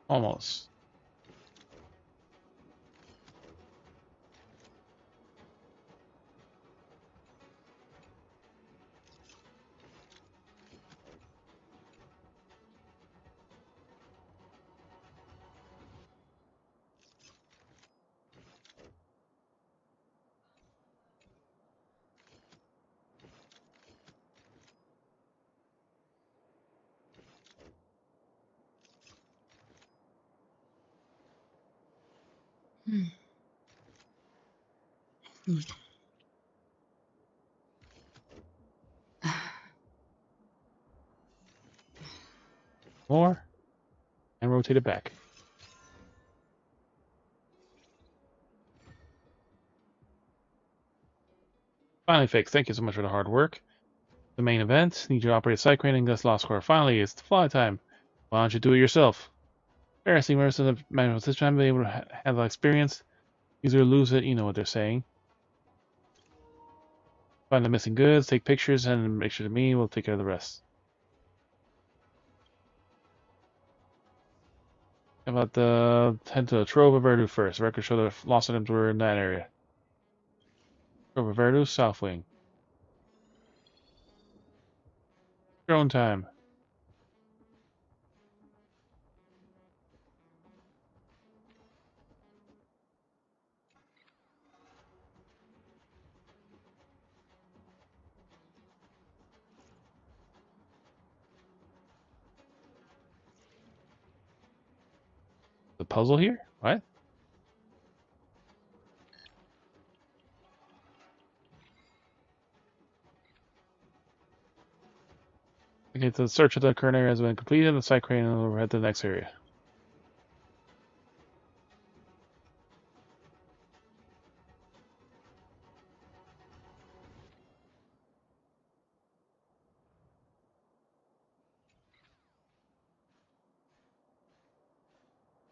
Almost. More. And rotate it back. Finally fixed. Thank you so much for the hard work. The main event. Need you to operate a side crane and Gus Lost Core. Finally, it's fly time. Why don't you do it yourself? Embarrassing members of the manual this time be able to have the experience. Use it or lose it, you know what they're saying. Find the missing goods, take pictures, and make sure to me. We'll take care of the rest. How about the head to the Trove of Verdu first? Records show the lost items were in that area. Trove of Verdu, South Wing. Drone time. The puzzle here? What? Okay, the search of the current area has been completed. The site crane will head to the next area.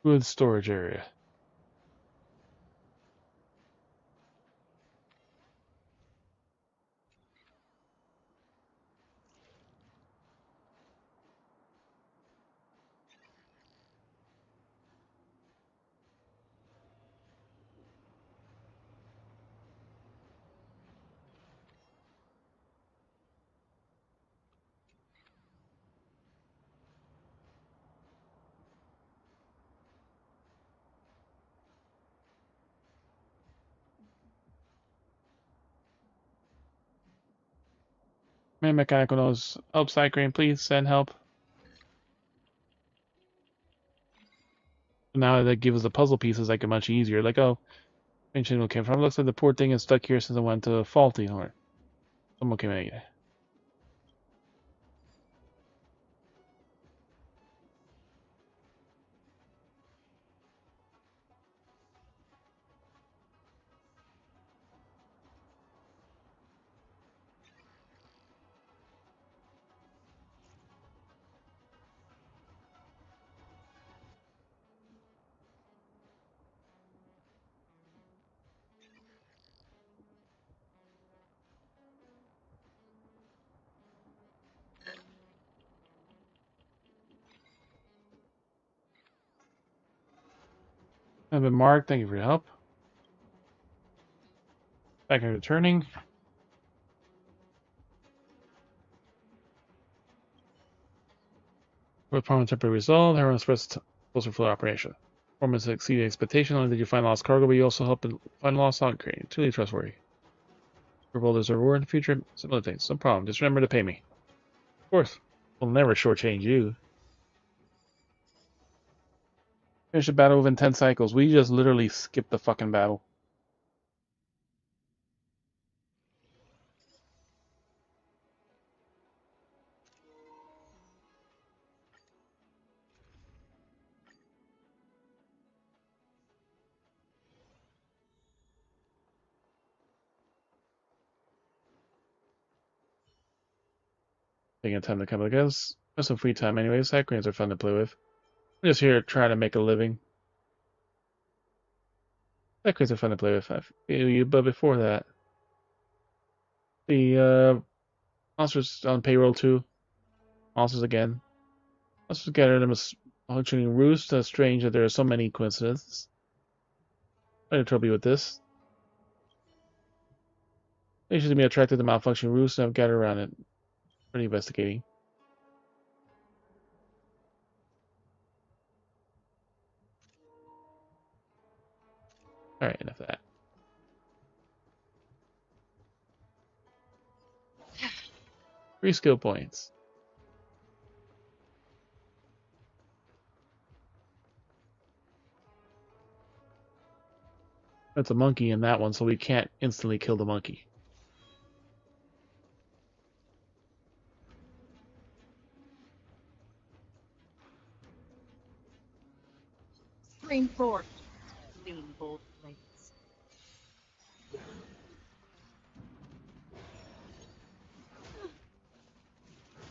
Goods storage area. Man, mechanical knows. Help, site crane, please send help. Now that gives us the puzzle pieces like it much easier. Like, oh, ancient came from. Looks like the poor thing is stuck here since it went to faulty. Or someone came in. I've been marked. Thank you for your help. Back in returning. With problem temporary resolved, everyone expressed closer flow operation. Performance exceeded expectation. Not only did you find lost cargo, but you also helped find lost hog crane. Truly trustworthy. Reward there's a reward in the future. Similar things. No problem. Just remember to pay me. Of course. We'll never shortchange you. Finish the battle within 10 cycles. We just literally skipped the fucking battle. Taking time to come again. Got some free time anyways. Hack cranes are fun to play with. I'm just here trying to make a living. Hack cranes are fun to play with. I feel you, but before that, the monsters on payroll too. Monsters again. Monsters gather them as functioning roost. Strange that there are so many coincidences. I had trouble with this. They should be attracted to malfunctioning roost and have gathered around it. Pretty investigating. Alright, enough of that. 3 skill points. That's a monkey in that one, so we can't instantly kill the monkey. Stream forward. Lean both blades.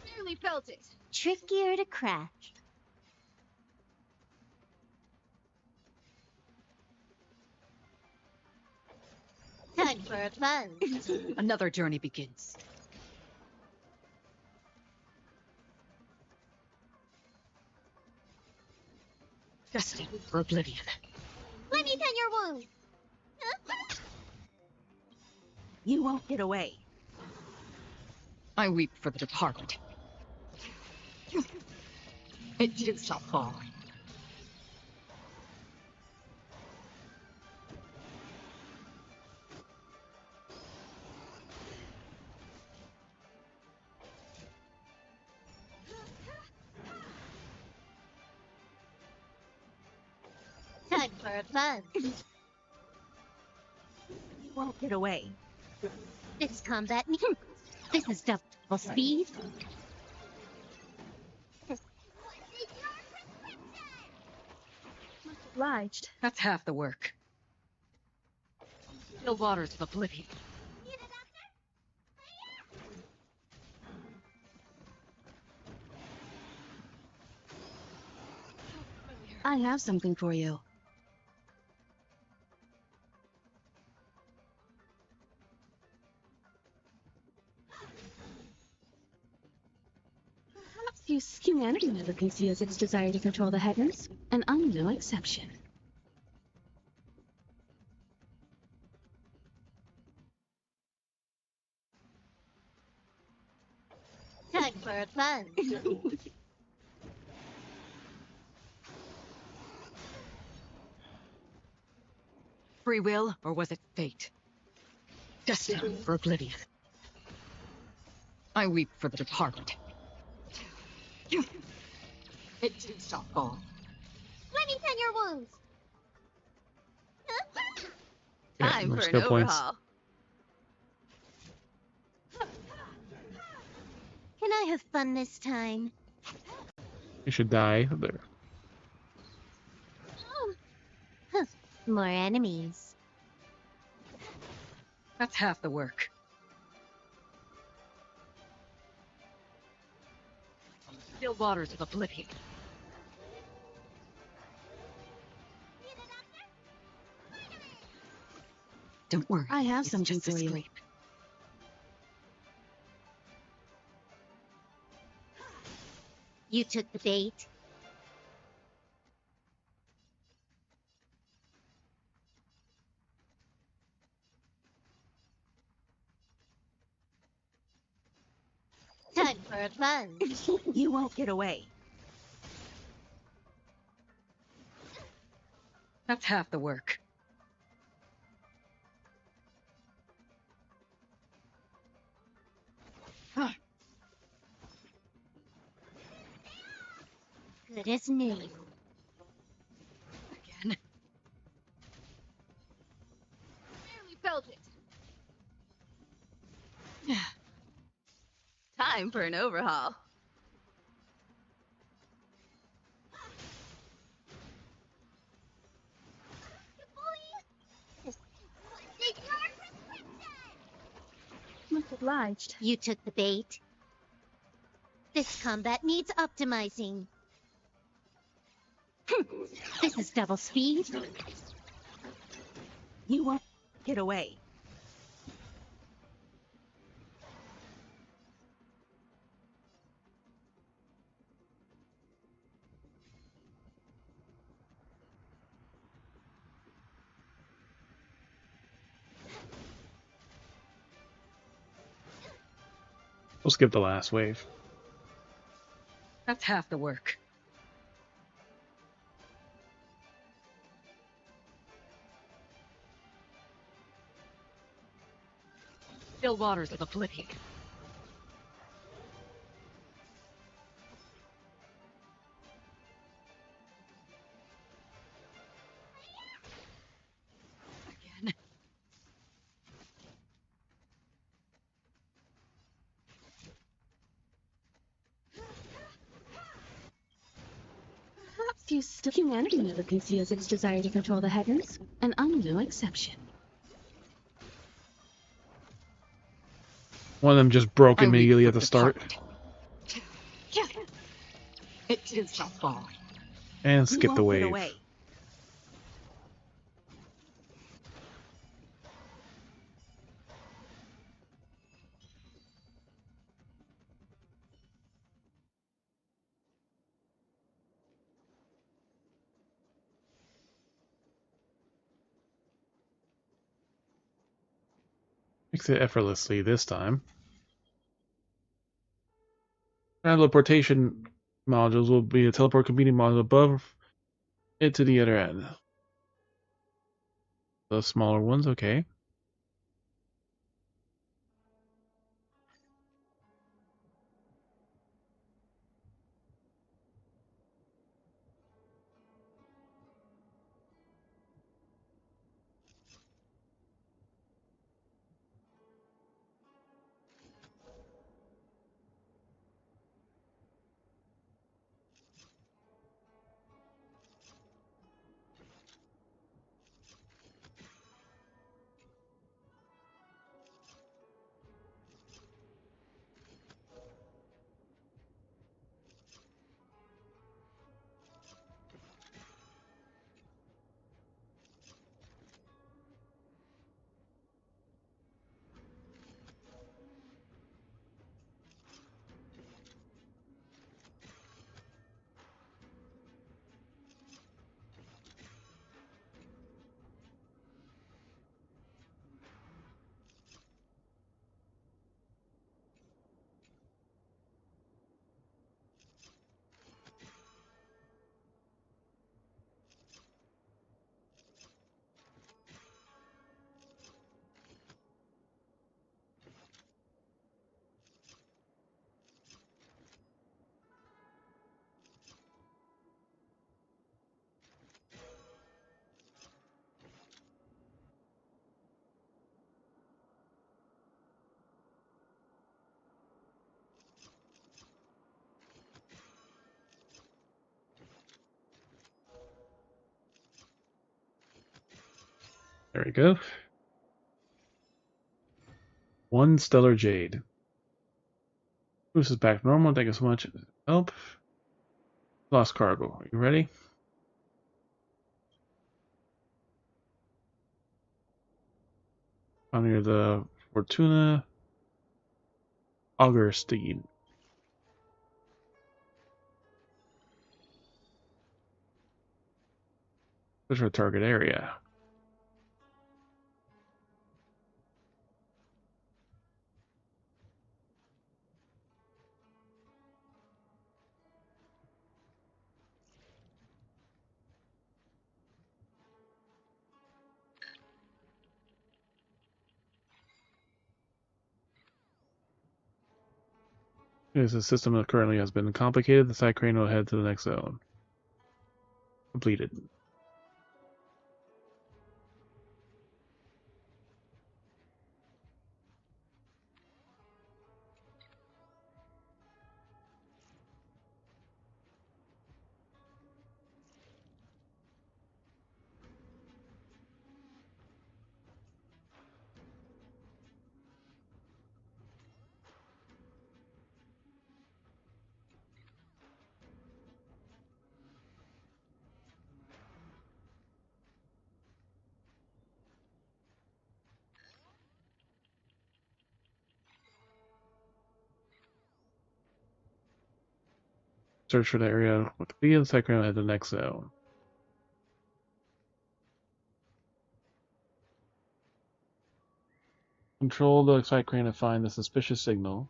Barely felt it. Trickier to craft. Time for fun. Another journey begins. destined for oblivion. Let me tend your wounds. You won't get away. I weep for the departed. It too shall fall. Time for fun. You won't get away. This combat this is double speed. Much obliged. That's half the work. The waters of oblivion. I have something for you. Humanity never conceals its desire to control the heavens, and I'm no exception. Time for fun. Free will, or was it fate? Destined for oblivion. I weep for the departed. It too shall fall. Let me tend your wounds. Time no for an skill points. overhaul. Can I have fun this time? You should die there. More enemies. That's half the work. Still waters of oblivion. Don't worry. I have it's something just a for you. scrape. You took the bait. Time for fun. You won't get away. That's half the work. Good as new. Again. Barely felt it. Time for an overhaul. Much obliged. You took the bait. This combat needs optimizing. This is double speed. You won't get away. We'll skip the last wave. That's half the work. Still waters of oblivion. Again. Humanity never conceals its desire to control the heavens, and I'm no exception. One of them just broke I weep immediately for at the start. It too shall fall. And You skip the won't get wave. away. Exit effortlessly this time. Teleportation modules will be a teleport computing module above it to the other end. The smaller ones, okay. There we go. 1 stellar jade. Boost is back normal. Thank you so much. Help. Lost cargo. Are you ready? Under the Fortuna Augerstein. There's our target area. Because the system that currently has been complicated, the side crane will head to the next zone. Completed. Search for the area with the side crane will head to the next zone. Control the side crane to find the suspicious signal.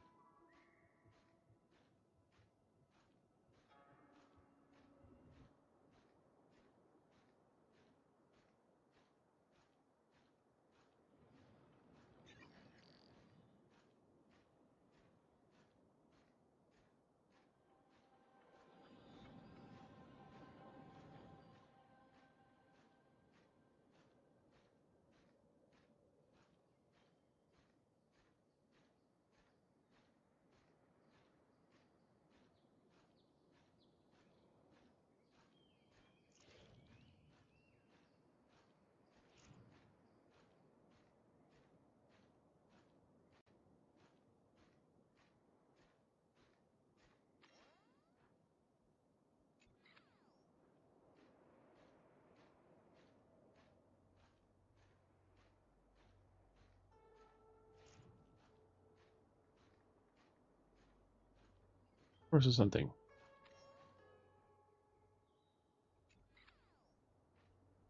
Versus something.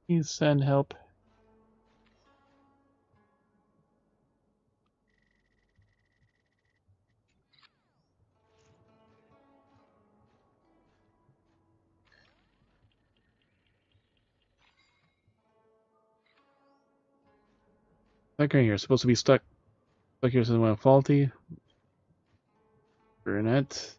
Please send help. Stuck right here. Supposed to be stuck. Stuck here, something went faulty. Brunette.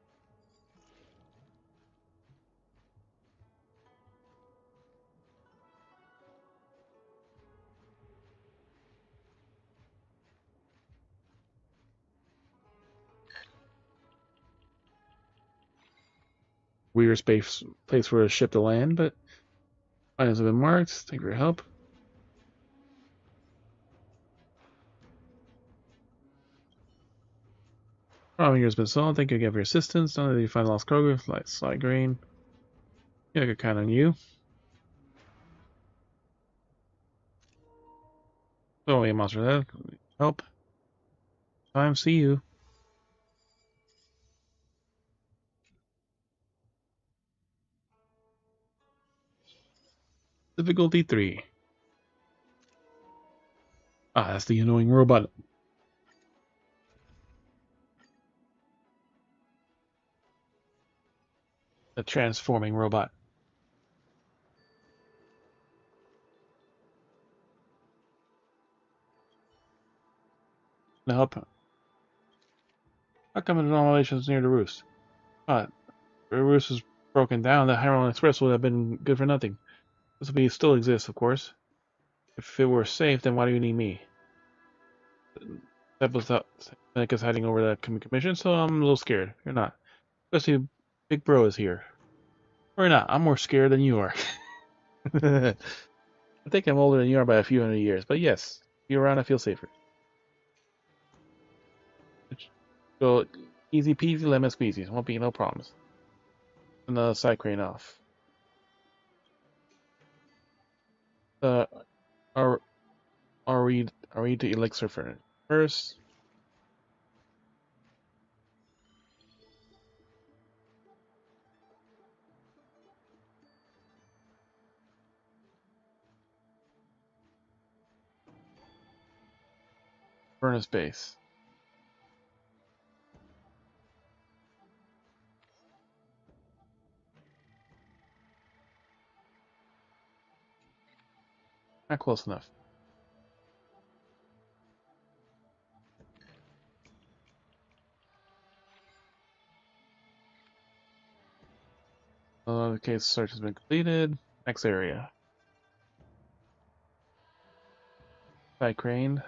Weird place for a ship to land, but items have been marked. Thank you for your help. Problem here has been solved. Thank you again for your assistance. Not only did you find lost cargo, like slide grain. Yeah, I could count on you. Oh, a monster that help. Time, see you. Difficulty 3. Ah, that's the annoying robot. The transforming robot. Can I help? How come the denomination's near the roost? Ah, the roost is broken down. The Hyron Express would have been good for nothing. This would be still exists, of course. If it were safe, then why do you need me? That was Seneca's hiding over that commission, so I'm a little scared. You're not. Especially Big Bro is here. Or not. I'm more scared than you are. I think I'm older than you are by a few hundred years, but yes, if you're around, I feel safer. So easy peasy, lemon squeezy. Won't be no problems. Another side crane off. Uh, are we the elixir first? Furnace base. Not close enough. The case search has been completed. Next area. Side crane.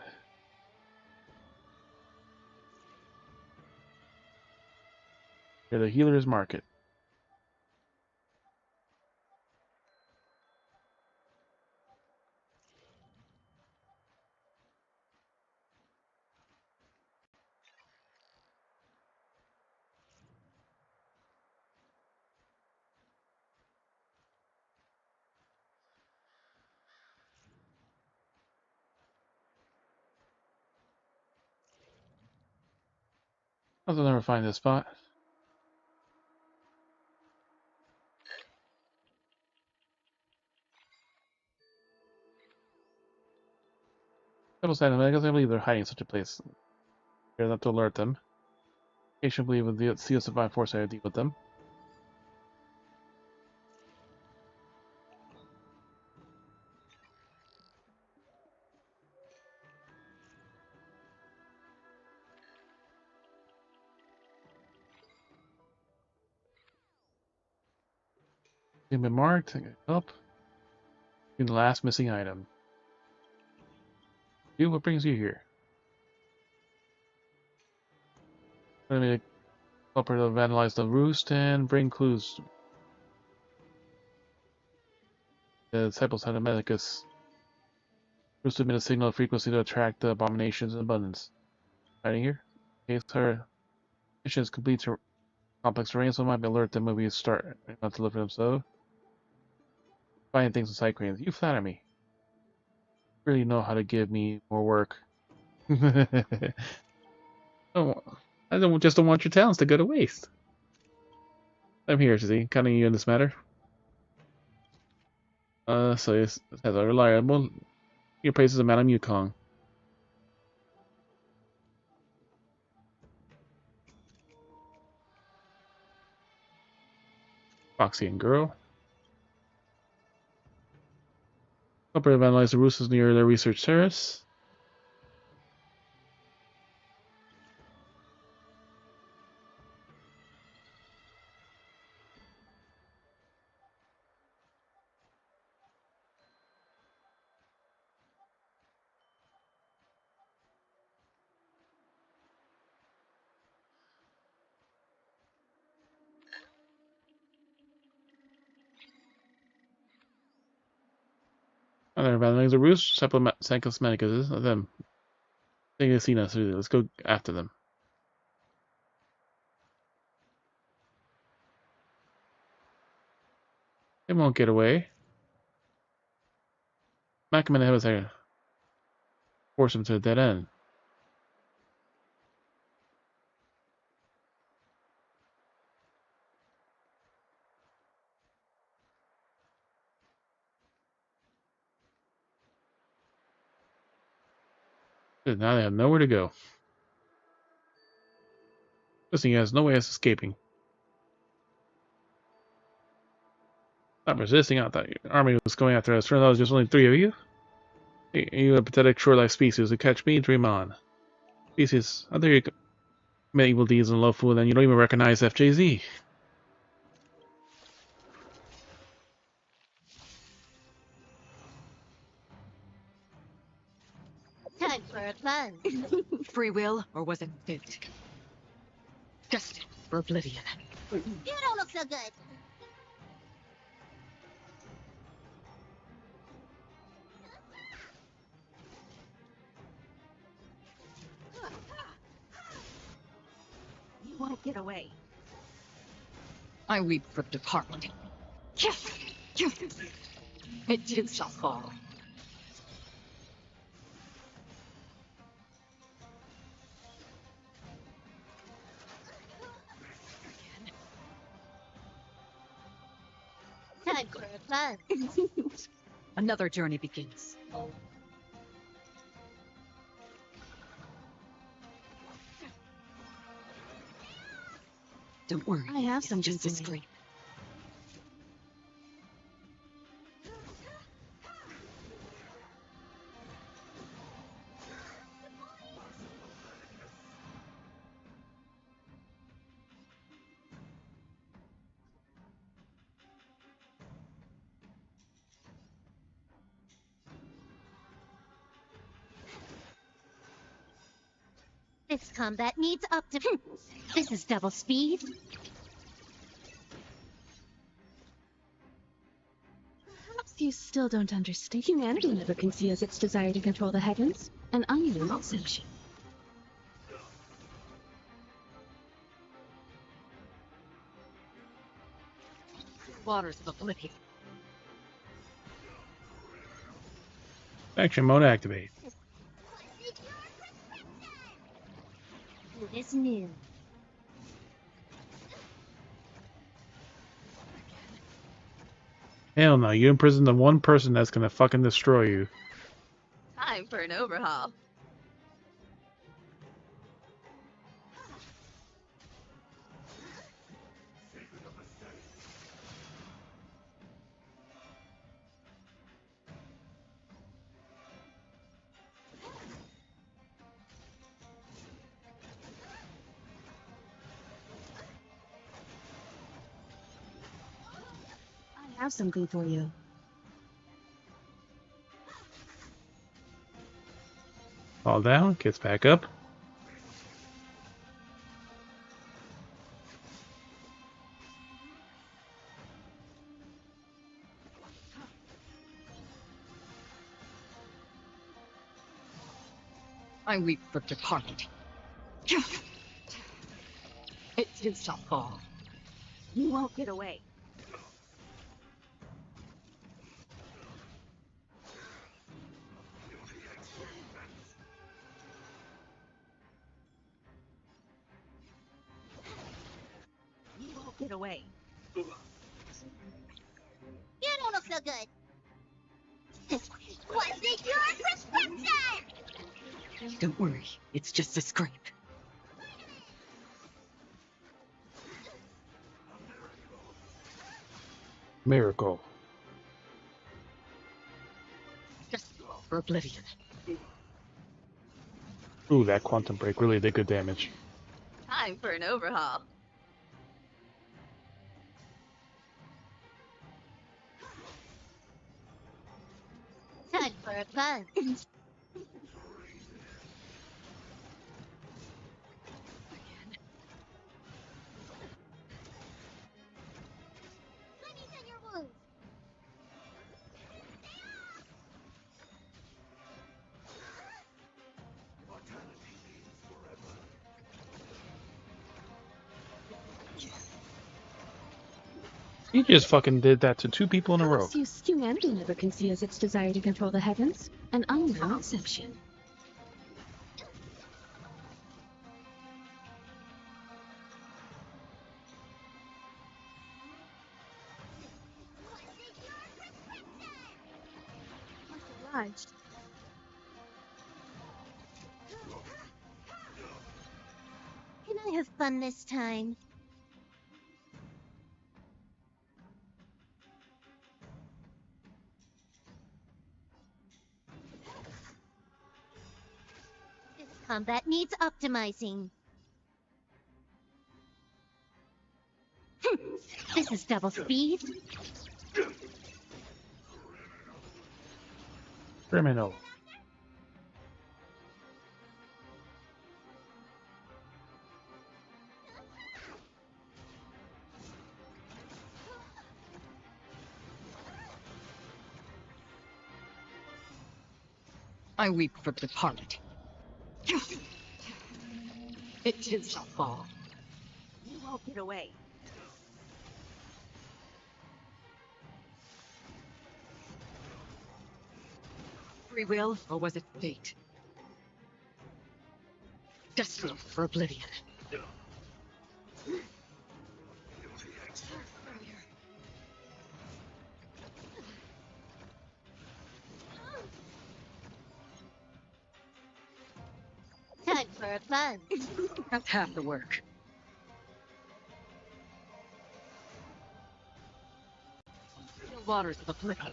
Here, the healer's market. I'll never find this spot. Double side, I guess I believe they're hiding in such a place. Here, not to alert them. Patient believe with the seal survive force I deal with them. You've been marked. Help. You're the last missing item. You, what brings you here? Let me help her to vandalize the roost and bring clues. The disciples had a medicus. Roost emit a signal frequency to attract the abominations in abundance. Hiding here? In case her mission is complete to complex terrain, so it might be alert them when we start not to look for them. So, finding things in side cranes. You flatter me. Really know how to give me more work. Oh, I just don't want your talents to go to waste. I'm here, Shizzy, counting you in this matter. So yes, as a reliable, your place is a Madame Yukong. Foxy and girl. Help her vandalize the roosters near their research terrace. Other Valorings are Roost, Psychosmaticus, them. They have seen us. Let's go after them. They won't get away. Smack him in the head with a force him to a dead end. Good, now they have nowhere to go. This thing has no way of escaping. Stop resisting. I thought your army was going after us. Turns out it was just only 3 of you. Hey, you a pathetic shore-life species who catch me, dream on. Species, I thought you commit evil deeds and love food, and you don't even recognize FJZ. Time for a fun. Free will, or was it fate? Destined for oblivion. You don't look so good. You won't get away. I weep for department. It too shall fall. Time for a fun. Another journey begins. Don't worry. I have it's something just a for you. scrape. This combat needs This is double speed. Perhaps you still don't understand. Humanity never conceals its desire to control the heavens, and I am no exception. Waters of oblivion. Action mode activate. Who is new? Hell no, you imprison the one person that's gonna fucking destroy you. Time for an overhaul. I have something for you. Fall down, gets back up. I weep for department. It too shall fall. You won't get away. You won't get away. You don't look so good. Wasn't your prescription? Don't worry, it's just a scrape. Miracle. Just for oblivion. Ooh, that quantum break really did good damage. Time for an overhaul. Time for a fun. Honey's on your wounds. He just fucking did that to 2 people in a row. Perhaps humanity never conceals its desire to control the heavens, and I'm no exception. Obliged. Can I have fun this time? This combat needs optimizing. This is double speed. Criminal. I weep for the departed. It too shall fall. You won't get away. Free will, or was it fate? Destined for oblivion. Time for a fun. That's half the work. Still waters of oblivion.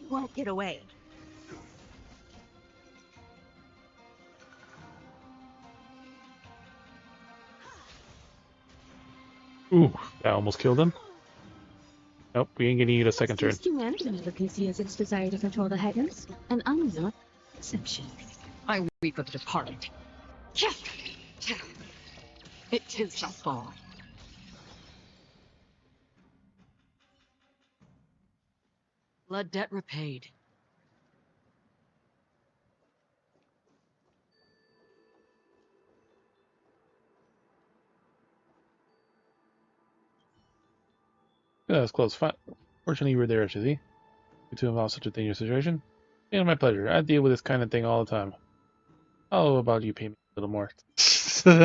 You won't get away. Ooh, that almost killed him. Nope, we ain't getting you a second turn. Humanity never conceals its desire to control the heavens, and I'm no exception. I weep for the departed. It too shall fall. Blood debt repaid. Yeah, that's close. Fortunately, you were there, Shizzy. You two involved such a dangerous situation. Yeah, my pleasure. I deal with this kind of thing all the time. How about you pay me a little more? Deal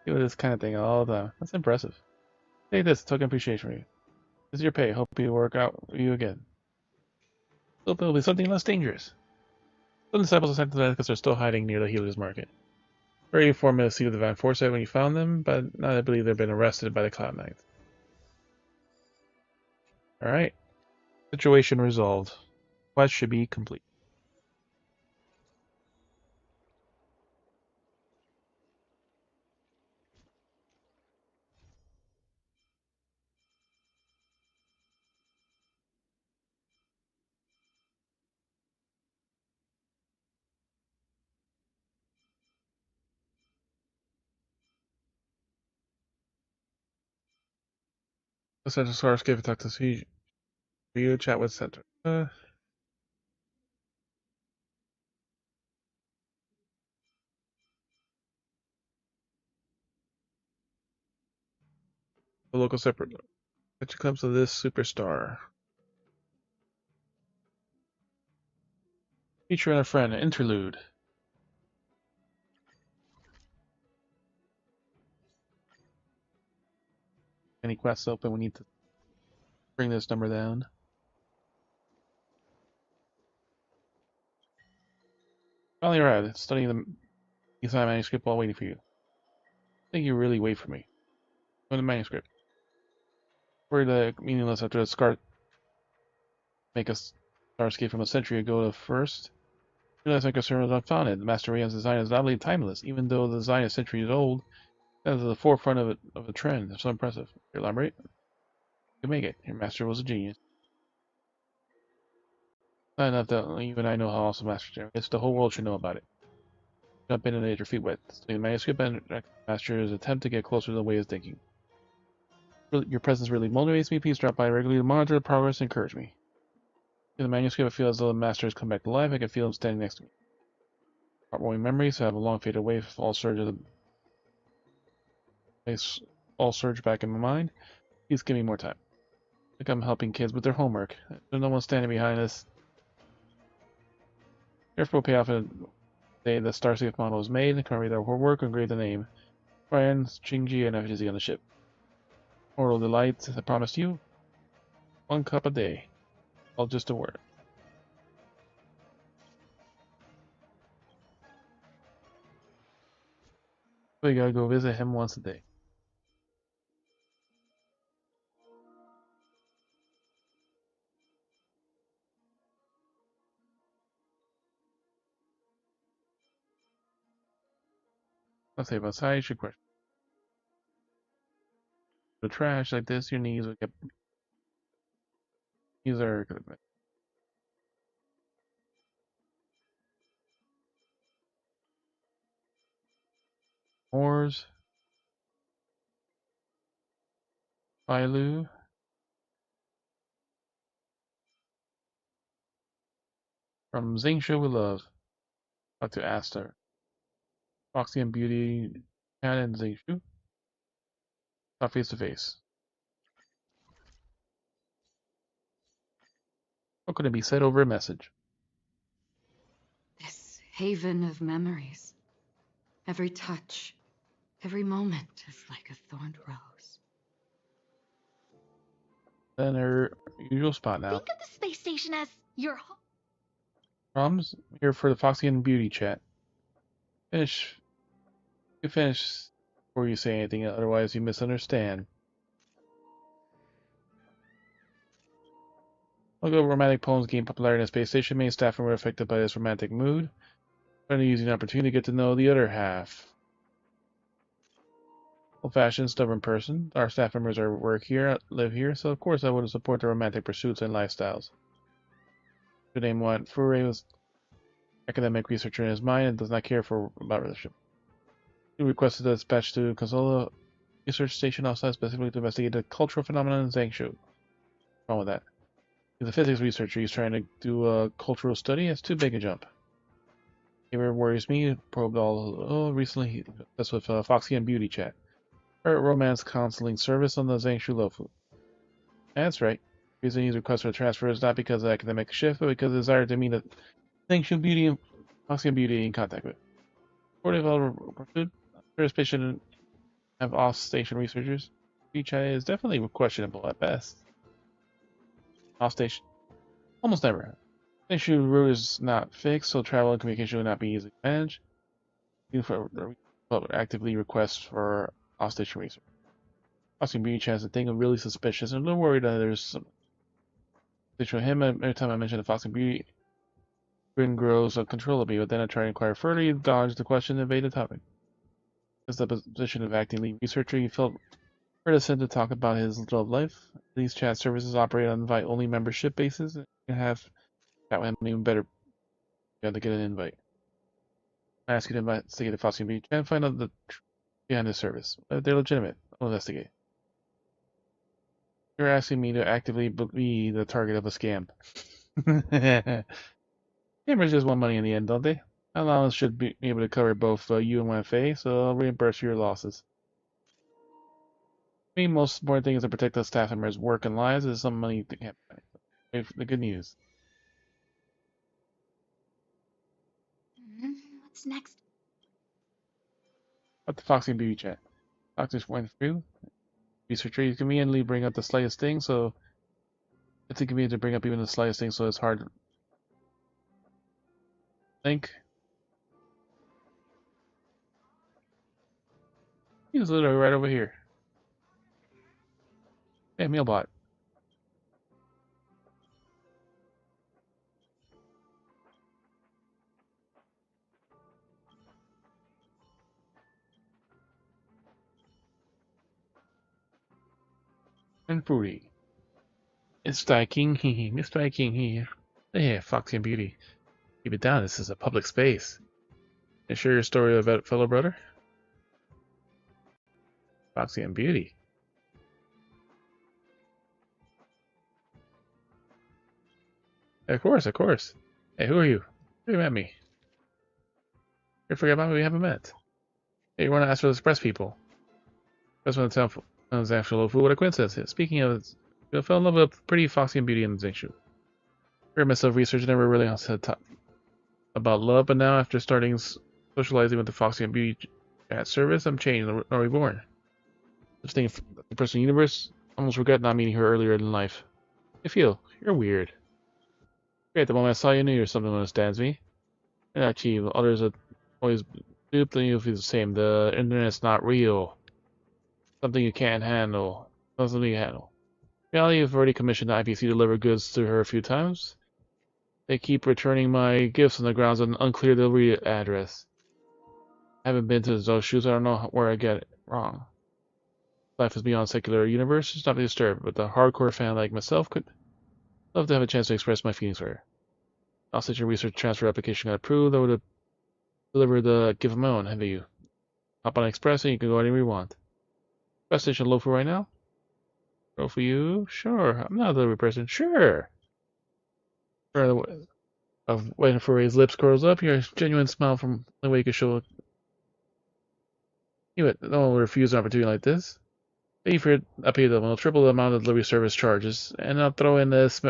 with this kind of thing all the time. That's impressive. Take this, token appreciation for you. This is your pay. Hope you work out with you again. Hope it'll be something less dangerous. Some disciples of Sanctus are still hiding near the Healer's Market. Very informative to see the Van Forsyth when you found them, but now I believe they've been arrested by the Cloud Knights. Alright. Situation resolved. Quest should be complete. Essential source gave a talk to see you chat with Center. The local separate. Which comes of this superstar. Feature and a friend, an interlude. Any quests open? We need to bring this number down. Finally arrived. Studying the Isai manuscript while waiting for you. I think you really wait for me. Go to the manuscript. Worried that meaningless after the scar make a starscape from a century ago to first. Realize my concern was unfounded. The Master Rayan's design is not only timeless, even though the design is centuries old. It is at the forefront of a trend. It's so impressive. Here, elaborate. You can make it. Your master was a genius. Not enough that even I know how awesome Master Jim is. The whole world should know about it. Jump in and get your feet wet. Study the manuscript and Master's attempt to get closer to the way of thinking. Your presence really motivates me. Please drop by regularly to monitor the progress and encourage me. In the manuscript, I feel as though the Master has come back to life. I can feel him standing next to me. Heartwarming memories have a long faded away. All surge of the place all surge back in my mind. Please give me more time. Like I'm helping kids with their homework. There's no one standing behind us. Careful will pay off in the day the Starsafe model was made. Can read their work and grade the name. Brian, Chingy, and effigy on the ship. Mortal delight, I promised you. 1 cup a day. All just a word. So you gotta go visit him once a day. I'll say about size, your question. The trash like this, your knees will get. These are good. Moors. Bailu. From Zingshu we love. Talk to Aster. Foxy and Beauty, Chan and Zingshu. Talk face to face. What could it be said over a message? This haven of memories. Every touch, every moment is like a thorned rose. Then her usual spot now. Think of the space station as your home. Proms here for the Foxy and Beauty chat. Finish. You finish before you say anything, otherwise you misunderstand. Although romantic poems gained popularity in the space station, many staff were affected by this romantic mood. Trying to use the opportunity to get to know the other half. Old-fashioned, stubborn person. Our staff members live here, so of course I would support their romantic pursuits and lifestyles. The name what? Fure was academic researcher in his mind and does not care about relationship. He requested a dispatch to Consola research station outside specifically to investigate the cultural phenomenon in Zangshu. What's wrong with that? He's a physics researcher. He's trying to do a cultural study. It's too big a jump. Neighbor worries me. Probed all recently. That's with Foxy and Beauty chat. Her romance counseling service on the Zangshu Lofu. That's right. The reason he's request for the transfer is not because of academic shift, but because of the desire to meet a Zangshu Beauty and Foxy and Beauty in contact with. According to pursuit, first patient have off-station researchers. Chat is definitely questionable at best. Off-station, almost never. The issue route is not fixed, so travel and communication will not be easily managed. You actively request for off-station research. Austin Beauty Chat is a thing of really suspicious, and a little worried that there's some issue with him. Every time I mention the Fox and Beauty, grin grows uncontrollably, but then I try to inquire further, he dodged the question and evaded the topic. As the position of acting lead researcher, he felt reticent to talk about his love life. These chat services operate on invite-only membership basis, and you can have that one even better. You have to get an invite. I ask you to investigate the Fox and Beauty Chat and find out the truth behind the service. If they're legitimate, I'll investigate. You're asking me to actively be the target of a scam. Gamers just want money in the end, don't they? Allowance should be able to cover both you and YFA, so I'll reimburse your losses. The most important thing is to protect the staff members' work and lives. Is some money to can't buy. The good news. What's next? What the Foxy and Beauty chat? Doctors went through. Researcher, you conveniently bring up the slightest thing, so it's inconvenient to bring up even the slightest thing, so it's hard to think. He's literally right over here. Hey, Mailbot. And Fruity. Mr. King here. Mr. King here. Hey, Foxy and Beauty. Keep it down, this is a public space. Can you share your story about fellow brother? Foxy and Beauty. Of course, of course. Hey, who are you? You met me. You forget about me, we haven't met. Hey, you want to ask for the express people? That's what the town That was actual food. What a coincidence. Speaking of, I fell in love with a pretty foxy and beauty in the issue. I heard myself research never really said about love, but now after starting socializing with the foxy and beauty chat service, I'm changed or reborn. Just thinking the person in the universe, almost regret not meeting her earlier in life. I feel you're weird. Great, the moment I saw you, I knew you were something understands me. And actually, others are always duped, and you feel the same. The internet's not real. Something you can't handle. Not something you handle. Reality, you've already commissioned the IPC to deliver goods to her a few times. They keep returning my gifts on the grounds of an unclear delivery address. I haven't been to those shoes, I don't know where I get it wrong. Life is beyond secular universe, it's not to be disturbed, but the hardcore fan like myself could love to have a chance to express my feelings for her. I'll set your research transfer application got approved, I would have delivered the gift of my own, have you? Hop on Express and you can go anywhere you want. Best station low for right now? Go for you? Sure. I'm not a delivery person. Sure. Of waiting for his lips curls up, your genuine smile from the way you can show. You would no one will refuse an opportunity like this. Pay for it. I'll pay them. I'll triple the amount of delivery service charges, and I'll throw in this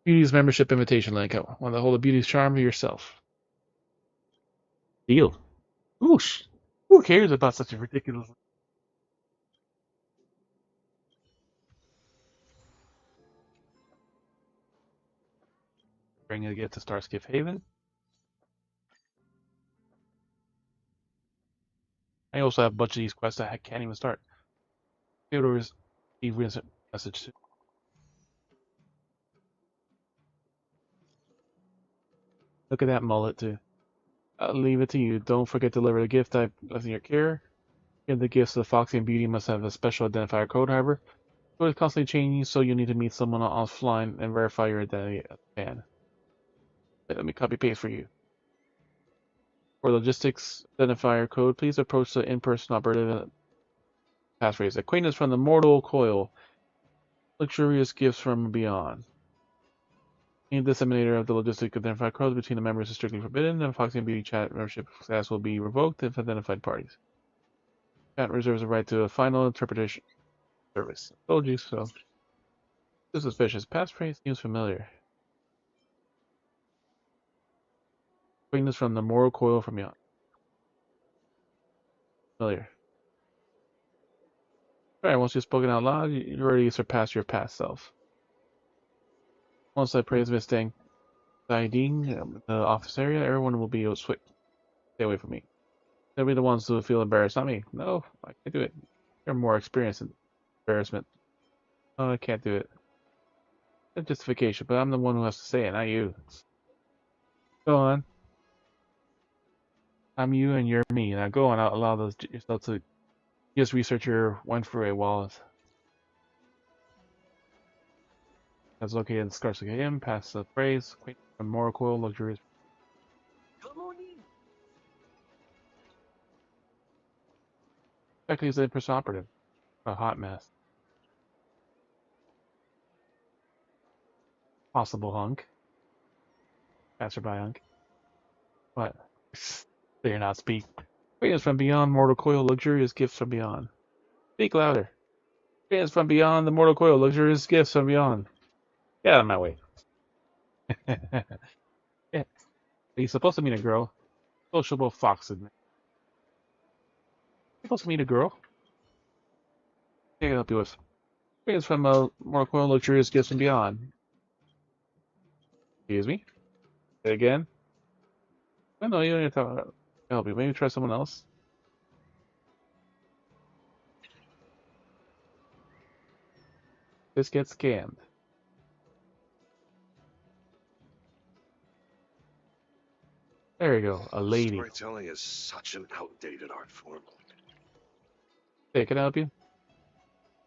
Beauty's membership invitation link. I want to hold a Beauty's charm to yourself. Deal. Oosh. Who cares about such a ridiculous? Bring a gift to Starskip Haven. I also have a bunch of these quests that I can't even start. Theodore's message too. Look at that mullet too. I'll leave it to you. Don't forget to deliver the gift I left in your care. Give the gifts to the Foxy and Beauty must have a special identifier code, however. The code is constantly changing, so you'll need to meet someone offline and verify your identity at the fan. Let me copy paste for you. For logistics identifier code, please approach the in-person operative passphrase. Acquaintance from the mortal coil. Luxurious gifts from beyond. Any disseminator of the logistic identifier codes between the members is strictly forbidden, and Foxy and Beauty chat membership status will be revoked if identified parties. Chat reserves the right to a final interpretation service. Told you so. This suspicious passphrase seems familiar. Acquaintance from the mortal coil from beyond. Familiar. Alright, once you've spoken out loud, you already surpassed your past self. Once I praise Miss Dang the office area, everyone will be swift. Stay away from me. They'll be the ones who feel embarrassed, not me. No, I can't do it. You're more experienced in embarrassment. Oh, I can't do it. No justification, but I'm the one who has to say it, not you. Go on. I'm you and you're me. Now go on, allow yourself to just research your Winfrey wallet. That's located in Scarsky Inn, past the phrase, quaint and more cool, luxurious. Come on in. Actually, he's the in-person operative. A hot mess. Possible hunk. Passerby hunk. What? Dare not speak. Greatness from beyond mortal coil, luxurious gifts from beyond. Speak louder. Greatness from beyond the mortal coil, luxurious gifts from beyond. Get out of my way. Yeah. He's supposed to meet a girl. Sociable fox in me. Supposed to meet a girl. What can I help you with? Greetings from mortal coil, luxurious gifts from beyond. Excuse me? Say it again? I know you don't need to help you. Maybe try someone else. This gets scammed. There you go, a lady. Storytelling is such an outdated art form. Hey, can I help you?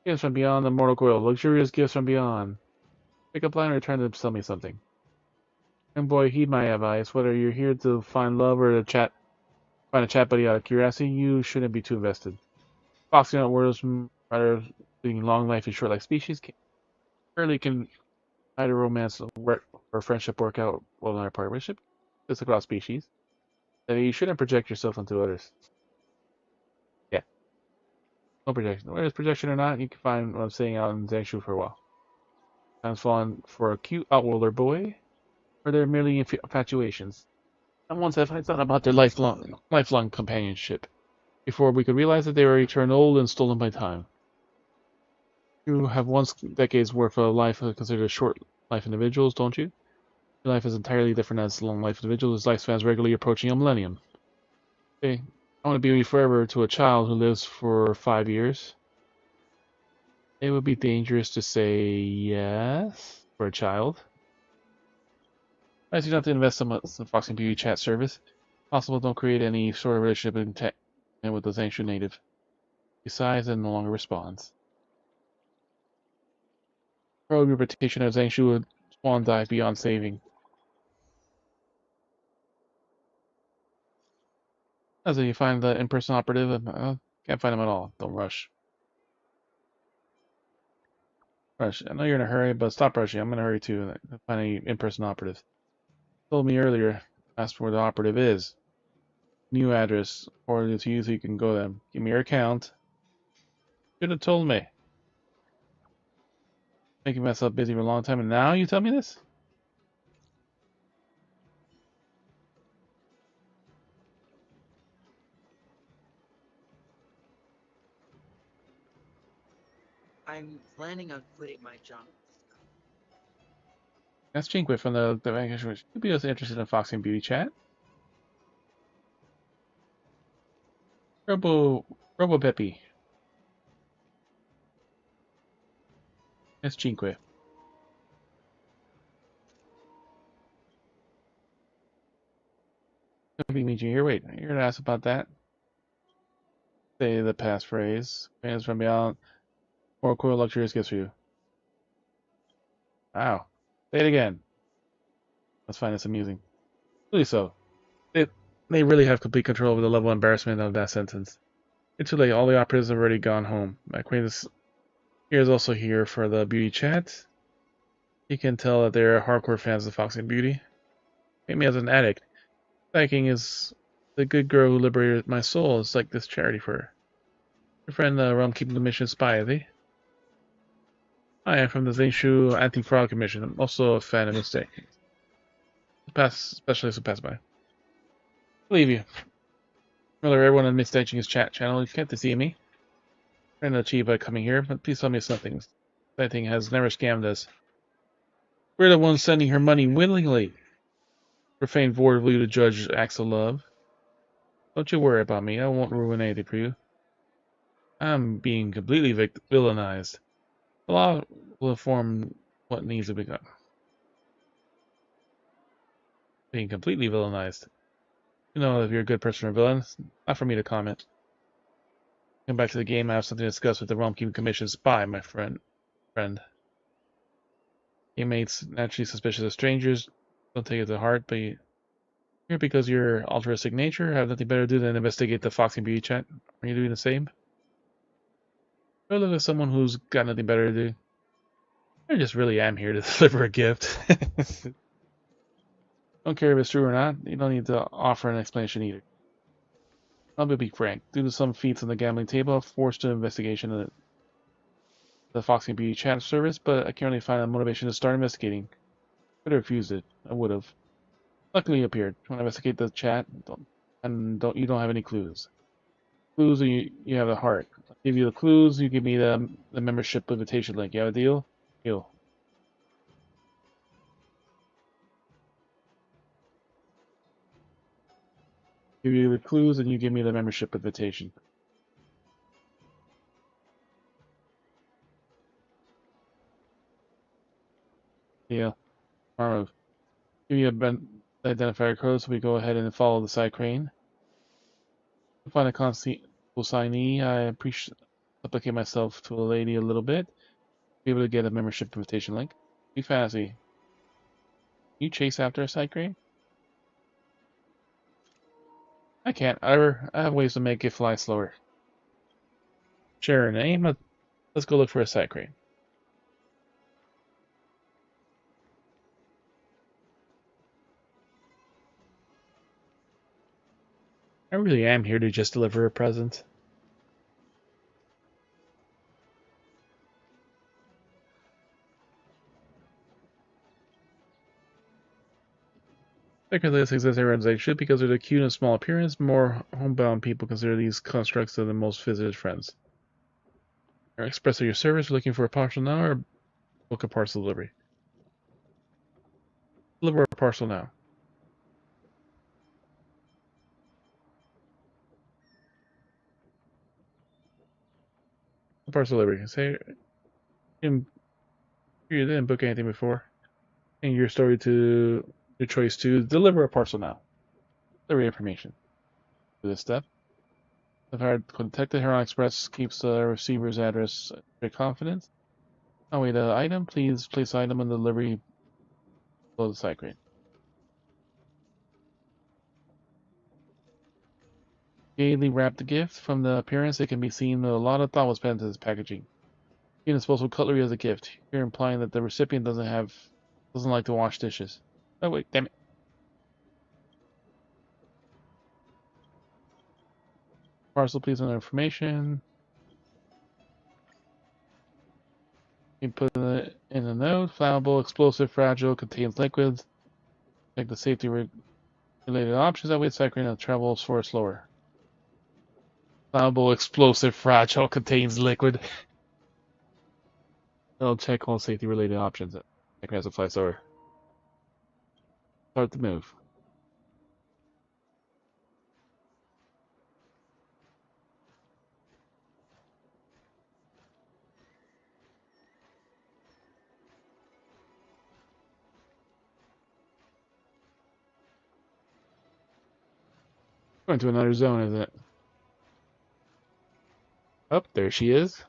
Gifts from beyond the mortal coil, luxurious gifts from beyond. Pick up line or trying to sell me something. And boy, heed my advice. Whether you're here to find love or to find a chat buddy out of curiosity, you shouldn't be too invested. Foxing out words, rather being long life and short like species, surely can either romance or friendship work out well in our partnership. It's across species. You shouldn't project yourself onto others. Yeah. No projection. Whether it's projection or not, you can find what I'm saying out in Zangshu for a while. Time's fallen for a cute outworlder boy, or they're merely infatuations. And once I thought about their lifelong companionship, before we could realize that they were eternal and stolen by time. You have once decades worth of life considered short life individuals, don't you? Your life is entirely different as long life individuals, whose lifespans regularly approaching a millennium. Okay, I want to be with you forever to a child who lives for 5 years. It would be dangerous to say yes for a child. I do not have to invest so much in the Foxing Beauty chat service. Possible, don't create any sort of relationship in tech and with the Zangshu native. Besides, it no longer responds. Probably reputation of Zangshu would swan dive beyond saving. As you find the in-person operative, can't find him at all. Don't rush. Rush. I know you're in a hurry, but stop rushing. I'm in a hurry too. Find any in-person operative. Told me earlier. Asked where the operative is. New address. Forwarded it to you so you can go there. Give me your account. Should have told me. Making myself busy for a long time, and now you tell me this? I'm planning on quitting my job. That's Jinquit from the Vanquish. You'd be also interested in Foxing Beauty chat. Robo Peppy. That's Jinquit. Nobody meet you here. Wait, you're gonna ask about that? Say the passphrase. Fans from beyond. More cool luxurious gifts for you. Wow. Say it again. Let's find this amusing. Really so. They really have complete control over the level of embarrassment of that sentence. It's too late. All the operatives have already gone home. My acquaintance here is also here for the beauty chat. You can tell that they're hardcore fans of Fox and Beauty. Hate me as an addict. Thanking is the good girl who liberated my soul. It's like this charity for her. Your friend, Rum Keeping Commission Spy, is he? I am from the Zanshu Anti-Fraud Commission. I'm also a fan of Mistake. Specialist who passed by. Believe you. Remember everyone in Mistake his chat channel. You can't deceive me. Trying to achieve by coming here, but please tell me something. That thing has never scammed us. We're the ones sending her money willingly. Profane void of you to judge acts of love. Don't you worry about me. I won't ruin anything for you. I'm being completely villainized. The law will inform what needs to be done. Being completely villainized. You know if you're a good person or villain. Not for me to comment. Come back to the game. I have something to discuss with the Realm Keeping Commission spy, my friend. Teammates naturally suspicious of strangers. Don't take it to heart, but here because you're altruistic nature, have nothing better to do than investigate the Foxy Beauty chat. Are you doing the same? Or look at someone who's got nothing better to do. I just really am here to deliver a gift. Don't care if it's true or not. You don't need to offer an explanation either. I'll be frank. Due to some feats on the gambling table, I'm forced to investigation of the Foxy Beauty chat service, but I can't really find a motivation to start investigating. Could have refused it. I would have. Luckily, you appeared. Want to investigate the chat? You don't have any clues. Clues, you have a heart. I'll give you the clues. You give me the membership invitation link. You have a deal? Deal. Give you the clues, and you give me the membership invitation. Yeah. Marmove. Give you a identifier code, so we go ahead and follow the side crane. Find a consignee. I supplicate myself to a lady a little bit. Be able to get a membership invitation link. Be fancy. You chase after a side crane? I can't. I have ways to make it fly slower. Share a name. Let's go look for a side crane. I really am here to just deliver a present. Secondly, exists everyone's like should because of their cute and small appearance. More homebound people consider these constructs the most visited friends. Or express your service, looking for a parcel now, or book a parcel delivery. Deliver a parcel now. Parcel delivery. Say you didn't book anything before. And your story to your choice to deliver a parcel now. Delivery information. Do this step. If I contacted Heron Express keeps the receiver's address strict confidence. Oh wait, the item, please place item on the delivery below the site crate. Gaily wrapped gift. From the appearance, it can be seen that a lot of thought was put into this packaging. Even disposable cutlery as a gift. You're implying that the recipient doesn't like to wash dishes. Oh wait, damn it. Parcel, please, on information. You put it in a note. Flammable, explosive, fragile, contains liquids. Check the safety related options. That way, cycling travels for slower. Flammable, explosive, fragile, contains liquid. I'll check all safety related options. Cycling has to fly slower. Start the move. Going to another zone, is it? Oh, there she is.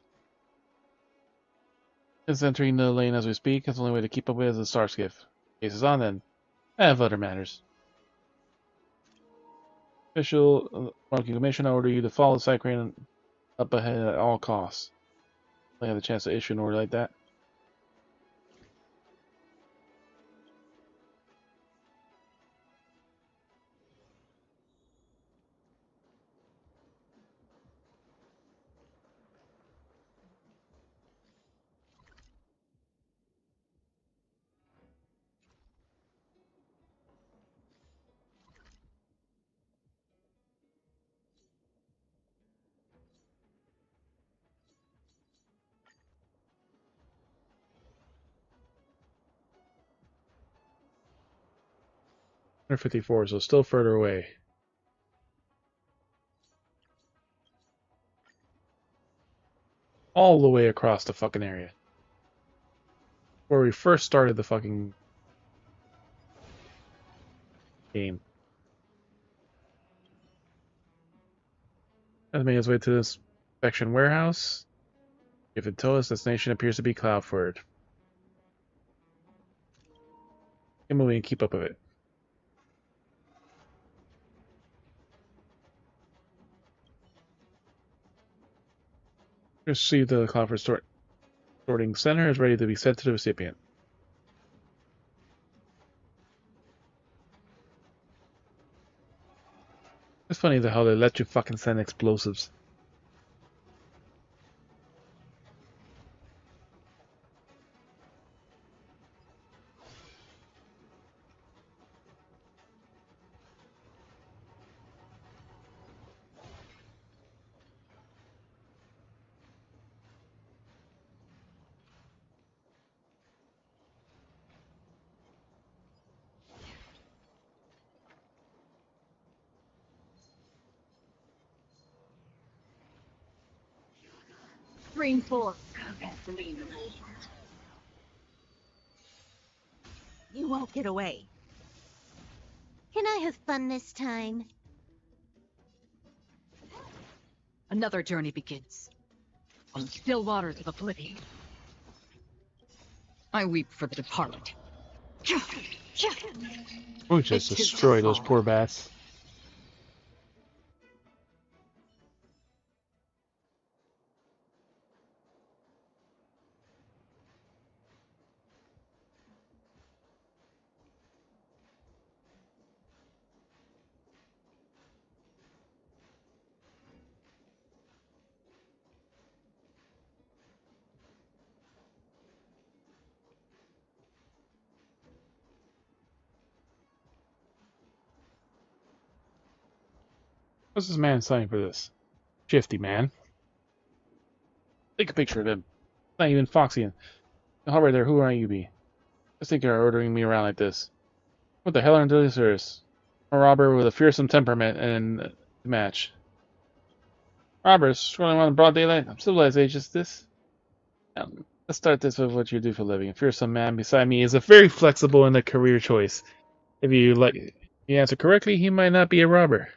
It's entering the lane as we speak. It's the only way to keep up with is the star skiff. Case is on then. I have other matters. Official Marking Commission, I order you to follow the cyclone up ahead at all costs. I have the chance to issue an order like that. Hundred 54, so still further away. All the way across the fucking area. Where we first started the fucking game. That made his way to this inspection warehouse. If it told us destination appears to be Cloudford. Get moving and keep up with it. Receive the Cloudford sorting center is ready to be sent to the recipient. It's funny how they let you fucking send explosives. Green 4. You won't get away. Can I have fun this time? Another journey begins. On still waters of oblivion. I weep for the departed. We just destroy those poor bats. What's this man signing for this? Shifty man. Take a picture of him. Not even Foxian. Hold right there, who are you be? Just think you're ordering me around like this. What the hell are you serious? A robber with a fearsome temperament and a match. Robbers strolling around in broad daylight? Civilized age is this? Let's start this with what you do for a living. A fearsome man beside me is a very flexible in a career choice. If you answer correctly, he might not be a robber.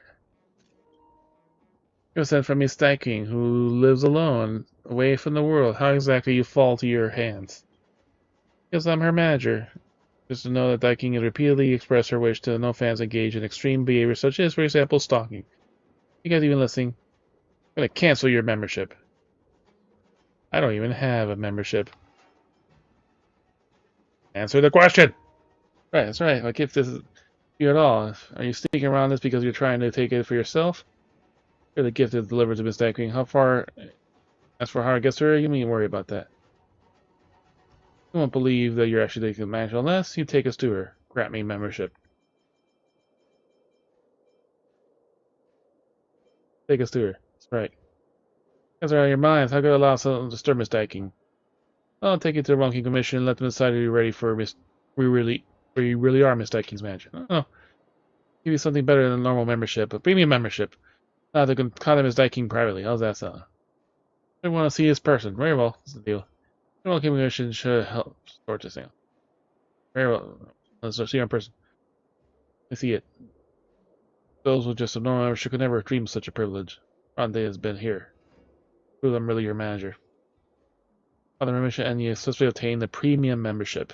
You're sent from Miss King, who lives alone, away from the world. How exactly you fall to your hands? Because I'm her manager. Just to know that King has repeatedly expressed her wish to no fans engage in extreme behavior such as, for example, stalking. You guys even listening? I'm gonna cancel your membership. I don't even have a membership. Answer the question! Right, that's right. Like, if this is you at all, are you sneaking around this because you're trying to take it for yourself? Or the gift is delivered to Miss King. How far, as for how it gets to her, you don't even worry about that. You won't believe that you're actually taking the mansion unless you take us to her. Grant me membership. Take us to her. That's right. You guys are out of your minds. How could I allow someone to disturb Miss King? I'll take you to the Wonky Commission and let them decide if you're ready for where you really are Miss King's mansion. Oh, give you something better than a normal membership, a premium membership. Now they can contact Miss King privately. How's that sound? I want to see this person. Very well. That's the deal. The Wonky Commission should help sort this out. Very well. Let's see you in person. I see it. Those with just a normal membership could never dream of such a privilege. Ronde has been here. Prove I'm really your manager. Other membership, and you successfully obtain the premium membership.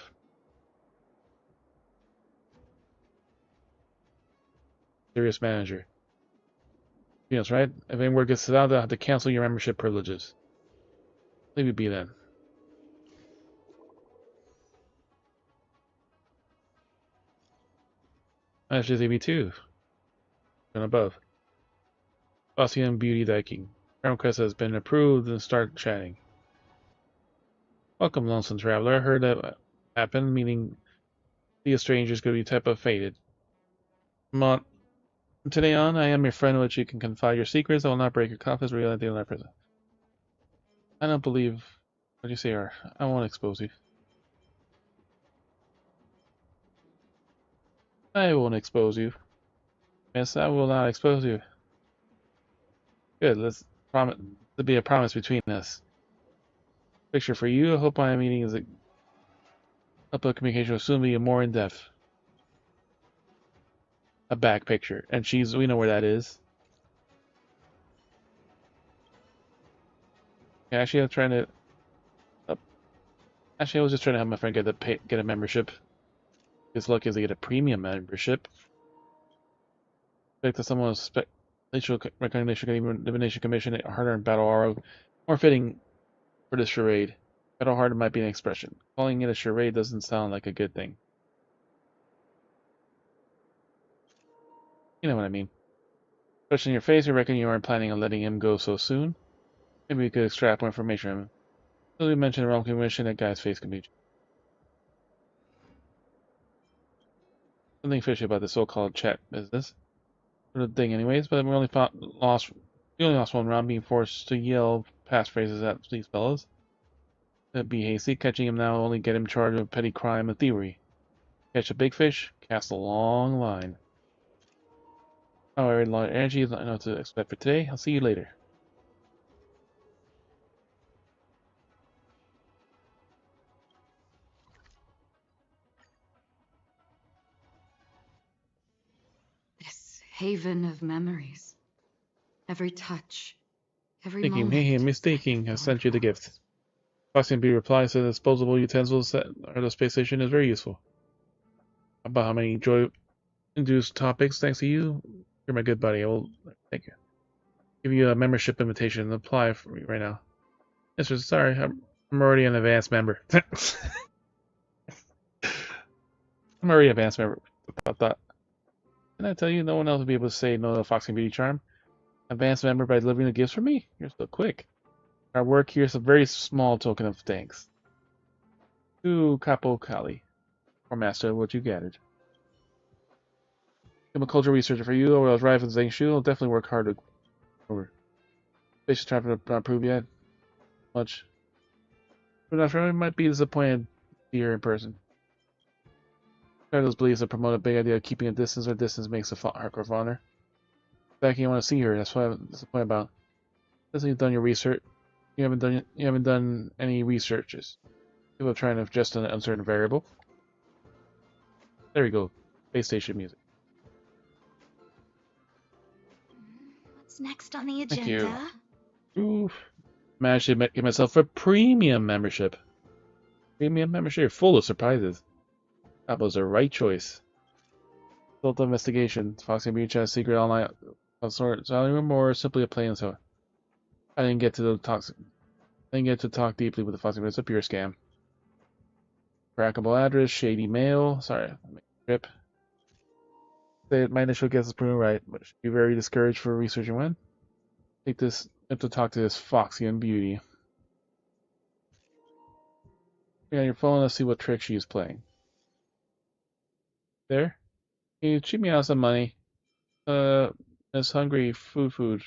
Serious manager. Yes, right? If any word gets out, they'll have to cancel your membership privileges. Leave you be then. Actually, be too. And above. Ossian Beauty Diking. Friend request has been approved and start chatting. Welcome, lonesome traveler. I heard that happened, meaning see a stranger is going to be type of fated. From today on, I am your friend, which you can confide your secrets. I will not break your confidence, reality, and present. I don't believe what you say, or I won't expose you. I won't expose you. Yes, I will not expose you. Good, let's promise to be a promise between us. Picture for you. I hope my meeting is upload communication will soon be more in depth. A back picture, and we know where that is. Yeah, actually, I'm trying to. Actually, I was just trying to have my friend get a membership. His luck is to get a premium membership. Expect that someone with spatial recognition, elimination commission, a hard-earned battle aura, more fitting for this charade. Battle hard might be an expression. Calling it a charade doesn't sound like a good thing. You know what I mean. Question your face, you reckon you aren't planning on letting him go so soon? Maybe we could extract more information from him. As we mentioned the wrong commission, that guy's face could be something fishy about the so-called chat business. Sort of thing anyways, but we only lost one round being forced to yell passphrases at these fellows. That'd be hasty. Catching him now will only get him charged with petty crime and thievery. Catch a big fish, cast a long line. Alright, a lot of energy is not enough to expect for today. I'll see you later. This haven of memories. Every touch, every Thank you. moment. Hey, mistaking has sent you the gift. Foxy B replies to the disposable utensils at the space station is very useful. About how many joy-induced topics, thanks to you. You're my good buddy. I will thank you. Give you a membership invitation and apply for me right now. Yes, sir. Sorry, I'm already an advanced member. I'm already an advanced member. About that. Can I tell you, no one else will be able to say no to Foxy Beauty Charm. Advanced member by delivering the gifts for me? You're so quick. Our work here is a very small token of thanks. To Capo Cali, or Master of what you gathered. I'm a cultural researcher for you, or I was right with Zhang Shu. I'll definitely work hard to over. Spaceship traffic not proved yet. Much. But after I might be disappointed here in person. Those beliefs that promote a big idea of keeping a distance or distance makes a hardcore of honor. Becky, you want to see her. That's the point about. Doesn't you've done your research. You haven't done any researches. People are trying to adjust an uncertain variable. There we go. Space station music. What's next on the Thank you. agenda? Oof. Managed to get myself a premium membership. Premium membership, full of surprises. That was the right choice. Result investigation. Foxy Beach has secret online sort selling room or simply a plain so. I didn't get to talk deeply with the Foxy, but it's a pure scam. Crackable address, shady mail. Sorry, trip. My initial guess is proven right, but should be very discouraged for researching when. Take this. I have to talk to this Foxy and Beauty. Yeah, on your phone. Let's see what trick she is playing. There. Can you cheat me out some money? It's hungry. Food.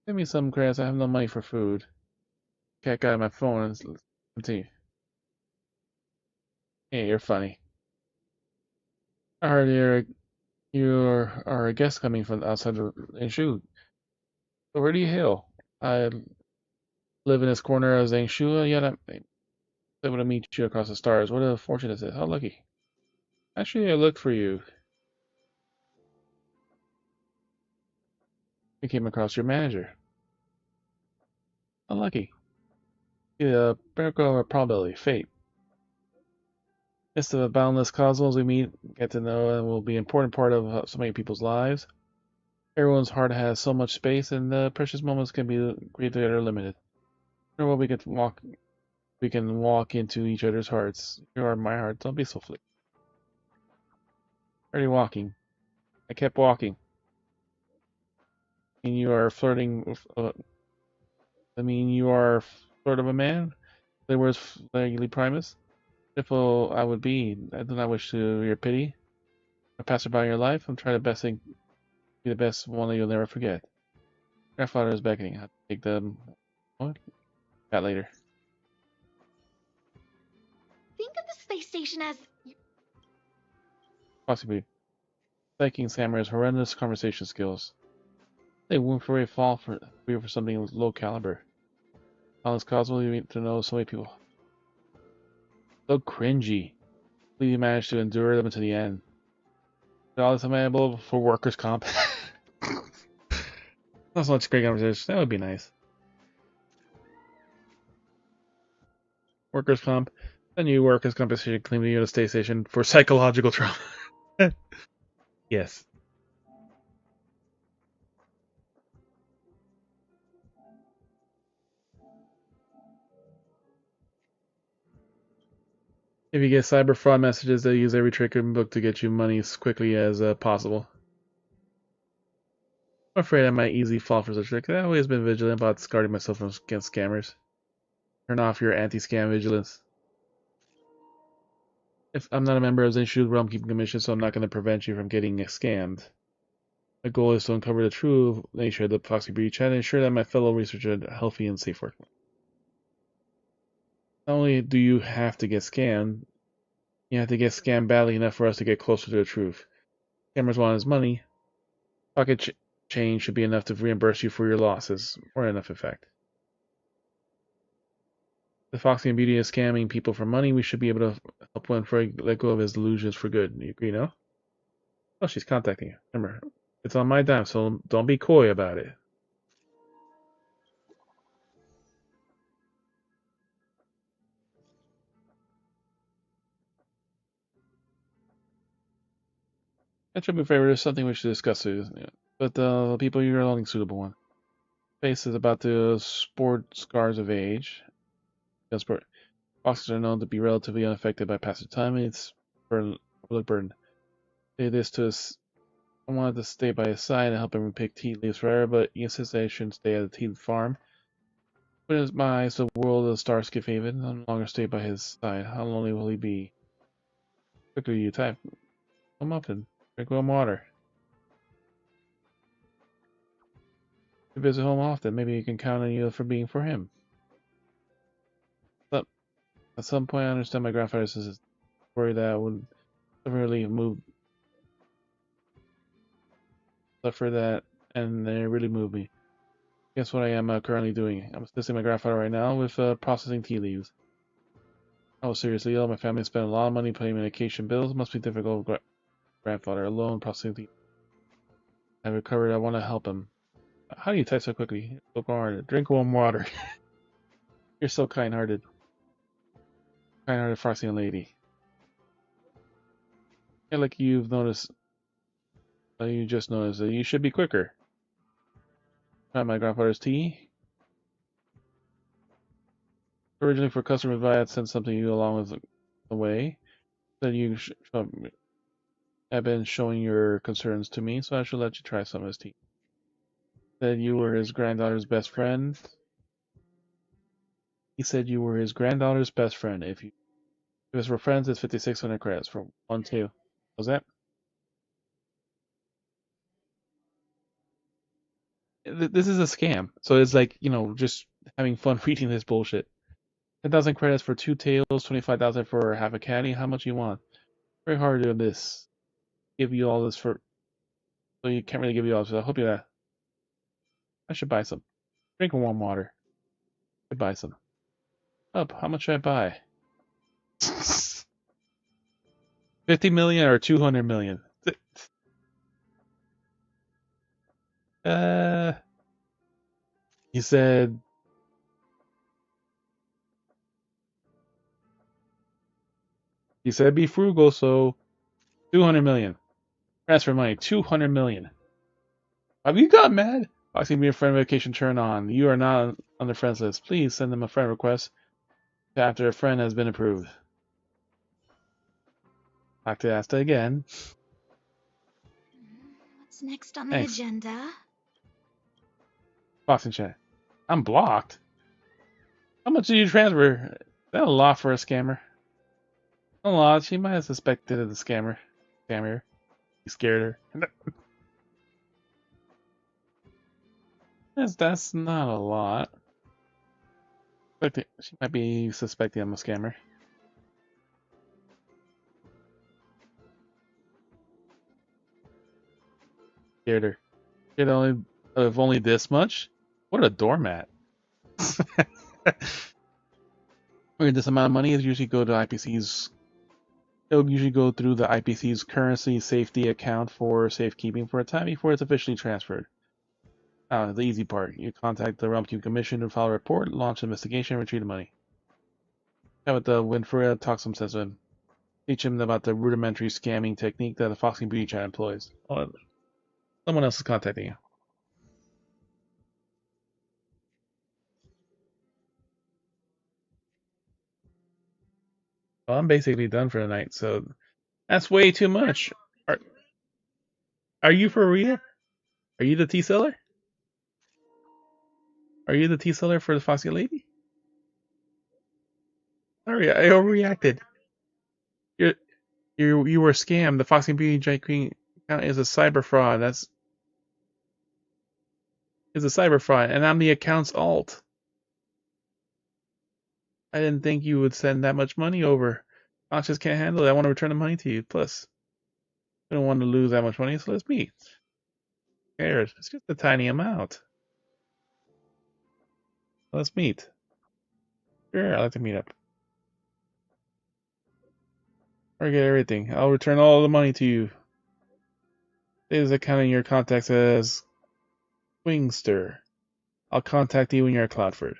Give me some crabs. I have no money for food. Cat got my phone. Let's continue. Hey, you're funny. I heard you are a guest coming from outside of Zhengzhou. So where do you hail? I live in this corner of Zhengzhou, yet I'm able to meet you across the stars. What a fortune is this. How lucky. Actually, I looked for you. I came across your manager. Unlucky. The miracle of probability, fate. Midst of a boundless cosmos we meet, get to know, and will be an important part of so many people's lives. Everyone's heart has so much space, and the precious moments can be greatly or limited. Wonder what we can walk into each other's hearts. You are my heart. Don't be so flip. Already walking. I kept walking. And you are flirting with, you are sort of a man? The words Legally Primus? If I would be, I do not wish to your pity. A passerby in your life, I'm trying to be the best one that you'll never forget. Grandfather is beckoning. I have to take them. What? That later. Think of the space station as... Possibly. Thanking Samurai's horrendous conversation skills. They won't for a fall for something with low caliber. On this cosmos, you need to know so many people. So cringy. You managed to endure them to the end. All this available for workers' comp. Not so much great conversation. That would be nice. Workers' comp. The new workers' compensation claim to you at a space station for psychological trauma. Yes. If you get cyber fraud messages, they'll use every trick in the book to get you money as quickly as possible. I'm afraid I might easily fall for such tricks. I've always been vigilant about guarding myself against scammers. Turn off your anti-scam vigilance. If I'm not a member of Zenshu Realm Keeping Commission, so I'm not going to prevent you from getting scammed. My goal is to uncover the true nature of the Foxy Breach and ensure that my fellow researchers are healthy and safe working. Not only do you have to get scammed, you have to get scammed badly enough for us to get closer to the truth. Scammers want his money. Pocket change should be enough to reimburse you for your losses, or enough effect. If Foxy and Beauty is scamming people for money, we should be able to help one for let go of his delusions for good. You agree, no? Oh, she's contacting you. Remember, it's on my dime, so don't be coy about it. That should be favorite. There's something we should discuss, but the people you're the only suitable one. Face is about to sport scars of age. Sport. Foxes are known to be relatively unaffected by passage time, and it's public burden. Say this to us. I wanted to stay by his side and help him pick tea leaves forever, but he insists I shouldn't stay at the tea farm. When his eyes the world of Starscape Haven, I'll no longer stay by his side. How lonely will he be? Quickly, you type. Come up and drink warm water. You visit home often. Maybe you can count on you for being for him. But at some point, I understand my grandfather's worry that I would really suffer that, and they really moved me. Guess what I am currently doing? I'm assisting my grandfather right now with processing tea leaves. Oh, seriously, my family spent a lot of money paying medication bills. It must be difficult with grandfather alone processing tea. I recovered. I want to help him. How do you type so quickly? So hard. Drink warm water. You're so kind-hearted. Kind-hearted Farsian lady. Yeah, like you've noticed. You just noticed that you should be quicker. Try my grandfather's tea. Originally for customers, but I had sent something to you along with the way. Then you have been showing your concerns to me, so I should let you try some of his tea. Said you were his granddaughter's best friend. He said you were his granddaughter's best friend. If us were friends, it's 5,600 credits for 1-2. Was that? This is a scam. So it's like, just having fun reading this bullshit. 10,000 credits for 2 tails, 25,000 for half a caddy. How much you want? Very hard to do this. Give you all this for. So you can't really give you all this. I hope you that. I should buy some. Drink warm water. I should buy some. Up. How much should I buy? 50 million or 200 million? Uh, he said. He said be frugal, so 200 million. Transfer money, 200 million. Have you got mad? Asking me a friend vacation turn on. You are not on the friends list. Please send them a friend request after a friend has been approved. Back to Asta again. What's next on the Thanks. agenda? Boxing chat. I'm blocked. How much did you transfer? Is that a lot for a scammer? A lot. She might have suspected of the scammer. Scammer. He scared her. That's not a lot. She might be suspecting I'm a scammer. Scared her. Scared only this much? What a doormat. This amount of money is usually go to IPC's. It'll usually go through the IPC's currency safety account for safekeeping for a time before it's officially transferred. The easy part. You contact the Realm Cube Commission to file a report, launch an investigation, and retrieve the money. Have with the Winfrey talk some sense with him. Teach him about the rudimentary scamming technique that the Foxing Beauty Chat employs. Oh, someone else is contacting you. Well, I'm basically done for the night, so that's way too much. Are you for real? Are you the tea seller? Are you the tea seller for the Foxy Lady? Sorry, I overreacted. You were scammed. The Foxy Beauty J Queen account is a cyber fraud. Is a cyber fraud, and I'm the account's alt. I didn't think you would send that much money over. I just can't handle it. I want to return the money to you. Plus, I don't want to lose that much money, so let's meet. Who cares? It's just a tiny amount. Let's meet. Sure, I'd like to meet up. Forget everything. I'll return all the money to you. Save the account in your contacts as Wingster. I'll contact you when you're at Cloudford.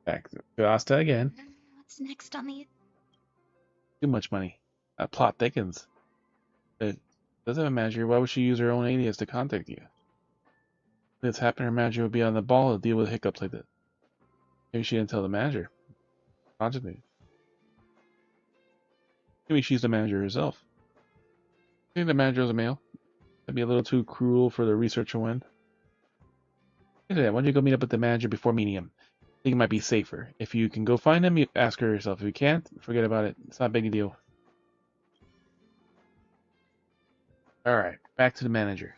Back to Asta again. What's next on the... Too much money. That plot thickens. It doesn't have a manager. Why would she use her own alias to contact you? If this happened, her manager would be on the ball to deal with hiccups like this. Maybe she didn't tell the manager. Contact. Maybe she's the manager herself. I think the manager is a male. That'd be a little too cruel for the researcher one. Yeah, why don't you go meet up with the manager before meeting him? I think it might be safer. If you can go find him, you ask her yourself. If you can't, forget about it. It's not a big deal. Alright, back to the manager.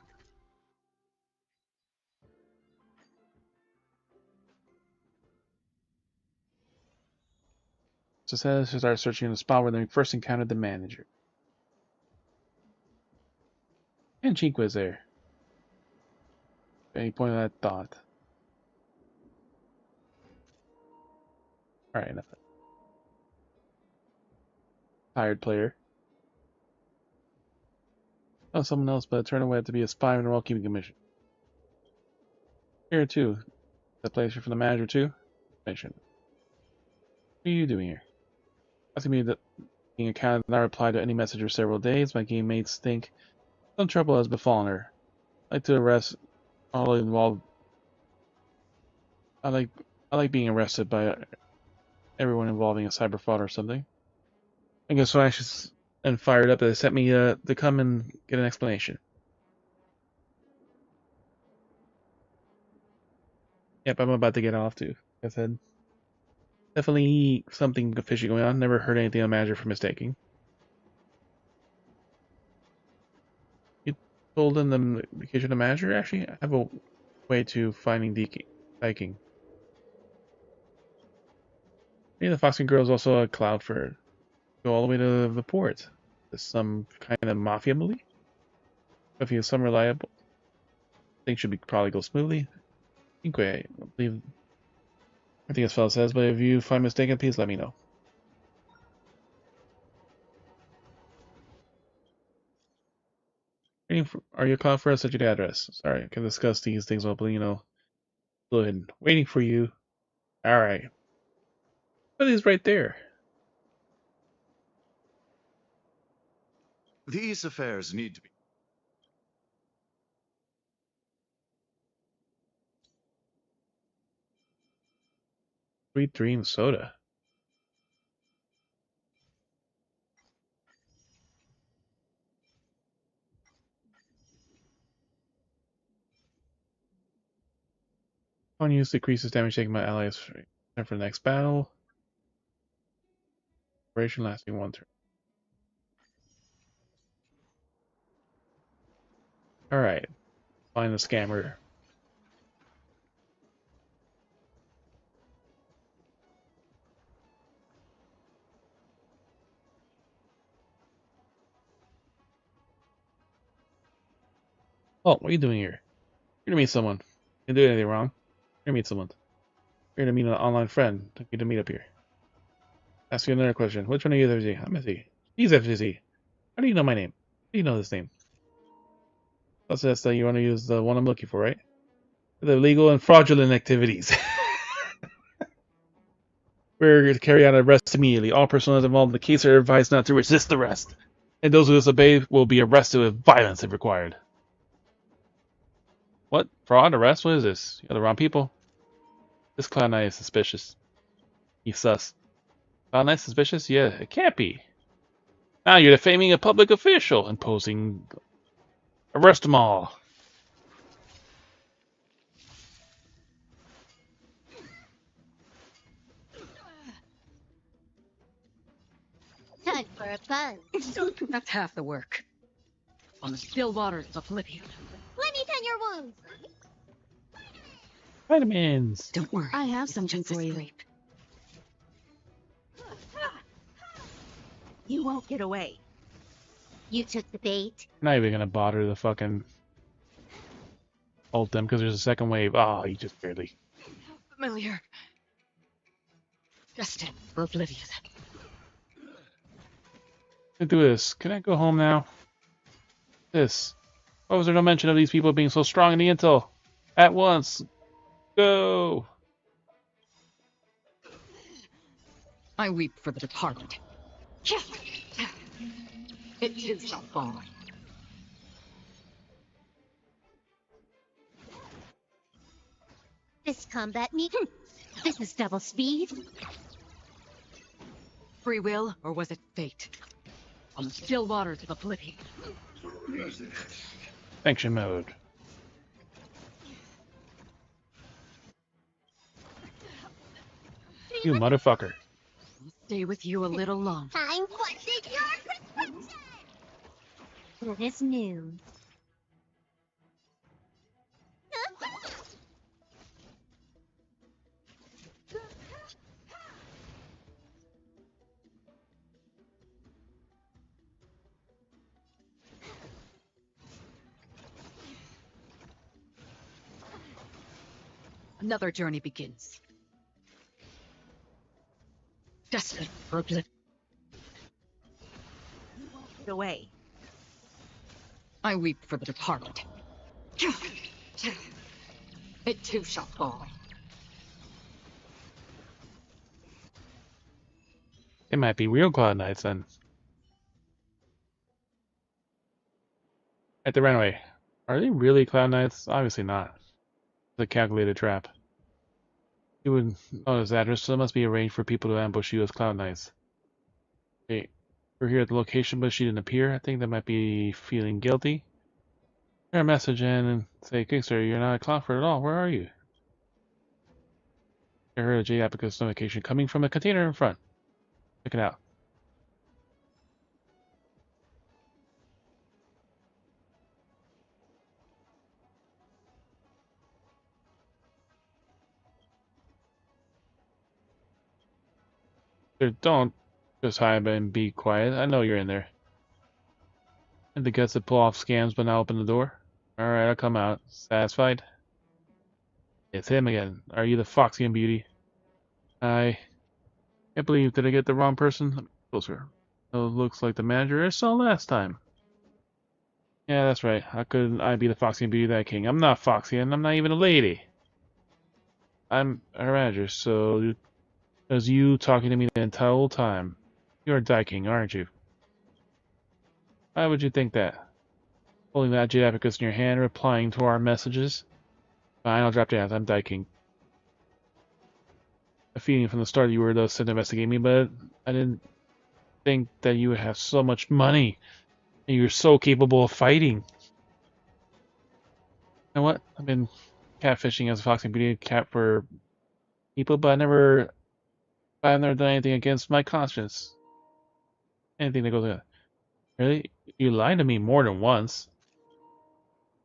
So says to start searching the spot where they first encountered the manager. And Cheek was there. At any point of that thought. Alright, enough. Tired player. Oh, someone else, but it turned out to be a spy in a well-keeping commission. Here too. The place for the manager too? Mission. What are you doing here? Asking me that being accounted not reply to any message for several days. My game mates think some trouble has befallen her. I like to arrest all involved. I like being arrested by everyone involving a cyber fraud or something. I guess so anxious and fired up that they sent me to come and get an explanation. Yep, I'm about to get off too. Like I said, definitely something fishy going on. Never heard anything on manager for mistaking. You told them the location of the manager? Actually, I have a way to finding the Viking. Maybe the Foxy girl is also a cloud for go all the way to the port. There's some kind of mafia movie. If he is some reliable, things should be probably go smoothly. I believe everything this fellow says, but if you find mistaken, please let me know. Are you a cloud for us? Such an address. Sorry, I can discuss these things openly, Good. Waiting for you. Alright. But he's right there. These affairs need to be. Sweet Dream Soda. One use decreases damage taken by allies for the next battle. Duration lasting 1 turn. Alright. Find the scammer. Oh, what are you doing here? You're gonna meet someone. You didn't do anything wrong. You're gonna meet someone. You're gonna meet an online friend. Took you to meet up here. Ask you another question. Which one are you, FZ? I'm FZ. He's FZ. How do you know my name? How do you know this name? That's that you want to use the one I'm looking for, right? The illegal and fraudulent activities. We're to carry out arrest immediately. All personnel involved in the case are advised not to resist arrest. And those who disobey will be arrested with violence if required. What? Fraud? Arrest? What is this? You got the wrong people. This Cloud Knight is suspicious. He's sus. Cloud Knight suspicious? Yeah, it can't be. Now you're defaming a public official, imposing... Arrest them all. Time for a fun. That's half the work. On the still waters of Oblivion. Let me tend your wounds. Vitamins. Don't worry. I have something for you. You won't get away. You took the bait. Not even gonna bother the fucking ult them because there's a second wave. Oh, he just barely. Familiar. Destined for Oblivion. Let's do this. Can I go home now? This. Why was there no mention of these people being so strong in the intel? At once. Go. I weep for the departed. It is not far. This combat meet. This is double speed. Free will, or was it fate? On the still waters of Oblivion. Sanction mode. You motherfucker. I'll stay with you a little longer. Time for your prescription! It is new. Another journey begins. Destined for oblivion. The way. I weep for the departed. It too shall fall. It might be real Cloud Knights then. At the runway. Are they really Cloud Knights? Obviously not. It's a calculated trap. You would notice that address, so it must be arranged for people to ambush you as Cloud Knights. Okay. We're here at the location, but she didn't appear. I think they might be feeling guilty. Share a message in and say, Kickstarter, you're not a Cloudford at all. Where are you? I heard a Jade Applicant's notification coming from a container in front. Check it out. Don't just hide and be quiet. I know you're in there. And the guts to pull off scams but not open the door. Alright, I'll come out. Satisfied? It's him again. Are you the Foxy and Beauty? I can't believe, did I get the wrong person? Let me closer. Oh, looks like the manager I saw last time. Yeah, that's right. How could I be the Foxy and Beauty that king? I'm not Foxy and I'm not even a lady. I'm her manager, so as you talking to me the entire time. You're a Dai King, aren't you? Why would you think that? Holding that Jade Abacus in your hand, replying to our messages. Fine, I'll drop down. I'm Dai King. A feeling from the start you were the sent to investigate me, but I didn't think that you would have so much money. And you're so capable of fighting. You know what? I've been catfishing as a Foxy Beauty cat for people, but I've never done anything against my conscience. Anything that goes on. Really? You lied to me more than once.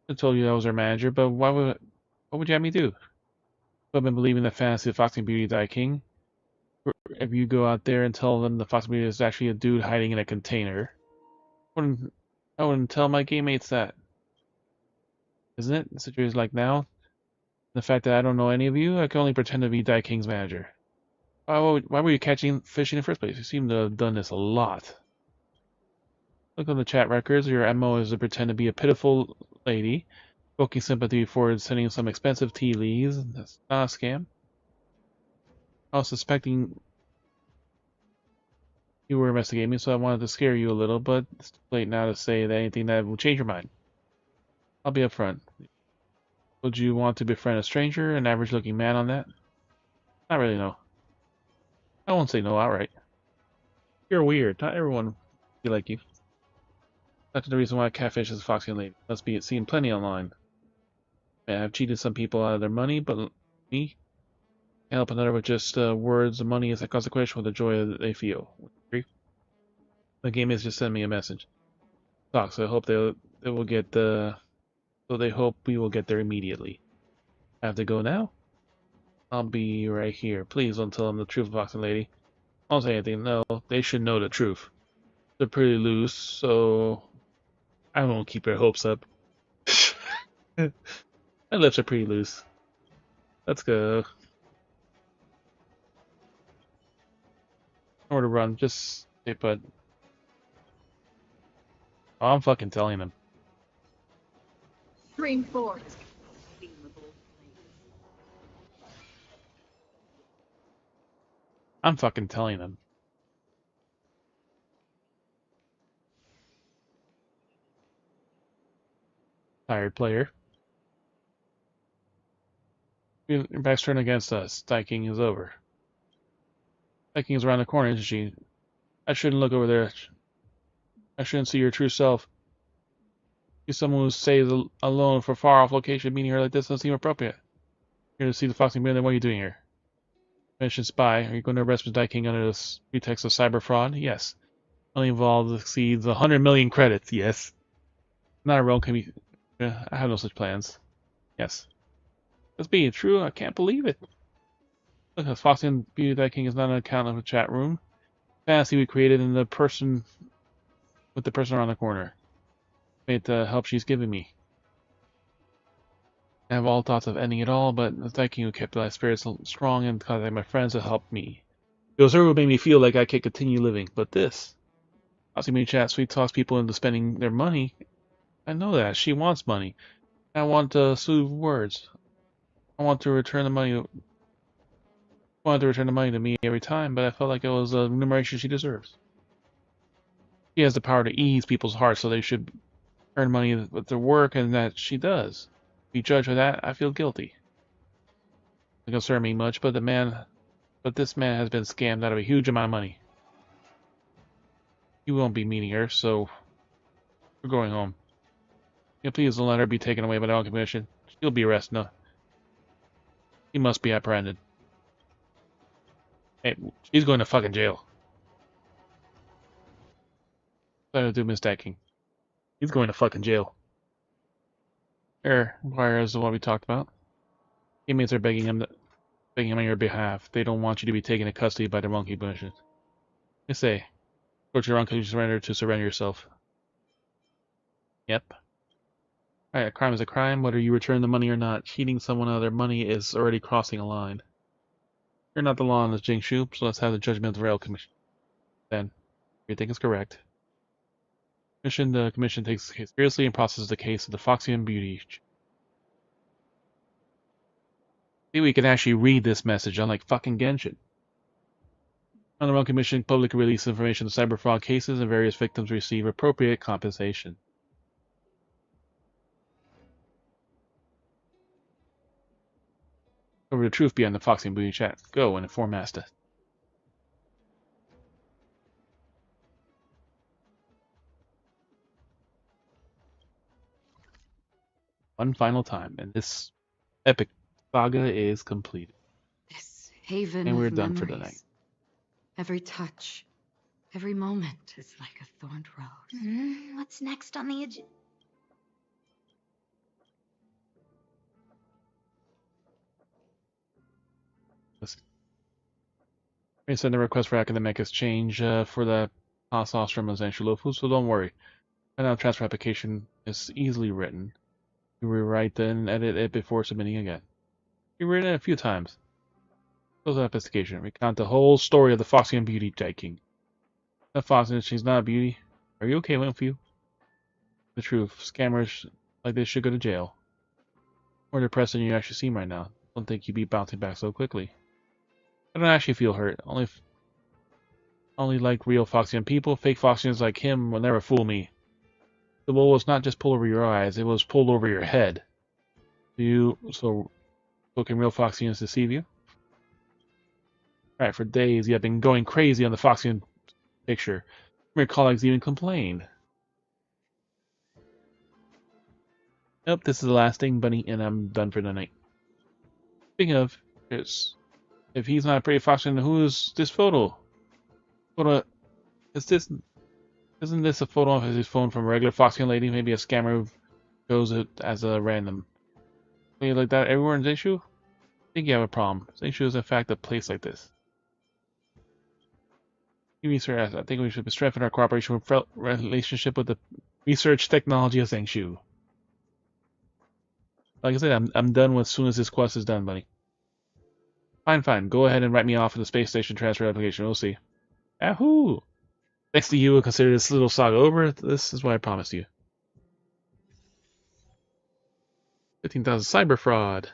I told you I was our manager, but what would you have me do? I've been believing the fantasy of Foxy Beauty Dai King. If you go out there and tell them the Foxy Beauty is actually a dude hiding in a container, I wouldn't tell my game mates that. Isn't it? The situation like now, the fact that I don't know any of you, I can only pretend to be Dai King's manager. Why were you catching fish in the first place? You seem to have done this a lot. Look on the chat records. Your MO is to pretend to be a pitiful lady, evoking sympathy for sending some expensive tea leaves. That's not a scam. I was suspecting you were investigating me, so I wanted to scare you a little, but it's too late now to say that anything that will change your mind. I'll be upfront. Would you want to befriend a stranger, an average-looking man on that? Not really, no. I won't say no outright. You're weird. Not everyone will be like you. That's the reason why catfish is a foxy lady. Must be seen plenty online. I've cheated some people out of their money, but me? Can't help another with just words. Money is a consequence of the joy that they feel. Agree? The game has just sent me a message. Talk, so I hope they will get the. So they hope we will get there immediately. I have to go now? I'll be right here. Please don't tell them the truth, Foxy Lady. I won't say anything. No, they should know the truth. They're pretty loose, so I won't keep their hopes up. My lips are pretty loose. Let's go. Nowhere to run. Just stay put. Oh, I'm fucking telling them. Stream forward. I'm fucking telling them. Tired player. Your back's turned against us. Dai King is over. Dai King is around the corner, isn't she? I shouldn't look over there. I shouldn't see your true self. She's someone who stays alone for far off location. Meeting her like this doesn't seem appropriate. Here to see the Foxy Beauty. What are you doing here? Mission spy. Are you going to arrest Mr. King under the pretext of cyber fraud? Yes. Only involved exceeds 100 million credits. Yes. Not a realm can be. I have no such plans. Yes. That's being true. I can't believe it. Look, as Foxy and Beauty King is not an account of a chat room. Fantasy we created in the person with the person around the corner. Made the help she's giving me. I have all thoughts of ending it all, but thank you kept my spirits strong and contacted my friends to help me. It was her who made me feel like I could continue living, but this. Foxy me chat sweet talks people into spending their money. I know that. She wants money. I want smooth words. I want to return the money. Wanted to return the money to me every time, but I felt like it was a remuneration she deserves. She has the power to ease people's hearts, so they should earn money with their work, and that she does. To be judged for that, I feel guilty. It doesn't concern me much, but this man has been scammed out of a huge amount of money. You won't be meeting her, so we're going home. Yeah, please don't let her be taken away by the Honkai Commission. She'll be arrested. No, she must be apprehended. Hey, she's going to fucking jail. What to do mistaking? He's going to fucking jail. Inquire is the one we talked about. Teammates are begging him on your behalf. They don't want you to be taken into custody by the Monkey Commission. They say, torture your uncle, you surrender yourself. Yep. Alright, a crime is a crime, whether you return the money or not. Cheating someone out of their money is already crossing a line. You're not the law on this Jingshu, so let's have the judgment of the Rail Commission. Then, everything is correct. The commission takes the case seriously and processes the case of the Foxy and Beauty. See, we can actually read this message, unlike fucking Genshin. On the Rail Commission, public release information of cyber fraud cases and various victims receive appropriate compensation. Over the truth behind the Foxy and Beauty chat. Go and inform Master. One final time, and this epic saga is completed. This haven and we're of done memories. for the night. Every touch, every moment is like a thorned rose. What's next on the agenda? Listen. We send a request for academic exchange for the Haas Ostrom and Zanshulofu, so don't worry. Right now, transfer application is easily written. You rewrite and edit it before submitting again. You've written it a few times. Close the investigation. Recount the whole story of the Foxy and Beauty taking. That Foxy, she's not a beauty. Are you okay with you? The truth. Scammers like this should go to jail. More depressed than you actually seem right now. Don't think you'd be bouncing back so quickly. I don't actually feel hurt. Only like real Foxian people. Fake Foxians like him will never fool me. The wool was not just pulled over your eyes, it was pulled over your head. So can real Foxians deceive you? Right, for days you have been going crazy on the Foxian picture. Your colleagues even complained. Nope, this is the last thing, Bunny, and I'm done for the night. Speaking of, if he's not a pretty Foxian, who is this photo? Isn't this a photo of his phone from a regular Foxian lady? Maybe a scammer who chose it as a random. Something like that everywhere in Zanshu? I think you have a problem. Zanshu is in fact a place like this. Research, I think we should strengthen our cooperation with relationship with the research technology of Zanshu. Like I said, I'm done as soon as this quest is done, buddy. Fine. Go ahead and write me off for the space station transfer application. We'll see. Yahoo! Thanks to you, will consider this little saga over. This is what I promised you. 15,000 cyber fraud.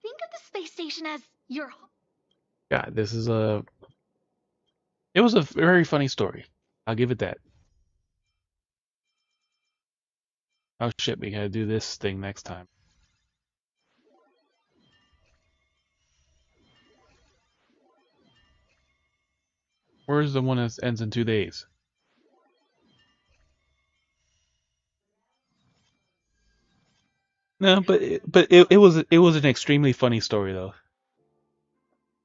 Think of the space station as your home. God, this is a... It was a very funny story. I'll give it that. Oh shit, we gotta do this thing next time. Where's the one that ends in 2 days? No, but it was an extremely funny story though.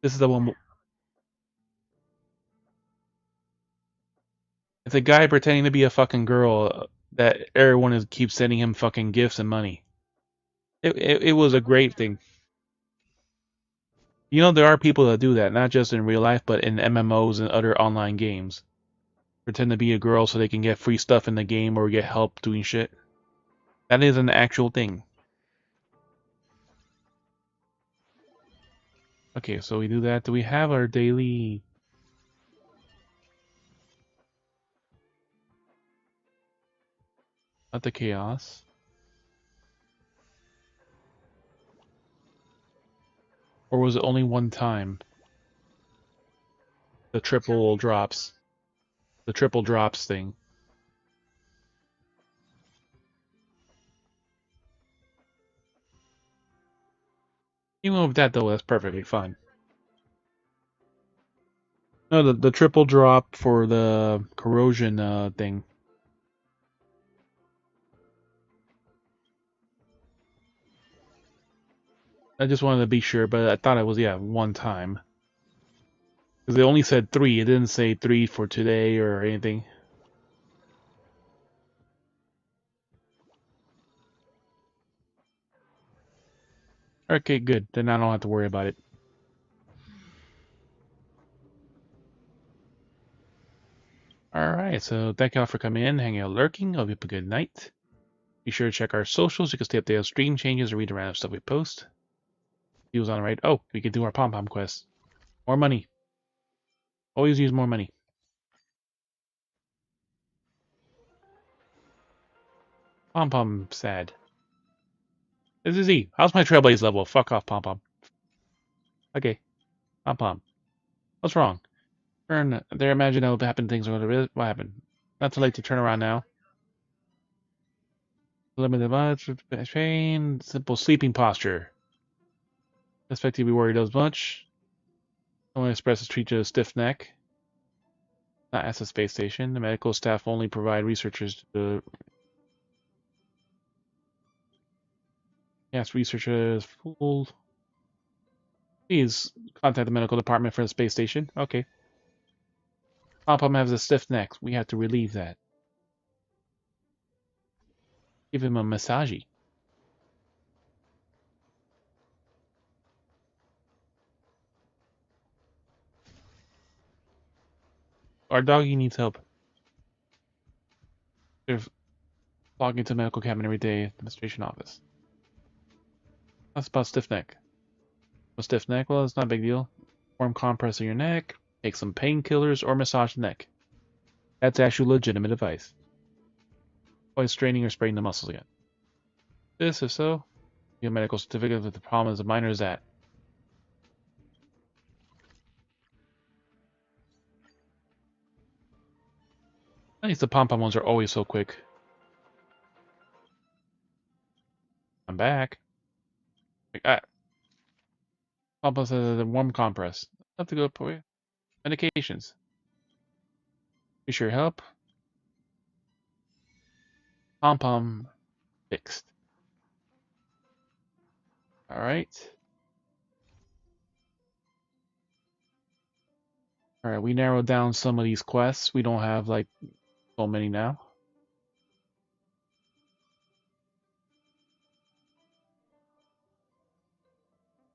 This is the one. It's a guy pretending to be a fucking girl that everyone keeps sending him fucking gifts and money. It was a great thing. You know, there are people that do that, not just in real life, but in MMOs and other online games. Pretend to be a girl so they can get free stuff in the game or get help doing shit. That is an actual thing. Okay, so we do that. Do we have our daily... Not the chaos. Or was it only one time? The triple drops. The triple drops thing. Even with that though, that's perfectly fine. No, the triple drop for the corrosion thing. I just wanted to be sure, but I thought it was, yeah, one time. Because they only said 3, it didn't say 3 for today or anything. Okay, good. Then I don't have to worry about it. Alright, so thank y'all for coming in, hanging out, lurking. Hope you have a good night. Be sure to check our socials. You can stay updated on stream changes or read the random stuff we post. Deals on the right. Oh, we can do our pom-pom quest. More money. Always use more money. Pom-pom sad. This is E. How's my Trailblaze level? Fuck off, pom-pom. Okay. Pom-pom. What's wrong? Turn there, imagine what happened things what happened? Not too late to turn around now. Limited much pain, simple sleeping posture. Expect you to be worried as much. Only expresses treat you a stiff neck. Not at the space station. The medical staff only provide researchers to yes, researchers fool. Please contact the medical department for the space station. Okay. Pom-pom has a stiff neck. We have to relieve that. Give him a massage. Our doggy needs help. They're logging to medical cabin every day, administration office. That's about stiff neck. A stiff neck? Well, it's not a big deal. Warm compress on your neck, take some painkillers, or massage the neck. That's actually legitimate advice. Avoid straining or spraining the muscles again. This, if so, your medical certificate if the problem is as minor as that. At least the pom-pom ones are always so quick. I'm back. Pom-pom says a warm compress. I have to go for you. Medications. Be sure help. Pom-pom fixed. Alright. Alright, we narrowed down some of these quests. We don't have, like, so many now.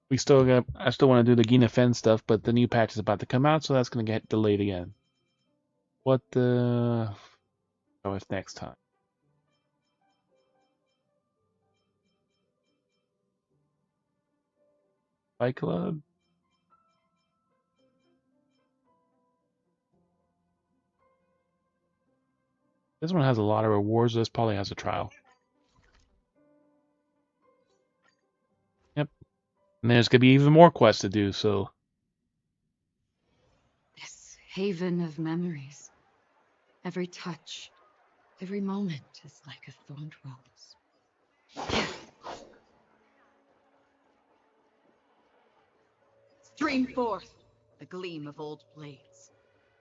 I still want to do the Gina Fen stuff, but the new patch is about to come out, so that's going to get delayed again. What the... Oh, it's next time. Fight Club? This one has a lot of rewards. This probably has a trial. Yep. And there's going to be even more quests to do, so... This haven of memories. Every touch, every moment is like a thorned rose. Stream forth the gleam of old blades.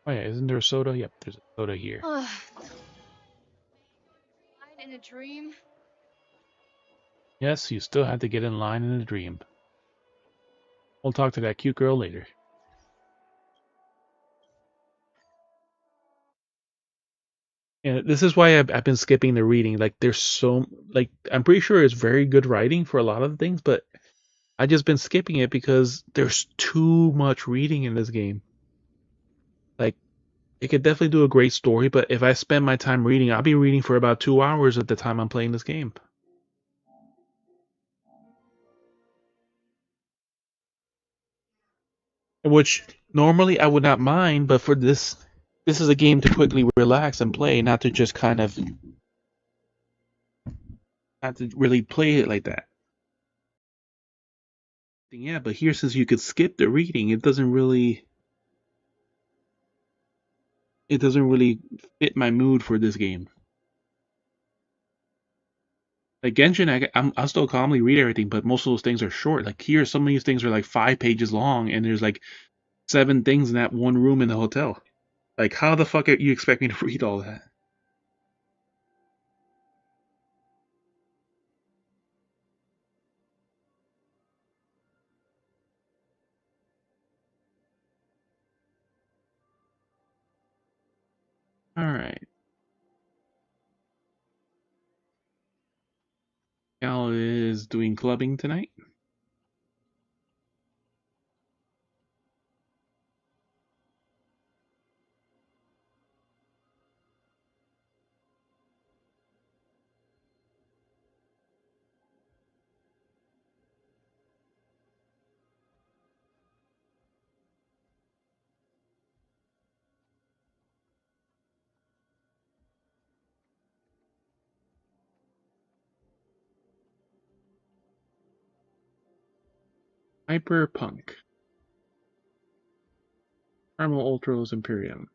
Oh yeah, isn't there a soda? Yep, there's a soda here. In a dream. Yes, you still have to get in line in a dream. We'll talk to that cute girl later. Yeah, this is why I've been skipping the reading. Like, there's so like I'm pretty sure it's very good writing for a lot of the things, but I just been skipping it because there's too much reading in this game. Like, it could definitely do a great story, but if I spend my time reading, I'll be reading for about 2 hours at the time I'm playing this game. Which normally I would not mind, but for this is a game to quickly relax and play, not to just kind of not to really play it like that. Yeah, but here since you could skip the reading, it doesn't really fit my mood for this game. Like Genshin, I'll still calmly read everything, but most of those things are short. Like here, some of these things are like 5 pages long, and there's like 7 things in that one room in the hotel. Like, how the fuck you expect me to read all that? All right, Cal is doing clubbing tonight. Hyperpunk. Primal Ultros Imperium.